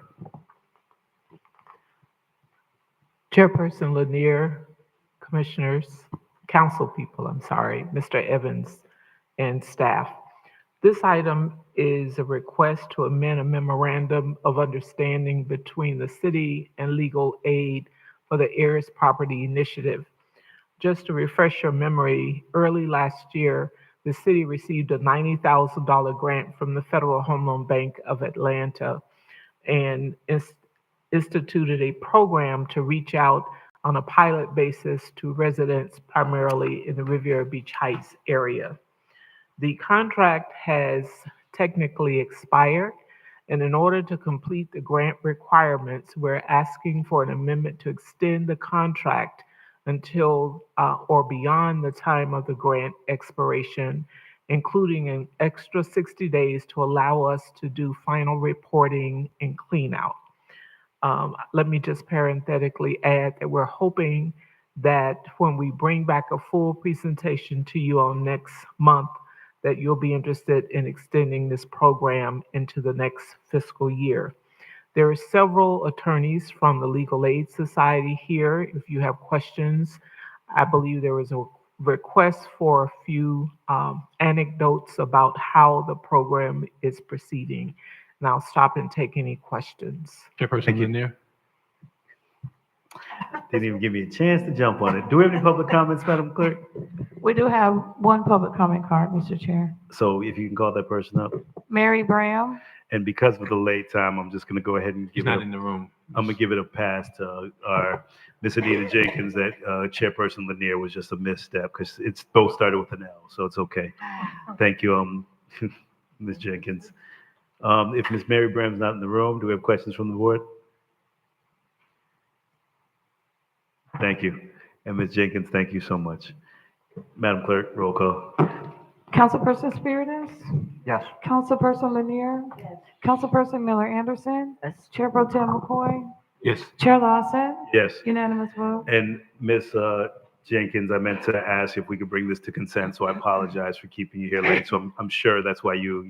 Chairperson Lanier, Commissioners, Council people, I'm sorry, Mr. Evans and staff. This item is a request to amend a memorandum of understanding between the city and Legal Aid for the Heirs Property Initiative. Just to refresh your memory, early last year, the city received a $90,000 grant from the Federal Home Loan Bank of Atlanta and instituted a program to reach out on a pilot basis to residents primarily in the Riviera Beach Heights area. The contract has technically expired, and in order to complete the grant requirements, we're asking for an amendment to extend the contract until or beyond the time of the grant expiration, including an extra 60 days to allow us to do final reporting and clean out. Let me just parenthetically add that we're hoping that when we bring back a full presentation to you on next month, that you'll be interested in extending this program into the next fiscal year. There are several attorneys from the Legal Aid Society here. If you have questions, I believe there was a request for a few anecdotes about how the program is proceeding. And I'll stop and take any questions. Chairperson Lanier? Didn't even give me a chance to jump on it. Do we have any public comments, Madam Clerk? We do have one public comment card, Mr. Chair. So if you can call that person up. Mary Bram. And because of the late time, I'm just going to go ahead and He's give it. not in the room. I'm going to give it a pass to our Miss Anita Jenkins. That Chairperson Lanier was just a misstep because it's both started with an L, so it's okay. Thank you, Ms. Jenkins. If Ms. Mary Bram's not in the room, do we have questions from the board? Thank you. And Ms. Jenkins, thank you so much. Madam Clerk, roll call. Councilperson Spiritus? Yes. Councilperson Lanier? Yes. Councilperson Miller Anderson? Yes. Chair Pro Tem McCoy? Yes. Chair Lawson? Yes. Unanimous vote. And Ms. Jenkins, I meant to ask if we could bring this to consent, so I apologize for keeping you here late. So I'm sure that's why you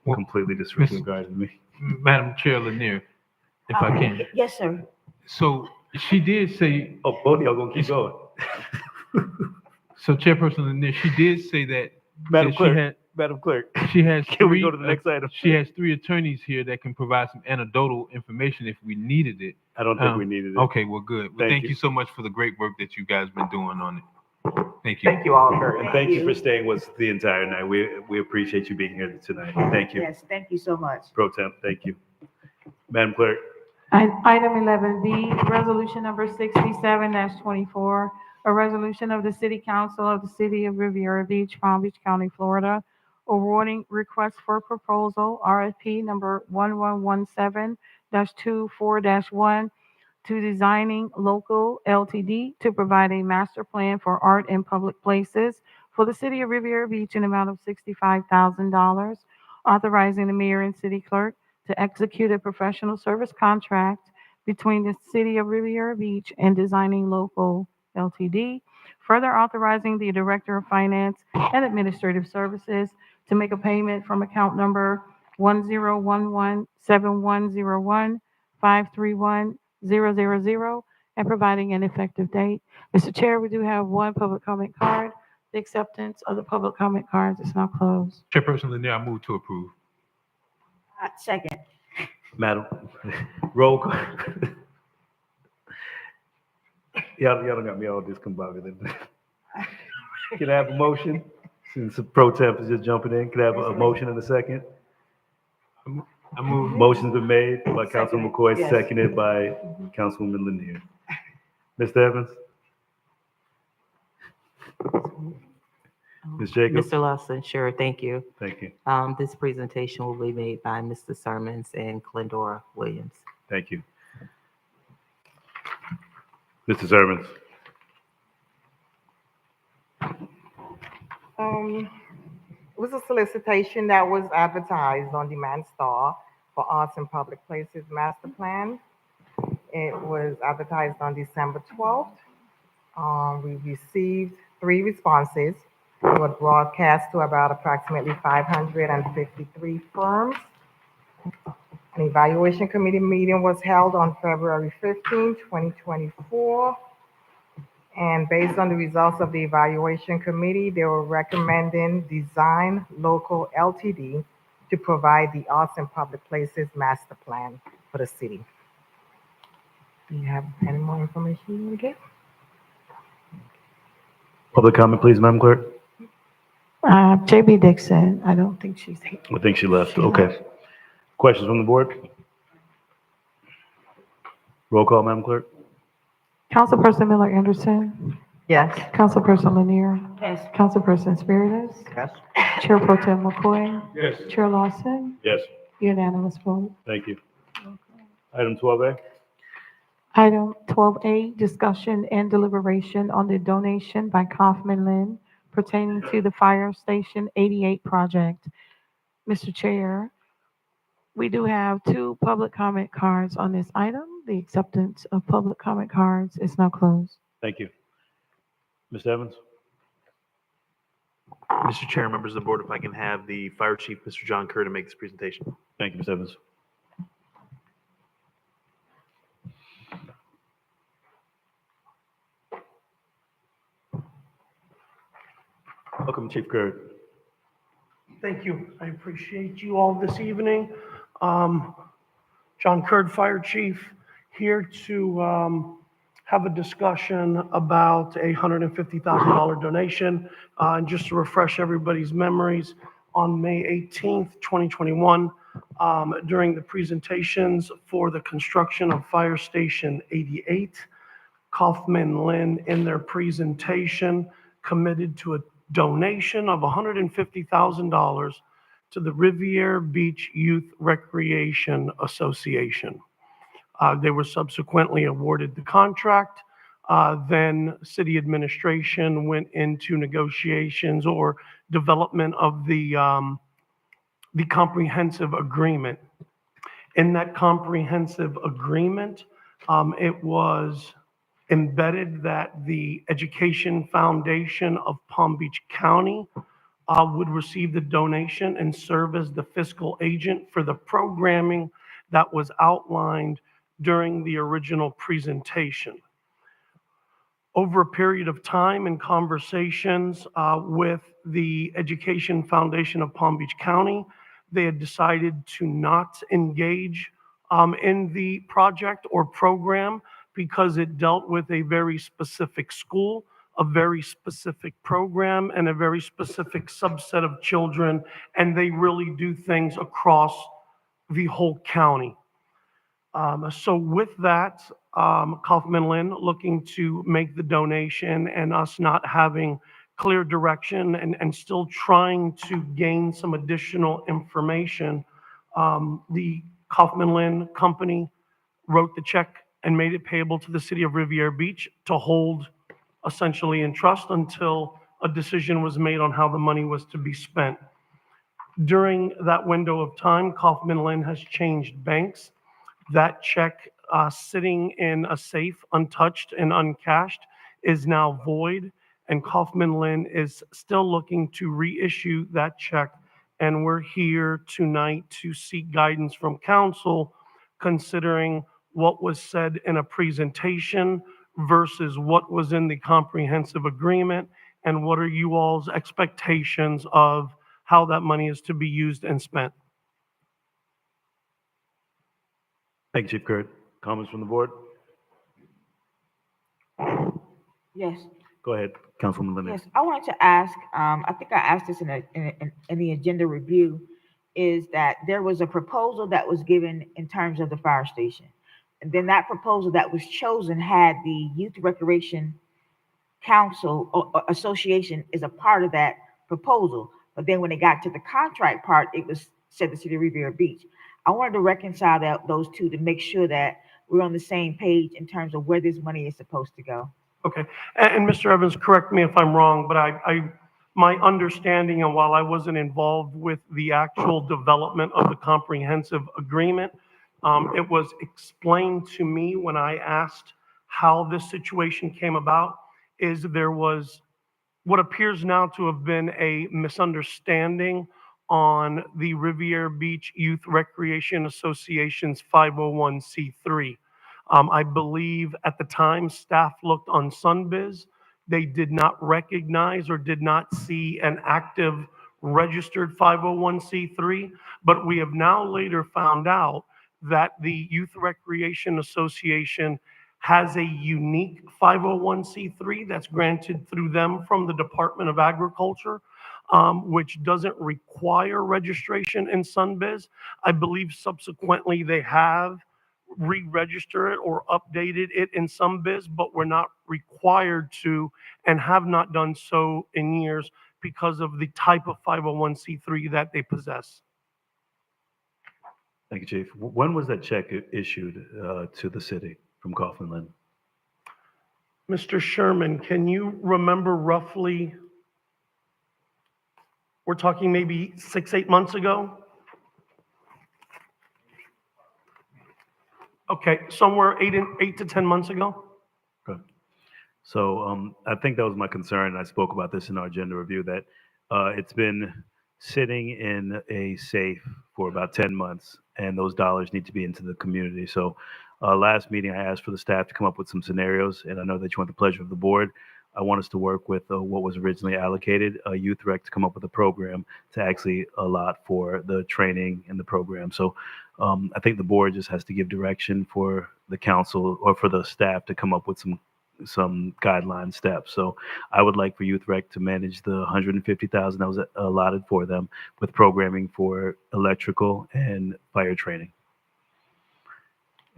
completely disregarded me. Madam Chair Lanier, if I can. Yes, sir. So she did say. Oh, both of y'all gonna keep going. So Chairperson Lanier, she did say that. Madam that Clerk, Madam Clerk. She has Can we three, go to the next item? She has 3 attorneys here that can provide some anecdotal information if we needed it. I don't think we needed it. Okay, well, good. Well, Thank thank you. you so much for the great work that you guys been doing on it. Thank you. Thank you all very And much. thank you for staying with us the entire night. We appreciate you being here tonight. Thank you. Yes, thank you so much. Pro Temp, thank you. Madam Clerk. Item 11B, resolution number 67-24, a resolution of the City Council of the City of Riviera Beach, Palm Beach County, Florida, awarding request for proposal, RFP number 1117-24-1, to Designing Local Ltd. to provide a master plan for art in public places for the City of Riviera Beach in amount of $65,000, authorizing the mayor and city clerk to execute a professional service contract between the City of Riviera Beach and Designing Local Ltd., further authorizing the Director of Finance and Administrative Services to make a payment from account number 1011-7101-531-000 and providing an effective date. Mr. Chair, we do have one public comment card. The acceptance of the public comment cards is now closed. Chairperson Lanier, I move to approve. Second. Madam, roll call. Y'all done got me all discombobulated. Can I have a motion? Since the Pro Temp is just jumping in, can I have a motion in a second? I move. Motion's been made by Councilman McCoy, Yes. seconded by Councilwoman Lanier. Mr. Evans? Ms. Jacobs? Mr. Lawson, sure, thank you. Thank you. This presentation will be made by Mr. Sermons and Glendora Williams. Thank you. Mr. Sermons? It was a solicitation that was advertised on Demand Star for Arts and Public Places Master Plan. It was advertised on December 12th. We received 3 responses. It was broadcast to about approximately 553 firms. An evaluation committee meeting was held on February 15, 2024. And based on the results of the evaluation committee, they were recommending Design Local Ltd. to provide the Arts and Public Places Master Plan for the city. Do you have any more information you want to get? Public comment, please, Madam Clerk. JB Dixon, I don't think she's here. I think she left. Okay. Questions from the board? Roll call, Madam Clerk. Councilperson Miller Anderson? Yes. Councilperson Lanier? Yes. Councilperson Spiritus? Yes. Chair Pro Tem McCoy? Yes. Chair Lawson? Yes. Unanimous vote. Thank you. Item 12A. Item 12A, discussion and deliberation on the donation by Kaufman Lynn pertaining to the Fire Station 88 project. Mr. Chair, we do have 2 public comment cards on this item. The acceptance of public comment cards is now closed. Thank you. Mr. Evans? Mr. Chair, members of the board, if I can have the Fire Chief, Mr. John Kerr, to make this presentation. Thank you, Mr. Evans. Welcome, Chief Kerr. Thank you. I appreciate you all this evening. John Curd, Fire Chief, here to have a discussion about a $150,000 donation. And just to refresh everybody's memories, on May 18th, 2021, during the presentations for the construction of Fire Station 88, Kaufman Lynn, in their presentation, committed to a donation of $150,000 to the Riviera Beach Youth Recreation Association. They were subsequently awarded the contract. Then city administration went into negotiations or development of the comprehensive agreement. In that comprehensive agreement, it was embedded that the Education Foundation of Palm Beach County would receive the donation and serve as the fiscal agent for the programming that was outlined during the original presentation. Over a period of time and conversations with the Education Foundation of Palm Beach County, they had decided to not engage in the project or program because it dealt with a very specific school, a very specific program, and a very specific subset of children, and they really do things across the whole county. So with that, Kaufman Lynn looking to make the donation and us not having clear direction and still trying to gain some additional information, the Kaufman Lynn company wrote the check and made it payable to the city of Riviera Beach to hold essentially in trust until a decision was made on how the money was to be spent. During that window of time, Kaufman Lynn has changed banks. That check sitting in a safe, untouched and uncashed, is now void, and Kaufman Lynn is still looking to reissue that check. And we're here tonight to seek guidance from council, considering what was said in a presentation versus what was in the comprehensive agreement, and what are you all's expectations of how that money is to be used and spent. Thank you, Chief Kurt. Comments from the board? Yes. Go ahead, Councilwoman Lanier. Yes, I wanted to ask, I think I asked this in the agenda review, is that there was a proposal that was given in terms of the fire station. And then that proposal that was chosen had the Youth Recreation Council or Association is a part of that proposal. But then when it got to the contract part, it was said the city of Riviera Beach. I wanted to reconcile those two to make sure that we're on the same page in terms of where this money is supposed to go. Okay, and Mr. Evans, correct me if I'm wrong, but my understanding, and while I wasn't involved with the actual development of the comprehensive agreement, it was explained to me when I asked how this situation came about, is there was what appears now to have been a misunderstanding on the Riviera Beach Youth Recreation Association's 501c3. I believe at the time staff looked on Sunbiz. They did not recognize or did not see an active registered 501c3, but we have now later found out that the Youth Recreation Association has a unique 501c3 that's granted through them from the Department of Agriculture, which doesn't require registration in Sunbiz. I believe subsequently they have re-registered it or updated it in Sunbiz, but we're not required to and have not done so in years because of the type of 501c3 that they possess. Thank you, Chief. When was that check issued to the city from Kaufman Lynn? Mr. Sherman, can you remember roughly, we're talking maybe 6-8 months ago? Okay, somewhere 8 to 10 months ago. Okay. So I think that was my concern, and I spoke about this in our agenda review, that it's been sitting in a safe for about 10 months, and those dollars need to be into the community. So last meeting, I asked for the staff to come up with some scenarios, and I know that you want the pleasure of the board. I want us to work with what was originally allocated, Youth Rec, to come up with a program to actually allot for the training and the program. So I think the board just has to give direction for the council or for the staff to come up with some guideline steps. So I would like for Youth Rec to manage the 150,000 that was allotted for them with programming for electrical and fire training.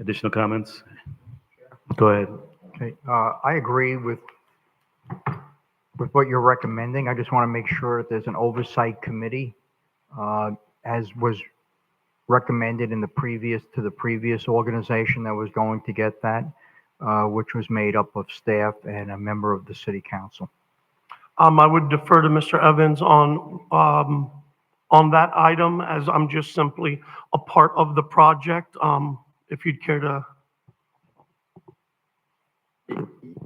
Additional comments? Go ahead. Okay, I agree with what you're recommending. I just want to make sure that there's an oversight committee, as was recommended in the previous organization that was going to get that, which was made up of staff and a member of the city council. I would defer to Mr. Evans on that item, as I'm just simply a part of the project. If you'd care to.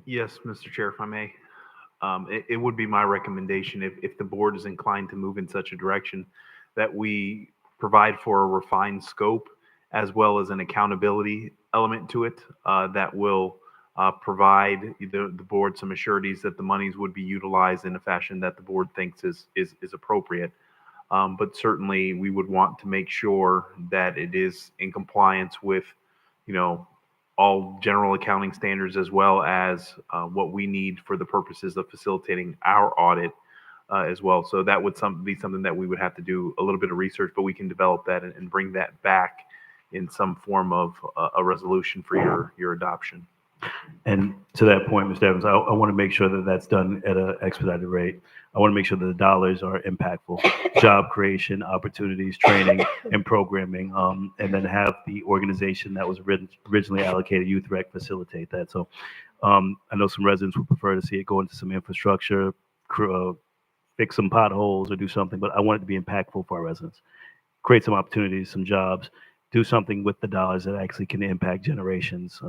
Yes, Mr. Chair, if I may. It would be my recommendation, if the board is inclined to move in such a direction, that we provide for a refined scope as well as an accountability element to it that will provide the board some assurities that the monies would be utilized in a fashion that the board thinks is appropriate. But certainly we would want to make sure that it is in compliance with, all general accounting standards, as well as what we need for the purposes of facilitating our audit as well. So that would be something that we would have to do a little bit of research, but we can develop that and bring that back in some form of a resolution for your adoption. And to that point, Mr. Evans, I want to make sure that that's done at an expedited rate. I want to make sure that the dollars are impactful, job creation, opportunities, training, and programming, and then have the organization that was originally allocated, Youth Rec, facilitate that. So I know some residents would prefer to see it go into some infrastructure, fix some potholes or do something, but I want it to be impactful for our residents. Create some opportunities, some jobs, do something with the dollars that actually can impact generations.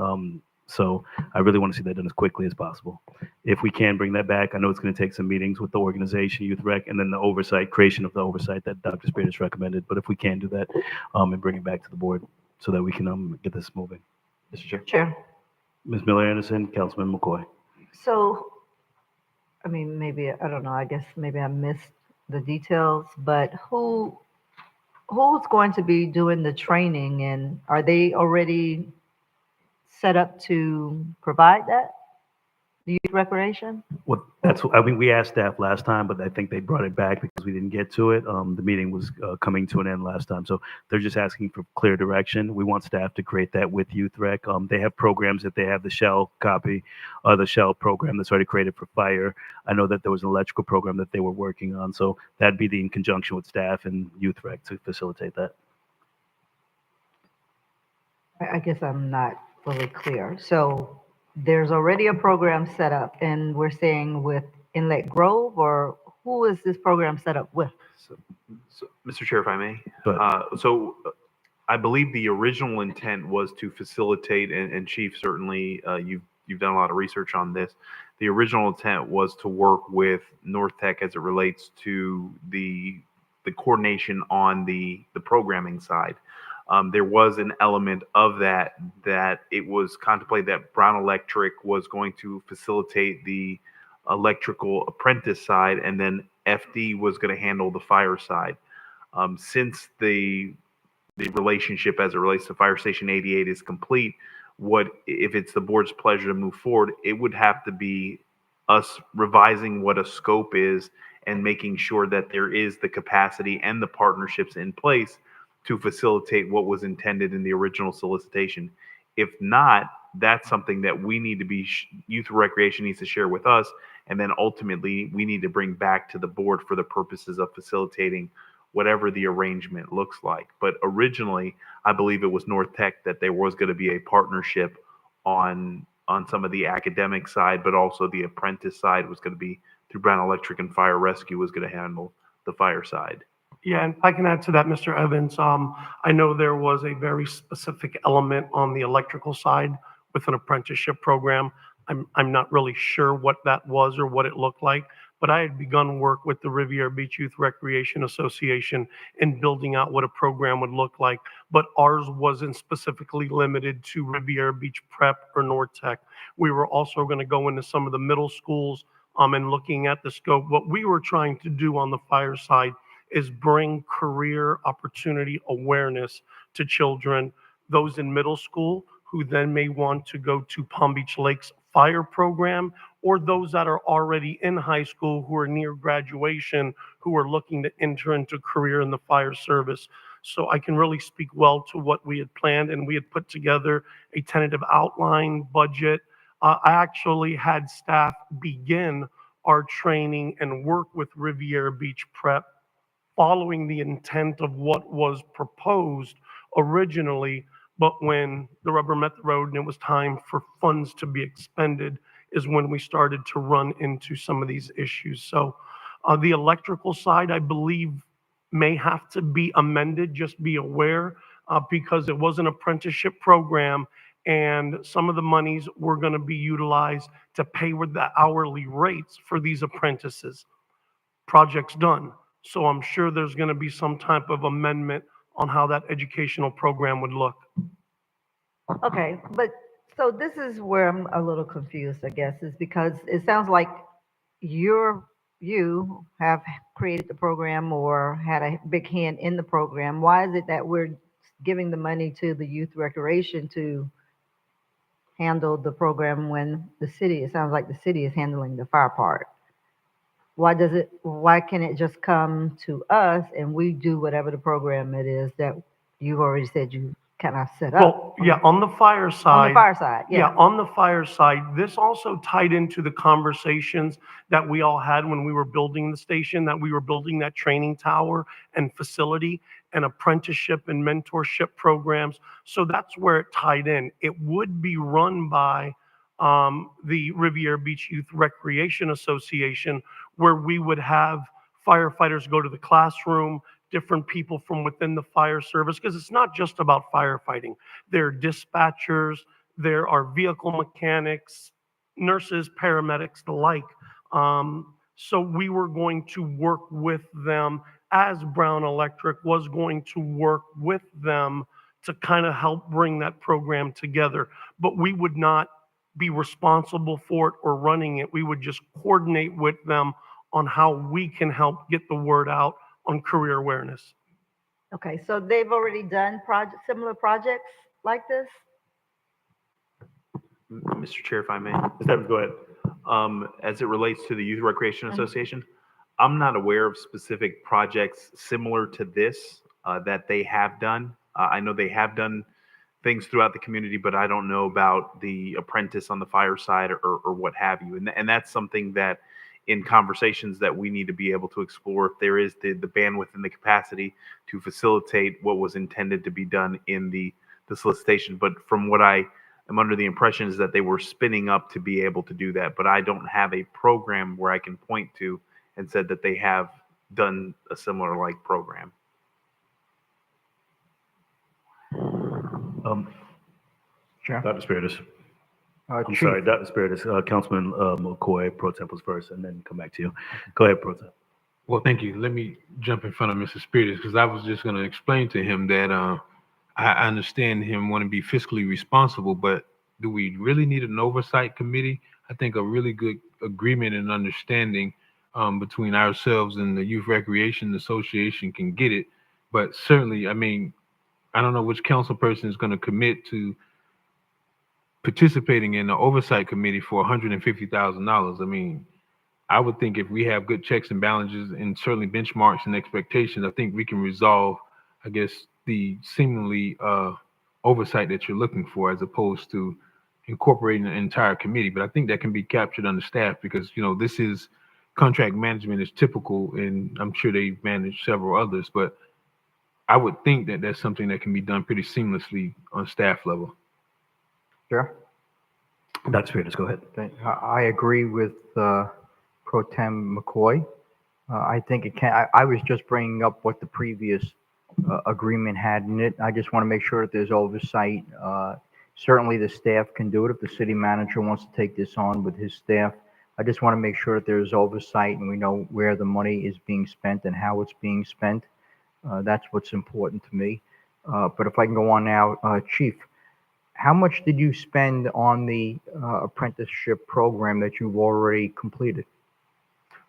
So I really want to see that done as quickly as possible. If we can bring that back, I know it's going to take some meetings with the organization, Youth Rec, and then the oversight, creation of the oversight that Dr. Spiritus recommended. But if we can do that and bring it back to the board so that we can get this moving. Mr. Chair. Chair. Ms. Miller Anderson, Councilman McCoy. So, I mean, maybe, I don't know, I guess maybe I missed the details, but who's going to be doing the training, and are they already set up to provide that? The youth recreation? Well, we asked staff last time, but I think they brought it back because we didn't get to it. The meeting was coming to an end last time. So they're just asking for clear direction. We want staff to create that with Youth Rec. They have programs that they have the shell copy, the shell program that's already created for fire. I know that there was an electrical program that they were working on. So that'd be in conjunction with staff and Youth Rec to facilitate that. I guess I'm not fully clear. So there's already a program set up, and we're saying with Inlet Grove, or who is this program set up with? So Mr. Chair, if I may. Go ahead. I believe the original intent was to facilitate, and Chief, certainly you've done a lot of research on this. The original intent was to work with North Tech as it relates to the coordination on the programming side. There was an element of that it was contemplated that Brown Electric was going to facilitate the electrical apprentice side, and then FD was going to handle the fire side. Since the relationship as it relates to Fire Station 88 is complete, if it's the board's pleasure to move forward, it would have to be us revising what a scope is and making sure that there is the capacity and the partnerships in place to facilitate what was intended in the original solicitation. If not, that's something that we need to be, Youth Recreation needs to share with us, and then ultimately we need to bring back to the board for the purposes of facilitating whatever the arrangement looks like. But originally, I believe it was North Tech that there was going to be a partnership on some of the academic side, but also the apprentice side was going to be through Brown Electric, and Fire Rescue was going to handle the fire side. Yeah, and I can add to that, Mr. Evans. I know there was a very specific element on the electrical side with an apprenticeship program. I'm not really sure what that was or what it looked like, but I had begun work with the Riviera Beach Youth Recreation Association in building out what a program would look like. But ours wasn't specifically limited to Riviera Beach Prep or Nortec. We were also going to go into some of the middle schools and looking at the scope. What we were trying to do on the fire side is bring career opportunity awareness to children, those in middle school who then may want to go to Palm Beach Lakes fire program, or those that are already in high school who are near graduation, who are looking to enter into career in the fire service. So I can really speak well to what we had planned, and we had put together a tentative outline budget. I actually had staff begin our training and work with Riviera Beach Prep following the intent of what was proposed originally. But when the rubber met the road and it was time for funds to be expended is when we started to run into some of these issues. So the electrical side, I believe, may have to be amended. Just be aware, because it was an apprenticeship program and some of the monies were going to be utilized to pay with the hourly rates for these apprentices. Project's done. So I'm sure there's going to be some type of amendment on how that educational program would look. Okay, but so this is where I'm a little confused, I guess, is because it sounds like you have created the program or had a big hand in the program. Why is it that we're giving the money to the youth recreation to handle the program when it sounds like the city is handling the fire part? Why can't it just come to us and we do whatever the program it is that you've already said you kind of set up? Well, yeah, on the fire side. On the fire side, yeah. Yeah, on the fire side, this also tied into the conversations that we all had when we were building the station, that we were building that training tower and facility and apprenticeship and mentorship programs. So that's where it tied in. It would be run by the Riviera Beach Youth Recreation Association, where we would have firefighters go to the classroom, different people from within the fire service, because it's not just about firefighting. There are dispatchers, there are vehicle mechanics, nurses, paramedics, the like. So we were going to work with them, as Brown Electric was going to work with them to kind of help bring that program together. But we would not be responsible for it or running it. We would just coordinate with them on how we can help get the word out on career awareness. Okay, so they've already done similar projects like this? Mr. Chair, if I may. Mr. Evans, go ahead. As it relates to the Youth Recreation Association, I'm not aware of specific projects similar to this that they have done. I know they have done things throughout the community, but I don't know about the apprentice on the fire side or what have you. And that's something that in conversations that we need to be able to explore if there is the bandwidth and the capacity to facilitate what was intended to be done in the solicitation. But from what I am under the impression is that they were spinning up to be able to do that. But I don't have a program where I can point to and said that they have done a similar like program. Sure. Dr. Spiritus. I'm Chief. sorry, Dr. Spiritus, Councilman McCoy, Pro Tem was first, and then come back to you. Go ahead, Pro Tem. Well, thank you. Let me jump in front of Mr. Spiritus because I was just going to explain to him that I understand him want to be fiscally responsible, but do we really need an oversight committee? I think a really good agreement and understanding between ourselves and the Youth Recreation Association can get it. But certainly, I mean, I don't know which council person is going to commit to participating in the oversight committee for $150,000. I mean, I would think if we have good checks and balances and certainly benchmarks and expectations, I think we can resolve, I guess, the seemingly oversight that you're looking for as opposed to incorporating an entire committee. But I think that can be captured under staff because, you know, this is contract management is typical, and I'm sure they manage several others, but I would think that that's something that can be done pretty seamlessly on staff level. Sure. Dr. Spiritus, go ahead. I agree with Pro Tem McCoy. I think it can. I was just bringing up what the previous agreement had in it. I just want to make sure that there's oversight. Certainly the staff can do it. If the city manager wants to take this on with his staff, I just want to make sure that there's oversight and we know where the money is being spent and how it's being spent. That's what's important to me. But if I can go on now, Chief, how much did you spend on the apprenticeship program that you've already completed?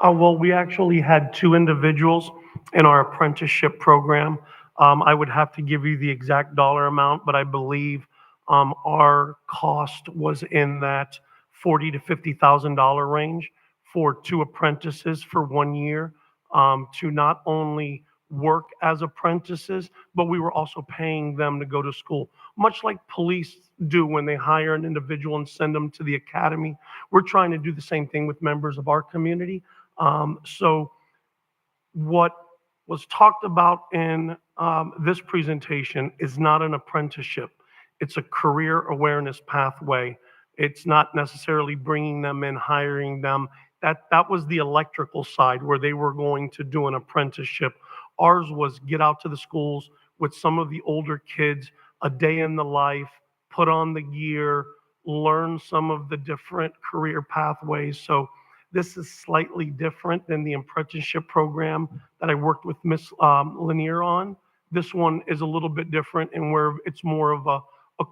Well, we actually had 2 individuals in our apprenticeship program. I would have to give you the exact dollar amount, but I believe our cost was in that $40,000 to $50,000 range for 2 apprentices for 1 year, to not only work as apprentices, but we were also paying them to go to school, much like police do when they hire an individual and send them to the academy. We're trying to do the same thing with members of our community. So what was talked about in this presentation is not an apprenticeship. It's a career awareness pathway. It's not necessarily bringing them in, hiring them. That was the electrical side where they were going to do an apprenticeship. Ours was get out to the schools with some of the older kids, a day in the life, put on the gear, learn some of the different career pathways. So this is slightly different than the apprenticeship program that I worked with Ms. Lanier on. This one is a little bit different and where it's more of a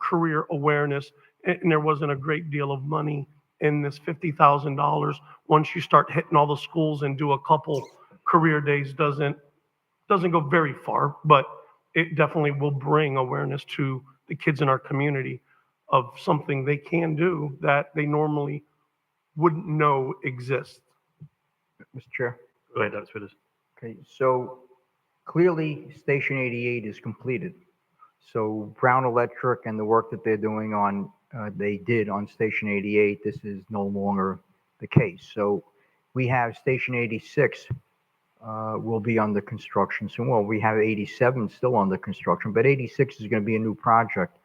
career awareness, and there wasn't a great deal of money in this $50,000. Once you start hitting all the schools and do a couple career days, doesn't go very far, but it definitely will bring awareness to the kids in our community of something they can do that they normally wouldn't know exists. Mr. Chair? Go ahead, Dr. Spitters. Okay, so clearly Station 88 is completed. So Brown Electric and the work that they're doing on, they did on Station 88, this is no longer the case. So we have Station 86 will be under construction soon. Well, we have 87 still under construction, but 86 is going to be a new project.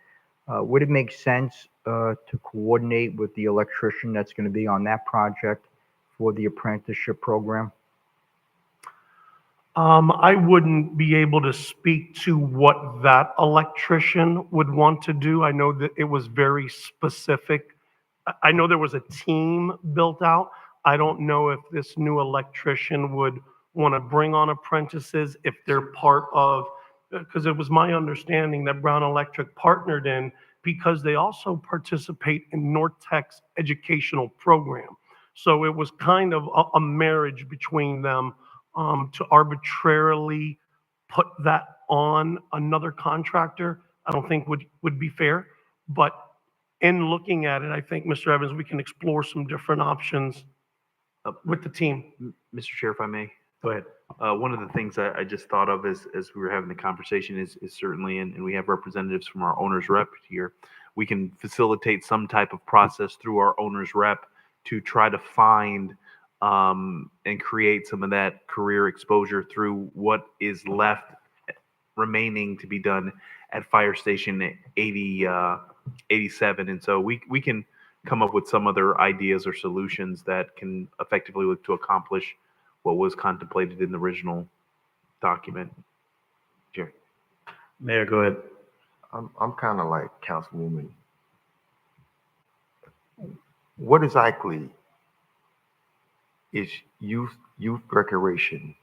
Would it make sense to coordinate with the electrician that's going to be on that project for the apprenticeship program? I wouldn't be able to speak to what that electrician would want to do. I know that it was very specific. I know there was a team built out. I don't know if this new electrician would want to bring on apprentices, if they're part of, because it was my understanding that Brown Electric partnered in because they also participate in Nortech's educational program. So it was kind of a marriage between them. To arbitrarily put that on another contractor, I don't think would be fair. But in looking at it, I think, Mr. Evans, we can explore some different options with the team. Mr. Chair, if I may. Go ahead. One of the things I just thought of as we were having the conversation is certainly, and we have representatives from our owner's rep here, we can facilitate some type of process through our owner's rep to try to find and create some of that career exposure through what is left remaining to be done at Fire Station 87. And so we can come up with some other ideas or solutions that can effectively look to accomplish what was contemplated in the original document. Jerry. Mayor, go ahead. I'm kind of like Councilwoman. What exactly is youth recreation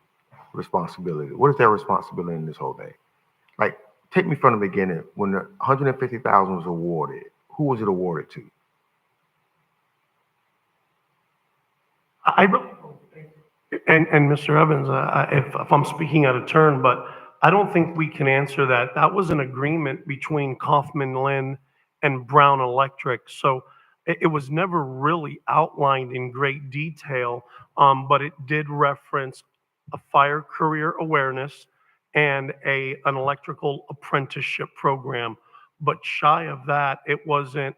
responsibility? What is their responsibility in this whole thing? Like, take me from the beginning. When the $150,000 was awarded, who was it awarded to? And Mr. Evans, if I'm speaking out of turn, but I don't think we can answer that. That was an agreement between Kaufman Lynn and Brown Electric. So it was never really outlined in great detail, but it did reference a fire career awareness and an electrical apprenticeship program. But shy of that, it wasn't,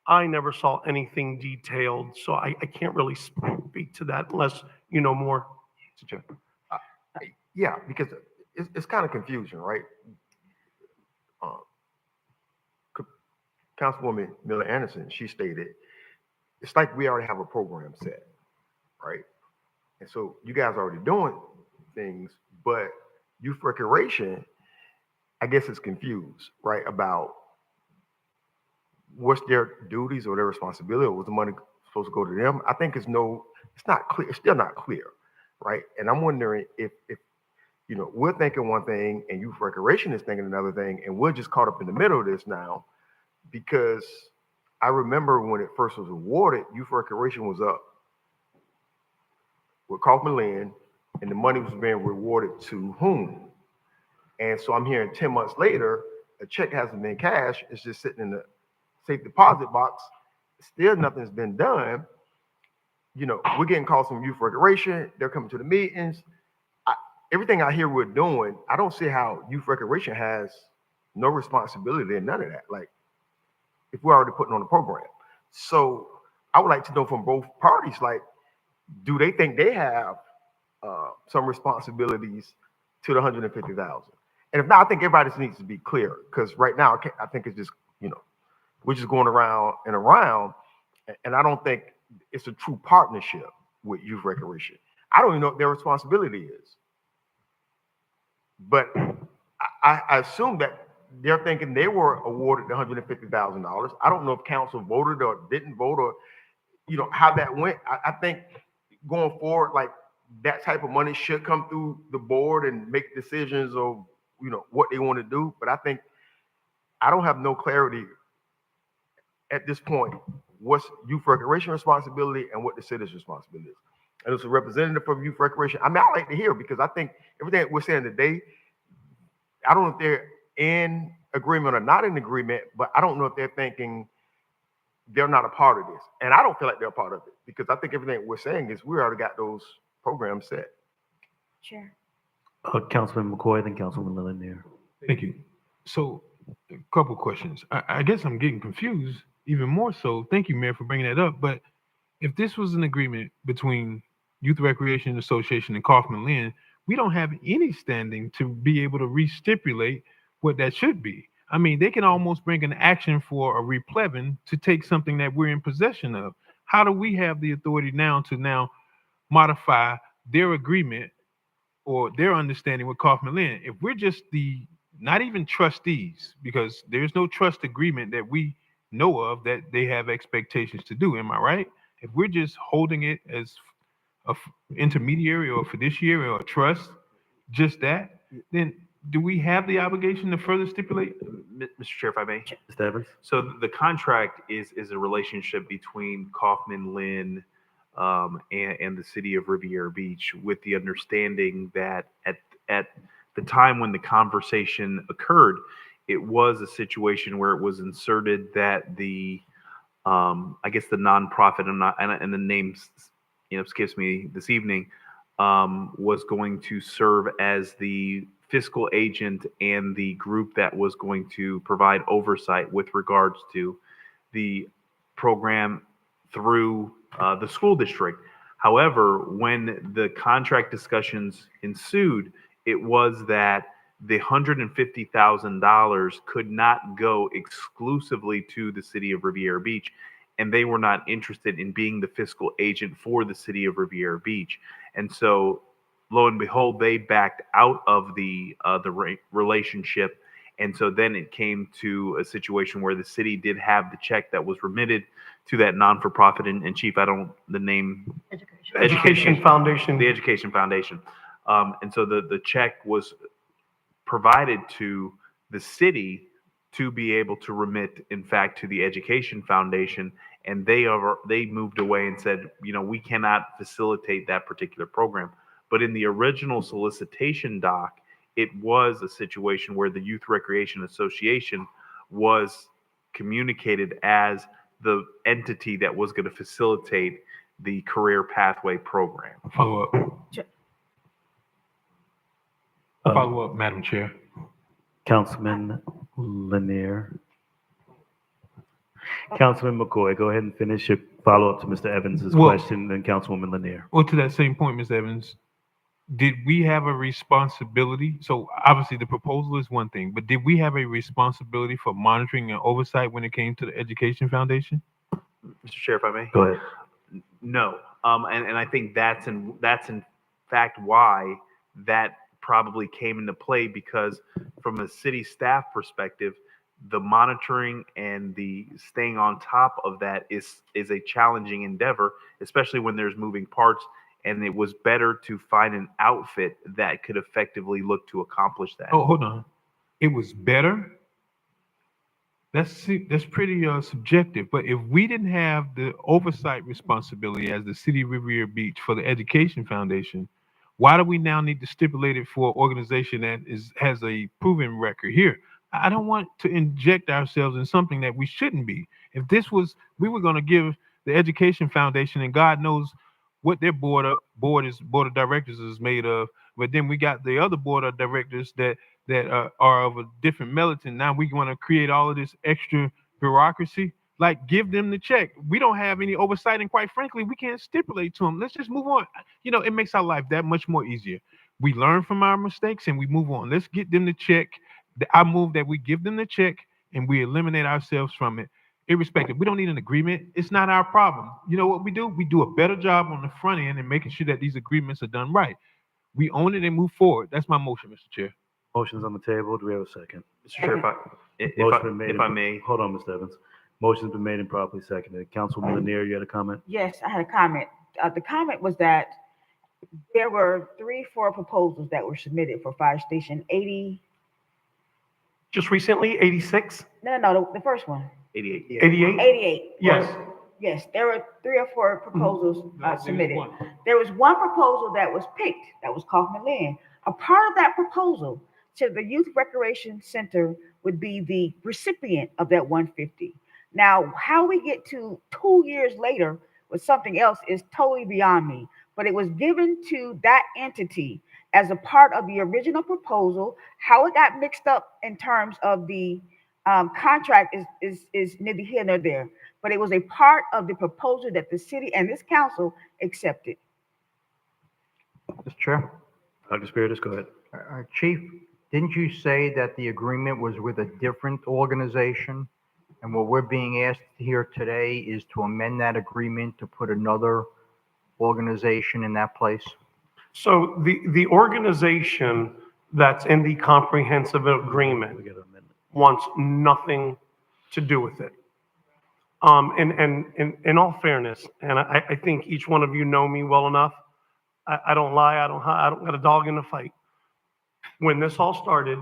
I never saw anything detailed, so I can't really speak to that unless you know more. Yeah, because it's kind of confusion, right? Councilwoman Miller Anderson, she stated, it's like we already have a program set, right? And so you guys are already doing things, but youth recreation, I guess, is confused, right, about what's their duties or their responsibility, or was the money supposed to go to them. I think it's not clear. It's still not clear, right? And I'm wondering if we're thinking one thing and youth recreation is thinking another thing, and we're just caught up in the middle of this now, because I remember when it first was awarded, youth recreation was up with Kaufman Lynn, and the money was being rewarded to whom? And so I'm hearing 10 months later, a check hasn't been cashed. It's just sitting in the safe deposit box. Still nothing's been done. We're getting calls from youth recreation. They're coming to the meetings. Everything I hear we're doing, I don't see how youth recreation has no responsibility in none of that. Like, if we're already putting on the program. So I would like to know from both parties, like, do they think they have some responsibilities to the 150,000? And if not, I think everybody just needs to be clear, because right now I think it's just, we're just going around and around, and I don't think it's a true partnership with youth recreation. I don't even know what their responsibility is. But I assume that they're thinking they were awarded the $150,000. I don't know if council voted or didn't vote, or how that went. I think going forward, like, that type of money should come through the board and make decisions of what they want to do. But I don't have no clarity at this point what's youth recreation responsibility and what the city's responsibility is. And as a representative from youth recreation, I like to hear, because I think everything that we're saying today, I don't know if they're in agreement or not in agreement, but I don't know if they're thinking they're not a part of this. And I don't feel like they're a part of it, because I think everything we're saying is we already got those programs set. Chair. Councilman McCoy, then Councilwoman Lanier. Thank you. So, a couple questions. I guess I'm getting confused even more so. Thank you, Mayor, for bringing that up. But if this was an agreement between Youth Recreation Association and Kaufman Lynn, we don't have any standing to be able to re-stipulate what that should be. I mean, they can almost bring an action for a replevin to take something that we're in possession of. How do we have the authority now to modify their agreement or their understanding with Kaufman Lynn? If we're just not even trustees, because there's no trust agreement that we know of that they have expectations to do. Am I right? If we're just holding it as a intermediary or a fiduciary or a trust, just that, then do we have the obligation to further stipulate? Mr. Chair, if I may. Mr. Evans? So the contract is a relationship between Kaufman Lynn and the city of Riviera Beach, with the understanding that at the time when the conversation occurred, it was a situation where it was inserted that the I guess the nonprofit, and the name skips me this evening, was going to serve as the fiscal agent and the group that was going to provide oversight with regards to the program through the school district. However, when the contract discussions ensued, it was that the $150,000 could not go exclusively to the city of Riviera Beach, and they were not interested in being the fiscal agent for the city of Riviera Beach. And so, lo and behold, they backed out of the relationship. And so then it came to a situation where the city did have the check that was remitted to that non-for-profit, and Chief, the name. Education Foundation. The Education Foundation. And so the check was provided to the city to be able to remit, in fact, to the Education Foundation. And they moved away and said, we cannot facilitate that particular program. But in the original solicitation doc, it was a situation where the Youth Recreation Association was communicated as the entity that was going to facilitate the career pathway program. Follow up, Madam Chair. Councilman Lanier. Councilman McCoy, go ahead and finish your follow-up to Mr. Evans' question, then Councilwoman Lanier. Well, to that same point, Ms. Evans, did we have a responsibility? So obviously the proposal is one thing, but did we have a responsibility for monitoring and oversight when it came to the Education Foundation? Mr. Chair, if I may. Go ahead. No, and I think that's in fact why that probably came into play, because from a city staff perspective, the monitoring and the staying on top of that is a challenging endeavor, especially when there's moving parts. And it was better to find an outfit that could effectively look to accomplish that. Oh, hold on. It was better? That's pretty subjective. But if we didn't have the oversight responsibility as the City of Riviera Beach for the Education Foundation, why do we now need to stipulate it for an organization that has a proven record here? I don't want to inject ourselves in something that we shouldn't be. If we were going to give the Education Foundation, and God knows what their board of directors is made of, but then we got the other board of directors that are of a different militant. Now we want to create all of this extra bureaucracy. Like, give them the check. We don't have any oversight, and quite frankly, we can't stipulate to them. Let's just move on. It makes our life that much more easier. We learn from our mistakes and we move on. Let's get them the check. I move that we give them the check and we eliminate ourselves from it. Irrespective, we don't need an agreement. It's not our problem. You know what we do? We do a better job on the front end and making sure that these agreements are done right. We own it and move forward. That's my motion, Mr. Chair. Motion's on the table. Do we have a second? Mr. Chair, if I may. Hold on, Mr. Evans. Motion's been made and properly seconded. Councilwoman Lanier, you had a comment? Yes, I had a comment. The comment was that there were 4 proposals that were submitted for Fire Station 80. Just recently, 86? No, the first one. 88. 88? 88. Yes. Yes, there were 3 or 4 proposals there's submitted. one. There was one proposal that was picked, that was Kaufman Land. A part of that proposal said the Youth Recreation Center would be the recipient of that 150. Now, how we get to 2 years later with something else is totally beyond me. But it was given to that entity as a part of the original proposal. How it got mixed up in terms of the contract is neither here nor there. But it was a part of the proposal that the city and this council accepted. Mr. Chair. Dr. Spiritus, go ahead. Chief, didn't you say that the agreement was with a different organization? And what we're being asked here today is to amend that agreement to put another organization in that place? So the organization that's in the comprehensive agreement wants nothing to do with it. And in all fairness, and I think each one of you know me well enough, I don't lie, I don't got a dog in the fight. When this all started,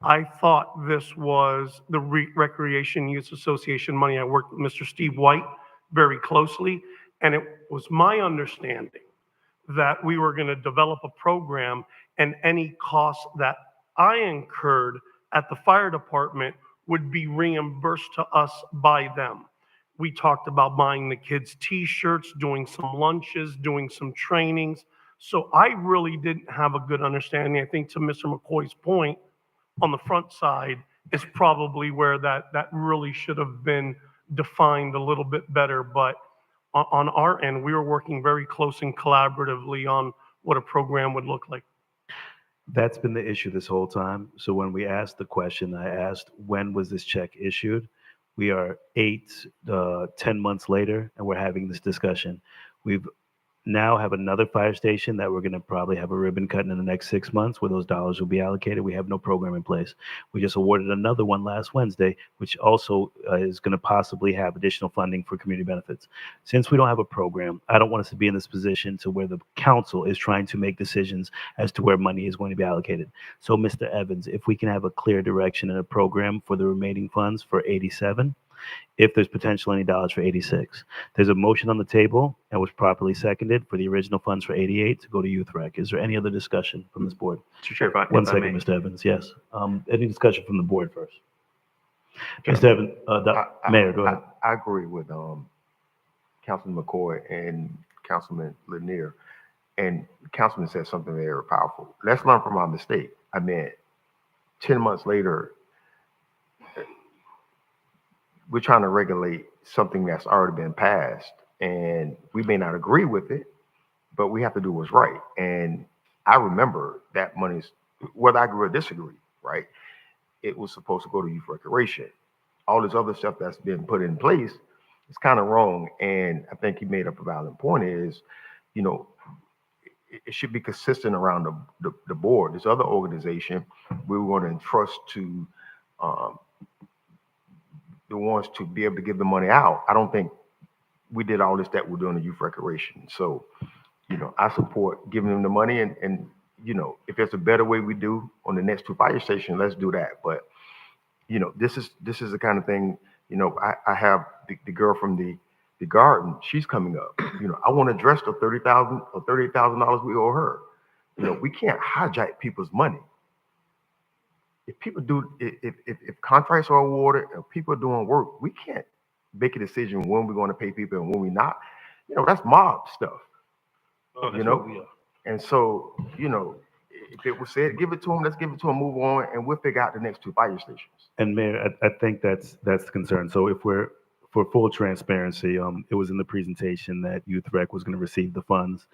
I thought this was the Recreation Youth Association money. I worked with Mr. Steve White very closely, and it was my understanding that we were going to develop a program, and any costs that I incurred at the fire department would be reimbursed to us by them. We talked about buying the kids T-shirts, doing some lunches, doing some trainings. So I really didn't have a good understanding. I think to Mr. McCoy's point, on the front side is probably where that really should have been defined a little bit better. But on our end, we were working very close and collaboratively on what a program would look like. That's been the issue this whole time. So when we asked the question, I asked, when was this check issued? We are 10 months later, and we're having this discussion. We've now have another fire station that we're going to probably have a ribbon cut in the next 6 months where those dollars will be allocated. We have no program in place. We just awarded another one last Wednesday, which also is going to possibly have additional funding for community benefits. Since we don't have a program, I don't want us to be in this position to where the council is trying to make decisions as to where money is going to be allocated. So Mr. Evans, if we can have a clear direction and a program for the remaining funds for 87, if there's potential any dollars for 86. There's a motion on the table and was properly seconded for the original funds for 88 to go to Youth Rec. Is there any other discussion from this board? Mr. Chair, One second, Mr. Evans. Yes. Any discussion from the board first? Mr. Evans, Mayor, go ahead. I agree with Councilman McCoy and Councilman Lanier. And Councilman said something very powerful. Let's learn from our mistake. I mean, 10 months later, we're trying to regulate something that's already been passed, and we may not agree with it, but we have to do what's right. And I remember that money's, whether I agree or disagree, right? It was supposed to go to youth recreation. All this other stuff that's been put in place is kind of wrong. And I think he made up a valid point is, you know, it should be consistent around the board. This other organization, we were going to entrust to the ones to be able to give the money out. I don't think we did all this that we're doing in youth recreation. So, I support giving them the money and if there's a better way we do on the next two fire stations, let's do that. But, this is the kind of thing, I have the girl from the garden, she's coming up. I want to address the $30,000 or $38,000 we owe her. We can't hijack people's money. If people do, if contracts are awarded and people are doing work, we can't make a decision when we're going to pay people and when we're not. That's mob stuff. Oh, that's what we are. And so, if it was said, give it to them, let's give it to them, move on, and we'll figure out the next two fire stations. And Mayor, I think that's the concern. So if we're, for full transparency, it was in the presentation that Youth Rec was going to receive the funds.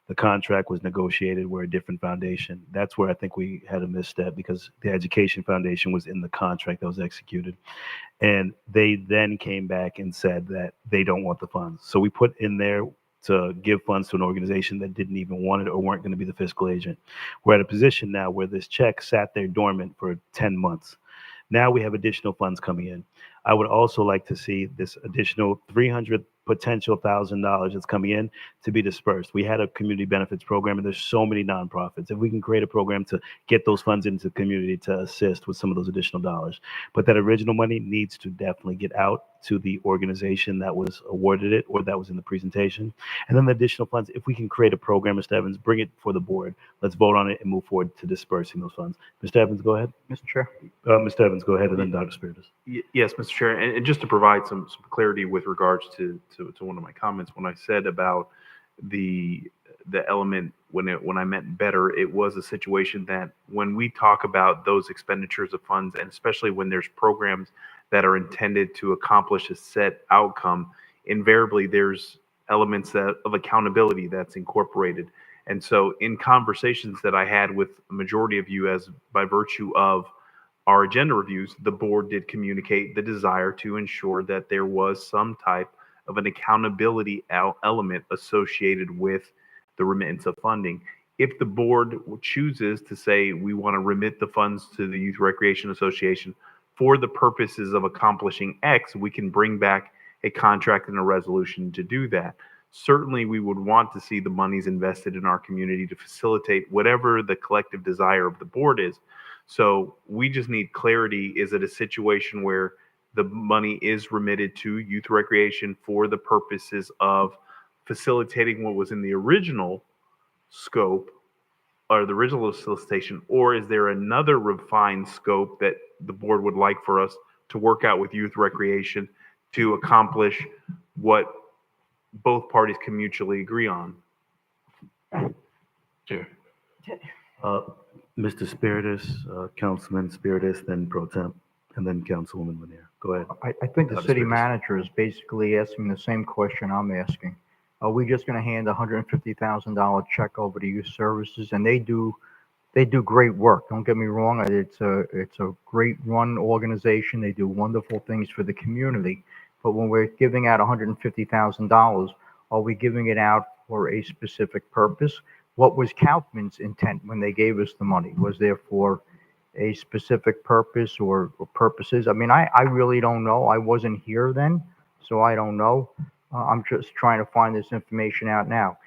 The contract was negotiated. We're a different foundation. That's where I think we had a misstep, because the Education Foundation was in the contract that was executed. And they then came back and said that they don't want the funds. So we put in there to give funds to an organization that didn't even want it or weren't going to be the fiscal agent. We're at a position now where this check sat there dormant for 10 months. Now we have additional funds coming in. I would also like to see this additional $300,000 potential that's coming in to be dispersed. We had a community benefits program, and there's so many nonprofits. If we can create a program to get those funds into the community to assist with some of those additional dollars, but that original money needs to definitely get out to the organization that was awarded it or that was in the presentation. And then the additional funds, if we can create a program, Mr. Evans, bring it for the board. Let's vote on it and move forward to dispersing those funds. Mr. Evans, go ahead. Mr. Chair. Mr. Evans, go ahead, and then Dr. Spiritus. Yes, Mr. Chair, and just to provide some clarity with regards to one of my comments, when I said about the element when I meant better, it was a situation that when we talk about those expenditures of funds, and especially when there's programs that are intended to accomplish a set outcome, invariably there's elements of accountability that's incorporated. And so in conversations that I had with a majority of you, as by virtue of our agenda reviews, the board did communicate the desire to ensure that there was some type of an accountability element associated with the remittance of funding. If the board chooses to say we want to remit the funds to the Youth Recreation Association for the purposes of accomplishing X, we can bring back a contract and a resolution to do that. Certainly, we would want to see the monies invested in our community to facilitate whatever the collective desire of the board is. So we just need clarity. Is it a situation where the money is remitted to youth recreation for the purposes of facilitating what was in the original scope or the original solicitation, or is there another refined scope that the board would like for us to work out with youth recreation to accomplish what both parties can mutually agree on? Sure. Mr. Spiritus, Councilman Spiritus, then Pro Temp, and then Councilwoman Lanier. Go ahead. I think the Dr. city Spiritus. manager is basically asking the same question I'm asking. Are we just going to hand a $150,000 check over to youth services? And they do great work. Don't get me wrong. It's a great run organization. They do wonderful things for the community. But when we're giving out $150,000, are we giving it out for a specific purpose? What was Kaufman's intent when they gave us the money? Was there for a specific purpose or purposes? I mean, I really don't know. I wasn't here then, so I don't know. I'm just trying to find this information out now.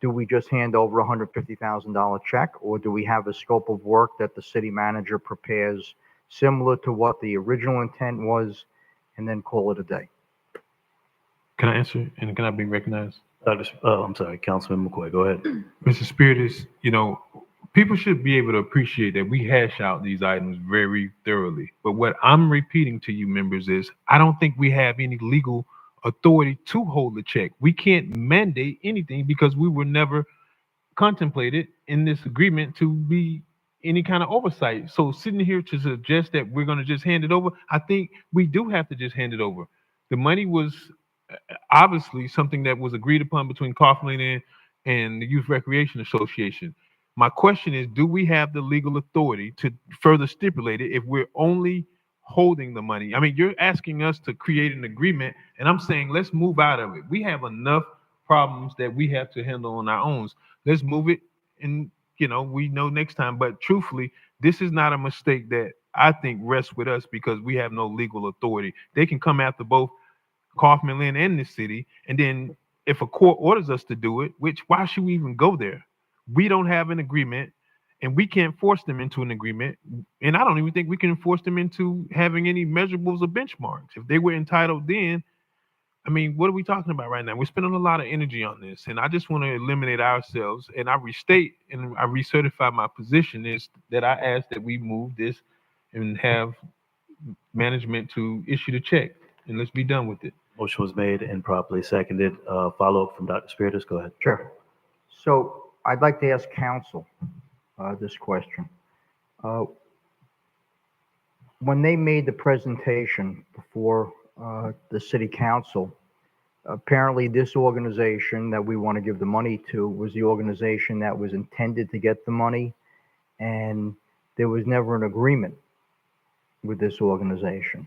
Do we just hand over a $150,000 check, or do we have a scope of work that the city manager prepares similar to what the original intent was, and then call it a day? Can I answer, and can I be recognized? I'm sorry, Councilman McCoy, go ahead. Mr. Spiritus, people should be able to appreciate that we hash out these items very thoroughly. But what I'm repeating to you members is, I don't think we have any legal authority to hold the check. We can't mandate anything because we were never contemplated in this agreement to be any kind of oversight. So sitting here to suggest that we're going to just hand it over, I think we do have to just hand it over. The money was obviously something that was agreed upon between Kaufman and the Youth Recreation Association. My question is, do we have the legal authority to further stipulate it if we're only holding the money? I mean, you're asking us to create an agreement, and I'm saying let's move out of it. We have enough problems that we have to handle on our own. Let's move it, and we know next time. But truthfully, this is not a mistake that I think rests with us because we have no legal authority. They can come after both Kaufman Lynn and the city, and then if a court orders us to do it, which why should we even go there? We don't have an agreement, and we can't force them into an agreement. And I don't even think we can force them into having any measurables or benchmarks. If they were entitled then, I mean, what are we talking about right now? We're spending a lot of energy on this, and I just want to eliminate ourselves. And I restate and I recertify my position is that I ask that we move this and have management to issue the check, and let's be done with it. Motion was made and properly seconded. Follow-up from Dr. Spiritus. Go ahead. Sure. So I'd like to ask council this question. When they made the presentation before the city council, apparently this organization that we want to give the money to was the organization that was intended to get the money, and there was never an agreement with this organization.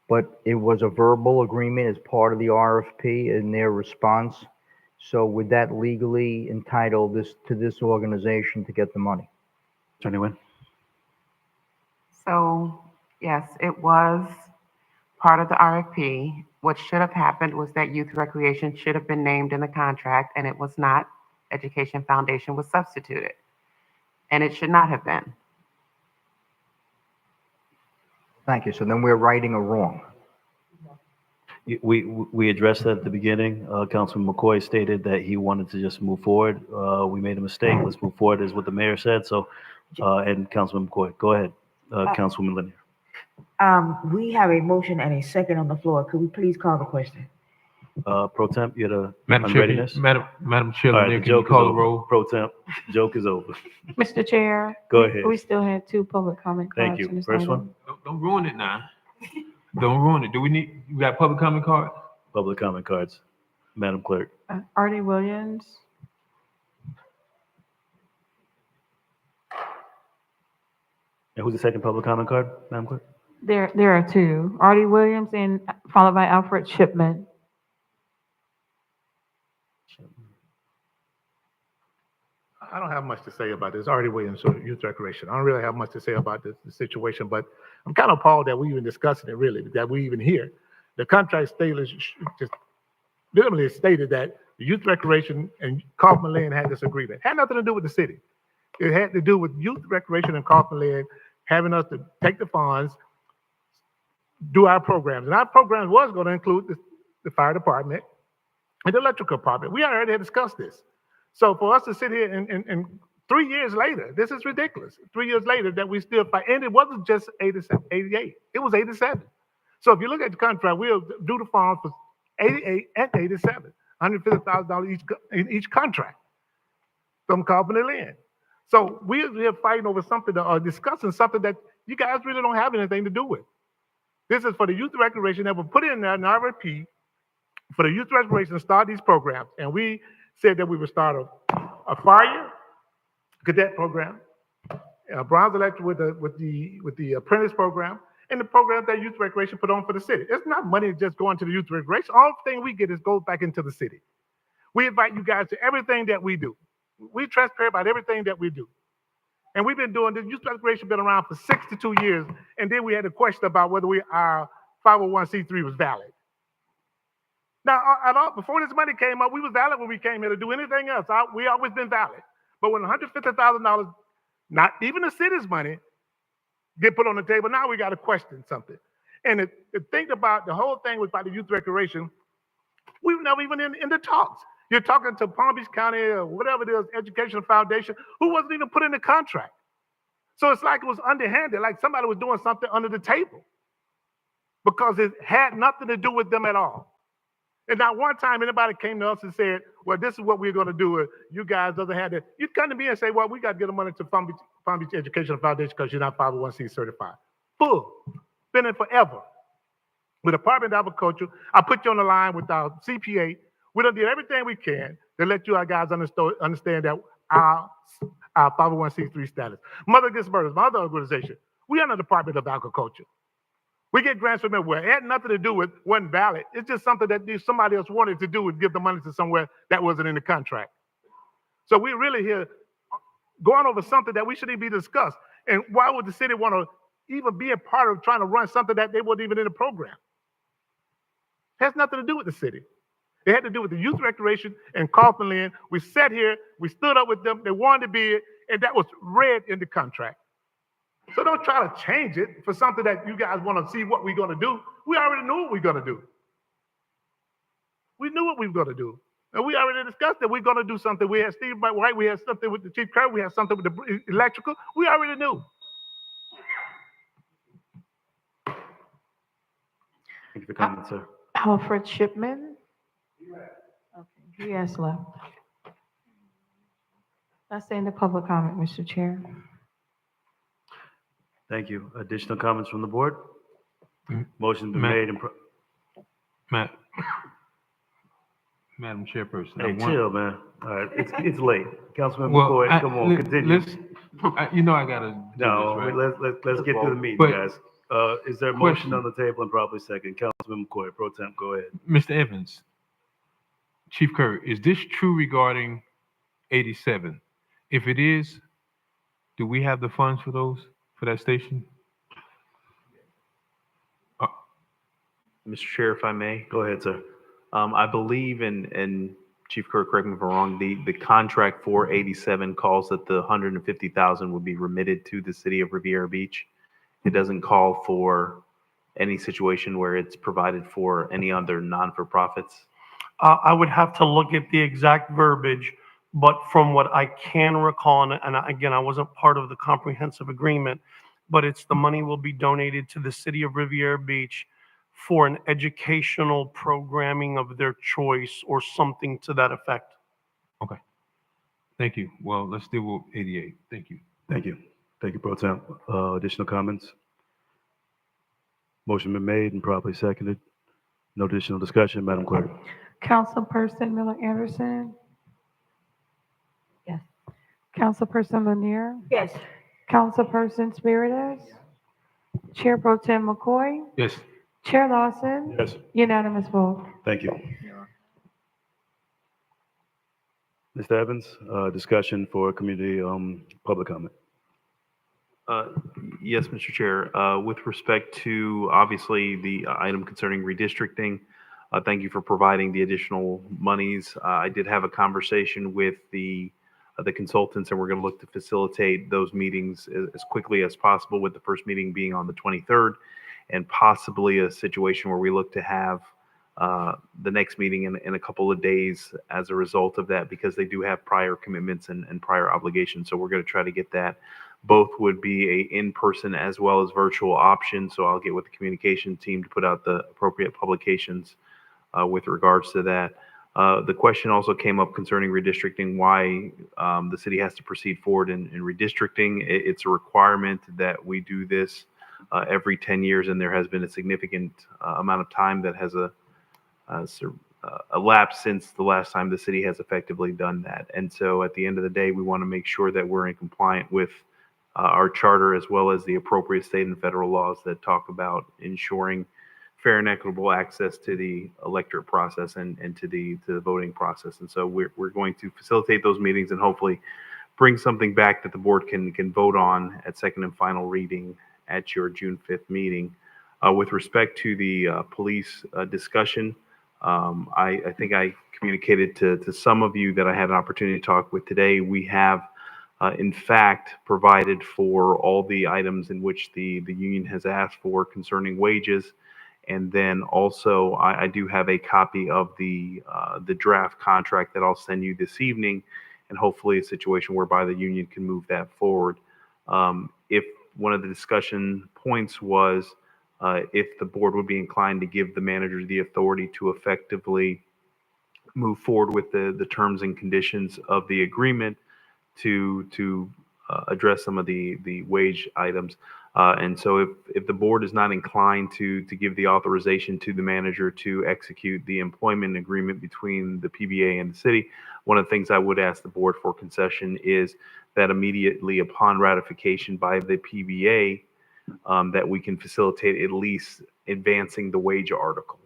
But it was a verbal agreement as part of the RFP in their response. So would that legally entitle this organization to get the money? Attorney Nguyen. So, yes, it was part of the RFP. What should have happened was that Youth Recreation should have been named in the contract, and it was not. Education Foundation was substituted, and it should not have been. Thank you. So then we're righting a wrong. We addressed that at the beginning. Councilman McCoy stated that he wanted to just move forward. We made a mistake. Let's move forward, is what the mayor said. So, and Councilman McCoy, go ahead. Councilwoman Lanier. We have a motion and a second on the floor. Could we please call the question? Pro Temp, you had a Madam Chair, unreadiness? Madam Chair, All right, Lanier, the can you joke is call the over. roll? Pro Temp, joke is over. Mr. Chair. Go ahead. We still had two public comment cards. Thank you. on this First item. one, Don't ruin it now. Don't ruin it. We got public comment card? public comment cards. Madam Clerk. Artie Williams. And who's the second public comment card, Madam Clerk? There are two. Artie Williams and followed by Alfred Shipman. I don't have much to say about this. Artie Williams, Youth Recreation. I don't really have much to say about the situation, but I'm kind of appalled that we even discussing it, really, that we even here. The contract statement just literally stated that the Youth Recreation and Kaufman Lynn had this agreement. Had nothing to do with the city. It had to do with Youth Recreation and Kaufman Lynn having us to take the funds, do our programs. And our programs was going to include the fire department and the electrical department. We already had discussed this. So for us to sit here and 3 years later, this is ridiculous. 3 years later that we still fight, and it wasn't just 87, 88, it was 87. So if you look at the contract, we'll do the funds for 88 and 87, $150,000 in each contract from Kaufman Lynn. So we're fighting over something or discussing something that you guys really don't have anything to do with. This is for the Youth Recreation that will put in there an RFP for the Youth Recreation to start these programs. And we said that we would start a fire cadet program, Browns Electric with the apprentice program, and the program that Youth Recreation put on for the city. It's not money just going to the Youth Recreation. All thing we get is goes back into the city. We invite you guys to everything that we do. We transparent about everything that we do. And we've been doing this. Youth Recreation been around for 62 years. And then we had a question about whether our 501c3 was valid. Now, before this money came up, we was valid when we came here to do anything else. We always been valid. But when $150,000, not even the city's money, get put on the table, now we got to question something. And the thing about the whole thing was about the Youth Recreation, we were never even in the talks. You're talking to Palm Beach County or whatever it is, Educational Foundation, who wasn't even put in the contract. So it's like it was underhanded, like somebody was doing something under the table because it had nothing to do with them at all. And not one time anybody came to us and said, well, this is what we're going to do. You guys doesn't have to. You'd come to me and say, well, we got to get the money to Palm Beach Educational Foundation because you're not 501c certified. Full. Been in forever. With Department of Agriculture, I put you on the line with our CPA. We done did everything we can to let you guys understand that our 501c3 status. Mother Against Murders, my other organization, we under the Department of Agriculture. We get grants from everywhere. It had nothing to do with, wasn't valid. It's just something that somebody else wanted to do and give the money to somewhere that wasn't in the contract. So we're really here going over something that we shouldn't be discussed. And why would the city want to even being part of trying to run something that they weren't even in the program. It has nothing to do with the city. It had to do with the youth recreation and Kaufman Land. We sat here, we stood up with them, they wanted to be it, and that was read in the contract. So don't try to change it for something that you guys want to see what we're going to do. We already knew what we're going to do. We knew what we were going to do. And we already discussed that we're going to do something. We had Steve White, we had something with the Chief Kerr, we had something with the electrical. We already knew. Thank you for coming, sir. Alfred Shipman? Okay, he has left. That's the end of public comment, Mr. Chair. Thank you. Additional comments from the board? Motion been Ma- made and, Madam Chairperson. hey, I want- chill, man. All right, it's late. Councilman Well, McCoy, come on, continue. you know I gotta do No, this, right? let's get through the meeting, But- guys. Is there a motion on the table and probably second? Councilman McCoy, pro temp, go ahead. Mr. Evans, Chief Kerr, is this true regarding 87? If it is, do we have the funds for that station? Mr. Chair, if I may. Go ahead, sir. I believe, and Chief Kirk, correct me if I'm wrong, the contract for 87 calls that the 150,000 would be remitted to the city of Riviera Beach. It doesn't call for any situation where it's provided for any other non-for-profits. I would have to look at the exact verbiage, but from what I can recall, again, I wasn't part of the comprehensive agreement, but it's the money will be donated to the city of Riviera Beach for an educational programming of their choice or something to that effect. Okay. Thank you. Well, let's deal with 88. Thank you. Thank you. Thank you, pro temp. Additional comments? Motion been made and properly seconded. No additional discussion, Madam Clerk. Councilperson Miller Anderson? Yes. Councilperson Lanier? Yes. Councilperson Spiritus? Chair Pro Tem McCoy? Yes. Chair Lawson? Yes. Unanimous vote. Thank you. Mr. Evans, discussion for community public comment. Yes, Mr. Chair. With respect to obviously the item concerning redistricting, thank you for providing the additional monies. I did have a conversation with the consultants, and we're going to look to facilitate those meetings as quickly as possible, with the first meeting being on the 23rd, and possibly a situation where we look to have the next meeting in a couple of days as a result of that, because they do have prior commitments and prior obligations. So we're going to try to get that. Both would be a in-person as well as virtual option. So I'll get with the communication team to put out the appropriate publications with regards to that. The question also came up concerning redistricting, why the city has to proceed forward in redistricting. It's a requirement that we do this every 10 years, and there has been a significant amount of time that has elapsed since the last time the city has effectively done that. And so at the end of the day, we want to make sure that we're in compliant with our charter, as well as the appropriate state and federal laws that talk about ensuring fair and equitable access to the electorate process and to the voting process. And so we're going to facilitate those meetings and hopefully bring something back that the board can vote on at second and final reading at your June 5th meeting. With respect to the police discussion, I think I communicated to some of you that I had an opportunity to talk with today. We have, in fact, provided for all the items in which the union has asked for concerning wages. And then also, I do have a copy of the draft contract that I'll send you this evening, and hopefully a situation whereby the union can move that forward. If one of the discussion points was if the board would be inclined to give the manager the authority to effectively move forward with the terms and conditions of the agreement to address some of the wage items. And so if the board is not inclined to give the authorization to the manager to execute the employment agreement between the PBA and the city, one of the things I would ask the board for concession is that immediately upon ratification by the PBA, that we can facilitate at least advancing the wage article.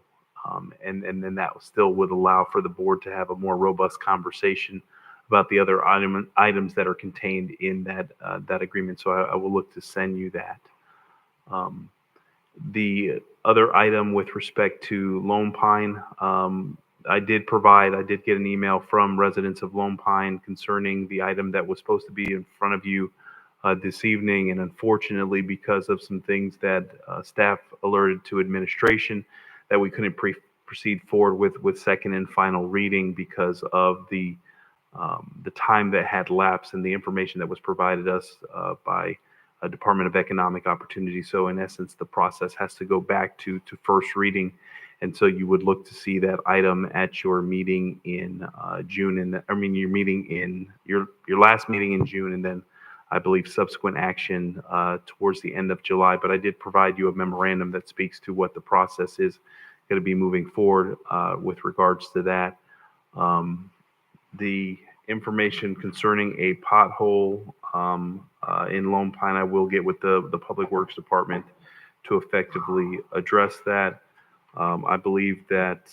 And then that still would allow for the board to have a more robust conversation about the other items that are contained in that agreement. So I will look to send you that. The other item with respect to Lone Pine, I did get an email from residents of Lone Pine concerning the item that was supposed to be in front of you this evening. And unfortunately, because of some things that staff alerted to administration, that we couldn't proceed forward with second and final reading because of the time that had lapsed and the information that was provided us by Department of Economic Opportunity. So in essence, the process has to go back to first reading. And so you would look to see that item at your meeting in June, your meeting in your last meeting in June, and then I believe subsequent action towards the end of July. But I did provide you a memorandum that speaks to what the process is going to be moving forward with regards to that. The information concerning a pothole in Lone Pine, I will get with the Public Works Department to effectively address that. I believe that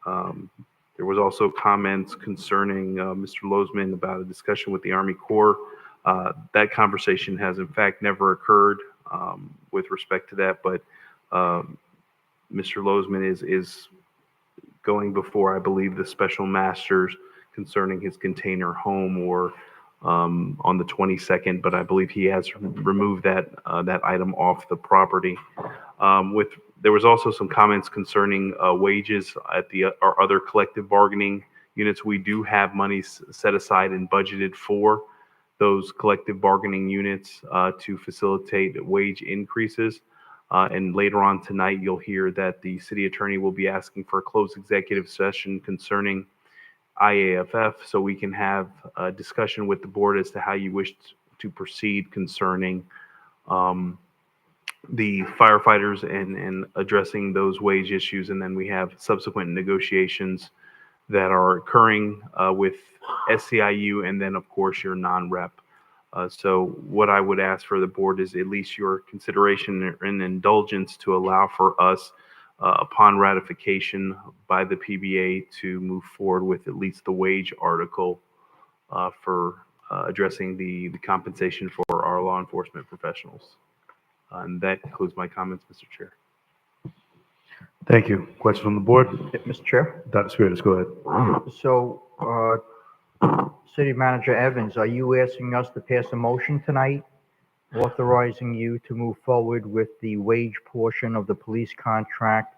there was also comments concerning Mr. Lozman about a discussion with the Army Corps. That conversation has in fact never occurred with respect to that, but Mr. Lozman is going before, I believe, the special masters concerning his container home or on the 22nd, but I believe he has removed that item off the property. There was also some comments concerning wages at our other collective bargaining units. We do have money set aside and budgeted for those collective bargaining units to facilitate wage increases. And later on tonight, you'll hear that the city attorney will be asking for a closed executive session concerning IAFF, so we can have a discussion with the board as to how you wish to proceed concerning the firefighters and addressing those wage issues. And then we have subsequent negotiations that are occurring with SCIU and then, of course, your non-rep. So what I would ask for the board is at least your consideration and indulgence to allow for us upon ratification by the PBA to move forward with at least the wage article for addressing the compensation for our law enforcement professionals. And that concludes my comments, Mr. Chair. Thank you. Question from the board? Mr. Chair? Dr. Spiritus, go ahead. So, City Manager Evans, are you asking us to pass a motion tonight authorizing you to move forward with the wage portion of the police contract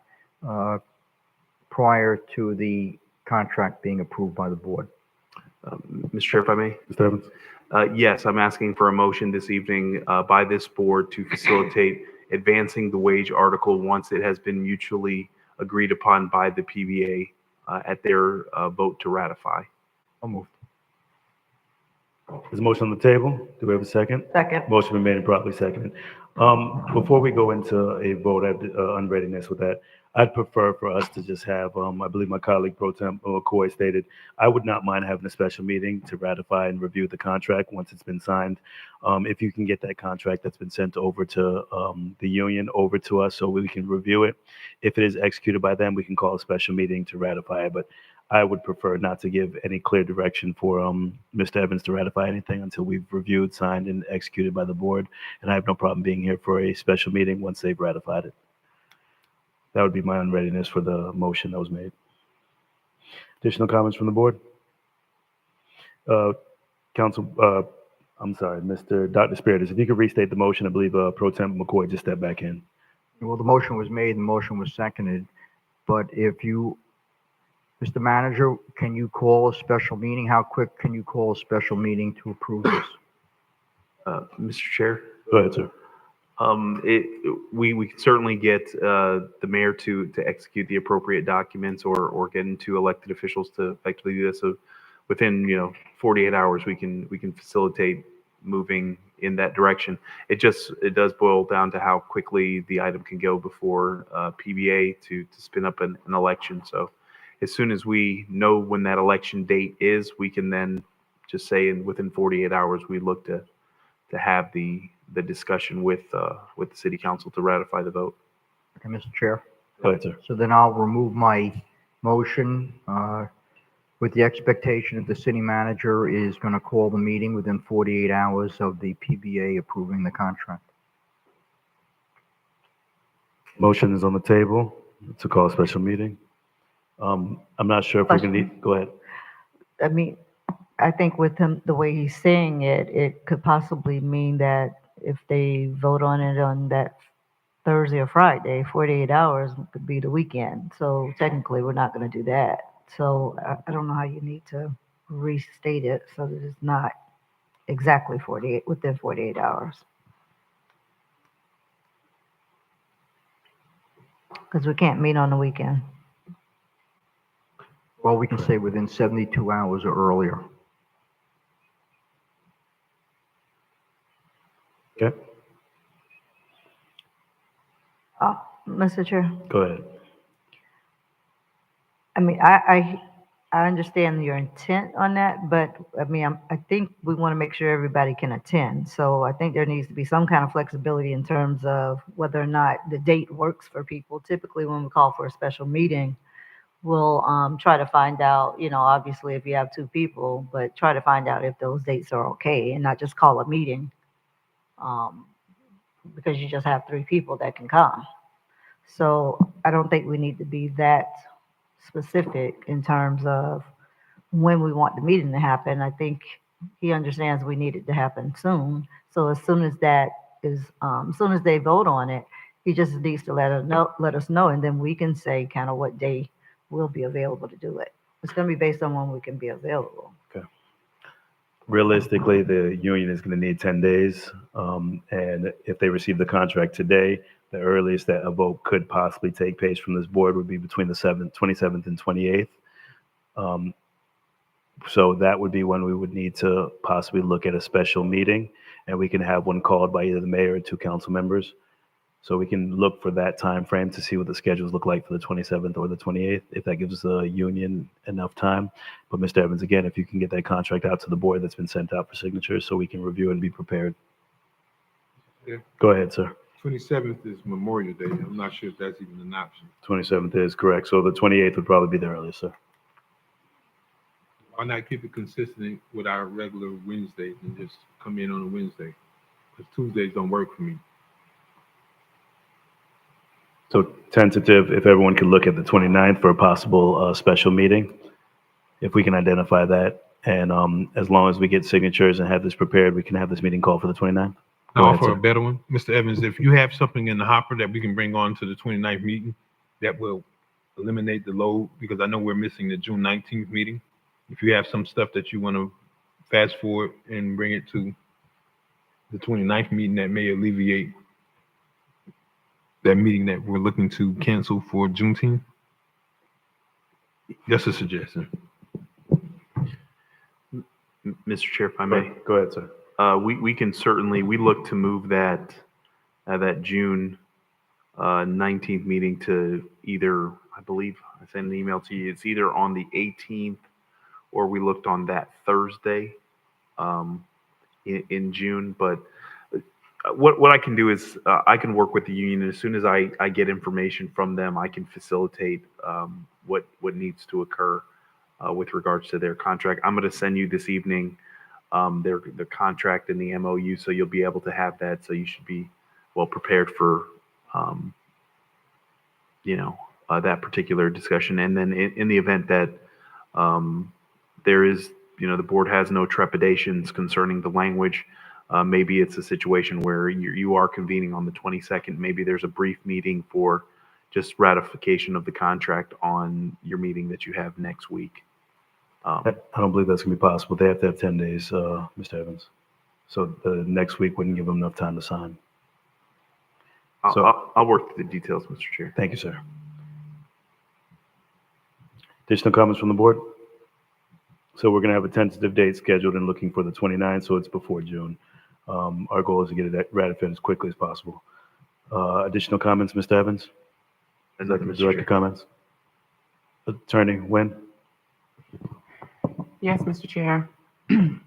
prior to the contract being approved by the board? Mr. Chair, if I may? Mr. Evans? Yes, I'm asking for a motion this evening by this board to facilitate advancing the wage article once it has been mutually agreed upon by the PBA at their vote to ratify. I'll move. There's a motion on the table. Do we have a second? Second. Motion been made and properly seconded. Before we go into a vote, I have unreadiness with that. I'd prefer for us to just have, I believe my colleague Pro Tem McCoy stated, I would not mind having a special meeting to ratify and review the contract once it's been signed. If you can get that contract that's been sent over to the union over to us so we can review it. If it is executed by them, we can call a special meeting to ratify it. But I would prefer not to give any clear direction for Mr. Evans to ratify anything until we've reviewed, signed, and executed by the board. And I have no problem being here for a special meeting once they've ratified it. That would be my unreadiness for the motion that was made. Additional comments from the board? I'm sorry, Dr. Spiritus, if you could restate the motion, I believe Pro Tem McCoy just stepped back in. Well, the motion was made, the motion was seconded, but if you, Mr. Manager, can you call a special meeting? How quick can you call a special meeting to approve this? Mr. Chair? Go ahead, sir. We can certainly get the mayor to execute the appropriate documents or get into elected officials to effectively do this. So within 48 hours, we can facilitate moving in that direction. It does boil down to how quickly the item can go before PBA to spin up an election. So as soon as we know when that election date is, we can then just say within 48 hours we look to have the discussion with the city council to ratify the vote. Okay, Mr. Chair. Go ahead, sir. So then I'll remove my motion with the expectation that the city manager is going to call the meeting within 48 hours of the PBA approving the contract. Motion is on the table to call a special meeting. I'm not sure if we're gonna need, go ahead. I mean, I think with him, the way he's saying it, it could possibly mean that if they vote on it on that Thursday or Friday, 48 hours could be the weekend. So technically, we're not going to do that. So I don't know how you need to restate it so that it's not exactly 48, within 48 hours. Because we can't meet on the weekend. Well, we can say within 72 hours or earlier. Okay, Mr. Chair, go ahead. I mean, I understand your intent on that, but I mean, I think we want to make sure everybody can attend. So I think there needs to be some kind of flexibility in terms of whether or not the date works for people. Typically, when we call for a special meeting, we'll try to find out, you know, obviously if you have two people, but try to find out if those dates are okay and not just call a meeting because you just have three people that can come. So I don't think we need to be that specific in terms of when we want the meeting to happen. I think he understands we need it to happen soon. So as soon as that is, as soon as they vote on it, he just needs to let us know, and then we can say kind of what day we'll be available to do it. It's going to be based on when we can be available. Realistically, the union is going to need 10 days. And if they receive the contract today, the earliest that a vote could possibly take place from this board would be between the 27th and 28th. So that would be when we would need to possibly look at a special meeting, and we can have one called by either the mayor or two council members. So we can look for that time frame to see what the schedules look like for the 27th or the 28th, if that gives the union enough time. But Mr. Evans, again, if you can get that contract out to the board that's been sent out for signatures so we can review and be prepared. Yeah. Go ahead, sir. 27th is Memorial Day. I'm not sure if that's even an option. 27th is correct. So the 28th would probably be the earliest, sir. Why not keep it consistent with our regular Wednesdays and just come in on a Wednesday? Because Tuesdays don't work for me. So tentative, if everyone could look at the 29th for a possible special meeting, if we can identify that. And as long as we get signatures and have this prepared, we can have this meeting called for the 29th. Go I'll ahead, offer sir. a better one. Mr. Evans, if you have something in the hopper that we can bring on to the 29th meeting that will eliminate the load, because I know we're missing the June 19th meeting. If you have some stuff that you want to fast forward and bring it to the 29th meeting, that may alleviate that meeting that we're looking to cancel for Juneteenth. Just a suggestion. Mr. Chair, if I may. Go ahead, sir. We can certainly, we look to move that June 19th meeting to either, I believe, I sent an email to you, it's either on the 18th or we looked on that Thursday in June. But what I can do is I can work with the union, and as soon as I get information from them, I can facilitate what needs to occur with regards to their contract. I'm going to send you this evening their contract and the MOU, so you'll be able to have that. So you should be well prepared for that particular discussion. And then in the event that there is, the board has no trepidations concerning the language, maybe it's a situation where you are convening on the 22nd. Maybe there's a brief meeting for just ratification of the contract on your meeting that you have next week. I don't believe that's going to be possible. They have to have 10 days, Mr. Evans. So the next week wouldn't give them enough time to sign. I'll work through the details, Mr. Chair. Thank you, sir. Additional comments from the board? So we're going to have a tentative date scheduled and looking for the 29th, so it's before June. Our goal is to get it ratified as quickly as possible. Additional comments, Mr. Evans? Executive Director comments? Attorney Nguyen? Yes, Mr. Chair. I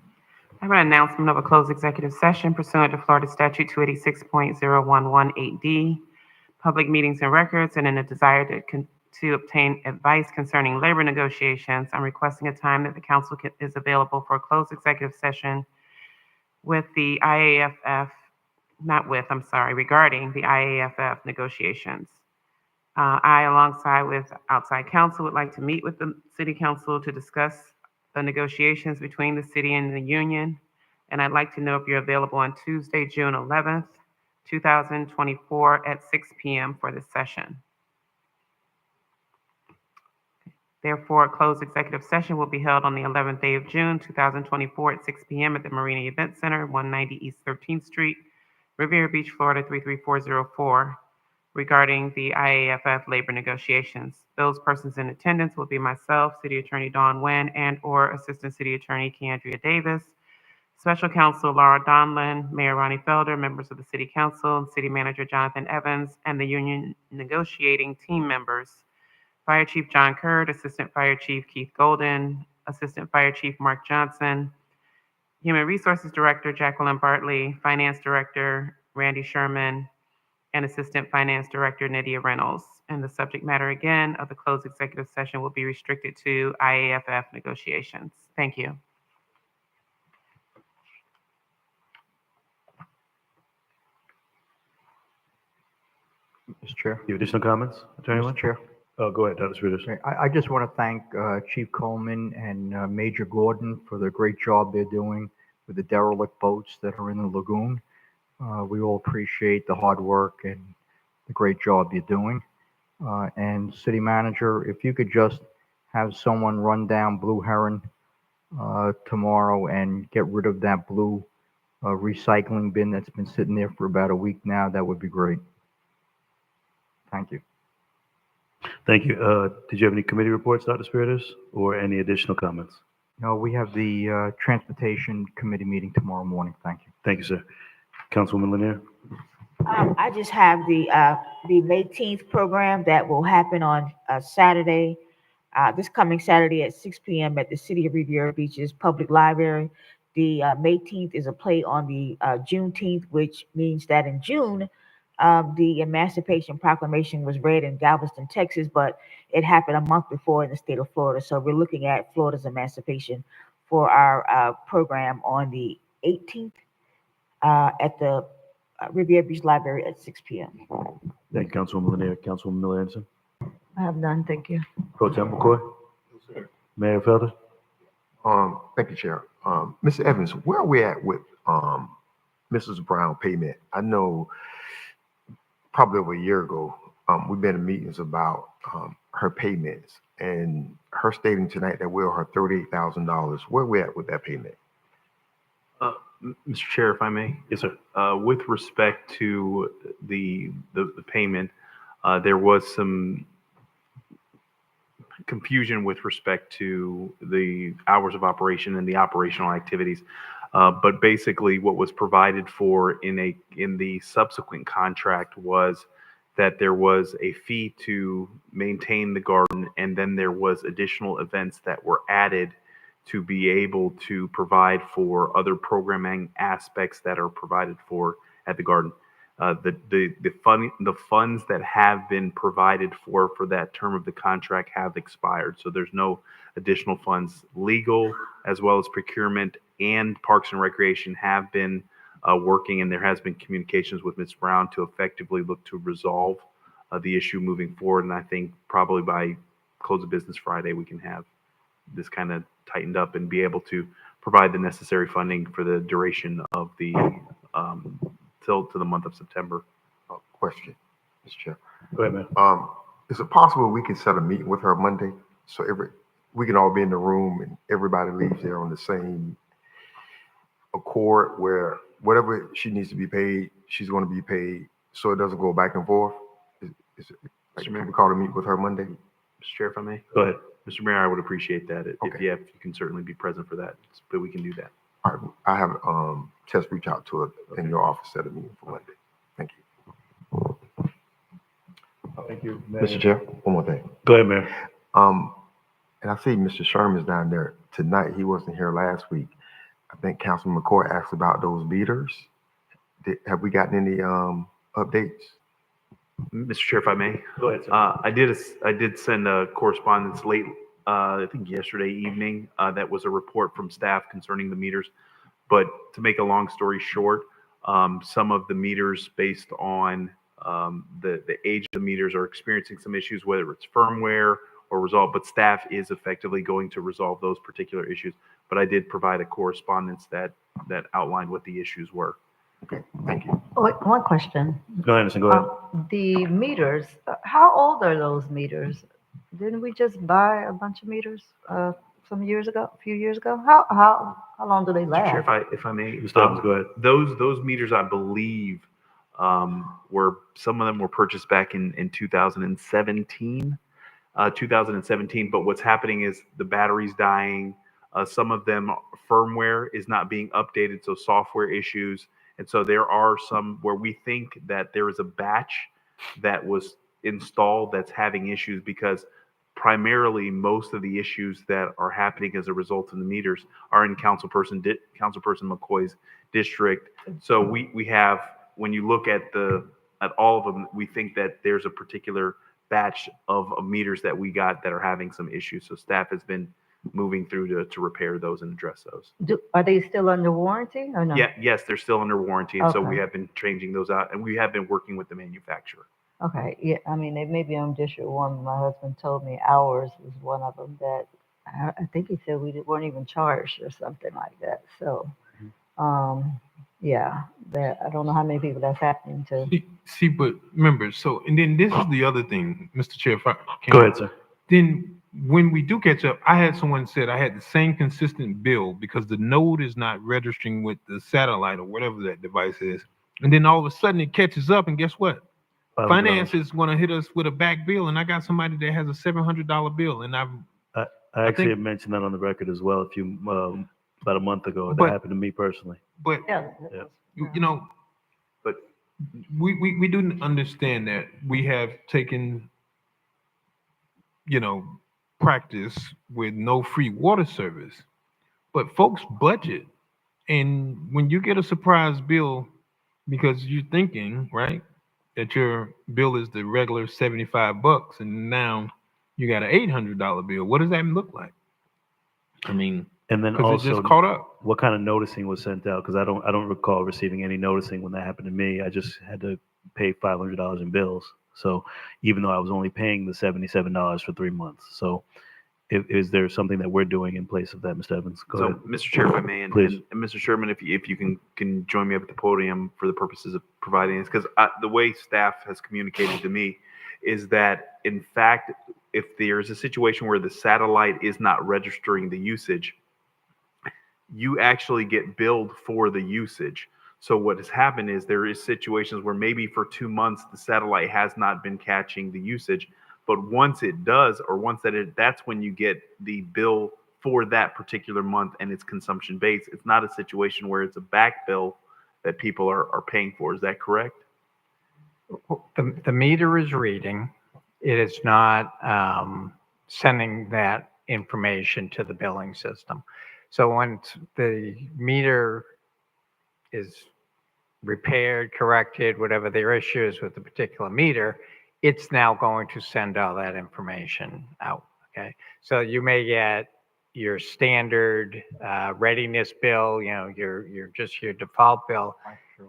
have an announcement of a closed executive session pursuant to Florida Statute 286.0118D, public meetings and records, and in a desire to obtain advice concerning labor negotiations. I'm requesting a time that the council is available for a closed executive session with the IAFF, regarding the IAFF negotiations. I, alongside with outside counsel, would like to meet with the city council to discuss the negotiations between the city and the union. And I'd like to know if you're available on Tuesday, June 11th, 2024 at 6 p.m. for this session. Therefore, a closed executive session will be held on the 11th day of June, 2024 at 6 p.m. at the Marina Event Center, 190 East 13th Street, Riviera Beach, Florida, 33404, regarding the IAFF labor negotiations. Those persons in attendance will be myself, City Attorney Dawn Nguyen, and/or Assistant City Attorney Keandria Davis, Special Counsel Laura Donlin, Mayor Ronnie Felder, members of the City Council, and City Manager Jonathan Evans, and the union negotiating team members, Fire Chief John Kurd, Assistant Fire Chief Keith Golden, Assistant Fire Chief Mark Johnson, Human Resources Director Jacqueline Bartley, Finance Director Randy Sherman, and Assistant Finance Director Nydia Reynolds. And the subject matter again of the closed executive session will be restricted to IAFF negotiations. Thank you. Mr. Chair. You have additional comments, Attorney Lynn? Mr. Chair. Go ahead, Dr. Sridhar. Okay, I just want to thank Chief Coleman and Major Gordon for the great job they're doing with the derelict boats that are in the lagoon. We all appreciate the hard work and the great job you're doing. And City Manager, if you could just have someone run down Blue Heron tomorrow and get rid of that blue recycling bin that's been sitting there for about a week now, that would be great. Thank you. Thank you. Did you have any committee reports, Dr. Spiritus, or any additional comments? No, we have the Transportation Committee meeting tomorrow morning. Thank you. Thank you, sir. Councilwoman Lanier? I just have the May 10th program that will happen on Saturday, this coming Saturday at 6 p.m. at the City of Riviera Beach's Public Library. The May 10th is a play on the Juneteenth, which means that in June, the Emancipation Proclamation was read in Galveston, Texas, but it happened a month before in the state of Florida. So we're looking at Florida's emancipation for our program on the 18th at the Riviera Beach Library at 6 p.m. Thank you, Councilwoman Lanier. Councilwoman Miller Anderson? I have none, thank you. Pro Tem McCoy? Mayor Felder? Thank you, Chair. Mr. Evans, where are we at with Mrs. Brown payment? I know probably over a year ago, we've been in meetings about her payments and her stating tonight that we owe her $38,000. Where are we at with that payment? Mr. Chair, if I may. Yes, sir. With respect to the payment, there was some confusion with respect to the hours of operation and the operational activities. But basically what was provided for in the subsequent contract was that there was a fee to maintain the garden, and then there was additional events that were added to be able to provide for other programming aspects that are provided for at the garden. The funds that have been provided for that term of the contract have expired. So there's no additional funds. Legal as well as procurement and Parks and Recreation have been working, and there has been communications with Ms. Brown to effectively look to resolve the issue moving forward. And I think probably by close of business Friday, we can have this kind of tightened up and be able to provide the necessary funding for the duration of the till to the month of September. Question, Mr. Chair. Go ahead, man. Is it possible we can set a meeting with her Monday so we can all be in the room and everybody leaves there on the same accord, where whatever she needs to be paid, she's going to be paid, so it doesn't go back and forth? Can we call a meet with her Monday? Mr. Chair, if I may. Go ahead. Mr. Mayor, I would appreciate that. If Okay. you can certainly be present for that, but we can do that. All right, I have Tess reach out to her in your office, set a meeting for Monday. Thank you. Thank you, Mr. Chair, one more thing. Go ahead, Mayor. And I see Mr. Sherman's down there tonight. He wasn't here last week. I think Councilman McCoy asked about those meters. Have we gotten any updates? Mr. Chair, if I may. Go ahead, sir. I did send a correspondence late, I think yesterday evening, that was a report from staff concerning the meters. But to make a long story short, some of the meters based on the age of the meters are experiencing some issues, whether it's firmware or resolve, but staff is effectively going to resolve those particular issues. But I did provide a correspondence that outlined what the issues were. Okay, thank you. Oh, wait, one question. Go ahead, Anderson, go ahead. The meters, how old are those meters? Didn't we just buy a bunch of meters a few years ago? How long do they Mr. Chair, last? if I may, Mr. Evans, go ahead. Those meters, I believe, were some of them were purchased back in 2017. 2017. But what's happening is the battery's dying. Some of them firmware is not being updated, so software issues. And so there are some where we think that there is a batch that was installed that's having issues, because primarily most of the issues that are happening as a result of the meters are in Councilperson McCoy's district. So we have, when you look at all of them, we think that there's a particular batch of meters that we got that are having some issues. So staff has been moving through to repair those and address those. Are they still under warranty or no? Yeah, yes, they're still under warranty, and so we Okay. have been changing those out, and we have been working with the manufacturer. Okay, yeah, I mean, they may be on District 1. My husband told me ours was one of them that I think he said weren't even charged or something like that. So, yeah, that I don't know how many people that's happening to. See, but remember, so, and then this is the other thing, Mr. Chair, if I can. Go ahead, sir. Then when we do catch up, I had someone said I had the same consistent bill because the node is not registering with the satellite or whatever that device is. And then all of a sudden it catches up, and guess what? $500. Finance is going to hit us with a back bill, and I got somebody that has a $700 bill, and I actually think- had mentioned that on the record as well about a month ago. That But- happened to me personally. But Yeah. you know, but we do understand that we have taken, practice with no free water service, but folks budget, and when you get a surprise bill because you're thinking, right, that your bill is the regular $75, and now you got an $800 bill, what does that look like? I mean, And then 'cause it just also, caught up. what kind of noticing was sent out? Because I don't recall receiving any noticing when that happened to me. I just had to pay $500 in bills. So even though I was only paying the $77 for 3 months, so is there something that we're doing in place of that, Mr. Evans? Go So, ahead. Mr. Chair, if I may, and Please. Mr. Sherman, if you can join me up at the podium for the purposes of providing this, because the way staff has communicated to me is that, in fact, if there's a situation where the satellite is not registering the usage, you actually get billed for the usage. So what has happened is there is situations where maybe for 2 months the satellite has not been catching the usage, but once it does, or that's when you get the bill for that particular month, and it's consumption based. It's not a situation where it's a back bill that people are paying for. Is that correct? The meter is reading. It is not sending that information to the billing system. So once the meter is repaired, corrected, whatever their issue is with the particular meter, it's now going to send all that information out, okay? So you may get your standard readiness bill, your default bill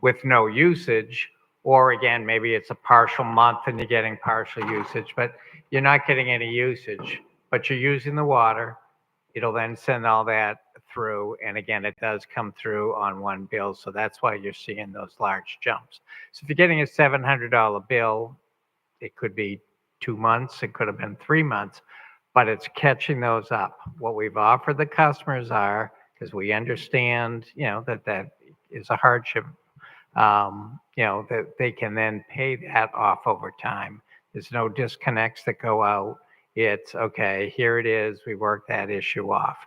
with no usage, or again, maybe it's a partial month and you're getting partial usage, but you're not getting any usage, but you're using the water. It'll then send all that through, and again, it does come through on one bill, so that's why you're seeing those large jumps. So if you're getting a $700 bill, it could be 2 months, it could have been 3 months, but it's catching those up. What we've offered the customers are, because we understand, that is a hardship, that they can then pay that off over time. There's no disconnects that go out. It's okay, here it is, we work that issue off.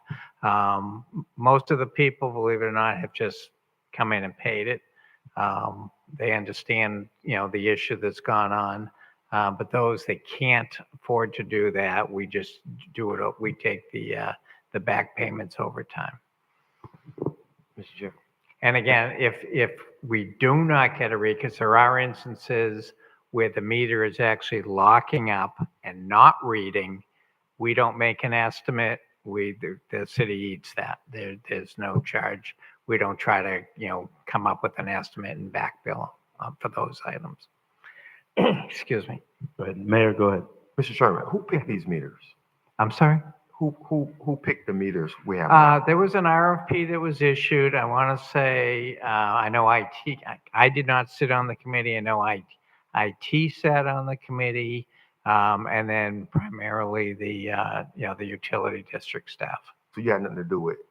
Most of the people, believe it or not, have just come in and paid it. They understand, the issue that's gone on. But those that can't afford to do that, we just do it. We take the back payments over time. Mr. Chair. And again, if we do not get a read, because there are instances where the meter is actually locking up and not reading, we don't make an estimate. The city eats that. There's no charge. We don't try to come up with an estimate and back bill for those items. Excuse me. Go ahead. Mayor, go ahead. Mr. Sherman, who picked these meters? I'm sorry? Who picked the meters we have now? There was an RFP that was issued. I want to say, I know IT, I did not sit on the committee. I know IT sat on the committee. And then primarily the the utility district staff. So you had nothing to do with it?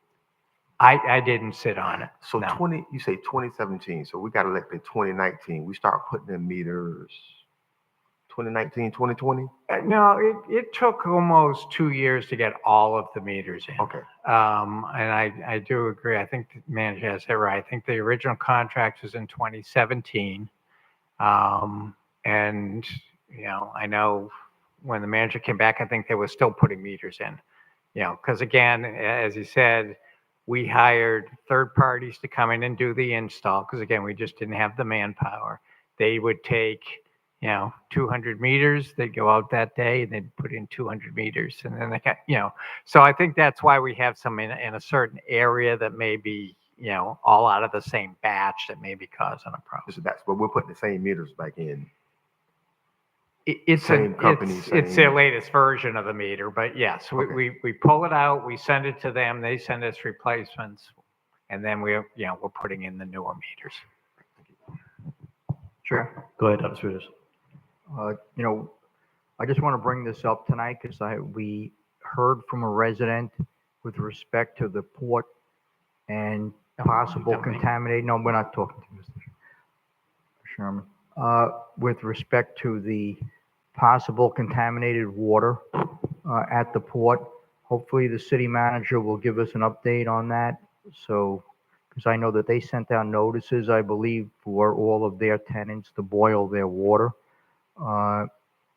I didn't sit on it. So no. you say 2017, so we got elected 2019. We start putting in meters 2019, 2020? No, it took almost 2 years to get all of the meters in. Okay. And I do agree. I think the manager has it right. I think the original contract was in 2017. And, I know when the manager came back, I think they were still putting meters in, because again, as he said, we hired third parties to come in and do the install, because again, we just didn't have the manpower. They would take 200 meters, they'd go out that day and they'd put in 200 meters. And then they got, so I think that's why we have some in a certain area that may be, all out of the same batch that may be causing a problem. So but we're putting the same meters back in. It's Same company, it's their latest version of the meter, but yes, Okay. we pull it out, we send it to them, they send us replacements, and then we're putting in the newer meters. Sure. Go ahead, Dr. Swifters. I just want to bring this up tonight because we heard from a resident with respect to the port and possible contaminated. No, we're not talking to Mr. Sherman. With respect to the possible contaminated water at the port, hopefully the city manager will give us an update on that. So, because I know that they sent out notices, I believe, for all of their tenants to boil their water. I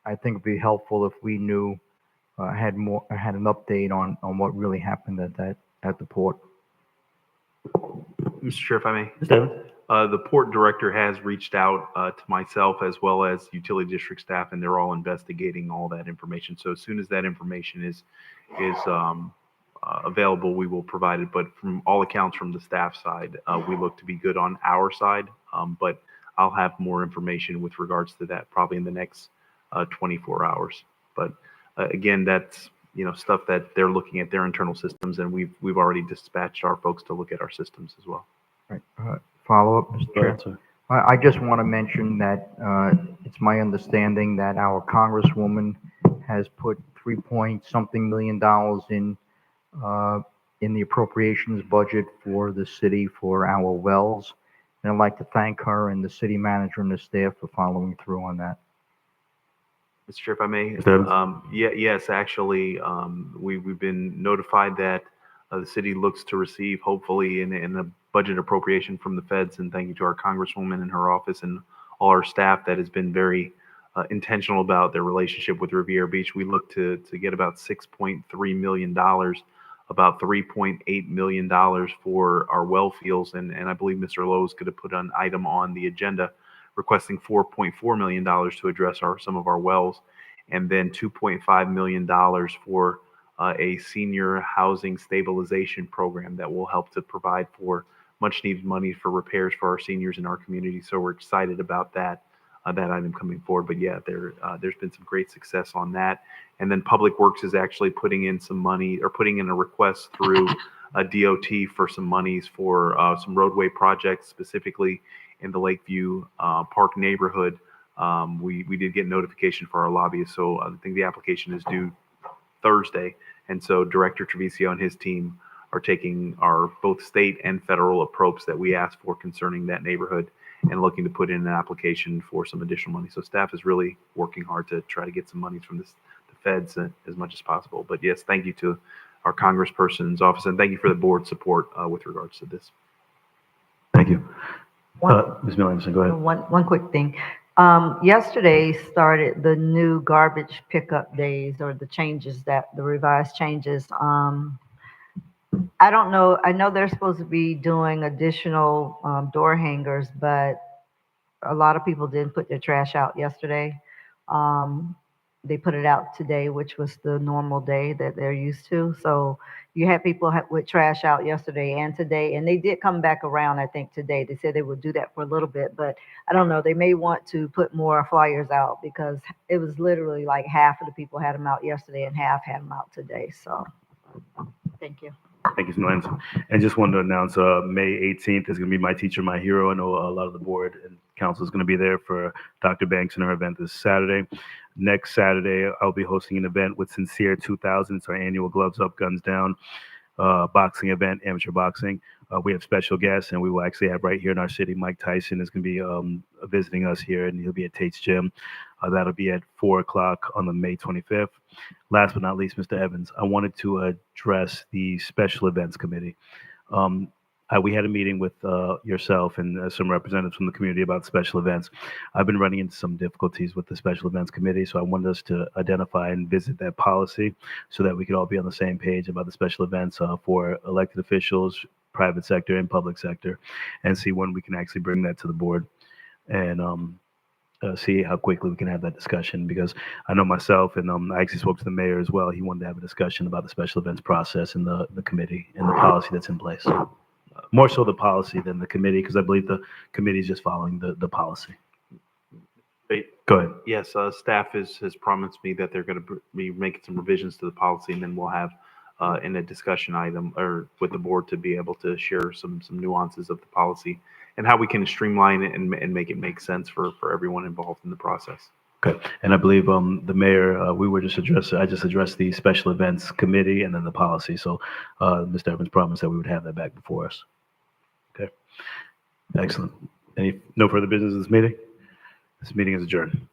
think it'd be helpful if we knew, had an update on what really happened at the port. Mr. Chair, if I may. Mr. Evans? The port director has reached out to myself as well as utility district staff, and they're all investigating all that information. So as soon as that information is available, we will provide it. But from all accounts from the staff side, we look to be good on our side. But I'll have more information with regards to that probably in the next 24 hours. But again, that's stuff that they're looking at their internal systems, and we've already dispatched our folks to look at our systems as well. Right. Follow up, Mr. Go Chair. ahead, sir. I just want to mention that it's my understanding that our Congresswoman has put $3-point-something million in the appropriations budget for the city for our wells. And I'd like to thank her and the city manager and the staff for following through on that. Mr. Chair, if I may. Mr. Evans? Yes, actually, we've been notified that the city looks to receive, hopefully, in a budget appropriation from the feds. And thank you to our Congresswoman and her office and all our staff that has been very intentional about their relationship with Riviera Beach. We look to get about $6.3 million, about $3.8 million for our well fields. And I believe Mr. Lowe's could have put an item on the agenda requesting $4.4 million to address some of our wells, and then $2.5 million for a senior housing stabilization program that will help to provide for much needed money for repairs for our seniors in our community. So we're excited about that item coming forward. But yeah, there's been some great success on that. And then Public Works is actually putting in some money, or putting in a request through a DOT for some monies for some roadway projects, specifically in the Lakeview Park neighborhood. We did get notification for our lobbyists, so I think the application is due Thursday. And so Director Treviso and his team are taking our both state and federal approach that we asked for concerning that neighborhood and looking to put in an application for some additional money. So staff is really working hard to try to get some monies from the feds as much as possible. But yes, thank you to our Congressperson's office, and thank you for the board's support with regards to this. Thank you. Ms. Miller Anderson, go ahead. One quick thing. Yesterday started the new garbage pickup days, or the revised changes. I don't know. I know they're supposed to be doing additional door hangers, but a lot of people didn't put their trash out yesterday. they put it out today, which was the normal day that they're used to. So you had people with trash out yesterday and today, and they did come back around, I think, today. They said they would do that for a little bit, but I don't know. They may want to put more flyers out because it was literally like half of the people had them out yesterday and half had them out today. So thank you. Thank you, Ms. Lance. And just wanted to announce, May 18th is going to be My Teacher, My Hero. I know a lot of the board and council is going to be there for Dr. Banks and her event this Saturday. Next Saturday, I'll be hosting an event with Sincere 2000. It's our annual Gloves Up, Guns Down boxing event, amateur boxing. We have special guests, and we will actually have right here in our city, Mike Tyson is going to be visiting us here, and he'll be at Tate's Gym. That'll be at 4 o'clock on the May 25th. Last but not least, Mr. Evans, I wanted to address the Special Events Committee. We had a meeting with yourself and some representatives from the community about special events. I've been running into some difficulties with the Special Events Committee, so I wanted us to identify and visit that policy so that we could all be on the same page about the special events for elected officials, private sector, and public sector, and see when we can actually bring that to the board and see how quickly we can have that discussion, because I know myself and I actually spoke to the mayor as well. He wanted to have a discussion about the special events process and the committee and the policy that's in place. More so the policy than the committee, because I believe the committee is just following the policy. Go ahead. Yes, staff has promised me that they're going to be making some revisions to the policy, and then we'll have in a discussion item or with the board to be able to share some nuances of the policy and how we can streamline it and make it make sense for everyone involved in the process. Okay, and I believe the mayor, I just addressed the Special Events Committee and then the policy. So Mr. Evans promised that we would have that back before us. Okay, excellent. No further business in this meeting? This meeting is adjourned.